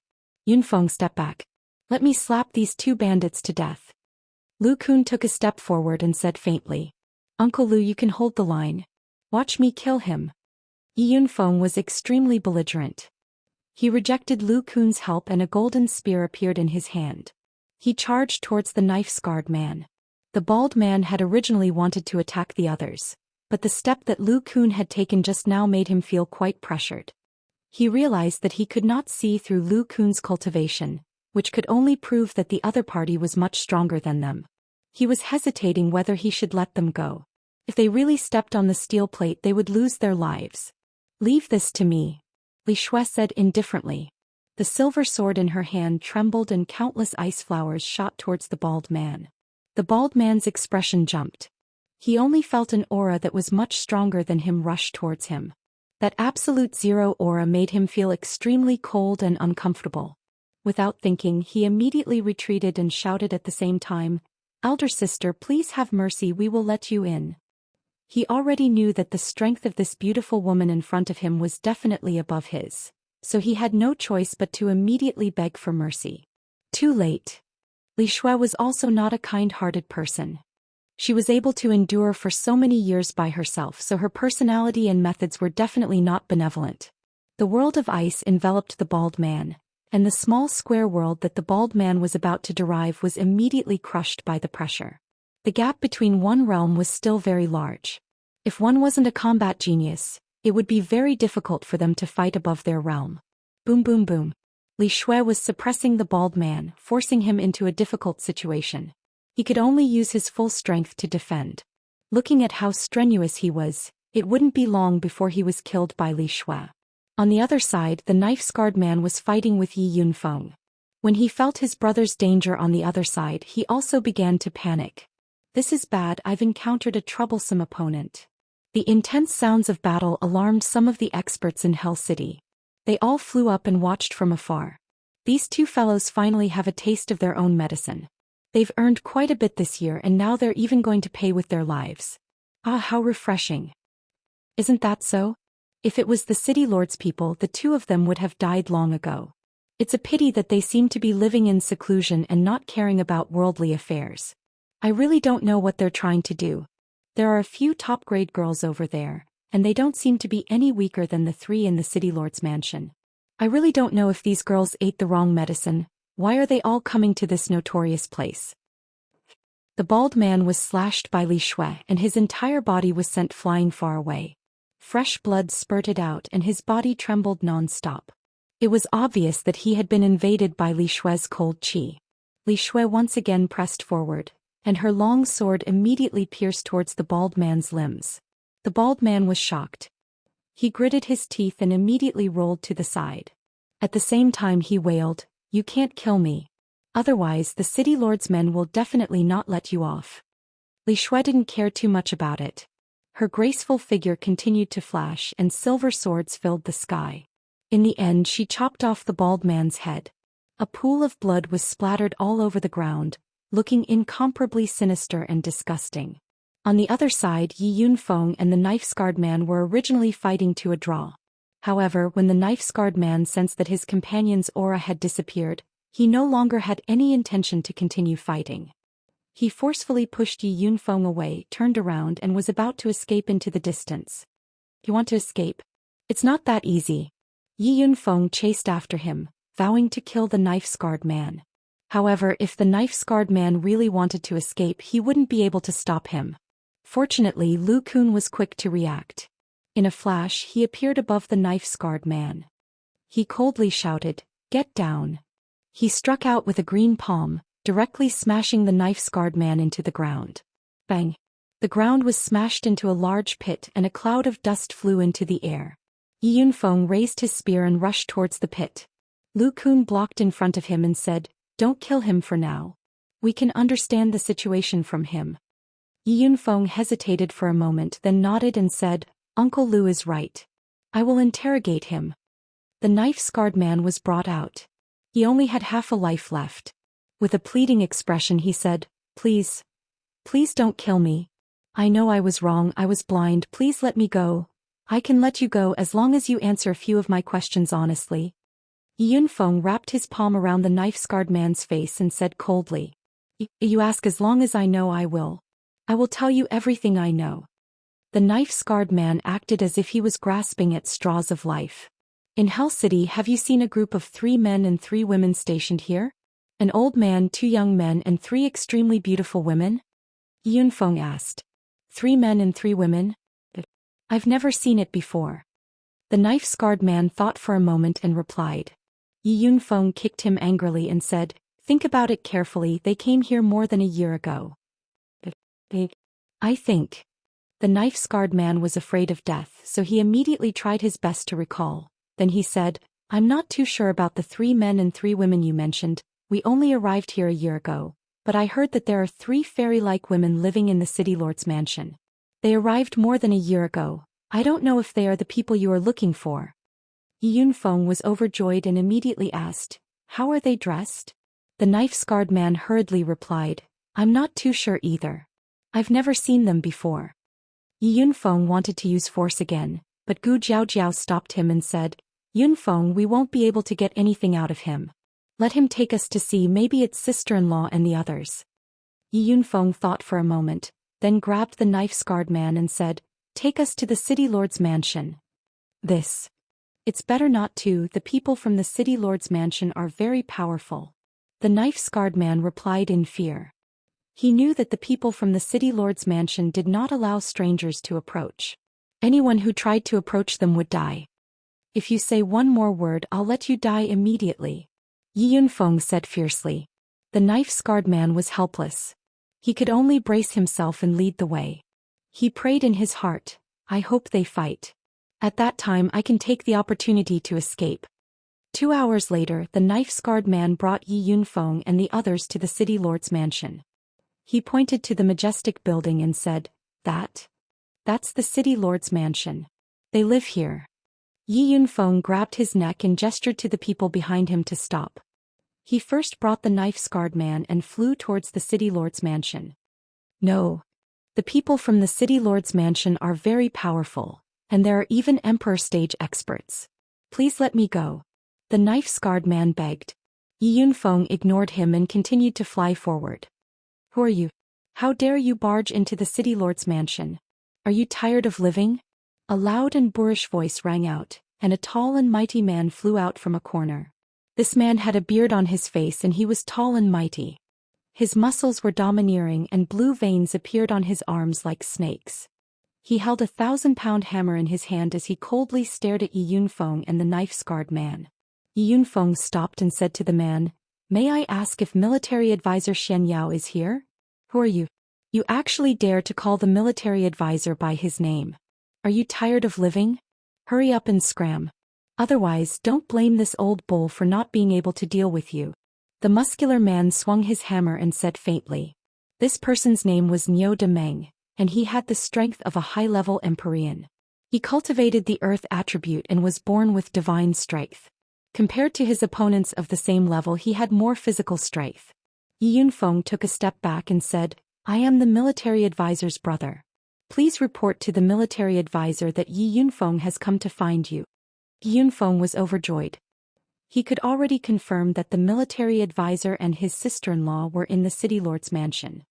Yunfeng stepped back. Let me slap these 2 bandits to death. Lu Kun took a step forward and said faintly, Uncle Lu, you can hold the line. Watch me kill him. Yi Yunfeng was extremely belligerent. He rejected Lu Kun's help and a golden spear appeared in his hand. He charged towards the knife-scarred man. The bald man had originally wanted to attack the others, but the step that Lu Kun had taken just now made him feel quite pressured. He realized that he could not see through Lu Kun's cultivation, which could only prove that the other party was much stronger than them. He was hesitating whether he should let them go. If they really stepped on the steel plate, they would lose their lives. Leave this to me, Li Shui said indifferently. The silver sword in her hand trembled and countless ice flowers shot towards the bald man. The bald man's expression jumped. He only felt an aura that was much stronger than him rush towards him. That absolute zero aura made him feel extremely cold and uncomfortable. Without thinking, he immediately retreated and shouted at the same time, Elder sister, please have mercy, we will let you in. He already knew that the strength of this beautiful woman in front of him was definitely above his, so he had no choice but to immediately beg for mercy. Too late. Li Shui was also not a kind-hearted person. She was able to endure for so many years by herself, so her personality and methods were definitely not benevolent. The world of ice enveloped the bald man, and the small square world that the bald man was about to derive was immediately crushed by the pressure. The gap between one realm was still very large. If one wasn't a combat genius, it would be very difficult for them to fight above their realm. Boom boom boom. Li Shui was suppressing the bald man, forcing him into a difficult situation. He could only use his full strength to defend. Looking at how strenuous he was, it wouldn't be long before he was killed by Li Shui. On the other side, the knife-scarred man was fighting with Yi Yunfeng. When he felt his brother's danger on the other side, he also began to panic. This is bad, I've encountered a troublesome opponent. The intense sounds of battle alarmed some of the experts in Hell City. They all flew up and watched from afar. These 2 fellows finally have a taste of their own medicine. They've earned quite a bit this year and now they're even going to pay with their lives. Ah, how refreshing. Isn't that so? If it was the city lord's people, the 2 of them would have died long ago. It's a pity that they seem to be living in seclusion and not caring about worldly affairs. I really don't know what they're trying to do. There are a few top-grade girls over there, and they don't seem to be any weaker than the 3 in the city lord's mansion. I really don't know if these girls ate the wrong medicine. Why are they all coming to this notorious place? The bald man was slashed by Li Shui and his entire body was sent flying far away. Fresh blood spurted out and his body trembled non-stop. It was obvious that he had been invaded by Li Shui's cold qi. Li Shui once again pressed forward, and her long sword immediately pierced towards the bald man's limbs. The bald man was shocked. He gritted his teeth and immediately rolled to the side. At the same time he wailed, You can't kill me. Otherwise the city lord's men will definitely not let you off. Li Shui didn't care too much about it. Her graceful figure continued to flash and silver swords filled the sky. In the end she chopped off the bald man's head. A pool of blood was splattered all over the ground, looking incomparably sinister and disgusting. On the other side, Yi Yunfeng and the knife-scarred man were originally fighting to a draw. However, when the knife-scarred man sensed that his companion's aura had disappeared, he no longer had any intention to continue fighting. He forcefully pushed Yi Yunfeng away, turned around and was about to escape into the distance. You want to escape? It's not that easy. Yi Yunfeng chased after him, vowing to kill the knife-scarred man. However, if the knife-scarred man really wanted to escape, he wouldn't be able to stop him. Fortunately, Lu Kun was quick to react. In a flash, he appeared above the knife-scarred man. He coldly shouted, "Get down." He struck out with a green palm, directly smashing the knife-scarred man into the ground. Bang! The ground was smashed into a large pit and a cloud of dust flew into the air. Yi Yunfeng raised his spear and rushed towards the pit. Lu Kun blocked in front of him and said, "Don't kill him for now. We can understand the situation from him." Yi Yunfeng hesitated for a moment, then nodded and said, "Uncle Lu is right. I will interrogate him." The knife-scarred man was brought out. He only had half a life left. With a pleading expression he said, "Please. Please don't kill me. I know I was wrong, I was blind, please let me go. I can let you go as long as you answer a few of my questions honestly." Yi Yunfeng wrapped his palm around the knife-scarred man's face and said coldly, You ask as long as I know I will. I will tell you everything I know." The knife-scarred man acted as if he was grasping at straws of life. "In Hell City, have you seen a group of 3 men and 3 women stationed here? An old man, 2 young men and 3 extremely beautiful women?" Yi Yunfeng asked. 3 men and 3 women? I've never seen it before. The knife-scarred man thought for a moment and replied. Yi Yunfeng kicked him angrily and said, "Think about it carefully, they came here more than a year ago." I think. The knife-scarred man was afraid of death, so he immediately tried his best to recall. Then he said, "I'm not too sure about the 3 men and 3 women you mentioned. We only arrived here a year ago, but I heard that there are 3 fairy-like women living in the city lord's mansion. They arrived more than a year ago. I don't know if they are the people you are looking for." Yi Yunfeng was overjoyed and immediately asked, "How are they dressed?" The knife-scarred man hurriedly replied, "I'm not too sure either. I've never seen them before." Yi Yunfeng wanted to use force again, but Gu Jiaojiao stopped him and said, "Yunfeng, we won't be able to get anything out of him. Let him take us to see, maybe it's sister-in-law and the others." Yi Yunfeng thought for a moment, then grabbed the knife-scarred man and said, "Take us to the city lord's mansion." It's better not to, the people from the city lord's mansion are very powerful." The knife-scarred man replied in fear. He knew that the people from the city lord's mansion did not allow strangers to approach. Anyone who tried to approach them would die. "If you say one more word, I'll let you die immediately," Yi Yunfeng said fiercely. The knife-scarred man was helpless. He could only brace himself and lead the way. He prayed in his heart, "I hope they fight. At that time I can take the opportunity to escape." 2 hours later, the knife-scarred man brought Yi Yunfeng and the others to the city lord's mansion. He pointed to the majestic building and said, That's the city lord's mansion. They live here." Yi Yunfeng grabbed his neck and gestured to the people behind him to stop. He first brought the knife-scarred man and flew towards the city lord's mansion. "No. The people from the city lord's mansion are very powerful, and there are even emperor stage experts. Please let me go." The knife-scarred man begged. Yi Yunfeng ignored him and continued to fly forward. "Who are you? How dare you barge into the city lord's mansion? Are you tired of living?" A loud and boorish voice rang out, and a tall and mighty man flew out from a corner. This man had a beard on his face and he was tall and mighty. His muscles were domineering and blue veins appeared on his arms like snakes. He held a 1,000-pound hammer in his hand as he coldly stared at Yi Yunfeng and the knife-scarred man. Yi Yunfeng stopped and said to the man, "May I ask if military advisor Xianxia is here?" "Who are you? You actually dare to call the military advisor by his name. Are you tired of living? Hurry up and scram. Otherwise, don't blame this old bull for not being able to deal with you." The muscular man swung his hammer and said faintly. This person's name was Niu de Meng, and he had the strength of a high-level Empyrean. He cultivated the earth attribute and was born with divine strength. Compared to his opponents of the same level, he had more physical strength. Yi Yunfeng took a step back and said, "I am the military advisor's brother. Please report to the military advisor that Yi Yunfeng has come to find you." Yi Yunfeng was overjoyed. He could already confirm that the military advisor and his sister-in-law were in the city lord's mansion.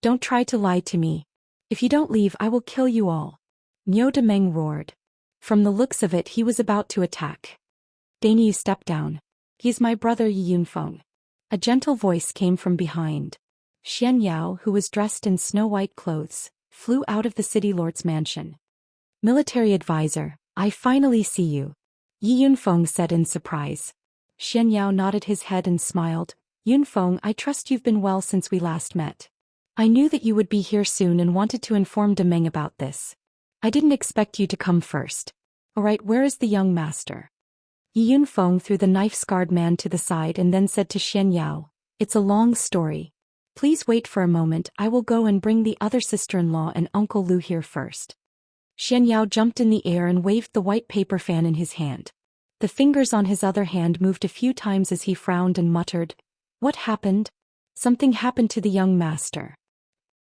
Don't try to lie to me. If you don't leave, I will kill you all. Niu Demeng roared. From the looks of it, he was about to attack. Daoist stepped down. He's my brother Yi Yunfeng. A gentle voice came from behind. Xianxia, who was dressed in snow-white clothes, flew out of the city lord's mansion. Military advisor, I finally see you. Yi Yunfeng said in surprise. Xianxia nodded his head and smiled. Yunfeng, I trust you've been well since we last met. I knew that you would be here soon and wanted to inform Demeng about this. I didn't expect you to come first. Alright, where is the young master? Yi Yunfeng threw the knife-scarred man to the side and then said to Xianxia, it's a long story. Please wait for a moment, I will go and bring the other sister-in-law and Uncle Lu here first. Xianxia jumped in the air and waved the white paper fan in his hand. The fingers on his other hand moved a few times as he frowned and muttered, What happened? Something happened to the young master.